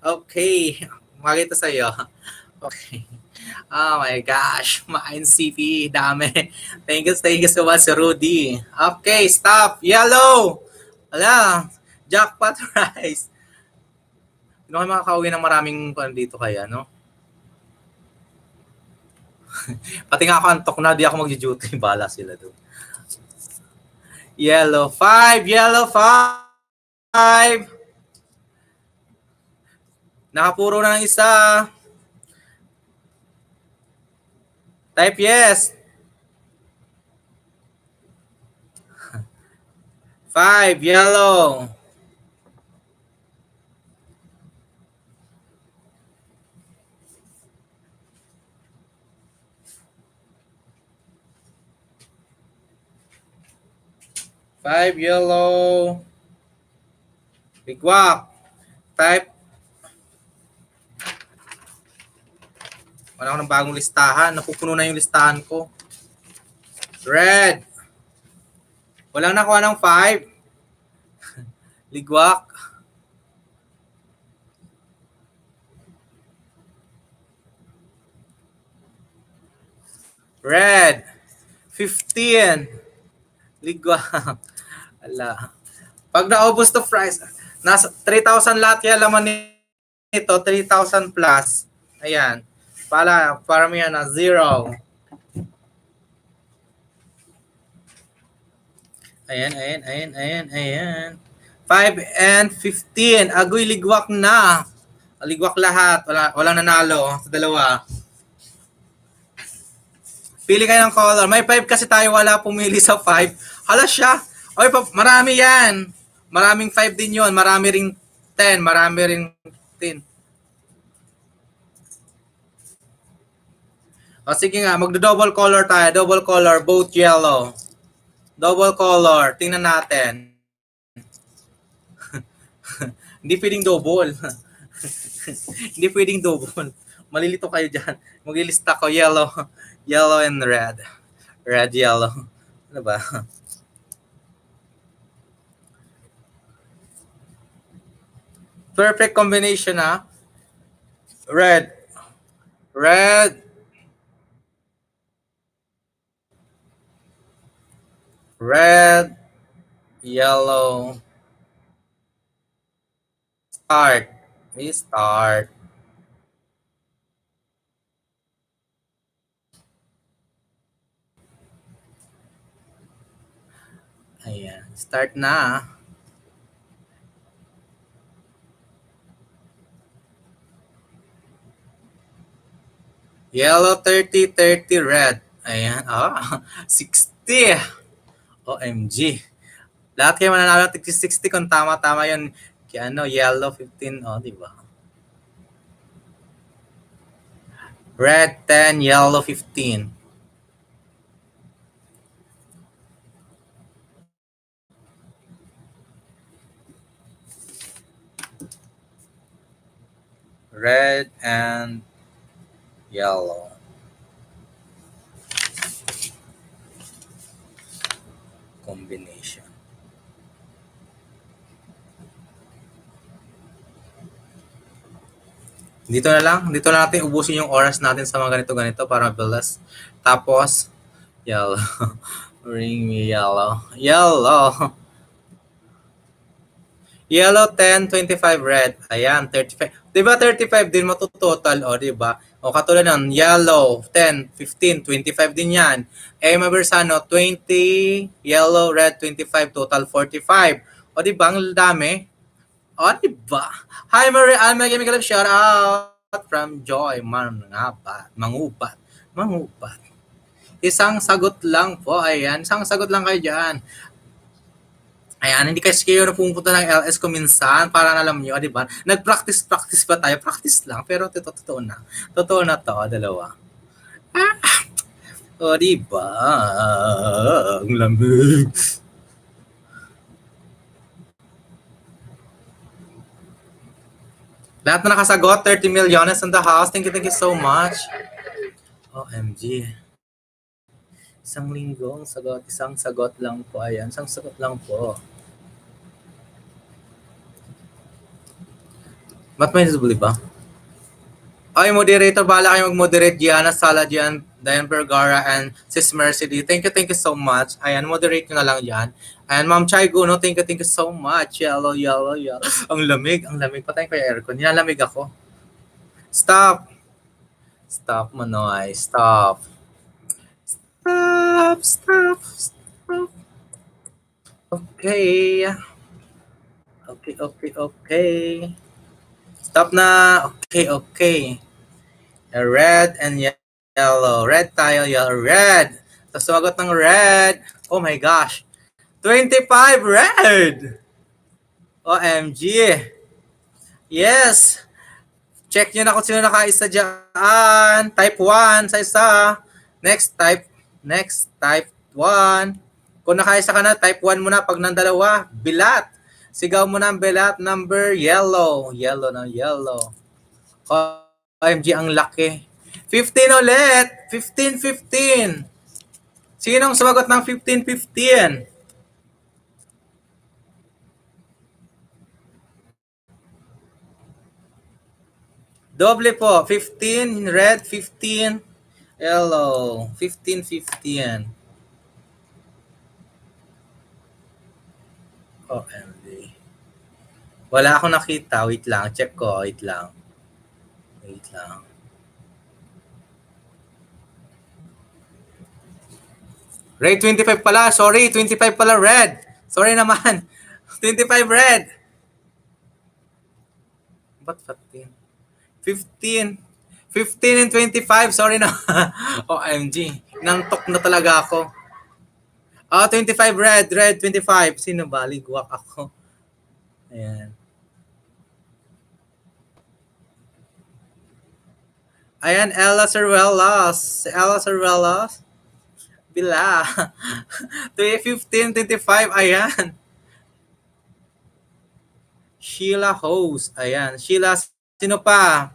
[SPEAKER 1] Okay. Makita sa'yo. Okay. Oh my gosh. Mind CP. Dami. Thank you so much, Rudy. Okay, stop. Yellow. Wala. Jackpot rice. Hindi kayo makakauwi ng maraming dito kaya, no? Pati nga ako antok na, di ako mag-duty. Bala sila doon. Yellow 5. Nakapuro na ng isa. Type yes. 5, yellow. Five, yellow. Bigwak. Type. Wala ko ng bagong listahan. Napupuno na yung listahan ko. Red. Walang nakuha ng 5. Ligwak. Red. 15. Ligwak. Ala. Pag naubos to fries, nasa 3,000 lahat yan laman nito, 3,000 plus. Ayan. Para mo yan na 0. Ayan. 5 and 15. Agoy, ligwak na. Ligwak lahat. Walang nanalo sa dalawa. Pili kayo ng color. May 5 kasi tayo, wala pumili sa 5. Hala siya. Oy, marami yan. Maraming 5 din yon. Marami ring 10. Marami ring 10. O sige nga, magdo-double color tayo. Double color, both yellow. Double color. Tingnan natin. Hindi pwedeng double. Hindi pwedeng double. Malilito kayo dyan. Maglilista ko yellow. Yellow and red. Red, yellow. Ano ba? Perfect combination, ha? Red. Red. Red. Yellow. Start. We start. Ayan. Start na. Yellow 30, 30 red. Ayan. 60. OMG. Lahat kayo mananalo ng 60 kung tama-tama yun. Kaya yellow 15. Di ba? Red 10, yellow 15. Red and yellow. Combination. Dito na natin ubusin yung oras natin sa mga ganito-ganito para mabilis. Tapos, yellow. Ring me yellow. Yellow. Yellow 10, 25 red. Ayan, 35. 'Di ba 35 din matutotal o 'di ba? O katulad ng yellow 10, 15, 25 din 'yan. Eh Mabersano 20, yellow, red 25, total 45. O 'di ba ang dami? O 'di ba? Hi Marie, Miguel, shout out from Joy Mangupat. Mangupat. Isang sagot lang po. Ayan, isang sagot lang kayo diyan. Ayan, hindi kasi kayo na pumunta ng LS ko minsan para alam nyo, di ba? Nag-practice ba tayo? Practice lang, pero totoo na. Totoo na to, dalawa. Ah, o, di ba? Ang lamig. Lahat na nakasagot, 30 milyones in the house. Thank you so much. OMG. Isang linggong sagot, isang sagot lang po. Ayan, isang sagot lang po. Ba't may nasubli ba? Ay, moderator, bala kayo mag-moderate. Gianna Sala dyan, Diane Vergara, and Sis Mercy D. Thank you so much. Ayan, moderate nyo na lang dyan. And Ma'am Chai Guno, thank you so much. Yellow. Ang lamig. Patayin ko yung aircon. Nilalamig ako. Stop, Manoy. Stop. Okay. Stop na. Okay. Red and yellow. Red tayo, yellow, red. Tapos sumagot ng red. Oh my gosh. 25 red. OMG. Yes. Check nyo na kung sino nakaisa dyan. Type 1 sa isa. Next, type 1. Kung nakaisa ka na, type 1 muna. Pag ng dalawa, bilat. Sigaw mo na ang bilat. Number yellow. Yellow. OMG, ang laki. 15 ulit. 15. Sinong sumagot ng 15? Doble po. 15 red, 15 yellow. 15. OMG. Wala akong nakita. Wait lang. Check ko. Wait lang. Red 25 pala. Sorry, 25 pala red. Sorry naman. 25 red. Ba't 15? 15 and 25. Sorry na. OMG. Nantok na talaga ako. 25 red. Red 25. Sino ba? Ligwak ako. Ayan, Ella Cervelas. Bila. 15, 25. Ayan. Sheila Host. Ayan. Sheila, sino pa?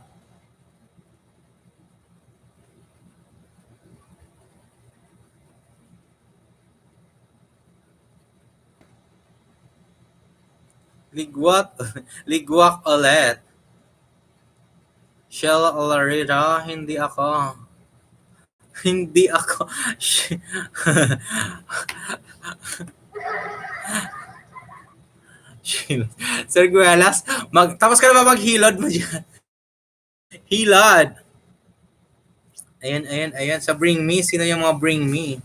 [SPEAKER 1] Ligwak ulit. Sheila Olarita, hindi ako. Sir Guelas, tapos ka na ba maghilod mo dyan? Hilod. Ayan. Sa Bring Me, sino yung mga Bring Me?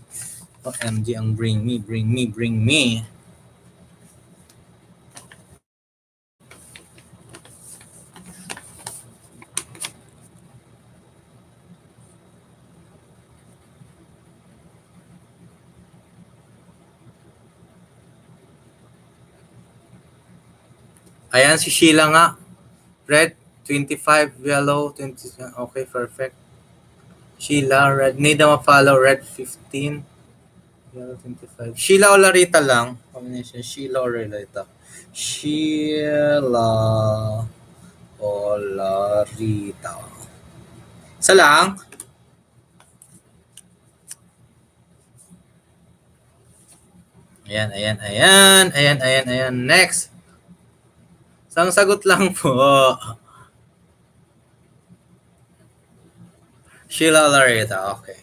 [SPEAKER 1] OMG, ang Bring Me. Ayan, si Sheila nga. Red, 25, yellow, 20. Okay, perfect. Sheila, red. Need na ma-follow, red, 15. Yellow, 25. Sheila Olarita lang. Combination, Sheila Olarita. Isa lang? Ayan. Next. Isang sagot lang po. Sheila Larita, okay.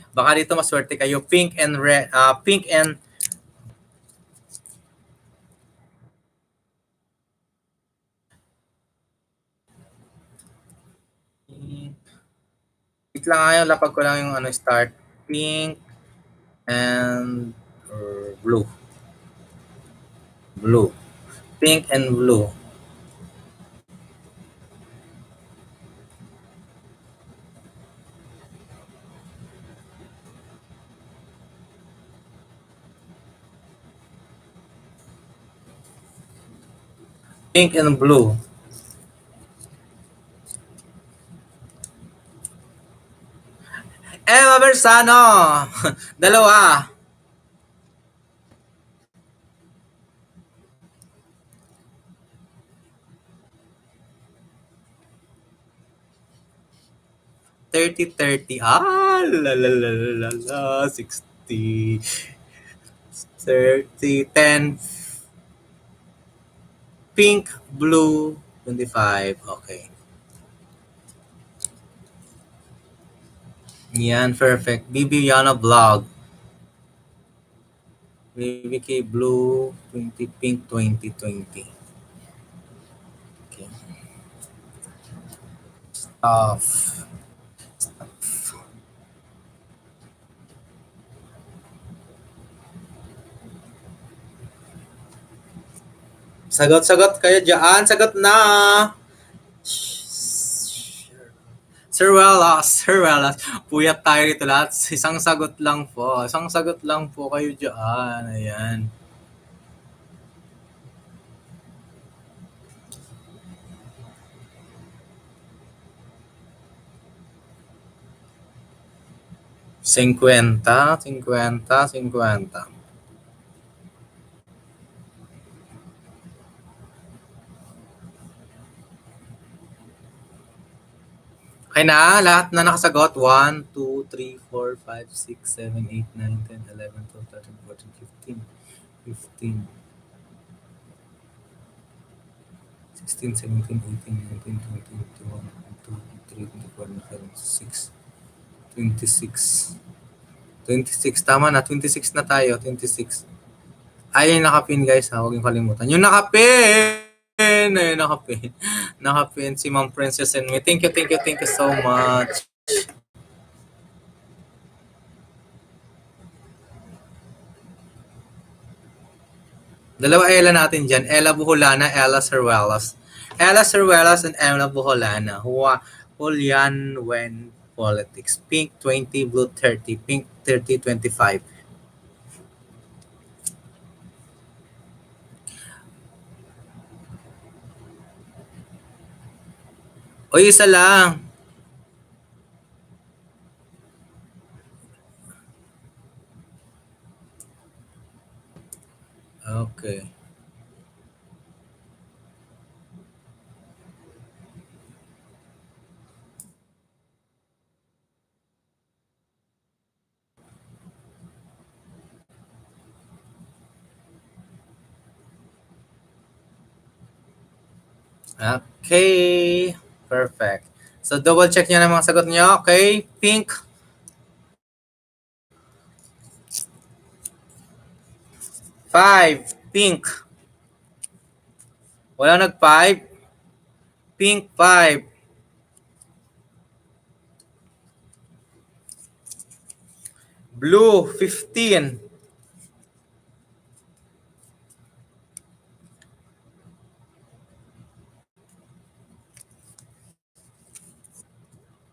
[SPEAKER 1] Baka dito maswerte kayo. Pink and red, pink and wait lang ngayon, lapag ko lang yung ano start. Pink and blue. Blue. Pink and blue. Pink and blue. Emma Bersano! Dalawa. $30. La la la la la. 60. 30. 10. Pink, blue, 25. Okay. Yan, perfect. Bibiana Vlog. BBK Blue, 20, Pink, 2020. Okay. Off. Sagot-sagot kayo dyan. Sagot na! Sir Wellas. Puyat tayo dito lahat. Isang sagot lang po. Isang sagot lang po kayo dyan. Ayan. Cinquenta. Okay na, lahat na nakasagot. 1, 2, 3, 4, 5, 6, 7, 8, 9, 10, 11, 12, 13, 14, 15, 15, 16, 17, 18, 19, 20, 21, 22, 23, 24, 25, 26. 26, tama na. 26 na tayo. 26. Ay, yung nakapin guys ha. Huwag yung kalimutan. Yung nakapin! Ay, nakapin. Nakapin si Ma'am Princess and me. Thank you so much. Dalawa Ella natin dyan. Ella Buholana, Ella Cervelas. Ella Cervelas and Ella Buholana. Julian when politics. Pink 20, blue 30. Pink 30, 25. O isa lang. Okay. Okay. Perfect. So double check nyo na mga sagot nyo. Okay. Pink. Five. Pink. Wala nag-5. Pink 5. Blue 15.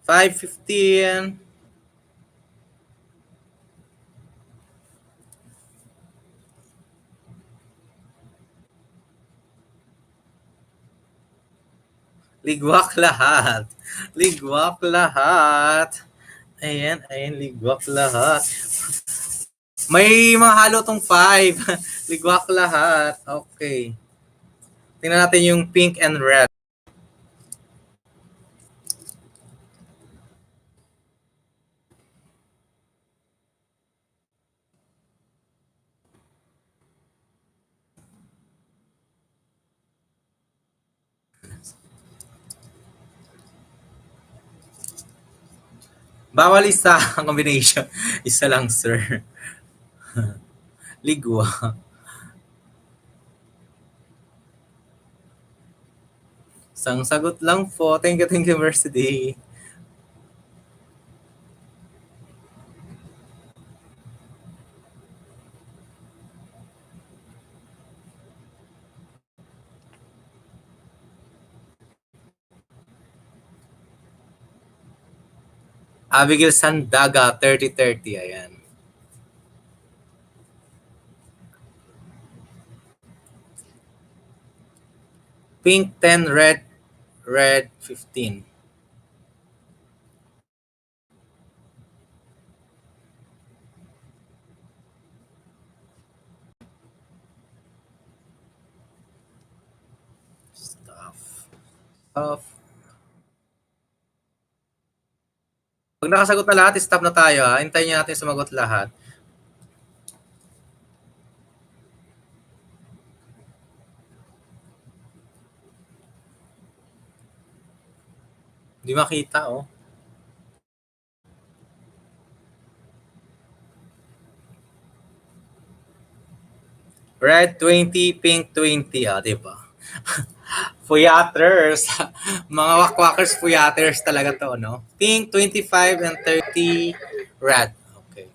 [SPEAKER 1] Five 15. Ligwak lahat. Ligwak lahat. Ayan, ligwak lahat. May mga halo tong 5. Ligwak lahat. Okay. Tingnan natin yung pink and red. Bawal isa ang combination. Isa lang, sir. Ligwa. Isang sagot lang po. Thank you, Mercedes. Abigail Sandaga, 30-30. Ayan. Pink 10, red 15. Stuff. Pag nakasagot na lahat, stop na tayo. Ha? Hintayin natin sumagot lahat. Hindi makita, oh. Red 20, pink 20. Ah, diba? Puyaters. Mga wakwakers, puyaters talaga to, no? Pink 25 and 30, red. Okay.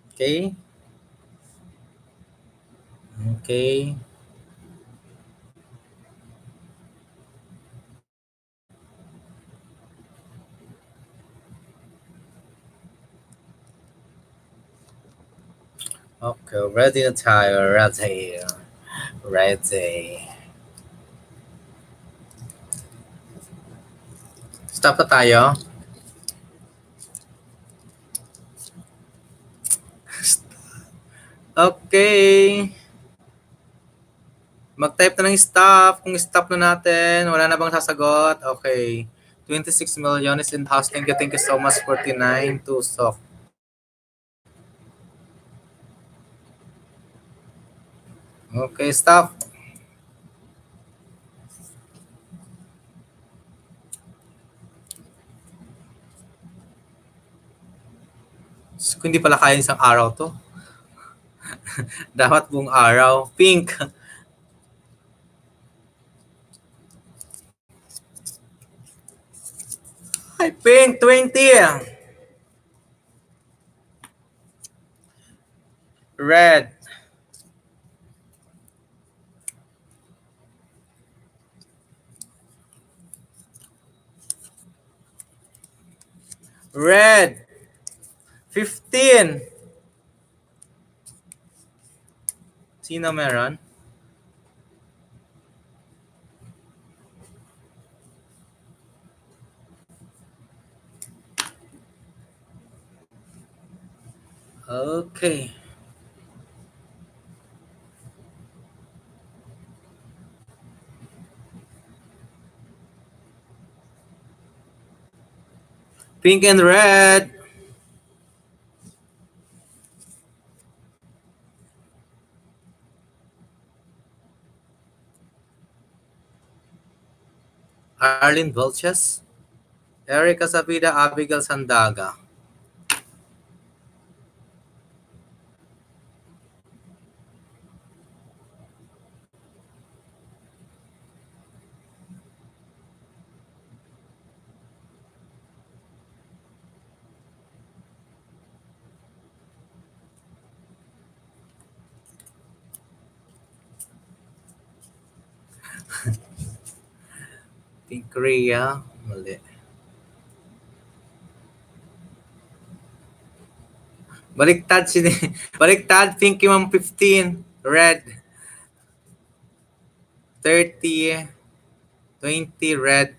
[SPEAKER 1] Okay. Okay. Okay, ready na tayo. Ready. Ready. Stop na tayo. Okay. Mag-type na ng stop. Kung stop na natin, wala na bang sasagot? Okay. 26 million is in house. Thank you so much. 49 to soft. Okay, stop. So, hindi pala kaya isang araw to. Dapat buong araw. Pink. Ay, pink, 20. Red. Red. 15. Sino meron? Okay. Pink and red. Arlene Volches. Erica Sapida, Abigail Sandaga. Pink Rhea. Mali. Baliktad Baliktad, pink yung 15. Red. 30. 20, red.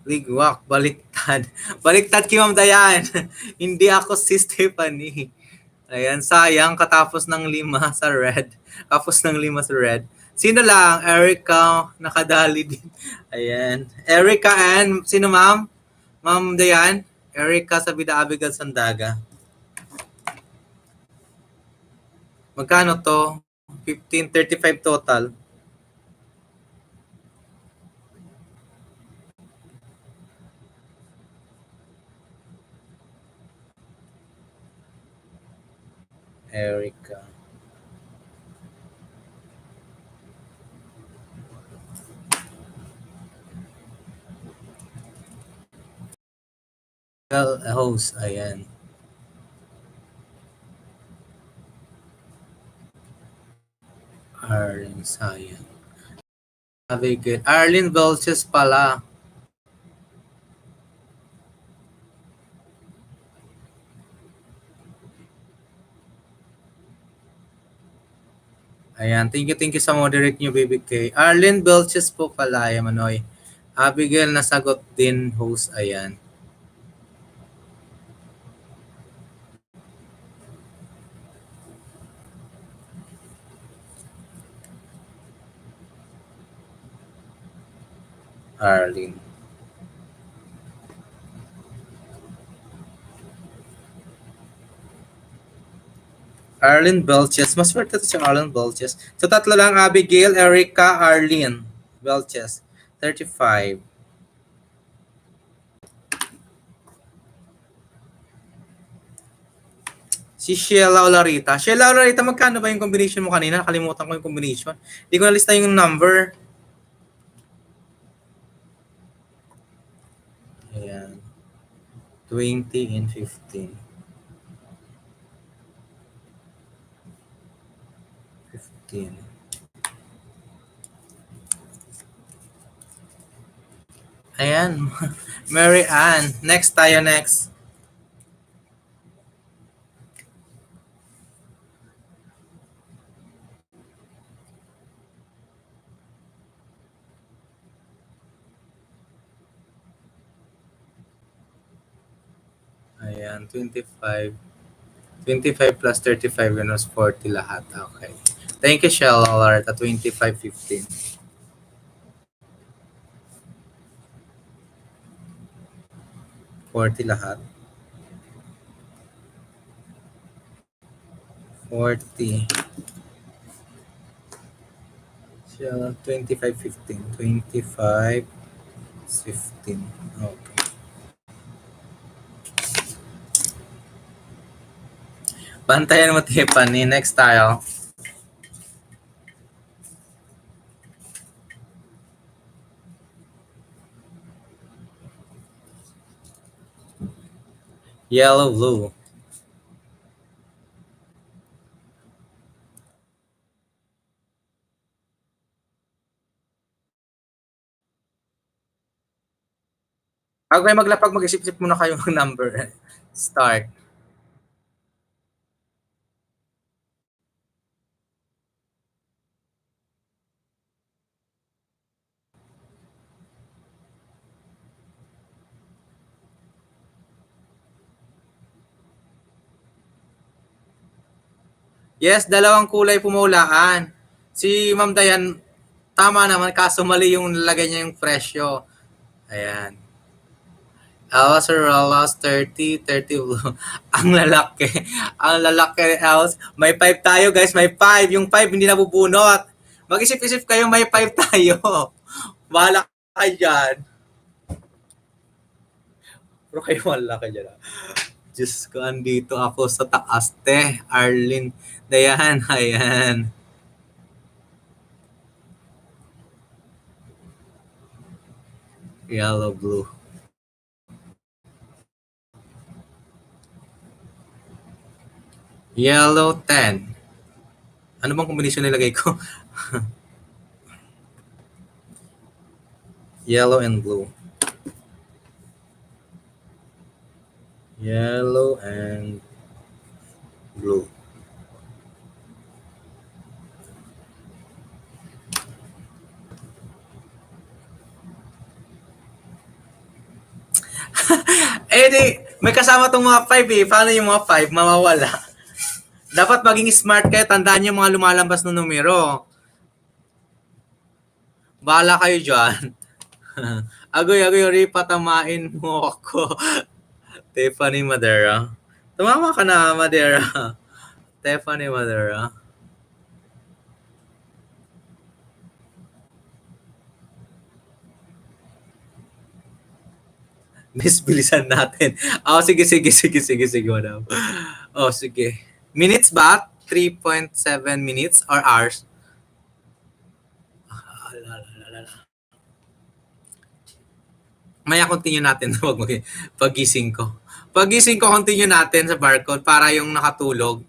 [SPEAKER 1] Ligwak, baliktad. Baliktad kay Ma'am Dayan. Hindi ako si Stephanie. Ayan, sayang katapos ng 5 sa red. Kapos ng 5 sa red. Sino lang? Erica, nakadali din. Ayan. Erica and, sino ma'am? Ma'am Dayan? Erica Sabida Abigail Sandaga. Magkano to? 1535 total. Erica. Host, ayan. Arlene, sayang. Abigail. Arlene Velches pala. Ayan, thank you sa moderate nyo, Baby K. Arlene Belches po pala, ayan, Manoy. Abigail, nasagot din, host, ayan. Arlene. Arlene Belches. Mas swerte to si Arlene Belches. So, tatlo lang, Abigail, Erica, Arlene Belches. 35. Si Sheila Olarita. Sheila Olarita, magkano ba yung combination mo kanina? Nakalimutan ko yung combination. Hindi ko nalista yung number. Ayan. 20 and 15. 15. Ayan. Mary Ann. Next tayo, next. Ayan, 25. 25 plus 35 minus 40 lahat. Okay. Thank you, Shell Alert. 25.15. 40 lahat. 40. Shell 25.15. 25.15. Okay. Bantayan mo, Tiffany. Next tayo. Yellow, blue. Bago kayo maglapag, mag-isip-isip muna kayo ng number. Start. Yes, dalawang kulay pumulaan. Si Ma'am Dayan, tama naman, kaso mali yung nilagay niya yung presyo. Ayan. Alas or alas 30, 30 blue. Ang lalaki. Ang lalaki, Alas. May 5 tayo, guys. May 5. Yung 5 hindi nabubunot. Mag-isip-isip kayo, may 5 tayo. Bahala kayo dyan. Pero kayo malaki dyan. Diyos ko, andito ako sa taas, te. Arlene. Dayan, ayan. Yellow, blue. Yellow, 10. Ano bang kombinasyon nilagay ko? Yellow and blue. Yellow and blue. Eh di, may kasama tong mga 5 eh. Paano yung mga 5 mawawala? Dapat maging smart kayo. Tandaan niyo mga lumalabas na numero. Bahala kayo dyan. Agoy, patamain mo ako. Tiffany Madera. Tumama ka na, Madera. Tiffany Madera. Miss, bilisan natin. Oh, sige, madam. Oh, sige. Minutes ba? 3.7 minutes or hours? Maya continue natin. Wag mo pagising ko. Pagising ko, continue natin sa barcode para yung nakatulog,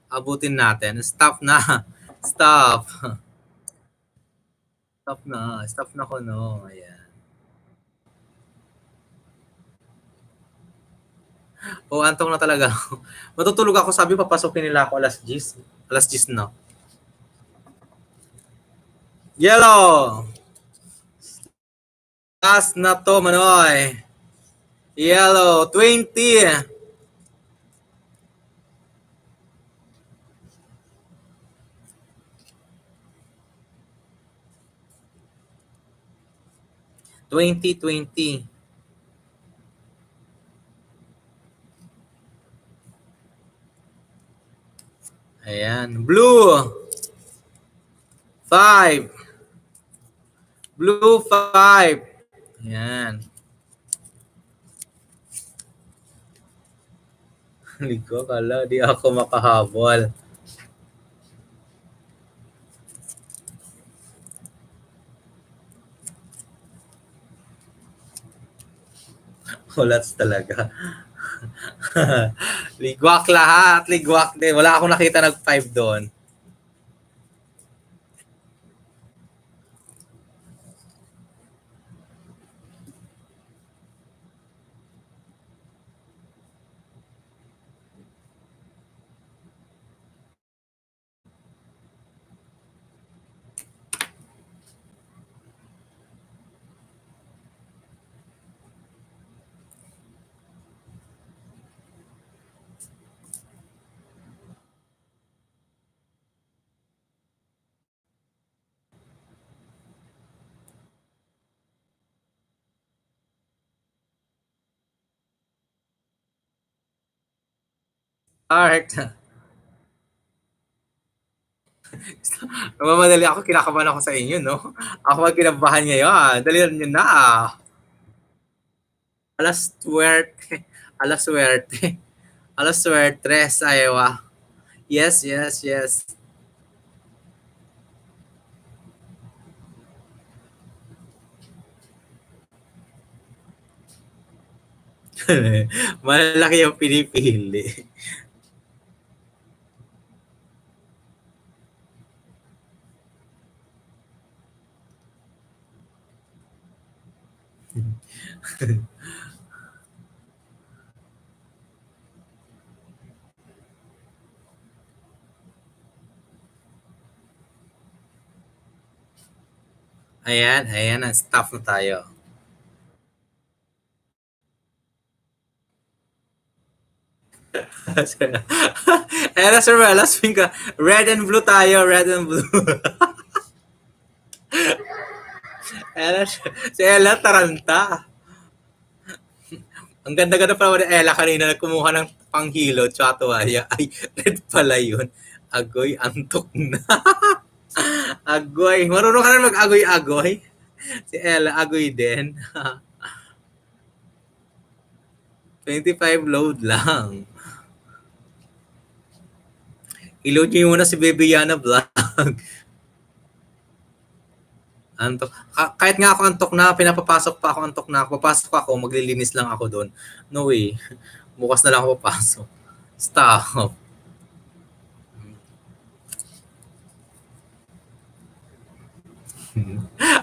[SPEAKER 1] abutin natin. Stop na. Stop. Stop na. Stop na ko, no. Ayan. Antong na talaga ako. Matutulog ako. Sabi, papasukin nila ako alas 10. Alas 10 na. Yellow. Last na to, Manoy. Yellow, 20. $20. Ayan. Blue. 5. Blue 5. Ayan. Ligo, kala di ako makahabol. Kulats talaga. Ligwak lahat. Ligwak din. Wala akong nakita nag-5 doon. Art. Namamadali ako, kinakabahan ako sa inyo, no? Ako ang kinabahan ngayon. Dalihan nyo na. Alas suerte. Alas suerte. Alas suerte, sayawa. Yes. Malaki yung pinipili. Ayan, ang staff na tayo. Ayan na, Sir Melas, red and blue tayo, red and blue. Ayan na, si Ella Taranta. Ang ganda-ganda pa naman ni Ella kanina, nagkumuha ng panghilo, tsaka tuwaya. Ay, red pala yun. Agoy, antok na. Agoy. Marunong ka na mag-agoy-agoy? Si Ella, agoy din. 25 load lang. I-load niyo muna si Baby Yana Vlog. Antok. Kahit nga ako antok na, pinapapasok pa ako antok na. Papasok ako, maglilinis lang ako doon. No way. Bukas na lang ako papasok. Stop.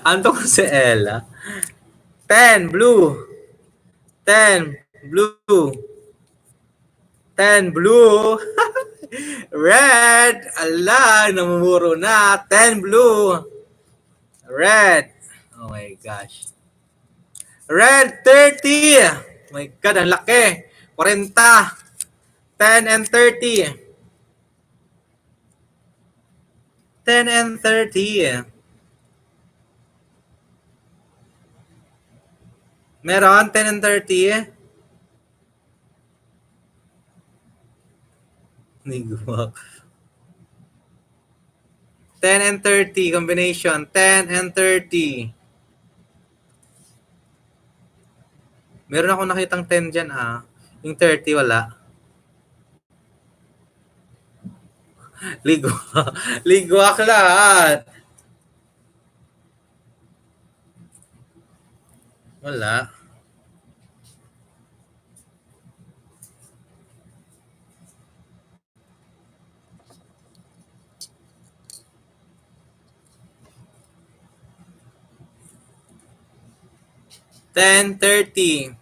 [SPEAKER 1] Antok si Ella. 10 blue. 10 blue. 10 blue. Red. Ala, namumuro na. 10 blue. Red. Oh my gosh. Red 30. Oh my God, ang laki. 40. 10 and 30. 10 and 30. Meron 10 and 30. Niguwak. 10 and 30 combination. 10 and 30. Meron ako nakitang 10 dyan Yung 30 wala. Ligwa. Ligwak lahat. Wala. Ten 30.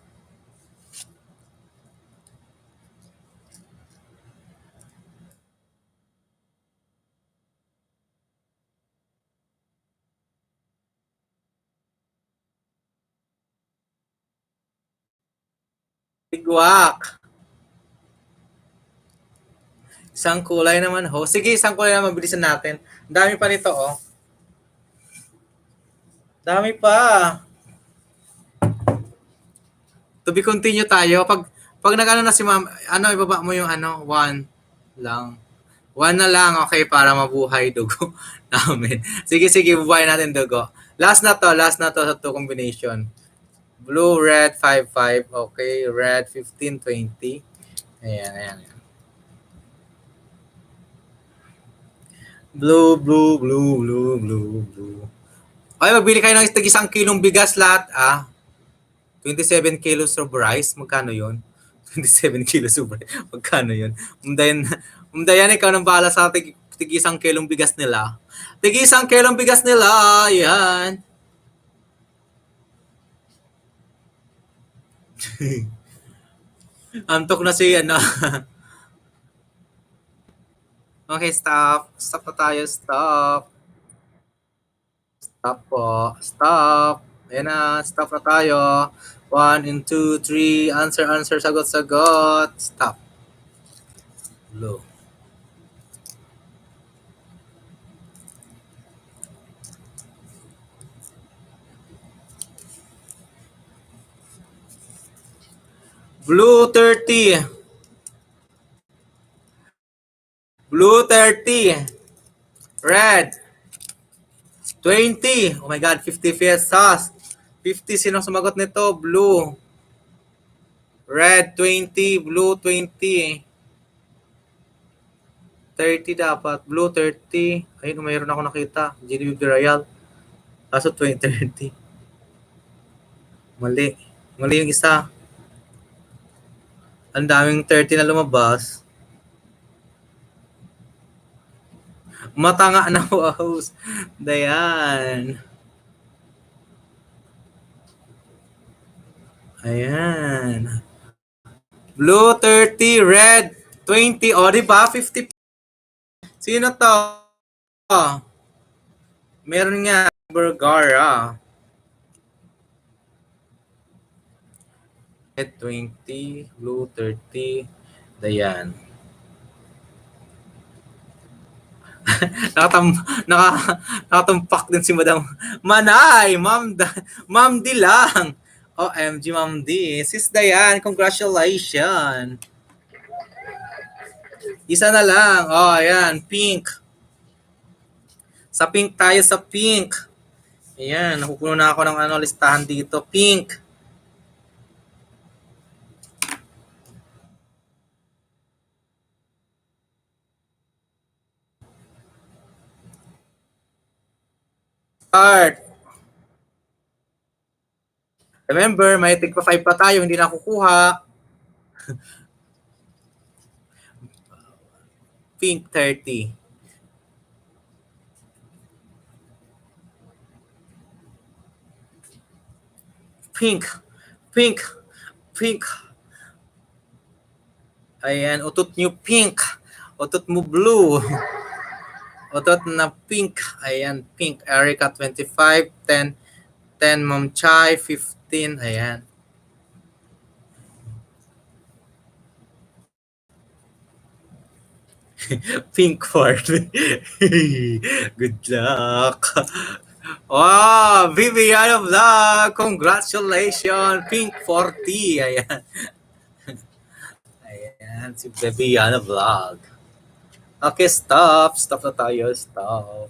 [SPEAKER 1] Ligwak. Isang kulay naman ho. Sige, isang kulay naman. Bilisan natin. Dami pa nito Dami pa. To be continue tayo. Pag nag-ano na si ma'am, ibaba mo yung 1 lang. 1 na lang, okay, para mabuhay dugo namin. Sige, bubuhay natin dugo. Last na to sa 2 combination. Blue, red, 5-5. Okay, red, 15-20. Ayan. Blue. Ay, magbili kayo ng isang kilong bigas lahat, 27 kilos of rice, magkano yun? 27 kilos of rice, magkano yun? Umdayan, ikaw nang bahala sa isang kilong bigas nila. Isang kilong bigas nila, yan. Antok na si Okay, stop. Stop na tayo, stop. Stop po. Stop. Ayan na, stop na tayo. 1 and 2, 3. Answer, sagot. Stop. Blue. Blue 30. Blue 30. Red 20. Oh my God, 50 pesos. 50, sino sumagot nito? Blue. Red 20, blue 20. 30 dapat. Blue 30. Ayun, mayroon ako nakita. Genevieve Royal. Kaso 2030. Mali yung isa. Ang daming 30 na lumabas. Matanga na host. Dayan. Ayan. Blue 30, red 20. O, diba? 50. Sino to? Meron nga. Vergara. Red 20, blue 30. Dayan. Nakatumpak din si Madam Manay, Ma'am D lang. OMG, Ma'am D. Sis Dayan, congratulations. Isa na lang. Ayan, pink. Sa pink tayo, sa pink. Ayan, nakukuno na ako ng listahan dito. Pink. Start. Remember, may tigpa 5 pa tayo, hindi nakukuha. Pink 30. Pink. Ayan, utot nyo pink. Utot mo blue. Utot na pink. Ayan, pink. Erica 25, 10, Ma'am Chai 15. Ayan. Pink 40. Good luck. Wow, Viviana Vlog. Congratulations. Pink 40. Ayan. Ayan, si Viviana Vlog. Okay, stop. Stop na tayo. Stop.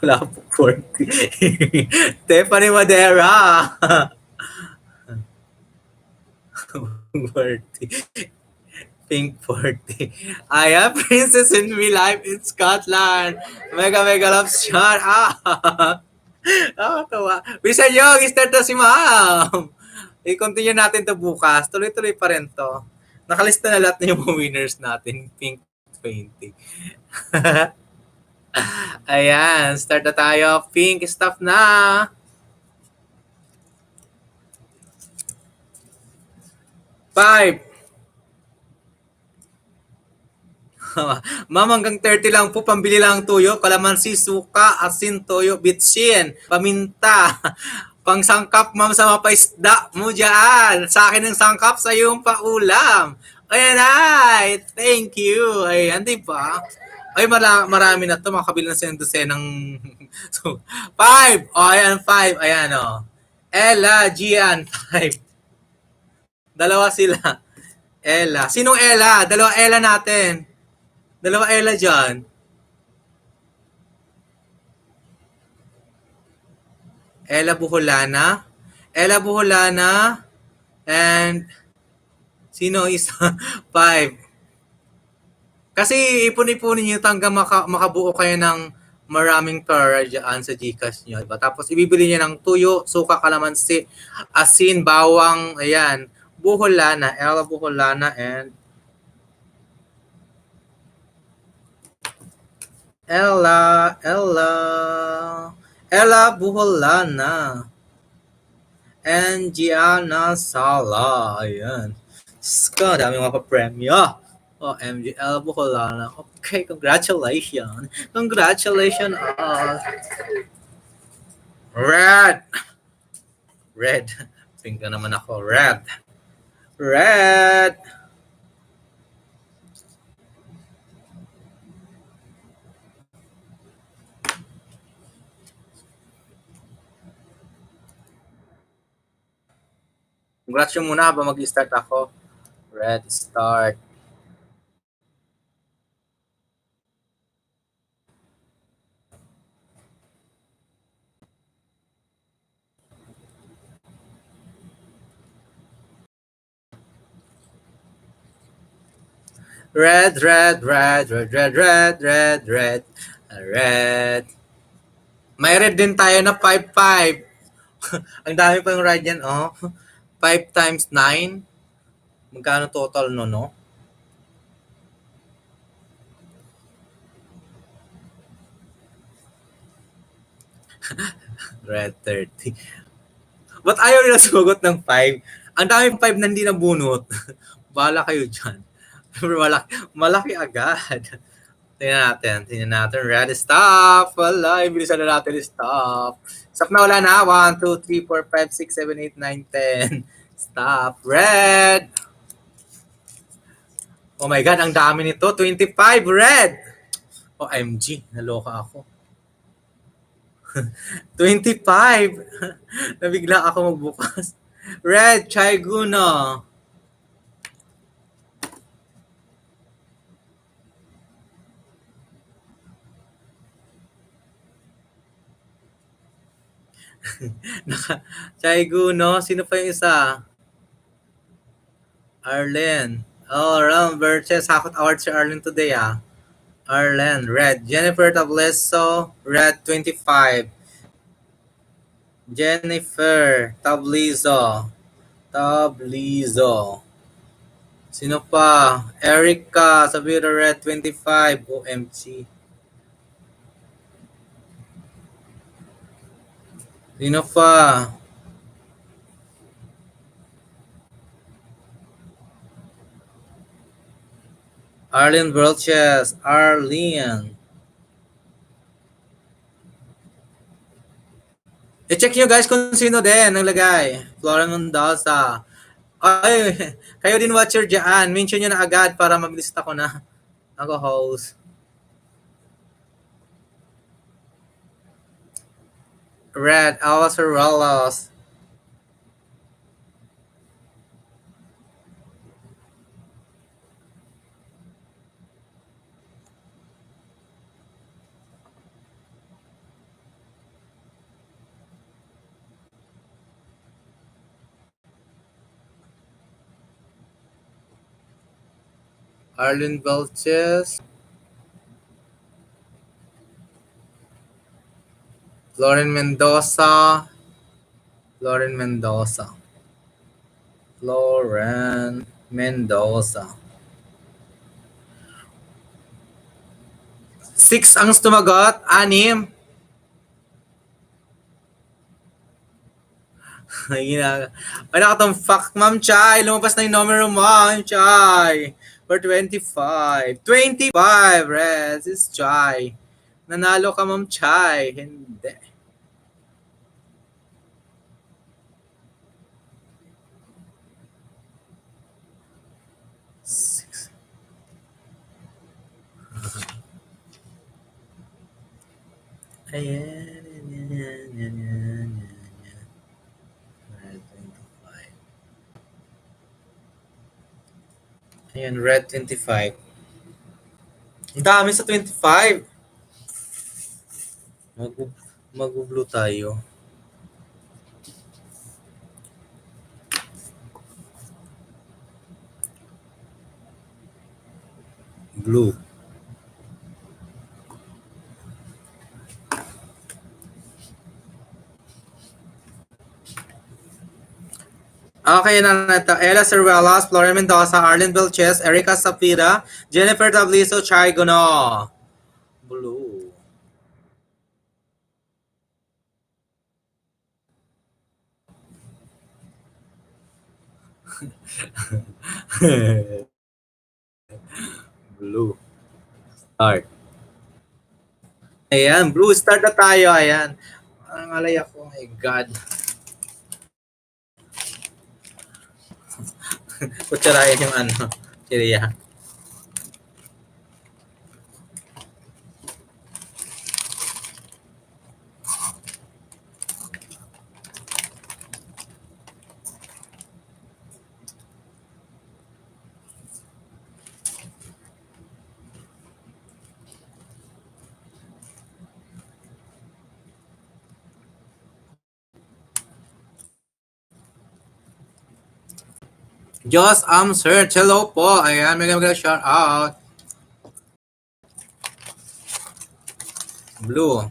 [SPEAKER 1] Wala po 40. Stephanie Madera. 40. Pink 40. Ayan, Princess in Me Life in Scotland. Mega mega love shot. Tawa. Bisa nyo, start na si ma'am. I-continue natin to bukas. Tuloy-tuloy pa rin to. Nakalista na lahat na yung winners natin. Pink 20. Ayan, start na tayo. Pink stuff na. 5. Ma'am, hanggang 30 lang po. Pambili lang tuyo, kalamansi, suka, asin, toyo, bitsin, paminta. Pangsangkap, ma'am, sa mapaisda mo dyan. Sa akin ang sangkap, sa iyong paulam. Ayan ay, thank you. Ayan, di ba? Ay, marami na to. Makabili na sa dosenang... so, 5. O, ayan, 5. Ayan, o. Ella, Gian, 5. Dalawa sila. Ella. Sinong Ella? Dalawa Ella natin. Dalawa Ella dyan. Ella Buholana. Ella Buholana. And sino isa? 5. Kasi ipon-ipunin nyo hanggang makabuo kayo ng maraming pera dyan sa Gcash nyo. Diba? Tapos ibibili nyo ng tuyo, suka, kalamansi, asin, bawang, ayan. Buholana. Ella Buholana and Ella Buholana and Gianna Sala. Ayan. Ska, dami mga pa-premyo. OMG, Ella Buholana. Okay, congratulations. Congratulations. Red. Red. Pink na naman ako. Red. Red. Congrats nyo muna habang mag-start ako. Red start. Red, red, red, red, red, red, red, red, red. May red din tayo na 5-5. Ang dami pa yung red yan, oh. 5 times 9. Magkano total no, no? Red 30. Ba't ayaw nila sumagot ng 5? Ang dami 5 na hindi nabunot. Bahala kayo dyan. malaki agad. Tingnan natin. Red, stop! Wala, bilisan na natin stop. Stop na, wala na. 1, 2, 3, 4, 5, 6, 7, 8, 9, 10. Stop. Red! Oh my God, ang dami nito. 25, red! OMG, naloka ako. 25! Nabigla ako magbukas. Red, Chaiguno. Chaiguno. Sino pa yung isa? Arlen. Oh, Ram Burches. Hakot award si Arlen today, ah. Arlen, red. Jennifer Tableso, red 25. Jennifer Tablizo. Sino pa? Erica, Sabira, red 25. OMG. Sino pa? Arlene Burches. Arlene. I-check nyo guys kung sino din naglagay. Flora Mendoza. Ay, kayo din watcher dyan. Mention nyo na agad para mabilis ako na. Ako host. Red, Alice Rolos. Arlene Belches. Lauren Mendoza. Lauren Mendoza. Lauren Mendoza. 6 ang sumagot. 6. Ay, nakatong fuck, Ma'am Chai. Lumabas na yung numero mo, Ma'am Chai. For 25. 25, Rez. It's Chai. Nanalo ka, Ma'am Chai. Hindi. Six. Ayan. Ayan, red 25. Ang dami sa 25. Mag-blue tayo. Blue. Okay na ito. Ella Cervelas, Flora Mendoza, Arlene Belches, Erica Sapira, Jennifer Tabliso, Chai Guno. Blue. Blue. Start. Ayan, blue. Start na tayo. Ayan. Ang alay ako. Oh my God. Kutsarayan yung ano. Siriya. Just search. Hello po. Ayan, may shout out. Blue.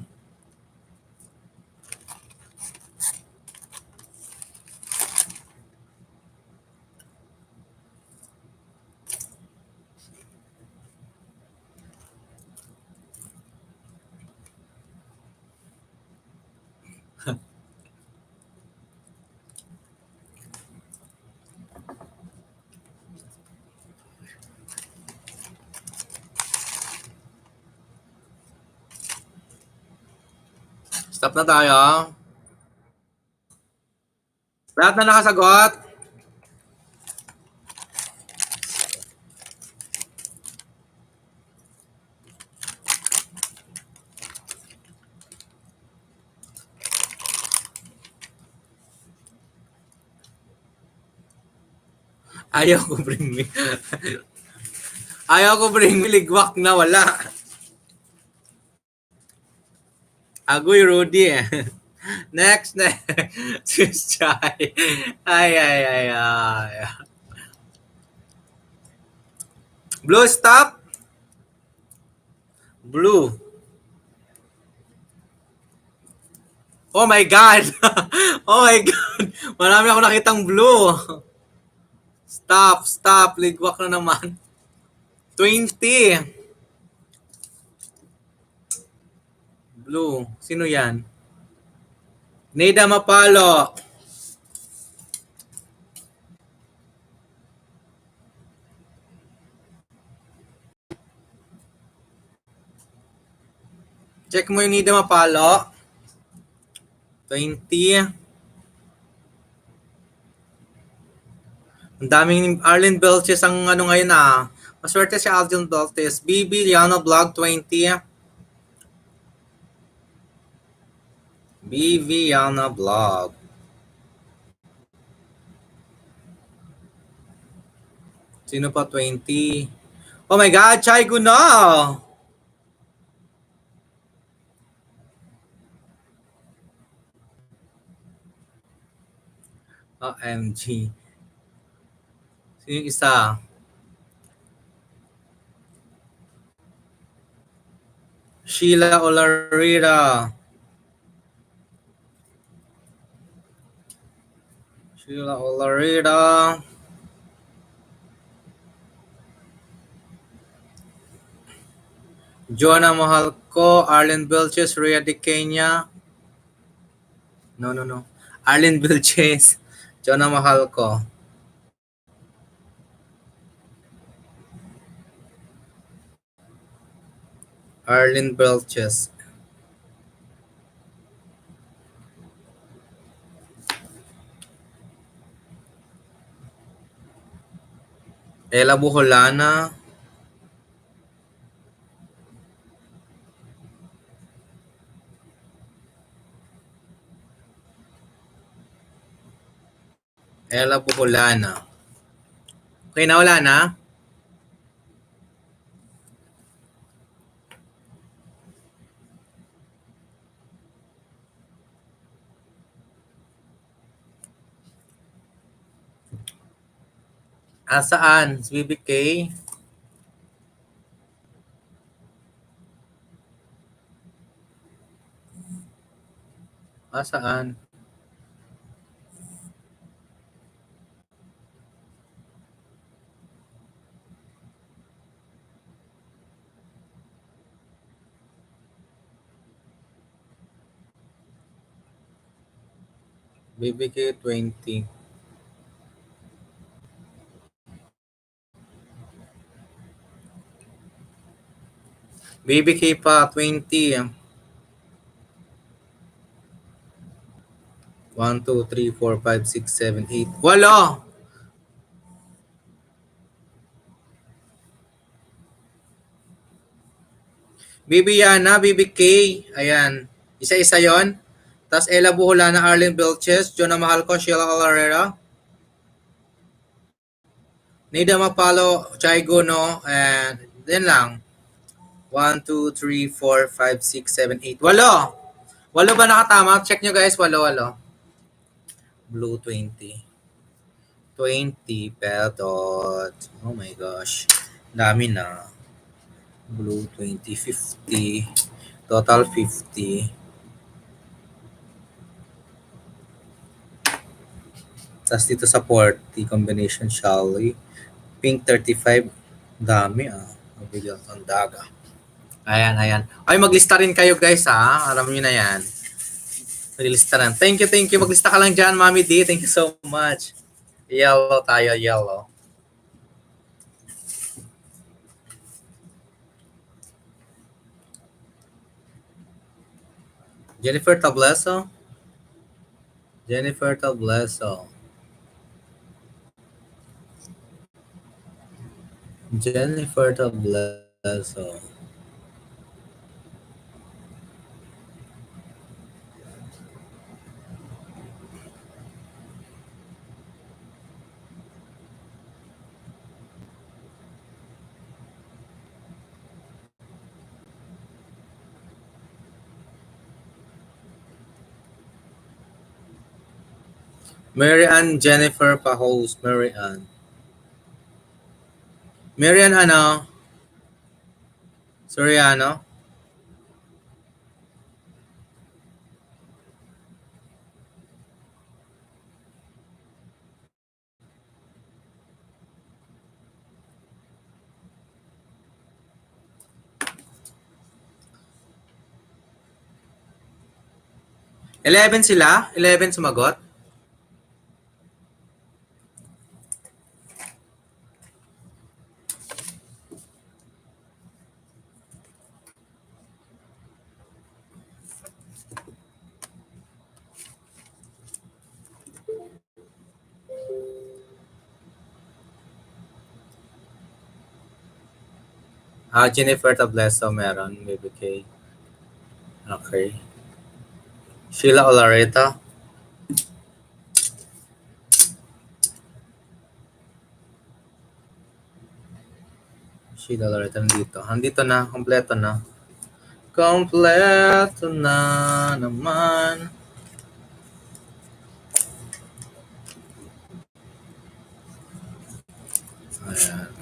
[SPEAKER 1] Stop na tayo. Lahat na nakasagot. Ayaw ko bring me. Ayaw ko bring me. Ligwak na wala. Agoy Rudy eh. Next. Sis Chai. Ay. Blue, stop. Blue. Oh my God. Oh my God. Marami ako nakitang blue. Stop. Ligwak na naman. 20. Blue. Sino yan? Neda Mapalo. Check mo yung Neda Mapalo. 20. Ang daming Arlene Belches ang ano ngayon ah. Maswerte si Arlene Belches. BB Liano Vlog 20. Viviana Vlog. Sino pa 20? Oh my God, Chai Guno! OMG. Sino yung isa? Sheila Olarita. Sheila Olarita. Joanna Mahalco, Arlen Belches, Rhea De Kenya. No. Arlen Belches, Joanna Mahalco. Arlen Belches. Ella Buholana. Ella Buholana. Okay na, wala na? Saan? BBK? Saan? BBK 20. BBK pa 20. 1, 2, 3, 4, 5, 6, 7, 8. Walo! Bibiana, BBK. Ayan. Isa-isa yon. Tapos Ella Buholana, Arlen Belches, Jonah Mahalco, Sheila Olarera. Nida Mapalo, Chaigo, no? And then lang. 1, 2, 3, 4, 5, 6, 7, 8. Walo! Walo ba nakatama? Check nyo guys. Walo. Blue 20. 20 Peldot. Oh my gosh. Dami na. Blue 20, 50. Total 50. Tapos dito sa 40, combination Shelly. Pink 35. Dami Mabigat ang daga. Ayan. Ay, maglista rin kayo guys Alam nyo na yan. Maglista rin. Thank you. Maglista ka lang dyan, Mami D. Thank you so much. Yellow tayo, yellow. Jennifer Tableso. Jennifer Tableso. Mary Ann Jennifer pa-host. Mary Ann Soriano? Eleven sila? 11 sumagot? Jennifer Tableso meron. BBK. Okay. Sheila Olareta. Sheila Olareta nandito. Andito na. Kompleto na. Kompleto na naman. Ayan.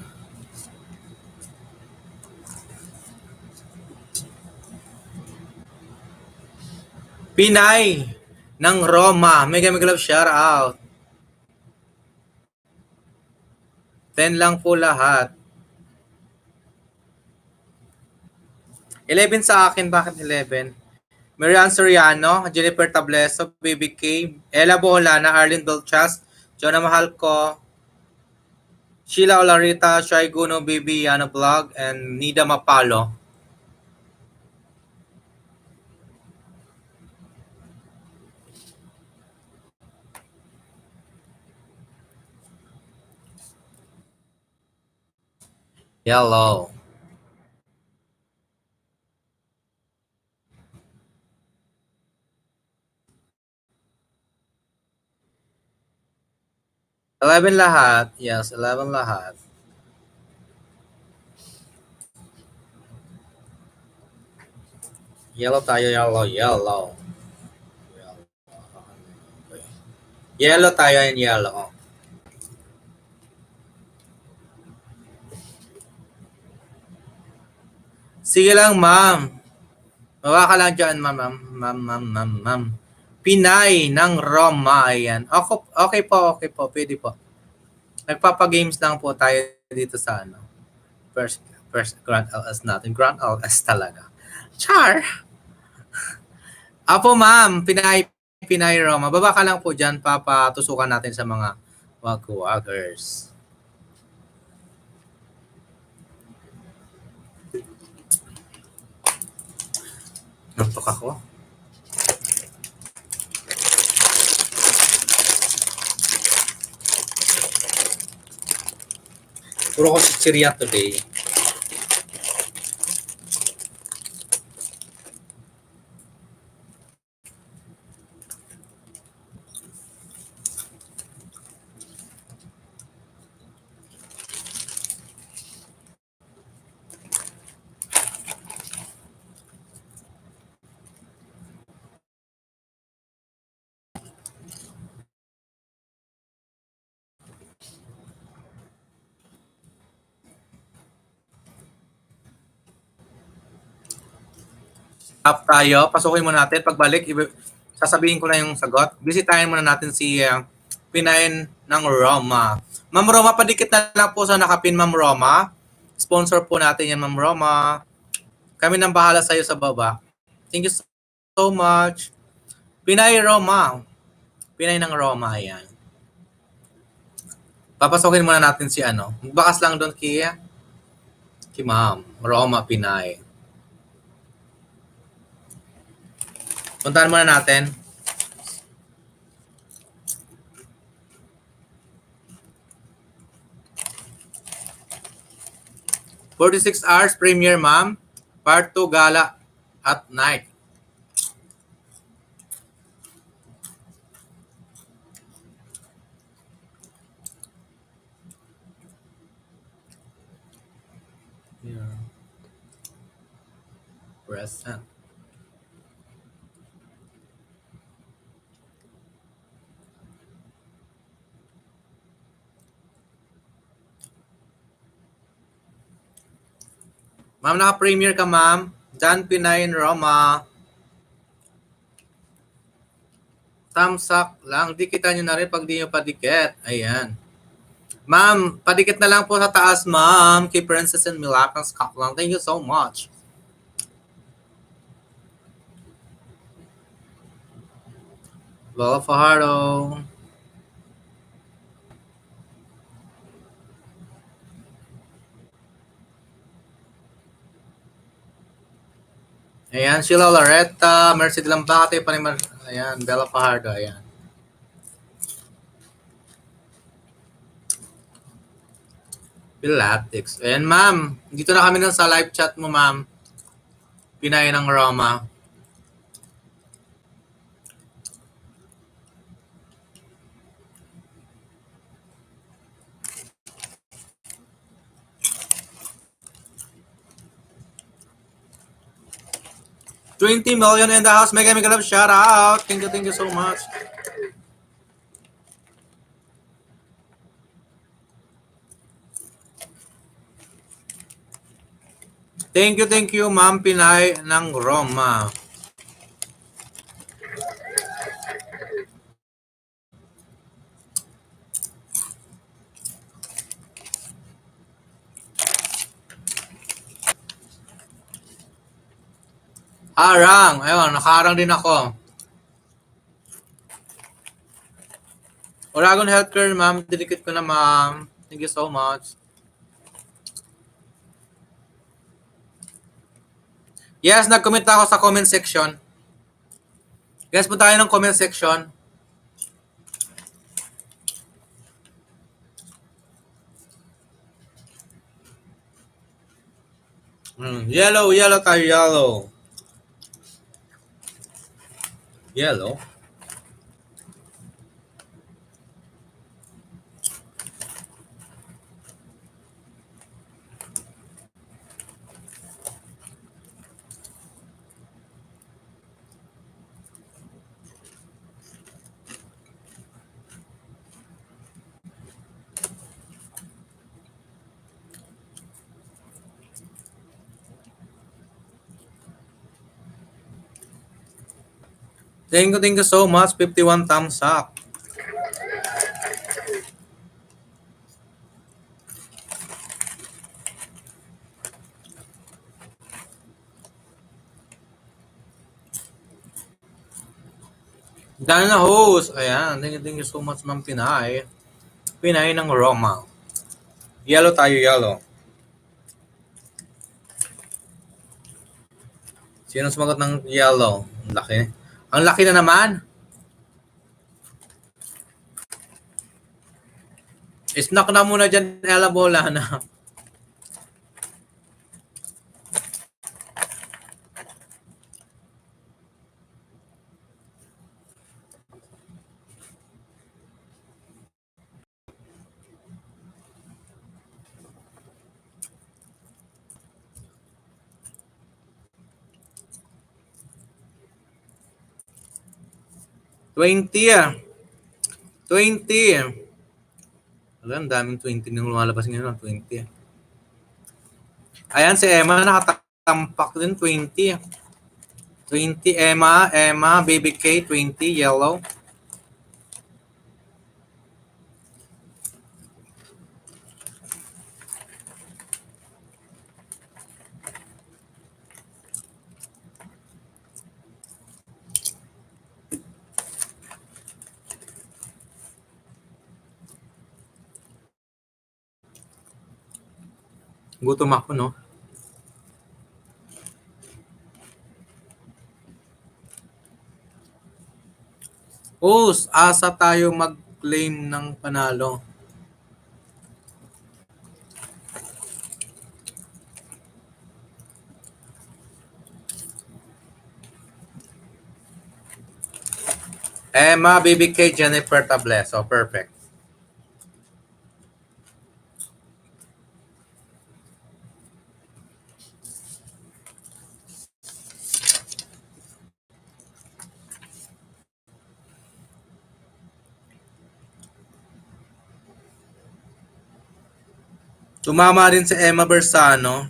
[SPEAKER 1] Pinay ng Roma. Mega love shout out. 10 lang po lahat. 11 sa akin. Bakit 11? Marian Soriano, Jennifer Tableso, Baby K, Ella Boholana, Arlene Belchas, Jonah Mahalco, Sheila Olarita, Shai Guno, Baby Yana Vlog, and Nida Mapalo. Yellow. Eleven lahat. Yes, 11 lahat. Yellow tayo, yellow. Yellow tayo and yellow. Sige lang, ma'am. Bawa ka lang dyan, ma'am. Pinay ng Roma, ayan. Okay po, pwede po. Nagpapagames lang po tayo dito sa ano. First Grand LS natin. Grand LS talaga. Char! Apo ma'am, Pinay Roma. Baba ka lang po dyan, papatusukan natin sa mga wag-wagers. Nantok ako. Puro ko si Chiria today. Up tayo. Pasukin muna natin. Pagbalik, sasabihin ko na yung sagot. Bisitahin muna natin si Pinay ng Roma. Ma'am Roma, padikit na lang po sa nakapin, Ma'am Roma. Sponsor po natin yan, Ma'am Roma. Kami nang bahala sa'yo sa baba. Thank you so much. Pinay Roma. Pinay ng Roma, ayan. Papasukin muna natin si ano. Magbakas lang doon kay Ma'am Roma Pinay. Puntahan muna natin. "46 hours premiere, ma'am. Part 2 gala at night." Yeah. Present. Ma'am, naka-premiere ka, ma'am. John Pinay Roma. Thumbs up lang. Dikitan nyo na rin pag di nyo padikit. Ayan. Ma'am, padikit na lang po sa taas, ma'am. Kay Princess and Milakang Scotland. Thank you so much. Bella Fajardo. Ayan, Sheila Loretta, Mercy de Lambate, ayan, Bella Fajardo, ayan. Pilatix. Ayan, ma'am. Dito na kami sa live chat mo, ma'am. Pinay ng Roma. $20 million in the house. Mega love shout out. Thank you so much. Thank you, ma'am Pinay ng Roma. Harang. Ayun, nakaharang din ako. Oragon Healthcare, ma'am. Dinikit ko na, ma'am. Thank you so much. Yes, nag-comment ako sa comment section. Guys, punta tayo ng comment section. Yellow tayo, yellow. Yellow? Thank you so much. 51 thumbs up. Dahil na host. Ayan. Thank you so much, ma'am Pinay. Pinay ng Roma. Yellow tayo, yellow. Sino sumagot ng yellow? Ang laki. Ang laki na naman. Snack na muna dyan, Ella Bola na. $20. Alam, daming 20 nang lumalabas ngayon. 20. Ayan, si Emma nakatampak din. 20. 20, Emma, Baby K, 20, yellow. Gutom ako, no? Asa tayo mag-claim ng panalo. Emma, Baby K, Jennifer Tableso. Perfect. Tumama rin si Emma Bersano.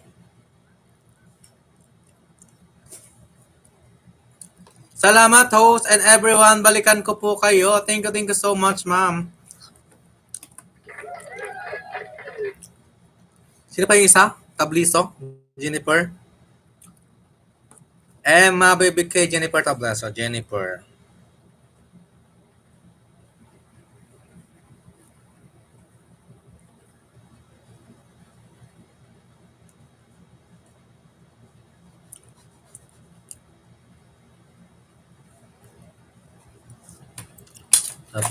[SPEAKER 1] Salamat, host and everyone. Balikan ko po kayo. Thank you so much, ma'am. Sino pa yung isa? Tabliso? Jennifer? Emma, Baby K, Jennifer Tableso. Jennifer.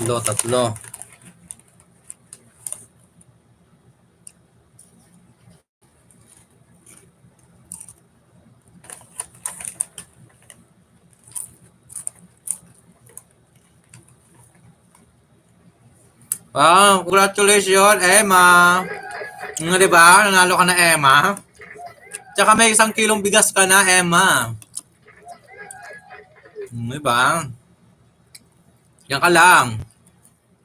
[SPEAKER 1] Tatlo. Wow, congratulations, Emma. Di ba? Nanalo ka na, Emma. Tsaka may 1 kilong bigas ka na, Emma. Di ba? Yan ka lang.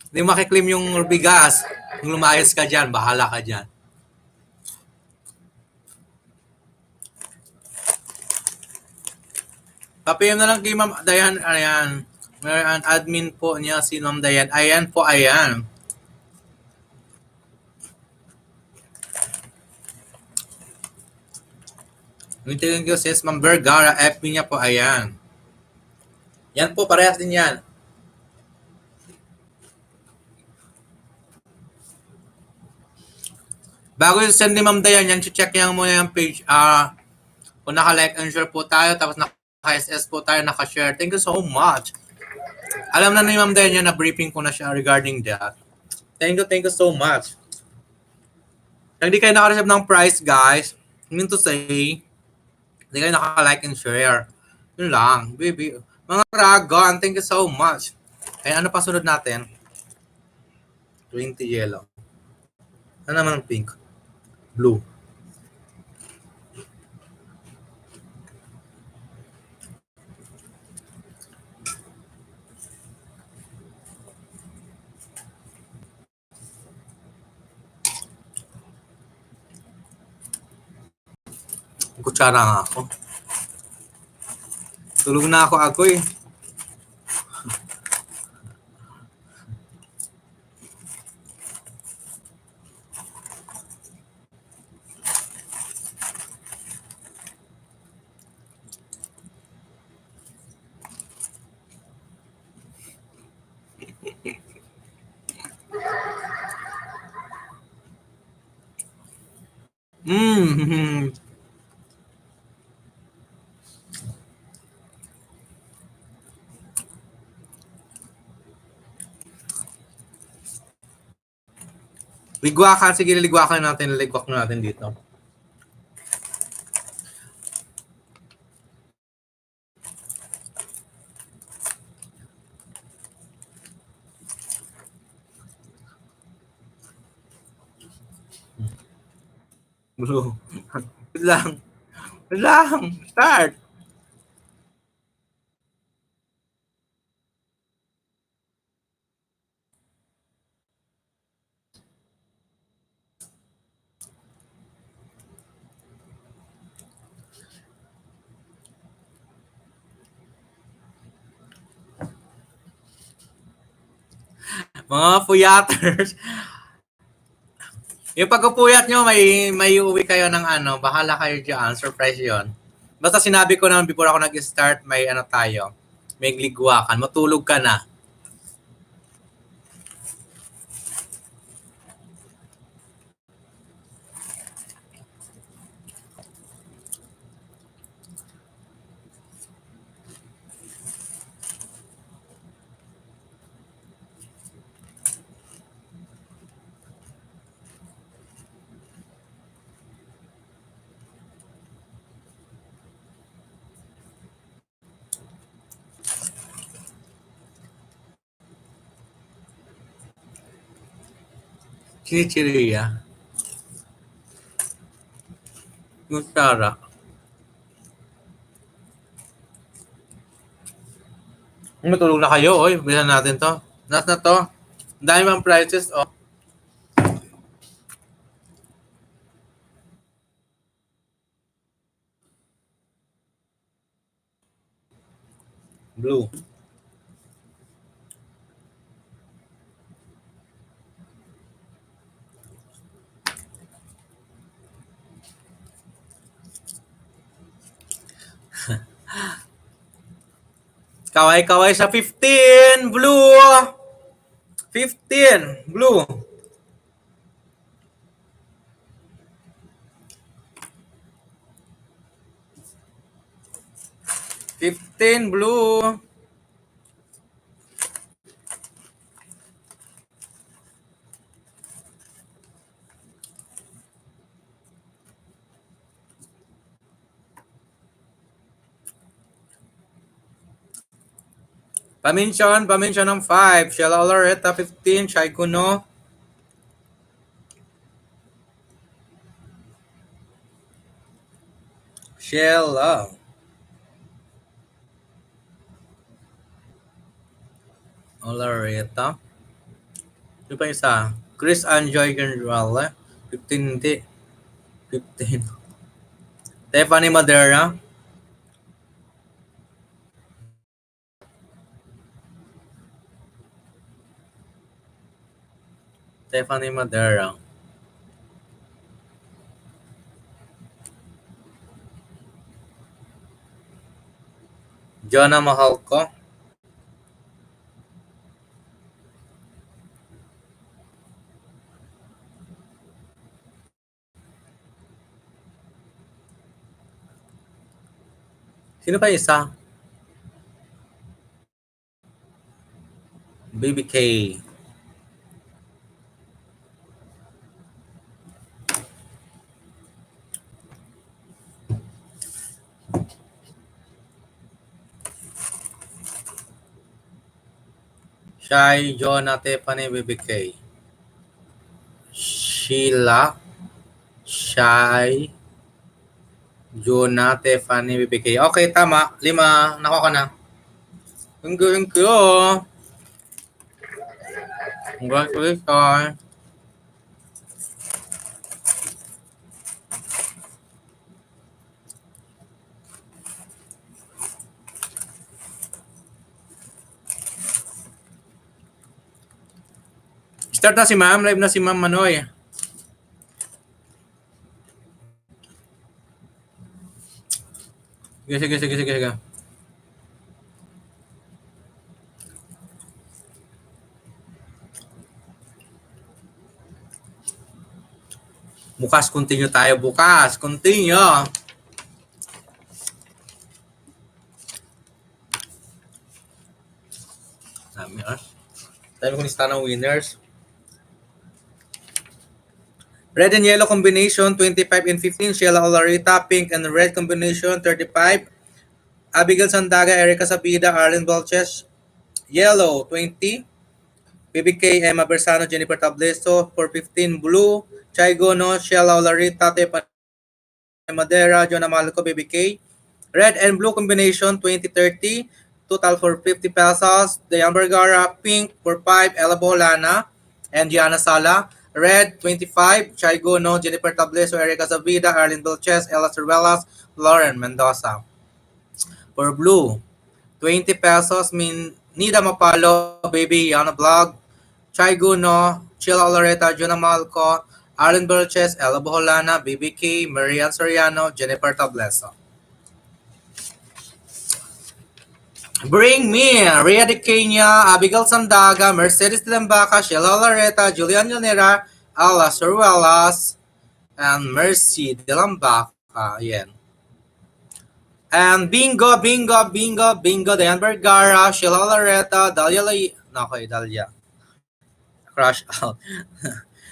[SPEAKER 1] Hindi makiklaim yung bigas. Kung lumayas ka dyan, bahala ka dyan. Papayam na lang kay Ma'am Dayan. Ayan. May an admin po niya si Ma'am Dayan. Ayan po, ayan. Thank you sis Ma'am Vergara. FB niya po, ayan. Yan po, parehas din yan. Bago yung send ni Ma'am Dayan, yan, check yan muna yung page. Kung naka-like and share po tayo, tapos naka-SS po tayo, naka-share. Thank you so much. Alam na ni Ma'am Dayan na briefing ko na siya regarding that. Thank you so much. Kung di kayo naka-receive ng prize, guys, mean to say, hindi kayo naka-like and share. Yun lang, baby. Mga dragon, thank you so much. Ay, ano pa sunod natin? 20 yellow. Ano naman ang pink? Blue. Kutsara nga ako. Tulog na ako eh. Ligwakan, sige, ligwakan natin dito. Blue. Wait lang. Start. Mga puyaters. Yung pagpupuyat nyo, may uwi kayo ng ano, bahala kayo dyan, surprise yon. Basta sinabi ko naman before ako nag-start, may ano tayo, may ligwakan, matulog ka na. Chinichiriya. Yung Tara. Matulog na kayo, oy. Bilan natin to. Last na to. Dahil mga prices, oh. Blue. Kaway-kaway sa 15. Blue. 15. Blue. 15. Blue. Paminsion ng 5. Shell Oloretta 15. Shai Kuno. Shell Oloretta. Ano pa isa? Chris Anjoy Gonzalez. 15 hindi. 15. Stephanie Madera. Stephanie Madera. Jonah mahal ko. Sino pa isa? Baby K. Shai, Jonah, Tiffany, Baby K. Sheila, Shai, Jonah, Tiffany, Baby K. Okay, tama. 5. Nakuha ka na. Thank you, thank you. Congratulations. Start na si ma'am. Live na si ma'am Manoy. Sige. Bukas, continue tayo bukas. Continue. Dami Dami ko lista ng winners. Red and yellow combination, 25 and 15. Sheila Olarita, pink and red combination, 35. Abigail Sandaga, Erica Sabida, Arlen Balches, yellow, 20. BBK, Emma Bersano, Jennifer Tableso, for 15. Blue, Chai Gono, Sheila Olarita, Tepa Madera, Jonah Malco, BBK. Red and blue combination, 20-30. Total for 50 pesos. Dayan Vergara, pink for 5. Ella Bolana and Gianna Sala. Red, 25. Chai Gono, Jennifer Tableso, Erica Zavida, Arlene Dolces, Ella Cervelas, Lauren Mendoza. For blue, 20 pesos. Nida Mapalo, Baby Yana Vlog. Chai Gono, Chila Loretta, Jonah Malco, Arlene Dolces, Ella Boholana, BBK, Marian Soriano, Jennifer Tableso. Bring me Rhea de Kenya, Abigail Sandaga, Mercedes Lambaca, Sheila Lareta, Julian Llanera, Ala Soruelas, and Mercy de Lambaca. Yan. And bingo, Diane Vergara, Sheila Lareta, Dalia. Crush out.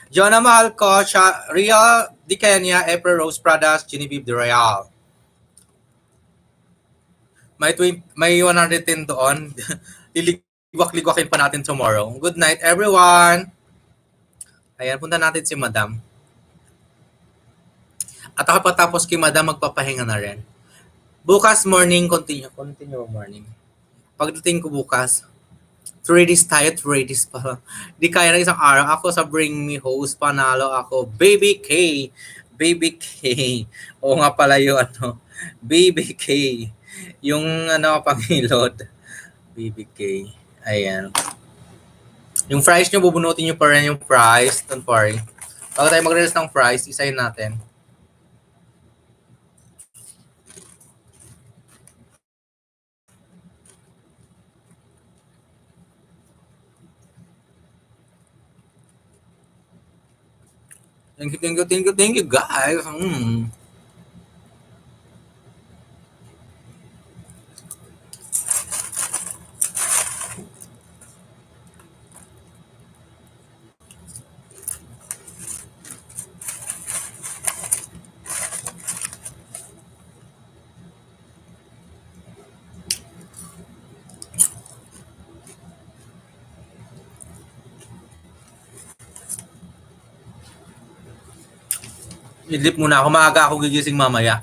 [SPEAKER 1] Jonah Mahalco, Rhea de Kenya, April Rose Pradas, Genevieve de Real. May 110 doon. Liligwak-ligwakin pa natin tomorrow. Good night, everyone! Ayan, punta natin si Madam. At ako patapos kay Madam, magpapahinga na rin. Bukas morning, continue morning. Pagdating ko bukas, 3 days tayo, 3 days pa. Di kaya na isang araw. Ako sa Bring Me host, panalo ako. Baby K. Oo nga pala yung Baby K. Yung pangilod. BBK. Ayan. Yung fries nyo, bubunutin nyo pa rin yung fries. Don't worry. Bago tayo mag-release ng fries, isayin natin. Thank you, guys. Idlip muna ako. Maaga ako gigising mamaya.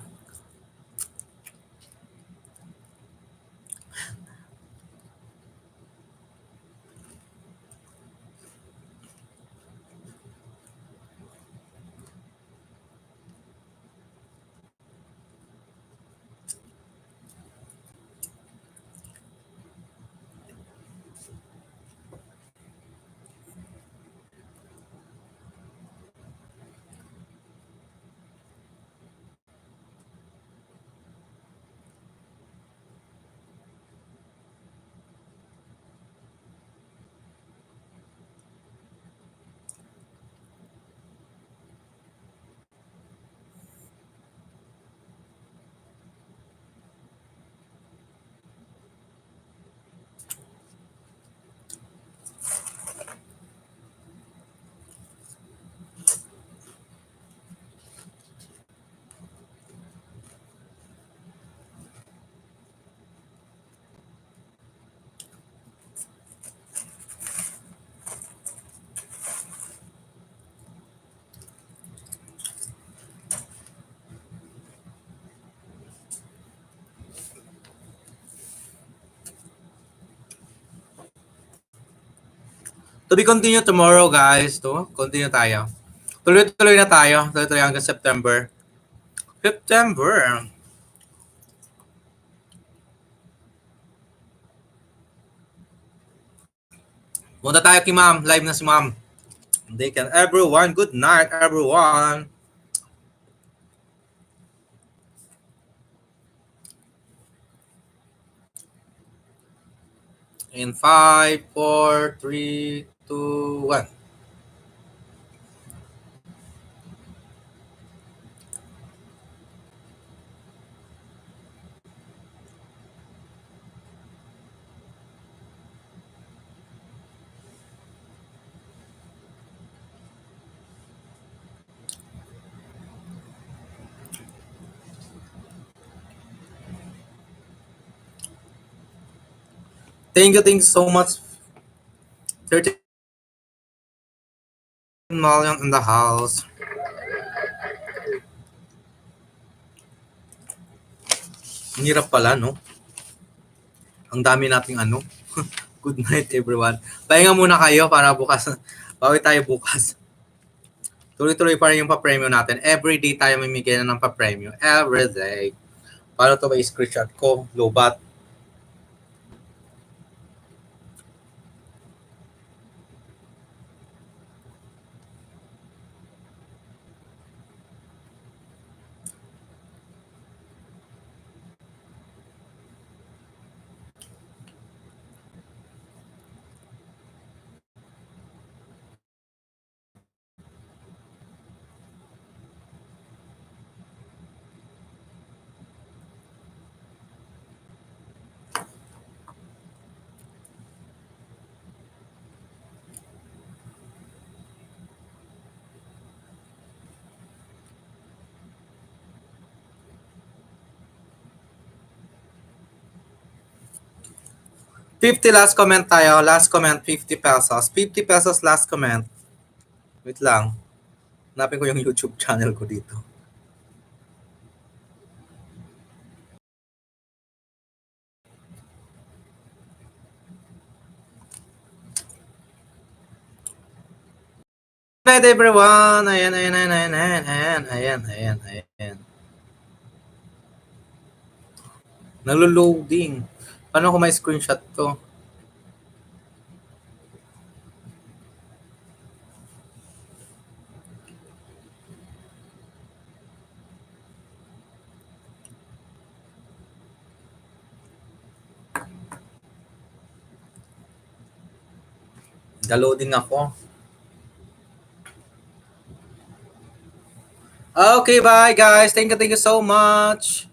[SPEAKER 1] To be continue tomorrow, guys. To continue tayo. Tuloy-tuloy na tayo. Tuloy-tuloy hanggang September. September. Punta tayo kay ma'am. Live na si ma'am. They can everyone. Good night, everyone. In 5, 4, 3, 2, 1. Thank you so much. 13 million in the house. Ang hirap pala, no? Ang dami nating ano. Good night, everyone. Pahinga muna kayo para bukas. Bawi tayo bukas. Tuloy-tuloy pa rin yung pa-premium natin. Every day tayo mamimigay na ng pa-premium. Every day. Paano to ba i-screenshot ko? Lobat. $50 last comment tayo. Last comment, 50 pesos. 50 pesos last comment. Wait lang. Hanapin ko yung YouTube channel ko dito. Good night, everyone. Ayan. Nalo-loading. Paano ko may screenshot to? Loading ako. Okay, bye guys. Thank you so much.